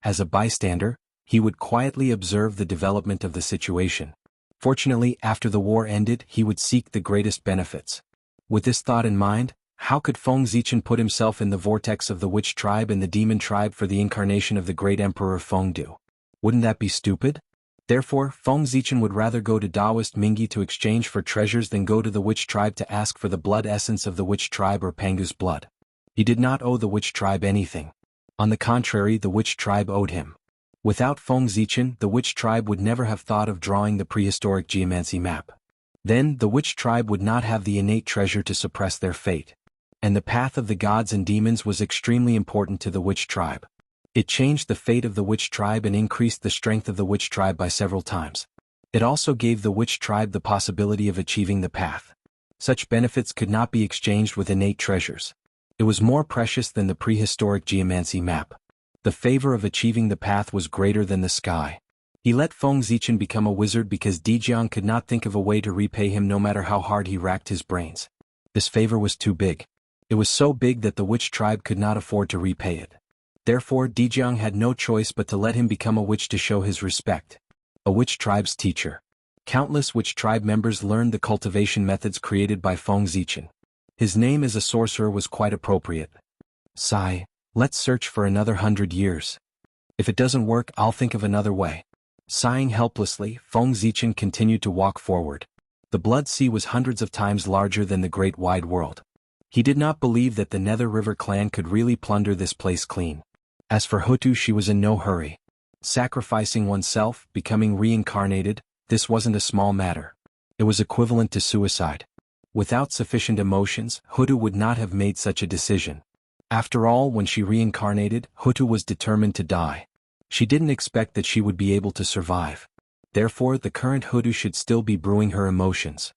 As a bystander, he would quietly observe the development of the situation. Fortunately, after the war ended, he would seek the greatest benefits. With this thought in mind, how could Feng Zichen put himself in the vortex of the witch tribe and the demon tribe for the incarnation of the great emperor Fengdu? Wouldn't that be stupid? Therefore, Feng Zichen would rather go to Taoist Mingi to exchange for treasures than go to the witch tribe to ask for the blood essence of the witch tribe or Pangu's blood. He did not owe the witch tribe anything. On the contrary, the witch tribe owed him. Without Feng Zichen, the witch tribe would never have thought of drawing the prehistoric geomancy map. Then, the witch tribe would not have the innate treasure to suppress their fate. And the path of the gods and demons was extremely important to the witch tribe. It changed the fate of the witch tribe and increased the strength of the witch tribe by several times. It also gave the witch tribe the possibility of achieving the path. Such benefits could not be exchanged with innate treasures. It was more precious than the prehistoric geomancy map. The favor of achieving the path was greater than the sky. He let Feng Zichen become a wizard because Dijiang could not think of a way to repay him no matter how hard he racked his brains. This favor was too big. It was so big that the witch tribe could not afford to repay it. Therefore Dijiang had no choice but to let him become a witch to show his respect. A witch tribe's teacher. Countless witch tribe members learned the cultivation methods created by Feng Zichen. His name as a sorcerer was quite appropriate. Sigh, let's search for another 100 years. If it doesn't work, I'll think of another way. Sighing helplessly, Feng Zichen continued to walk forward. The Blood Sea was hundreds of times larger than the great wide world. He did not believe that the Nether River clan could really plunder this place clean. As for Hutu, she was in no hurry. Sacrificing oneself, becoming reincarnated, this wasn't a small matter. It was equivalent to suicide. Without sufficient emotions, Hutu would not have made such a decision. After all, when she reincarnated, Hutu was determined to die. She didn't expect that she would be able to survive. Therefore, the current Hutu should still be brewing her emotions.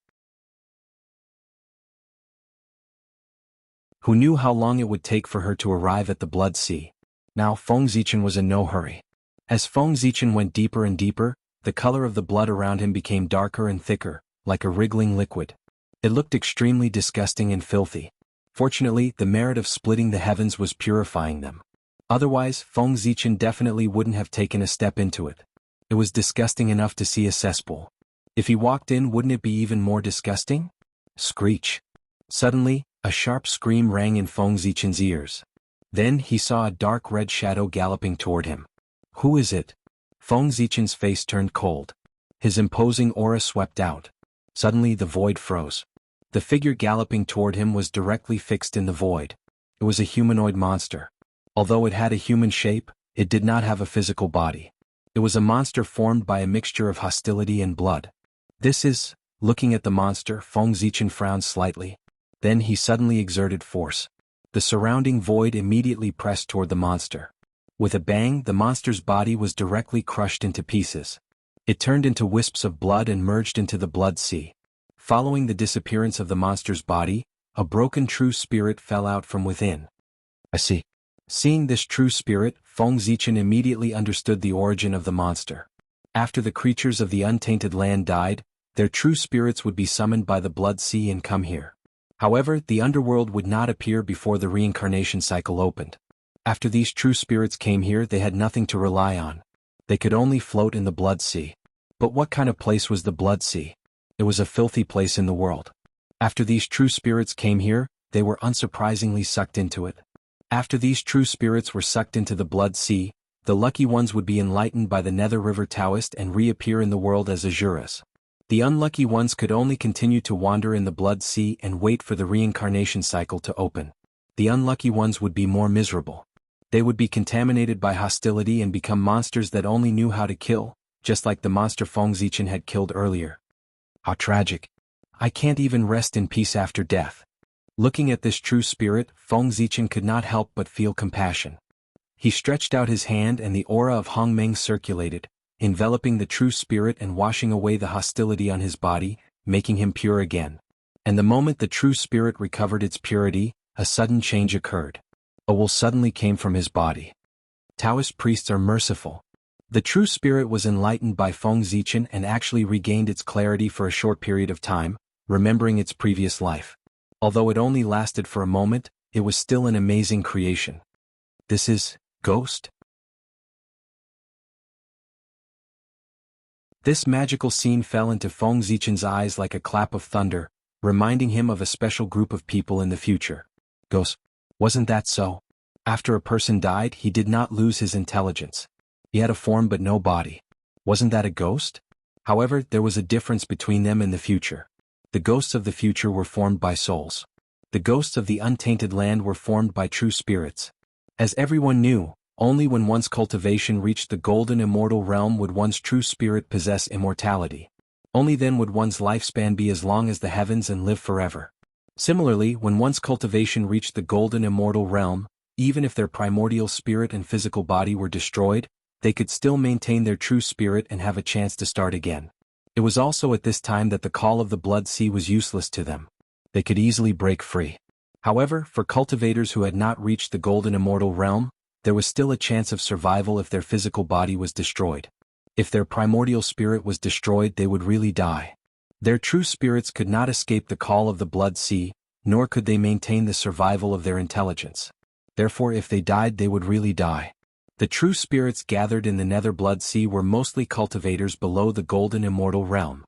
Who knew how long it would take for her to arrive at the Blood Sea? Now Feng Zichen was in no hurry. As Feng Zichen went deeper and deeper, the color of the blood around him became darker and thicker, like a wriggling liquid. It looked extremely disgusting and filthy. Fortunately, the merit of splitting the heavens was purifying them. Otherwise, Feng Zichen definitely wouldn't have taken a step into it. It was disgusting enough to see a cesspool. If he walked in, wouldn't it be even more disgusting? Screech. Suddenly, a sharp scream rang in Feng Zichen's ears. Then he saw a dark red shadow galloping toward him. Who is it? Feng Zichen's face turned cold. His imposing aura swept out. Suddenly the void froze. The figure galloping toward him was directly fixed in the void. It was a humanoid monster. Although it had a human shape, it did not have a physical body. It was a monster formed by a mixture of hostility and blood. This is... Looking at the monster, Feng Zichen frowned slightly. Then he suddenly exerted force. The surrounding void immediately pressed toward the monster. With a bang, the monster's body was directly crushed into pieces. It turned into wisps of blood and merged into the Blood Sea. Following the disappearance of the monster's body, a broken true spirit fell out from within. I see. Seeing this true spirit, Feng Zichen immediately understood the origin of the monster. After the creatures of the untainted land died, their true spirits would be summoned by the Blood Sea and come here. However, the underworld would not appear before the reincarnation cycle opened. After these true spirits came here, they had nothing to rely on. They could only float in the Blood Sea. But what kind of place was the Blood Sea? It was a filthy place in the world. After these true spirits came here, they were unsurprisingly sucked into it. After these true spirits were sucked into the Blood Sea, the lucky ones would be enlightened by the Nether River Taoist and reappear in the world as Azuras. The unlucky ones could only continue to wander in the Blood Sea and wait for the reincarnation cycle to open. The unlucky ones would be more miserable. They would be contaminated by hostility and become monsters that only knew how to kill, just like the monster Feng Zichen had killed earlier. How tragic. I can't even rest in peace after death. Looking at this true spirit, Feng Zichen could not help but feel compassion. He stretched out his hand and the aura of Hongmeng circulated, enveloping the true spirit and washing away the hostility on his body, making him pure again. And the moment the true spirit recovered its purity, a sudden change occurred. A wool suddenly came from his body. Taoist priests are merciful. The true spirit was enlightened by Feng Zichen and actually regained its clarity for a short period of time, remembering its previous life. Although it only lasted for a moment, it was still an amazing creation. This is Ghost? This magical scene fell into Feng Zichen's eyes like a clap of thunder, reminding him of a special group of people in the future. Ghost. Wasn't that so? After a person died, he did not lose his intelligence. He had a form but no body. Wasn't that a ghost? However, there was a difference between them and the future. The ghosts of the future were formed by souls. The ghosts of the untainted land were formed by true spirits. As everyone knew, only when one's cultivation reached the golden immortal realm would one's true spirit possess immortality. Only then would one's lifespan be as long as the heavens and live forever. Similarly, when one's cultivation reached the golden immortal realm, even if their primordial spirit and physical body were destroyed, they could still maintain their true spirit and have a chance to start again. It was also at this time that the call of the Blood Sea was useless to them. they could easily break free. However, for cultivators who had not reached the golden immortal realm, there was still a chance of survival if their physical body was destroyed. If their primordial spirit was destroyed, they would really die. Their true spirits could not escape the call of the blood sea, nor could they maintain the survival of their intelligence. Therefore, if they died, they would really die. The true spirits gathered in the nether blood sea were mostly cultivators below the golden immortal realm.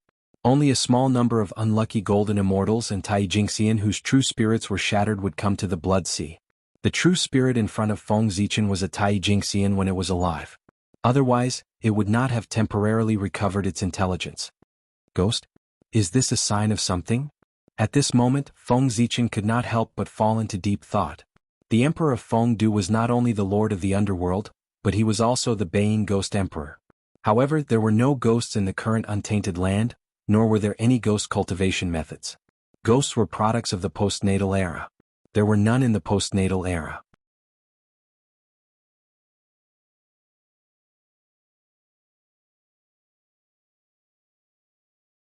Only a small number of unlucky golden immortals and Taijingxian whose true spirits were shattered would come to the blood sea. The true spirit in front of Feng Zichen was a Taijingxian when it was alive. Otherwise, it would not have temporarily recovered its intelligence. Ghost? Is this a sign of something? At this moment, Feng Zichen could not help but fall into deep thought. The Emperor of Fengdu was not only the Lord of the Underworld, but he was also the Bane Ghost Emperor. However, there were no ghosts in the current untainted land, nor were there any ghost cultivation methods. Ghosts were products of the postnatal era. There were none in the postnatal era.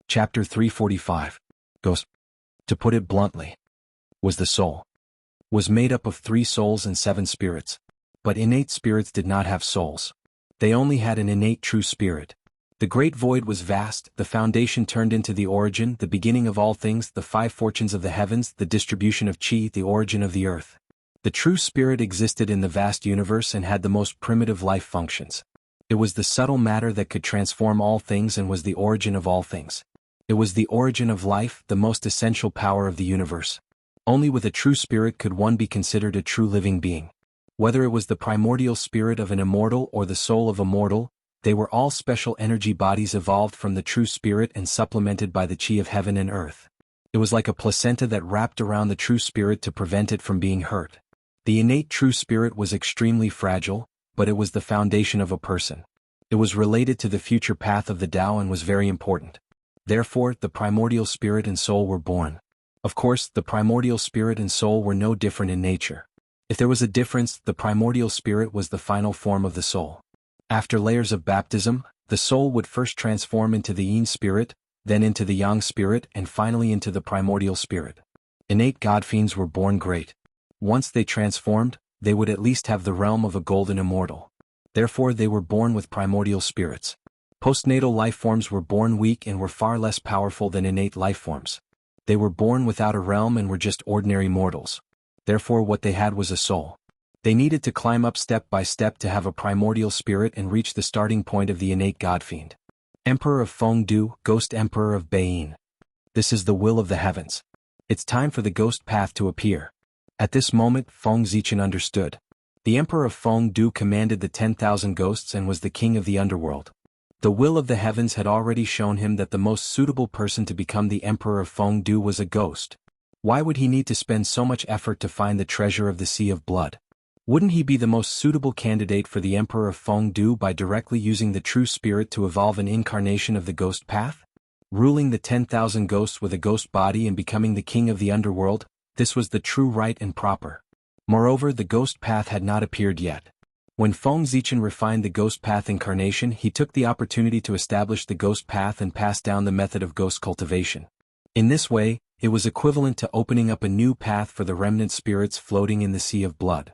Chapter 345. Ghost, to put it bluntly, was the soul. Was made up of 3 souls and 7 spirits. But innate spirits did not have souls. They only had an innate true spirit. The great void was vast, the foundation turned into the origin, the beginning of all things, the 5 fortunes of the heavens, the distribution of chi, the origin of the earth. The true spirit existed in the vast universe and had the most primitive life functions. It was the subtle matter that could transform all things and was the origin of all things. It was the origin of life, the most essential power of the universe. Only with a true spirit could one be considered a true living being. Whether it was the primordial spirit of an immortal or the soul of a mortal, they were all special energy bodies evolved from the true spirit and supplemented by the chi of heaven and earth. It was like a placenta that wrapped around the true spirit to prevent it from being hurt. The innate true spirit was extremely fragile, but it was the foundation of a person. It was related to the future path of the Tao and was very important. Therefore, the primordial spirit and soul were born. Of course, the primordial spirit and soul were no different in nature. If there was a difference, the primordial spirit was the final form of the soul. After layers of baptism, the soul would first transform into the yin spirit, then into the yang spirit, and finally into the primordial spirit. Innate godfiends were born great. Once they transformed, they would at least have the realm of a golden immortal. Therefore, they were born with primordial spirits. Postnatal life forms were born weak and were far less powerful than innate life forms. They were born without a realm and were just ordinary mortals. Therefore, what they had was a soul. They needed to climb up step by step to have a primordial spirit and reach the starting point of the innate godfiend. Emperor of Fengdu, Ghost Emperor of Beiying. This is the will of the heavens. It's time for the ghost path to appear. At this moment, Feng Zichen understood. The Emperor of Fengdu commanded the 10,000 ghosts and was the king of the underworld. The will of the heavens had already shown him that the most suitable person to become the Emperor of Fengdu was a ghost. Why would he need to spend so much effort to find the treasure of the Sea of Blood? Wouldn't he be the most suitable candidate for the Emperor of Fengdu by directly using the true spirit to evolve an incarnation of the ghost path? Ruling the 10,000 ghosts with a ghost body and becoming the king of the underworld, this was the true right and proper. Moreover, the ghost path had not appeared yet. When Feng Zichen refined the ghost path incarnation, he took the opportunity to establish the ghost path and pass down the method of ghost cultivation. In this way, it was equivalent to opening up a new path for the remnant spirits floating in the Sea of Blood.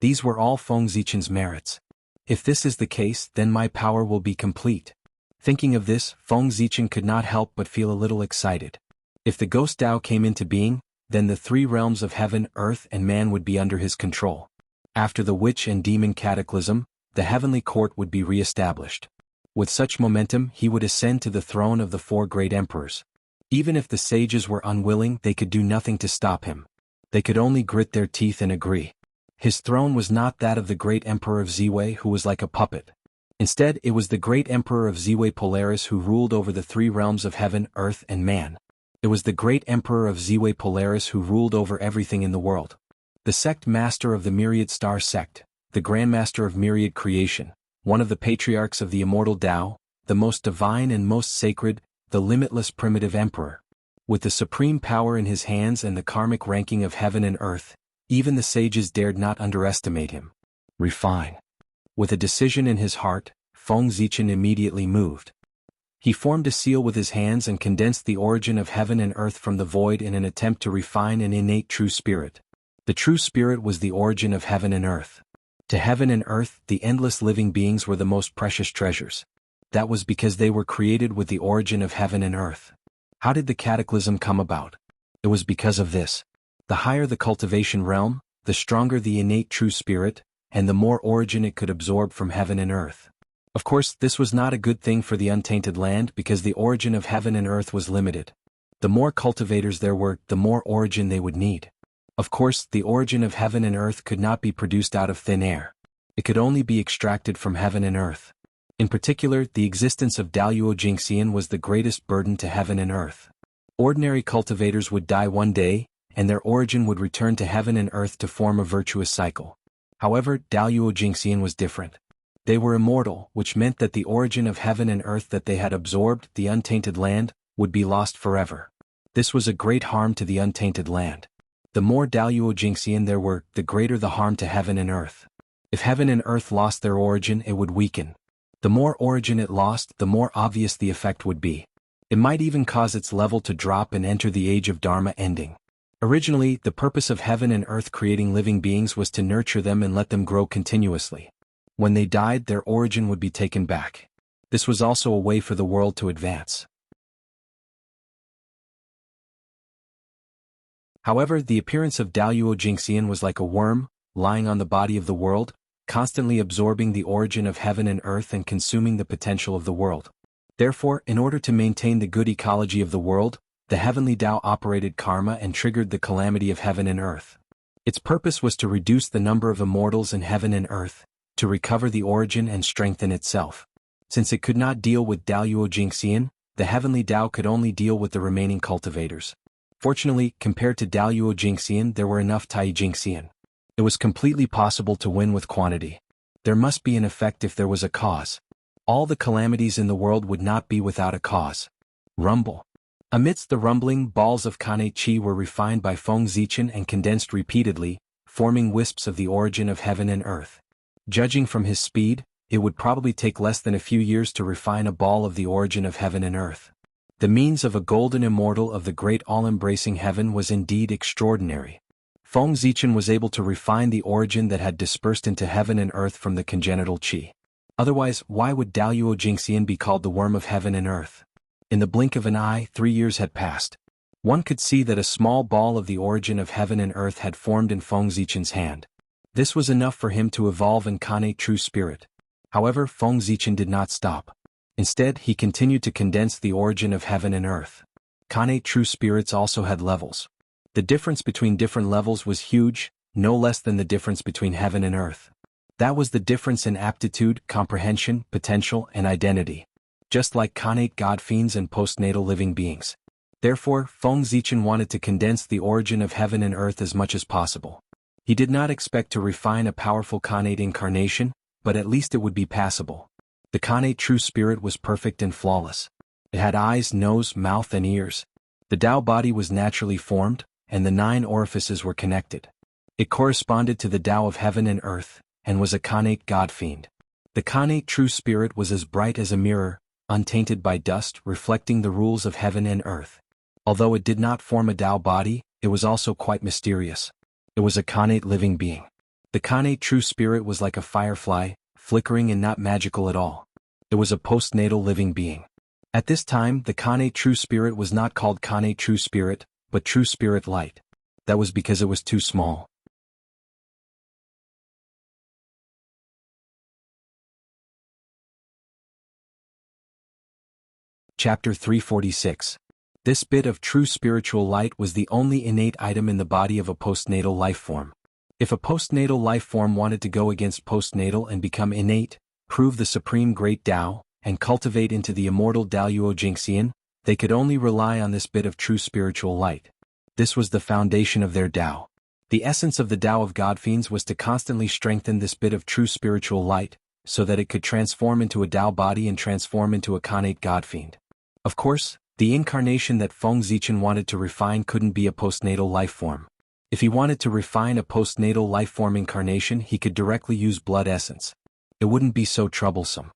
These were all Feng Zichen's merits. If this is the case, then my power will be complete. Thinking of this, Feng Zichen could not help but feel a little excited. If the ghost Tao came into being, then the 3 realms of heaven, earth, and man would be under his control. After the witch and demon cataclysm, the heavenly court would be re-established. With such momentum, he would ascend to the throne of the 4 great emperors. Even if the sages were unwilling, they could do nothing to stop him. They could only grit their teeth and agree. His throne was not that of the great emperor of Ziwei who was like a puppet. Instead, it was the great emperor of Ziwei Polaris who ruled over the 3 realms of heaven, earth, and man. It was the great emperor of Ziwei Polaris who ruled over everything in the world. The sect master of the Myriad Star sect, the grandmaster of myriad creation, one of the patriarchs of the immortal Tao, the most divine and most sacred, the limitless primitive emperor. With the supreme power in his hands and the karmic ranking of heaven and earth, even the sages dared not underestimate him. Refine. With a decision in his heart, Feng Zichen immediately moved. He formed a seal with his hands and condensed the origin of heaven and earth from the void in an attempt to refine an innate true spirit. The true spirit was the origin of heaven and earth. To heaven and earth, the endless living beings were the most precious treasures. That was because they were created with the origin of heaven and earth. How did the cataclysm come about? It was because of this. The higher the cultivation realm, the stronger the innate true spirit, and the more origin it could absorb from heaven and earth. Of course, this was not a good thing for the untainted land because the origin of heaven and earth was limited. The more cultivators there were, the more origin they would need. Of course, the origin of heaven and earth could not be produced out of thin air. It could only be extracted from heaven and earth. In particular, the existence of Daluo Jingxian was the greatest burden to heaven and earth. Ordinary cultivators would die one day, and their origin would return to heaven and earth to form a virtuous cycle. However, Daluo Jingxian was different. They were immortal, which meant that the origin of heaven and earth that they had absorbed, the untainted land, would be lost forever. This was a great harm to the untainted land. The more Daluo Jingxian there were, the greater the harm to heaven and earth. If heaven and earth lost their origin, it would weaken. The more origin it lost, the more obvious the effect would be. It might even cause its level to drop and enter the age of Dharma ending. Originally, the purpose of heaven and earth creating living beings was to nurture them and let them grow continuously. When they died, their origin would be taken back. This was also a way for the world to advance. However, the appearance of Daluo Jingxian was like a worm, lying on the body of the world, constantly absorbing the origin of heaven and earth and consuming the potential of the world. Therefore, in order to maintain the good ecology of the world, the heavenly Tao operated karma and triggered the calamity of heaven and earth. Its purpose was to reduce the number of immortals in heaven and earth, to recover the origin and strengthen itself. Since it could not deal with Daluo Jingxian, the heavenly Tao could only deal with the remaining cultivators. Fortunately, compared to Daluo Jingxian, there were enough Tai Jingxian. It was completely possible to win with quantity. There must be an effect if there was a cause. All the calamities in the world would not be without a cause. Rumble. Amidst the rumbling, balls of Kane Chi were refined by Feng Zichen and condensed repeatedly, forming wisps of the origin of heaven and earth. Judging from his speed, it would probably take less than a few years to refine a ball of the origin of heaven and earth. The means of a golden immortal of the great all-embracing heaven was indeed extraordinary. Feng Zichen was able to refine the origin that had dispersed into heaven and earth from the congenital qi. Otherwise, why would Daluo Jingxian be called the worm of heaven and earth? In the blink of an eye, 3 years had passed. One could see that a small ball of the origin of heaven and earth had formed in Feng Zichen's hand. This was enough for him to evolve incarnate true spirit. However, Feng Zichen did not stop. Instead, he continued to condense the origin of heaven and earth. Kanate true spirits also had levels. The difference between different levels was huge, no less than the difference between heaven and earth. That was the difference in aptitude, comprehension, potential, and identity. Just like Kanate god fiends and postnatal living beings. Therefore, Feng Zichen wanted to condense the origin of heaven and earth as much as possible. He did not expect to refine a powerful Kanate incarnation, but at least it would be passable. The Kanate true spirit was perfect and flawless. It had eyes, nose, mouth, and ears. The Tao body was naturally formed, and the 9 orifices were connected. It corresponded to the Tao of heaven and earth, and was a Kanate god fiend. The Kanate true spirit was as bright as a mirror, untainted by dust, reflecting the rules of heaven and earth. Although it did not form a Tao body, it was also quite mysterious. It was a Kanate living being. The Kanate true spirit was like a firefly, flickering and not magical at all. It was a postnatal living being. At this time, the Kanate true spirit was not called Kanate true spirit, but true spirit light. That was because it was too small. Chapter 346. This bit of true spiritual light was the only innate item in the body of a postnatal life form. If a postnatal life form wanted to go against postnatal and become innate, prove the supreme great Tao, and cultivate into the immortal Daluo Jingxian, they could only rely on this bit of true spiritual light. This was the foundation of their Tao. The essence of the Tao of God Fiends was to constantly strengthen this bit of true spiritual light, so that it could transform into a Tao body and transform into a Kanate God Fiend. Of course, the incarnation that Feng Zichen wanted to refine couldn't be a postnatal life form. If he wanted to refine a postnatal life form incarnation, he could directly use blood essence. It wouldn't be so troublesome.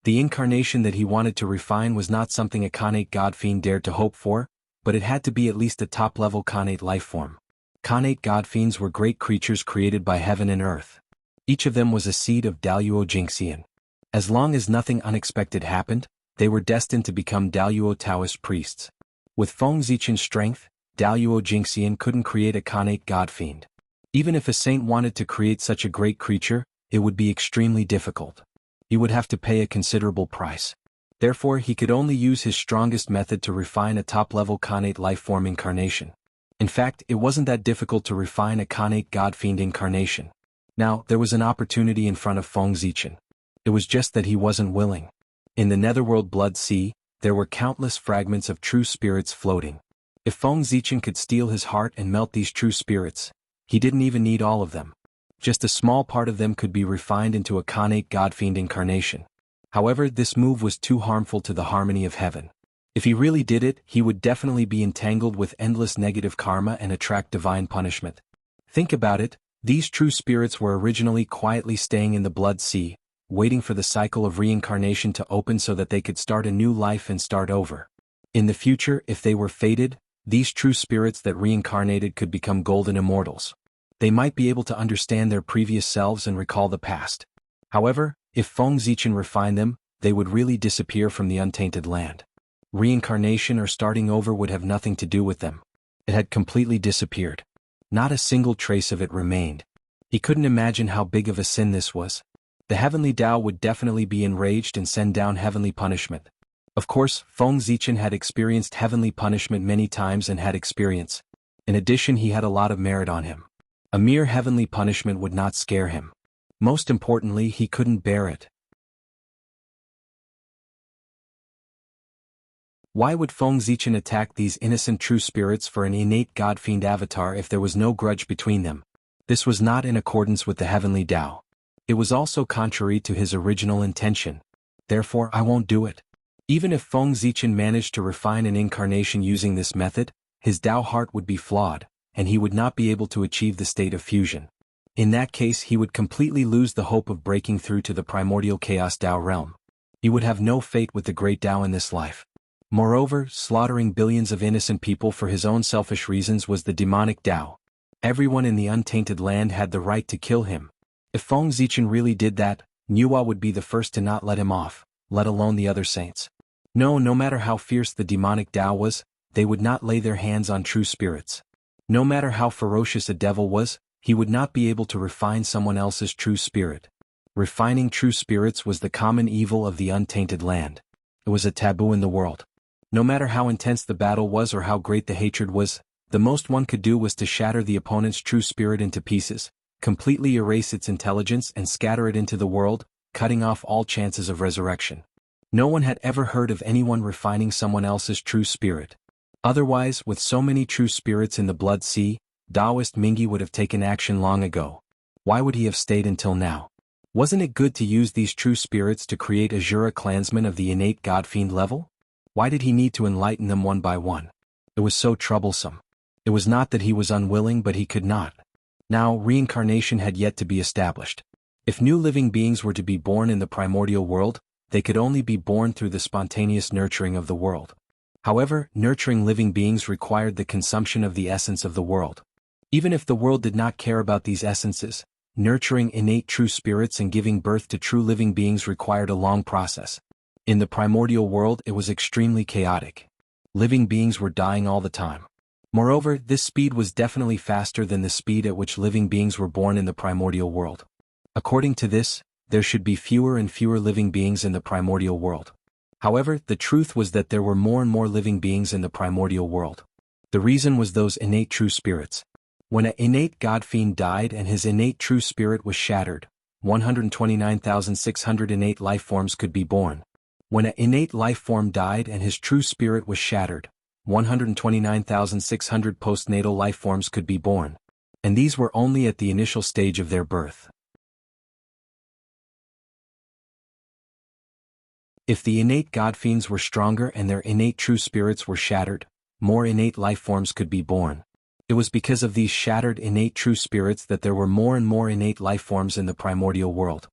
The incarnation that he wanted to refine was not something a Khanate God-fiend dared to hope for, but it had to be at least a top-level Khanate lifeform. Khanate God-fiends were great creatures created by heaven and earth. Each of them was a seed of Daluo Jingxian. As long as nothing unexpected happened, they were destined to become Daluo Taoist priests. With Feng Zichen's strength, Daluo Jingxian couldn't create a Khanate God-fiend. Even if a saint wanted to create such a great creature, it would be extremely difficult. He would have to pay a considerable price. Therefore, he could only use his strongest method to refine a top-level Khanate lifeform incarnation. In fact, it wasn't that difficult to refine a Khanate God-fiend incarnation. Now, there was an opportunity in front of Feng Zichen. It was just that he wasn't willing. In the Netherworld Blood Sea, there were countless fragments of true spirits floating. If Feng Zichen could steal his heart and melt these true spirits, he didn't even need all of them. Just a small part of them could be refined into a Khanate God-fiend incarnation. However, this move was too harmful to the harmony of heaven. If he really did it, he would definitely be entangled with endless negative karma and attract divine punishment. Think about it, these true spirits were originally quietly staying in the Blood Sea, waiting for the cycle of reincarnation to open so that they could start a new life and start over. In the future, if they were fated, these true spirits that reincarnated could become golden immortals. They might be able to understand their previous selves and recall the past. However, if Feng Zichen refined them, they would really disappear from the untainted land. Reincarnation or starting over would have nothing to do with them. It had completely disappeared. Not a single trace of it remained. He couldn't imagine how big of a sin this was. The heavenly Tao would definitely be enraged and send down heavenly punishment. Of course, Feng Zichen had experienced heavenly punishment many times and had experience. In addition, he had a lot of merit on him. A mere heavenly punishment would not scare him. Most importantly, he couldn't bear it. Why would Feng Zichen attack these innocent true spirits for an innate God-fiend avatar if there was no grudge between them? This was not in accordance with the heavenly Tao. It was also contrary to his original intention. Therefore, I won't do it. Even if Feng Zichen managed to refine an incarnation using this method, his Tao heart would be flawed, and he would not be able to achieve the state of fusion. In that case, he would completely lose the hope of breaking through to the primordial chaos Tao realm. He would have no fate with the great Tao in this life. Moreover, slaughtering billions of innocent people for his own selfish reasons was the demonic Tao. Everyone in the untainted land had the right to kill him. If Feng Zichen really did that, Nuwa would be the first to not let him off, let alone the other saints. No matter how fierce the demonic Tao was, they would not lay their hands on true spirits. No matter how ferocious a devil was, he would not be able to refine someone else's true spirit. Refining true spirits was the common evil of the untainted land. It was a taboo in the world. No matter how intense the battle was or how great the hatred was, the most one could do was to shatter the opponent's true spirit into pieces, completely erase its intelligence and scatter it into the world, cutting off all chances of resurrection. No one had ever heard of anyone refining someone else's true spirit. Otherwise, with so many true spirits in the Blood Sea, Taoist Mingi would have taken action long ago. Why would he have stayed until now? Wasn't it good to use these true spirits to create Azura clansmen of the innate God-fiend level? Why did he need to enlighten them one by one? It was so troublesome. It was not that he was unwilling, but he could not. Now, reincarnation had yet to be established. If new living beings were to be born in the primordial world, they could only be born through the spontaneous nurturing of the world. However, nurturing living beings required the consumption of the essence of the world. Even if the world did not care about these essences, nurturing innate true spirits and giving birth to true living beings required a long process. In the primordial world, it was extremely chaotic. Living beings were dying all the time. Moreover, this speed was definitely faster than the speed at which living beings were born in the primordial world. According to this, there should be fewer and fewer living beings in the primordial world. However, the truth was that there were more and more living beings in the primordial world. The reason was those innate true spirits. When an innate God-fiend died and his innate true spirit was shattered, 129,600 innate lifeforms could be born. When an innate lifeform died and his true spirit was shattered, 129,600 postnatal lifeforms could be born. And these were only at the initial stage of their birth. If the innate God-fiends were stronger and their innate true spirits were shattered, more innate lifeforms could be born. It was because of these shattered innate true spirits that there were more and more innate lifeforms in the primordial world.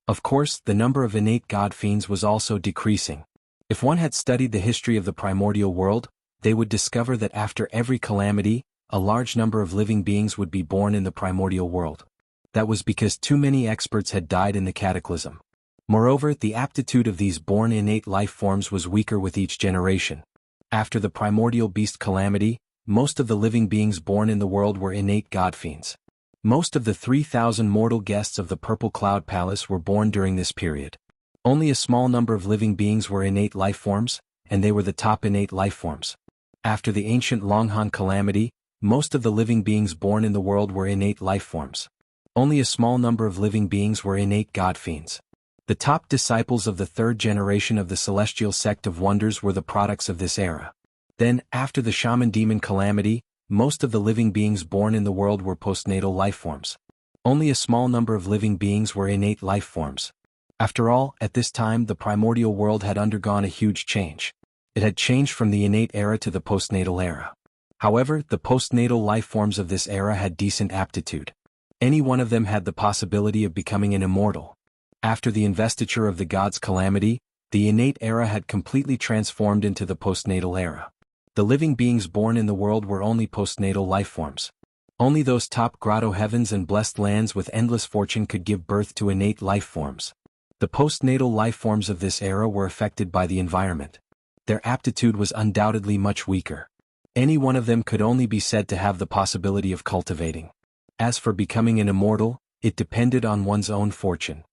Of course, the number of innate god fiends was also decreasing. If one had studied the history of the primordial world, they would discover that after every calamity, a large number of living beings would be born in the primordial world. That was because too many experts had died in the cataclysm. Moreover, the aptitude of these born innate life forms was weaker with each generation. After the primordial beast calamity, most of the living beings born in the world were innate god fiends. Most of the 3,000 mortal guests of the Purple Cloud Palace were born during this period. Only a small number of living beings were innate life forms, and they were the top innate life forms. After the ancient Longhan calamity, most of the living beings born in the world were innate life forms. Only a small number of living beings were innate god fiends. The top disciples of the third generation of the celestial sect of wonders were the products of this era. Then, after the shaman demon calamity, most of the living beings born in the world were postnatal life forms. Only a small number of living beings were innate life forms. After all, at this time the primordial world had undergone a huge change. It had changed from the innate era to the postnatal era. However, the postnatal life forms of this era had decent aptitude. Any one of them had the possibility of becoming an immortal. After the investiture of the gods' calamity, the innate era had completely transformed into the postnatal era. The living beings born in the world were only postnatal life forms. Only those top grotto heavens and blessed lands with endless fortune could give birth to innate life forms. The postnatal life forms of this era were affected by the environment. Their aptitude was undoubtedly much weaker. Any one of them could only be said to have the possibility of cultivating. As for becoming an immortal, it depended on one's own fortune.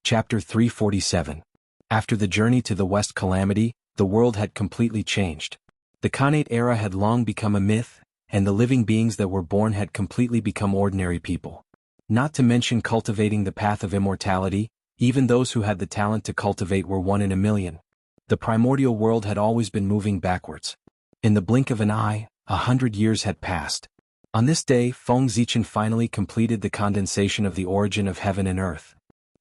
Chapter 347. After the journey to the West calamity, the world had completely changed. The Khanate era had long become a myth, and the living beings that were born had completely become ordinary people. Not to mention cultivating the path of immortality, even those who had the talent to cultivate were 1 in a million. The primordial world had always been moving backwards. In the blink of an eye, 100 years had passed. On this day, Feng Zichen finally completed the condensation of the origin of heaven and earth.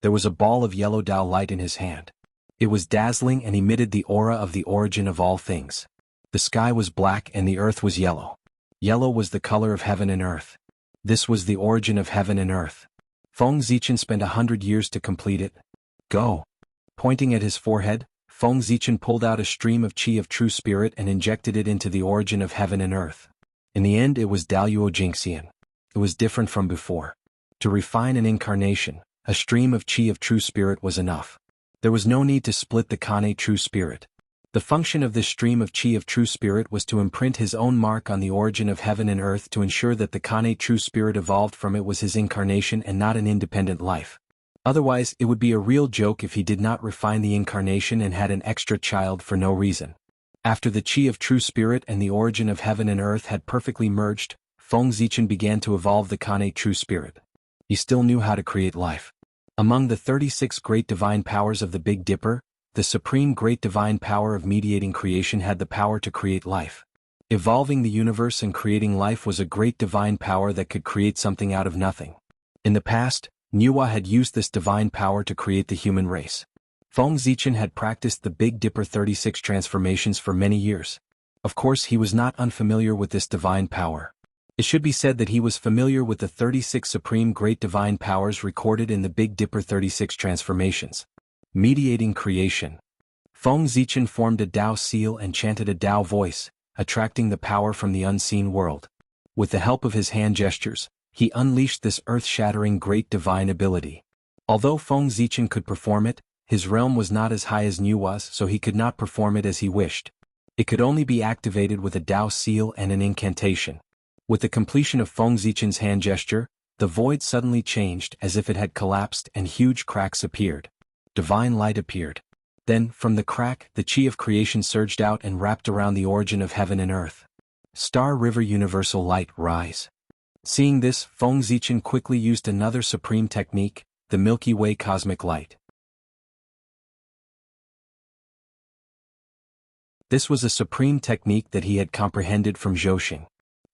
There was a ball of yellow Tao light in his hand. It was dazzling and emitted the aura of the origin of all things. The sky was black and the earth was yellow. Yellow was the color of heaven and earth. This was the origin of heaven and earth. Feng Zichen spent 100 years to complete it. Go. Pointing at his forehead, Feng Zichen pulled out a stream of qi of true spirit and injected it into the origin of heaven and earth. In the end it was Daluo Jingxian. It was different from before. To refine an incarnation, a stream of qi of true spirit was enough. There was no need to split the Khanate true spirit. The function of this stream of qi of true spirit was to imprint his own mark on the origin of heaven and earth to ensure that the Khanate true spirit evolved from it was his incarnation and not an independent life. Otherwise, it would be a real joke if he did not refine the incarnation and had an extra child for no reason. After the qi of true spirit and the origin of heaven and earth had perfectly merged, Feng Zichen began to evolve the Khanate true spirit. He still knew how to create life. Among the 36 great divine powers of the Big Dipper, the supreme great divine power of mediating creation had the power to create life. Evolving the universe and creating life was a great divine power that could create something out of nothing. In the past, Nuwa had used this divine power to create the human race. Feng Zichen had practiced the Big Dipper 36 transformations for many years. Of course, he was not unfamiliar with this divine power. It should be said that he was familiar with the 36 supreme great divine powers recorded in the Big Dipper 36 transformations. Mediating creation. Feng Zichen formed a Tao seal and chanted a Tao voice, attracting the power from the unseen world. With the help of his hand gestures, he unleashed this earth-shattering great divine ability. Although Feng Zichen could perform it, his realm was not as high as Nuwa's, so he could not perform it as he wished. It could only be activated with a Tao seal and an incantation. With the completion of Feng Zichen's hand gesture, the void suddenly changed as if it had collapsed and huge cracks appeared. Divine light appeared. Then, from the crack, the qi of creation surged out and wrapped around the origin of heaven and earth. Star River Universal Light, rise. Seeing this, Feng Zichen quickly used another supreme technique, the Milky Way Cosmic Light. This was a supreme technique that he had comprehended from Zhouxing.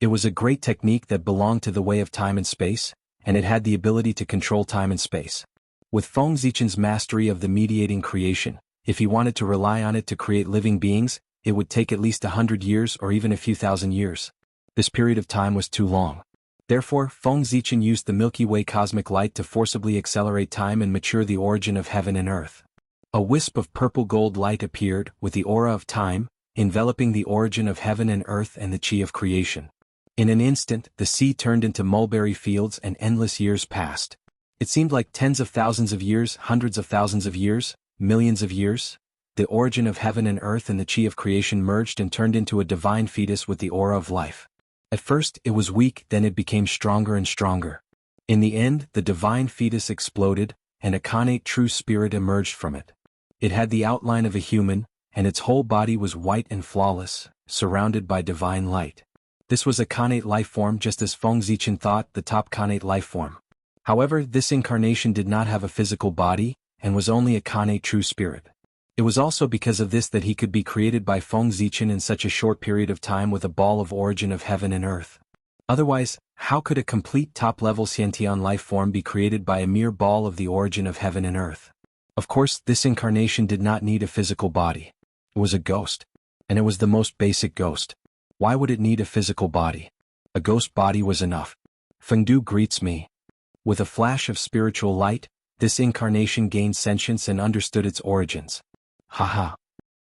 It was a great technique that belonged to the way of time and space, and it had the ability to control time and space. With Feng Zichen's mastery of the mediating creation, if he wanted to rely on it to create living beings, it would take at least 100 years or even a few thousand years. This period of time was too long. Therefore, Feng Zichen used the Milky Way cosmic light to forcibly accelerate time and mature the origin of heaven and earth. A wisp of purple-gold light appeared, with the aura of time, enveloping the origin of heaven and earth and the chi of creation. In an instant, the sea turned into mulberry fields and endless years passed. It seemed like tens of thousands of years, hundreds of thousands of years, millions of years. The origin of heaven and earth and the chi of creation merged and turned into a divine fetus with the aura of life. At first, it was weak, then it became stronger and stronger. In the end, the divine fetus exploded, and a connate true spirit emerged from it. It had the outline of a human, and its whole body was white and flawless, surrounded by divine light. This was a connate life form just as Feng Zichen thought, the top connate life form. However, this incarnation did not have a physical body, and was only a connate true spirit. It was also because of this that he could be created by Feng Zichen in such a short period of time with a ball of origin of heaven and earth. Otherwise, how could a complete top-level Xiantian life form be created by a mere ball of the origin of heaven and earth? Of course, this incarnation did not need a physical body. It was a ghost. And it was the most basic ghost. Why would it need a physical body? A ghost body was enough. Fengdu greets me. With a flash of spiritual light, this incarnation gained sentience and understood its origins. Haha.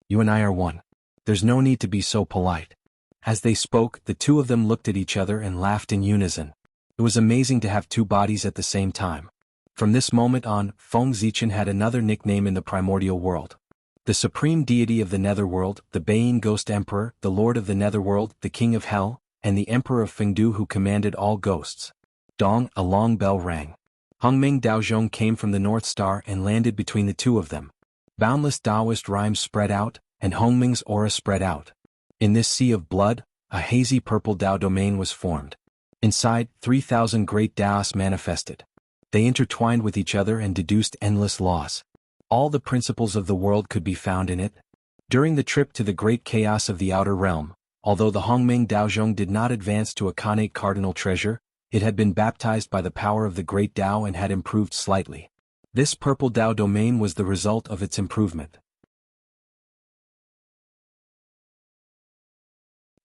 You and I are one. There's no need to be so polite. As they spoke, the two of them looked at each other and laughed in unison. It was amazing to have two bodies at the same time. From this moment on, Feng Zichen had another nickname in the primordial world. The supreme deity of the netherworld, the Baiyin Ghost Emperor, the Lord of the Netherworld, the King of Hell, and the Emperor of Fengdu who commanded all ghosts. Dong, a long bell rang. Hongming Daozhong came from the North Star and landed between the two of them. Boundless Taoist rhymes spread out, and Hongming's aura spread out. In this sea of blood, a hazy purple Dao domain was formed. Inside, 3,000 great Daos manifested. They intertwined with each other and deduced endless laws. All the principles of the world could be found in it. During the trip to the great chaos of the outer realm, although the Hongming Daozhong did not advance to a connate cardinal treasure, it had been baptized by the power of the great Dao and had improved slightly. This purple Dao domain was the result of its improvement.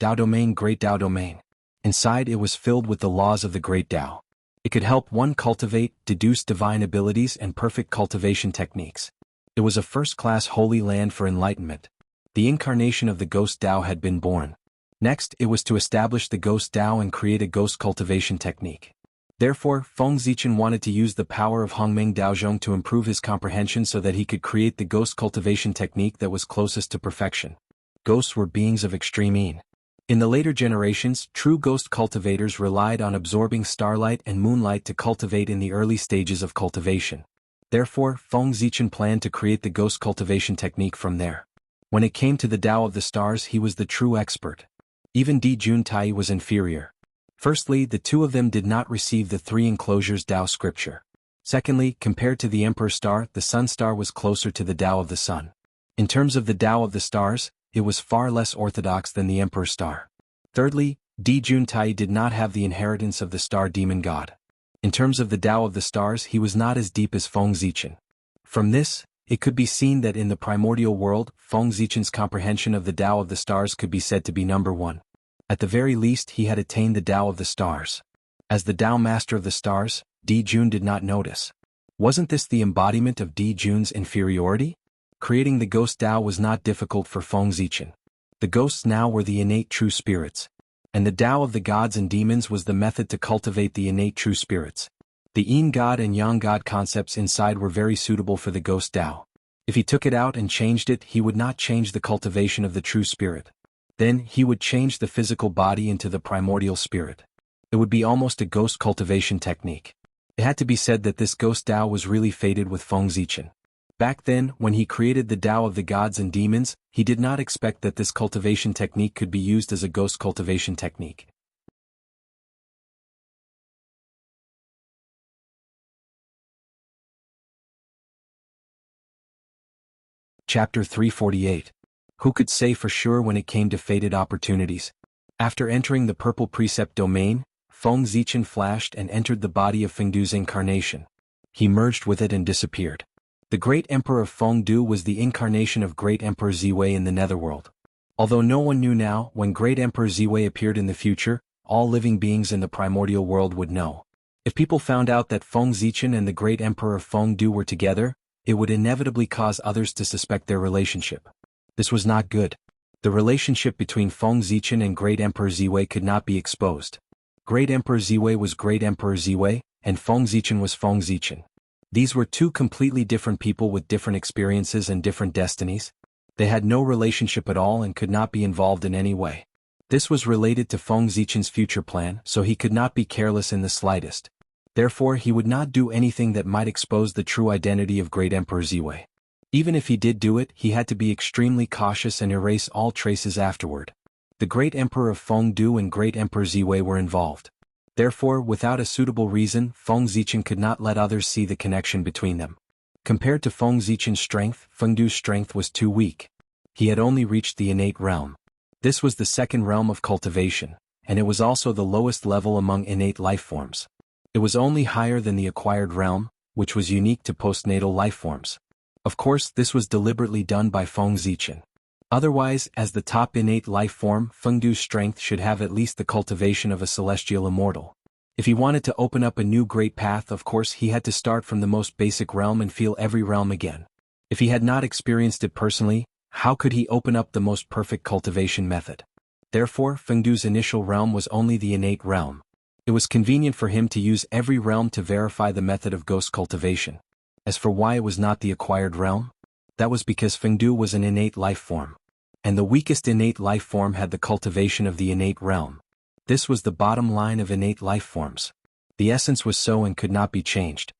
Dao domain, great Dao domain. Inside it was filled with the laws of the great Dao. It could help one cultivate, deduce divine abilities and perfect cultivation techniques. It was a first-class holy land for enlightenment. The incarnation of the ghost Dao had been born. Next, it was to establish the ghost Dao and create a ghost cultivation technique. Therefore, Feng Zichen wanted to use the power of Hongming Daozhong to improve his comprehension so that he could create the ghost cultivation technique that was closest to perfection. Ghosts were beings of extreme yin. In the later generations, true ghost cultivators relied on absorbing starlight and moonlight to cultivate in the early stages of cultivation. Therefore, Feng Zichen planned to create the ghost cultivation technique from there. When it came to the Tao of the stars, he was the true expert. Even Di Juntai was inferior. Firstly, the two of them did not receive the three enclosures Tao scripture. Secondly, compared to the Emperor star, the Sun star was closer to the Tao of the Sun. In terms of the Tao of the stars, it was far less orthodox than the Emperor star. Thirdly, Di Juntai did not have the inheritance of the star demon god. In terms of the Tao of the stars, he was not as deep as Feng Zichen. From this, it could be seen that in the primordial world, Feng Zichen's comprehension of the Tao of the stars could be said to be number one. At the very least, he had attained the Tao of the stars. As the Tao master of the stars, Di Jun did not notice. Wasn't this the embodiment of Di Jun's inferiority? Creating the ghost Tao was not difficult for Feng Zichen. The ghosts now were the innate true spirits. And the Tao of the gods and demons was the method to cultivate the innate true spirits. The Yin God and Yang God concepts inside were very suitable for the ghost Tao. If he took it out and changed it, he would not change the cultivation of the true spirit. Then, he would change the physical body into the primordial spirit. It would be almost a ghost cultivation technique. It had to be said that this ghost Tao was really fated with Feng Zichen. Back then, when he created the Tao of the gods and demons, he did not expect that this cultivation technique could be used as a ghost cultivation technique. Chapter 348. Who could say for sure when it came to fated opportunities? After entering the purple precept domain, Feng Zichen flashed and entered the body of Fengdu's incarnation. He merged with it and disappeared. The great emperor of Fengdu was the incarnation of great emperor Ziwei in the netherworld. Although no one knew now, when Great Emperor Ziwei appeared in the future, all living beings in the primordial world would know. If people found out that Feng Zichen and the Great Emperor Feng Du were together, it would inevitably cause others to suspect their relationship. This was not good. The relationship between Feng Zichen and Great Emperor Ziwei could not be exposed. Great Emperor Ziwei was Great Emperor Ziwei, and Feng Zichen was Feng Zichen. These were two completely different people with different experiences and different destinies. They had no relationship at all and could not be involved in any way. This was related to Feng Zichen's future plan, so he could not be careless in the slightest. Therefore, he would not do anything that might expose the true identity of Great Emperor Ziwei. Even if he did do it, he had to be extremely cautious and erase all traces afterward. The Great Emperor of Feng Du and Great Emperor Ziwei were involved. Therefore, without a suitable reason, Feng Zichen could not let others see the connection between them. Compared to Feng Zichen's strength, Feng Du's strength was too weak. He had only reached the innate realm. This was the second realm of cultivation, and it was also the lowest level among innate life forms. It was only higher than the acquired realm, which was unique to postnatal life forms. Of course, this was deliberately done by Feng Zichen. Otherwise, as the top innate life form, Feng Du's strength should have at least the cultivation of a celestial immortal. If he wanted to open up a new great path, of course he had to start from the most basic realm and feel every realm again. If he had not experienced it personally, how could he open up the most perfect cultivation method? Therefore, Feng Du's initial realm was only the innate realm. It was convenient for him to use every realm to verify the method of ghost cultivation. As for why it was not the acquired realm, that was because Feng Du was an innate life form. And the weakest innate life form had the cultivation of the innate realm. This was the bottom line of innate life forms. The essence was so and could not be changed.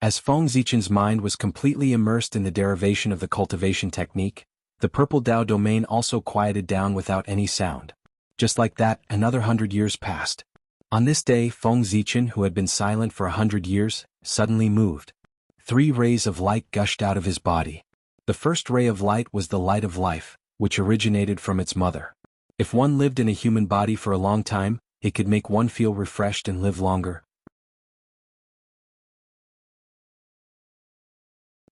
As Feng Zichen's mind was completely immersed in the derivation of the cultivation technique, the purple Dao domain also quieted down without any sound. Just like that, another 100 years passed. On this day, Feng Zichen, who had been silent for 100 years, suddenly moved. 3 rays of light gushed out of his body. The first ray of light was the light of life, which originated from its mother. If one lived in a human body for a long time, it could make one feel refreshed and live longer.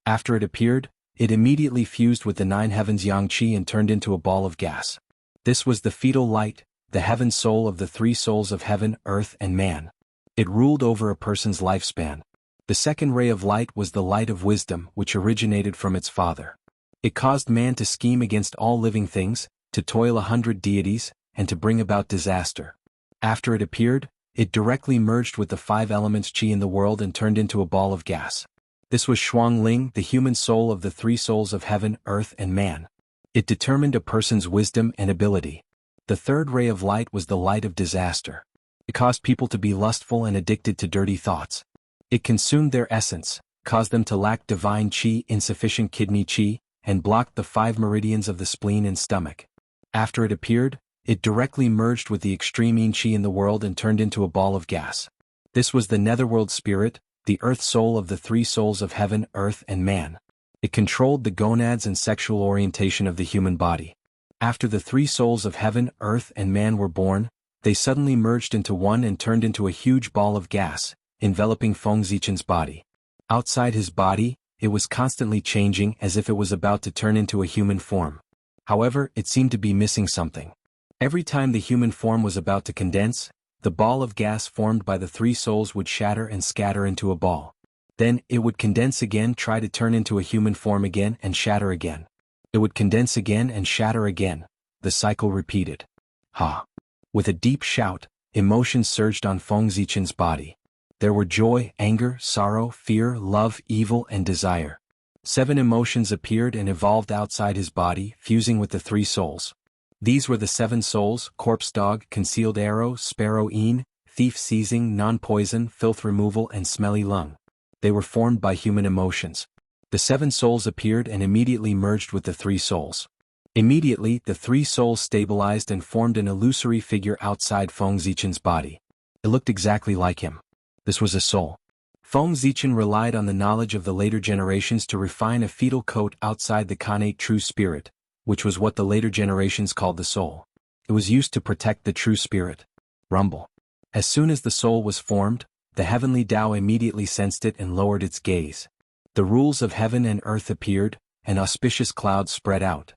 After it appeared, it immediately fused with the 9 heavens yang qi and turned into a ball of gas. This was the fetal light, the heaven soul of the 3 souls of heaven, earth, and man. It ruled over a person's lifespan. The second ray of light was the light of wisdom, which originated from its father. It caused man to scheme against all living things, to toil 100 deities, and to bring about disaster. After it appeared, it directly merged with the 5 elements qi in the world and turned into a ball of gas. This was Shuangling, the human soul of the 3 souls of heaven, earth, and man. It determined a person's wisdom and ability. The third ray of light was the light of disaster. It caused people to be lustful and addicted to dirty thoughts. It consumed their essence, caused them to lack divine qi, insufficient kidney qi, and blocked the 5 meridians of the spleen and stomach. After it appeared, it directly merged with the extreme yin qi in the world and turned into a ball of gas. This was the netherworld spirit, the earth soul of the 3 souls of heaven, earth, and man. It controlled the gonads and sexual orientation of the human body. After the 3 souls of heaven, earth, and man were born, they suddenly merged into one and turned into a huge ball of gas, enveloping Feng Zichen's body. Outside his body, it was constantly changing as if it was about to turn into a human form. However, it seemed to be missing something. Every time the human form was about to condense, the ball of gas formed by the 3 souls would shatter and scatter into a ball. Then, it would condense again, try to turn into a human form again, and shatter again. It would condense again and shatter again. The cycle repeated. Ha! With a deep shout, emotions surged on Feng Zichen's body. There were joy, anger, sorrow, fear, love, evil, and desire. 7 emotions appeared and evolved outside his body, fusing with the 3 souls. These were the 7 souls: corpse dog, concealed arrow, sparrow een, thief seizing, non-poison, filth removal, and smelly lung. They were formed by human emotions. The 7 souls appeared and immediately merged with the 3 souls. Immediately, the 3 souls stabilized and formed an illusory figure outside Feng Zichen's body. It looked exactly like him. This was a soul. Feng Zichen relied on the knowledge of the later generations to refine a fetal coat outside the connate true spirit, which was what the later generations called the soul. It was used to protect the true spirit. Rumble. As soon as the soul was formed, the heavenly Tao immediately sensed it and lowered its gaze. The rules of heaven and earth appeared, and auspicious clouds spread out.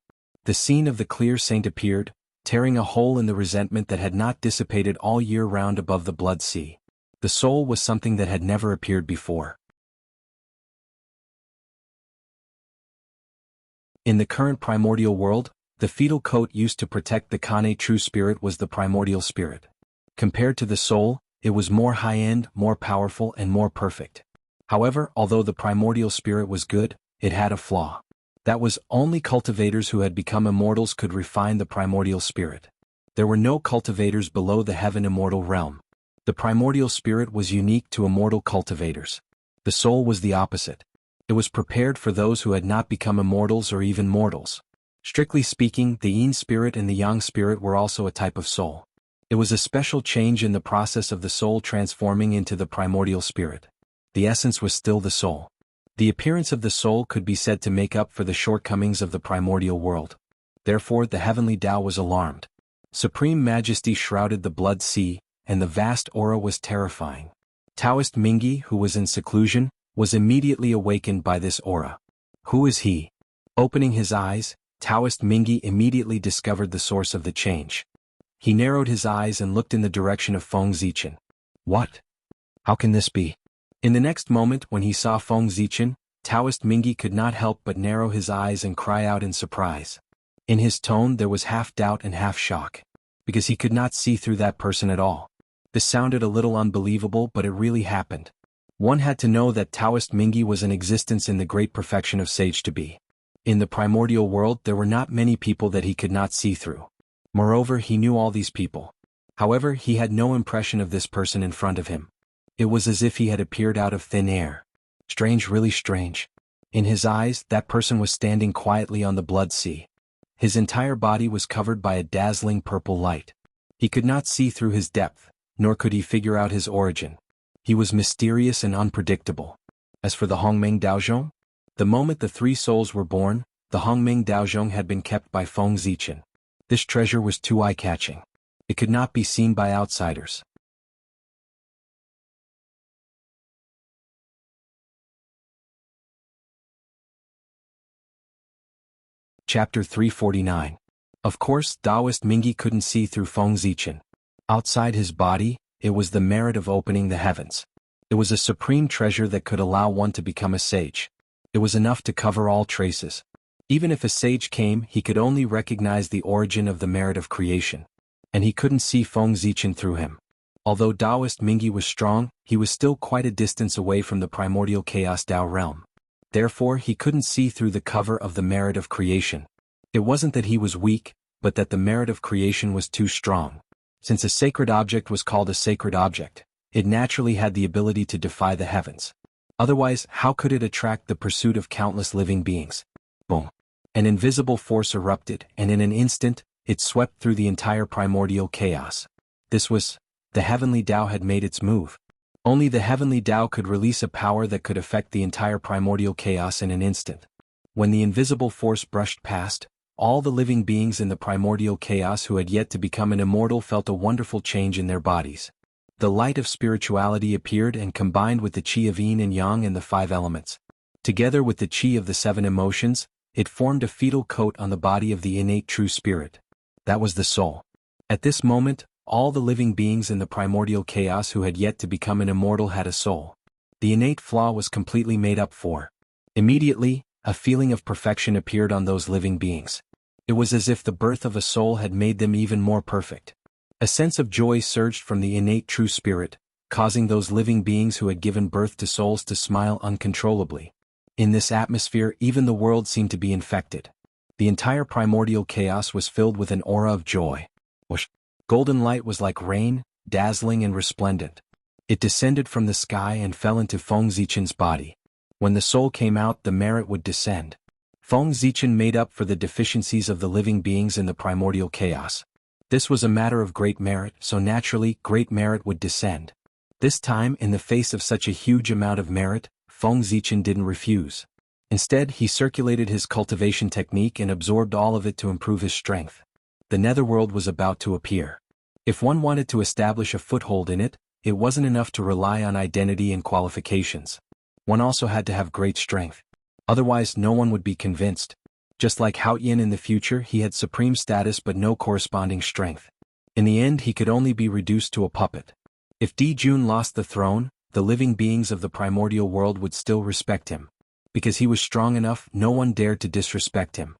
The scene of the clear saint appeared, tearing a hole in the resentment that had not dissipated all year round above the blood sea. The soul was something that had never appeared before. In the current primordial world, the fetal coat used to protect the Kane true spirit was the primordial spirit. Compared to the soul, it was more high-end, more powerful and more perfect. However, although the primordial spirit was good, it had a flaw. That was, only cultivators who had become immortals could refine the primordial spirit. There were no cultivators below the heaven immortal realm. The primordial spirit was unique to immortal cultivators. The soul was the opposite. It was prepared for those who had not become immortals or even mortals. Strictly speaking, the yin spirit and the yang spirit were also a type of soul. It was a special change in the process of the soul transforming into the primordial spirit. The essence was still the soul. The appearance of the soul could be said to make up for the shortcomings of the primordial world. Therefore the heavenly Tao was alarmed. Supreme majesty shrouded the blood sea, and the vast aura was terrifying. Taoist Mingi, who was in seclusion, was immediately awakened by this aura. Who is he? Opening his eyes, Taoist Mingi immediately discovered the source of the change. He narrowed his eyes and looked in the direction of Feng Zichen. What? How can this be? In the next moment when he saw Feng Zichen, Taoist Mingi could not help but narrow his eyes and cry out in surprise. In his tone there was half doubt and half shock. Because he could not see through that person at all. This sounded a little unbelievable, but it really happened. One had to know that Taoist Mingi was in existence in the great perfection of sage to be. In the primordial world there were not many people that he could not see through. Moreover, he knew all these people. However, he had no impression of this person in front of him. It was as if he had appeared out of thin air. Strange, really strange. In his eyes, that person was standing quietly on the blood sea. His entire body was covered by a dazzling purple light. He could not see through his depth, nor could he figure out his origin. He was mysterious and unpredictable. As for the Hongmeng Daozhong, the moment the three souls were born, the Hongmeng Daozhong had been kept by Feng Zichen. This treasure was too eye-catching. It could not be seen by outsiders. Chapter 349. Of course, Taoist Mingi couldn't see through Feng Zichen. Outside his body, it was the merit of opening the heavens. It was a supreme treasure that could allow one to become a sage. It was enough to cover all traces. Even if a sage came, he could only recognize the origin of the merit of creation. And he couldn't see Feng Zichen through him. Although Taoist Mingi was strong, he was still quite a distance away from the primordial chaos Tao realm. Therefore, he couldn't see through the cover of the merit of creation. It wasn't that he was weak, but that the merit of creation was too strong. Since a sacred object was called a sacred object, it naturally had the ability to defy the heavens. Otherwise, how could it attract the pursuit of countless living beings? Boom! An invisible force erupted, and in an instant, it swept through the entire primordial chaos. This was, the heavenly Tao had made its move. Only the heavenly Tao could release a power that could affect the entire primordial chaos in an instant. When the invisible force brushed past, all the living beings in the primordial chaos who had yet to become an immortal felt a wonderful change in their bodies. The light of spirituality appeared and combined with the qi of yin and yang and the five elements. Together with the qi of the seven emotions, it formed a fetal coat on the body of the innate true spirit. That was the soul. At this moment, all the living beings in the primordial chaos who had yet to become an immortal had a soul. The innate flaw was completely made up for. Immediately, a feeling of perfection appeared on those living beings. It was as if the birth of a soul had made them even more perfect. A sense of joy surged from the innate true spirit, causing those living beings who had given birth to souls to smile uncontrollably. In this atmosphere, even the world seemed to be infected. The entire primordial chaos was filled with an aura of joy. Whoosh! Golden light was like rain, dazzling and resplendent. It descended from the sky and fell into Feng Zichen's body. When the soul came out, the merit would descend. Feng Zichen made up for the deficiencies of the living beings in the primordial chaos. This was a matter of great merit, so naturally, great merit would descend. This time, in the face of such a huge amount of merit, Feng Zichen didn't refuse. Instead, he circulated his cultivation technique and absorbed all of it to improve his strength. The netherworld was about to appear. If one wanted to establish a foothold in it, it wasn't enough to rely on identity and qualifications. One also had to have great strength. Otherwise, no one would be convinced. Just like Hao Yin in the future, he had supreme status but no corresponding strength. In the end, he could only be reduced to a puppet. If Di Jun lost the throne, the living beings of the primordial world would still respect him. Because he was strong enough, no one dared to disrespect him.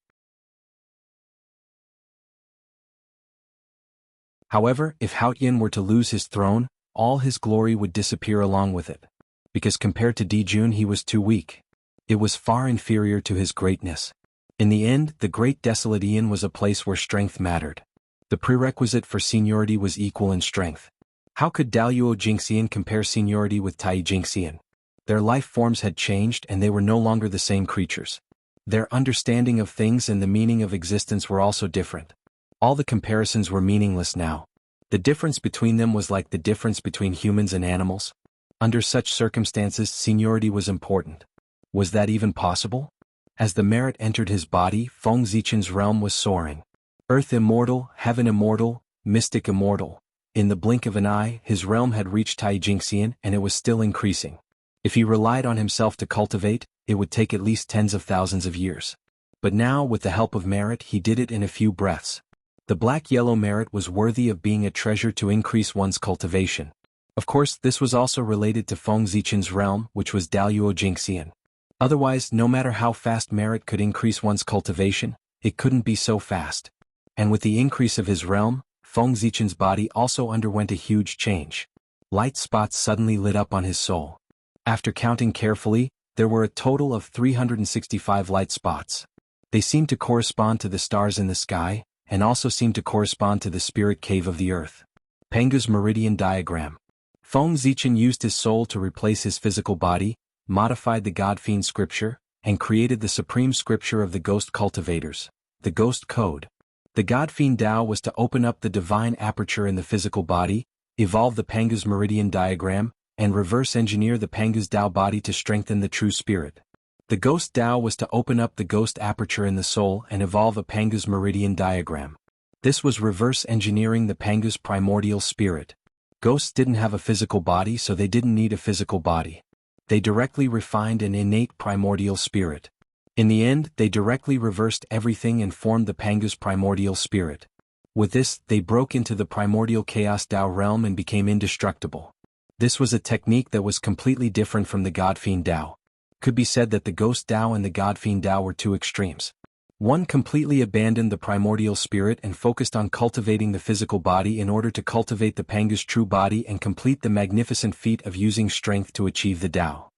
However, if Hao Yin were to lose his throne, all his glory would disappear along with it. Because compared to Di Jun, he was too weak. It was far inferior to his greatness. In the end, the Great Desolate Aeon was a place where strength mattered. The prerequisite for seniority was equal in strength. How could Daluo Jingxian compare seniority with Tai Jingxian? Their life forms had changed and they were no longer the same creatures. Their understanding of things and the meaning of existence were also different. All the comparisons were meaningless now. The difference between them was like the difference between humans and animals. Under such circumstances, seniority was important. Was that even possible? As the merit entered his body, Feng Zichen's realm was soaring. Earth immortal, heaven immortal, mystic immortal. In the blink of an eye, his realm had reached Tai Jingxian and it was still increasing. If he relied on himself to cultivate, it would take at least tens of thousands of years. But now, with the help of merit, he did it in a few breaths. The black-yellow merit was worthy of being a treasure to increase one's cultivation. Of course, this was also related to Feng Zichen's realm, which was Daluo Jingxian. Otherwise, no matter how fast merit could increase one's cultivation, it couldn't be so fast. And with the increase of his realm, Feng Zichen's body also underwent a huge change. Light spots suddenly lit up on his soul. After counting carefully, there were a total of 365 light spots. They seemed to correspond to the stars in the sky, and also seemed to correspond to the spirit cave of the earth. Pengu's meridian diagram. Feng Zichen used his soul to replace his physical body, modified the God-Fiend scripture, and created the supreme scripture of the ghost cultivators, the Ghost Code. The God-Fiend Tao was to open up the divine aperture in the physical body, evolve the Pengu's meridian diagram, and reverse-engineer the Pengu's Tao body to strengthen the true spirit. The Ghost Tao was to open up the ghost aperture in the soul and evolve a Pengu's meridian diagram. This was reverse-engineering the Pengu's primordial spirit. Ghosts didn't have a physical body, so they didn't need a physical body. They directly refined an innate primordial spirit. In the end, they directly reversed everything and formed the Pengu's primordial spirit. With this, they broke into the primordial chaos Tao realm and became indestructible. This was a technique that was completely different from the God-Fiend Tao. Could be said that the Ghost Tao and the God-Fiend Tao were two extremes. One completely abandoned the primordial spirit and focused on cultivating the physical body in order to cultivate the Pengu's true body and complete the magnificent feat of using strength to achieve the Tao.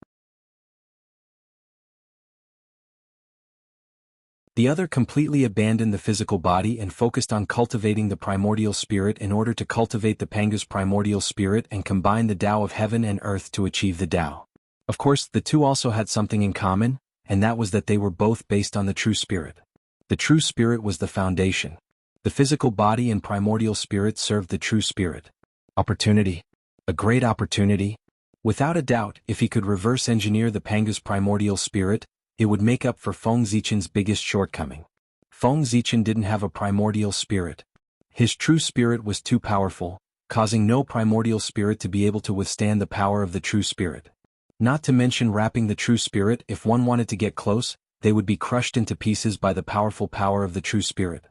The other completely abandoned the physical body and focused on cultivating the primordial spirit in order to cultivate the Pengu's primordial spirit and combine the Tao of heaven and earth to achieve the Tao. Of course, the two also had something in common, and that was that they were both based on the true spirit. The true spirit was the foundation. The physical body and primordial spirit served the true spirit. Opportunity. A great opportunity. Without a doubt, if he could reverse engineer the Pengu's primordial spirit, it would make up for Feng Zichen's biggest shortcoming. Feng Zichen didn't have a primordial spirit. His true spirit was too powerful, causing no primordial spirit to be able to withstand the power of the true spirit. Not to mention wrapping the true spirit, if one wanted to get close, they would be crushed into pieces by the powerful power of the true spirit.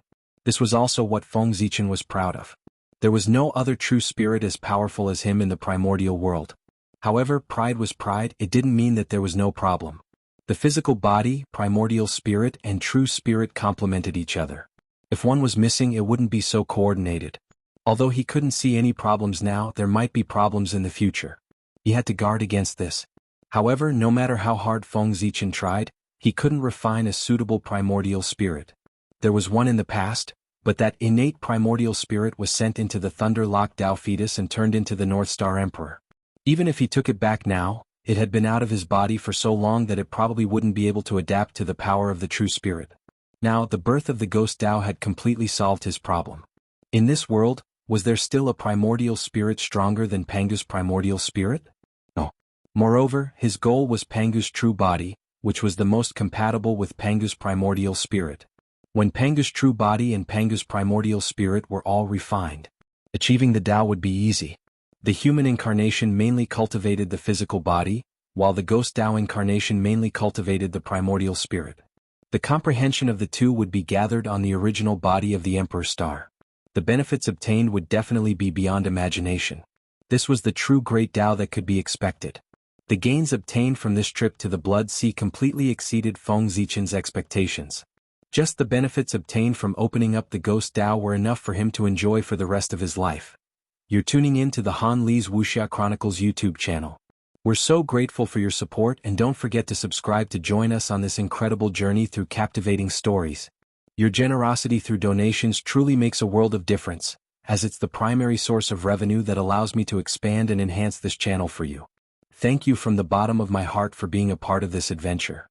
This was also what Feng Zichen was proud of. There was no other true spirit as powerful as him in the primordial world. However, pride was pride, it didn't mean that there was no problem. The physical body, primordial spirit, and true spirit complemented each other. If one was missing, it wouldn't be so coordinated. Although he couldn't see any problems now, there might be problems in the future. He had to guard against this. However, no matter how hard Feng Zichen tried, he couldn't refine a suitable primordial spirit. There was one in the past, but that innate primordial spirit was sent into the Thunder-Locked Tao fetus and turned into the North Star Emperor. Even if he took it back now, it had been out of his body for so long that it probably wouldn't be able to adapt to the power of the true spirit. Now, the birth of the Ghost Tao had completely solved his problem. In this world, was there still a primordial spirit stronger than Pengu's primordial spirit? No. Moreover, his goal was Pengu's true body, which was the most compatible with Pengu's primordial spirit. When Pengu's true body and Pengu's primordial spirit were all refined, achieving the Tao would be easy. The human incarnation mainly cultivated the physical body, while the Ghost Tao incarnation mainly cultivated the primordial spirit. The comprehension of the two would be gathered on the original body of the Emperor's star. The benefits obtained would definitely be beyond imagination. This was the true great Tao that could be expected. The gains obtained from this trip to the Blood Sea completely exceeded Feng Zichen's expectations. Just the benefits obtained from opening up the Ghost Tao were enough for him to enjoy for the rest of his life. You're tuning in to the Han Li's Wuxia Chronicles YouTube channel. We're so grateful for your support, and don't forget to subscribe to join us on this incredible journey through captivating stories. Your generosity through donations truly makes a world of difference, as it's the primary source of revenue that allows me to expand and enhance this channel for you. Thank you from the bottom of my heart for being a part of this adventure.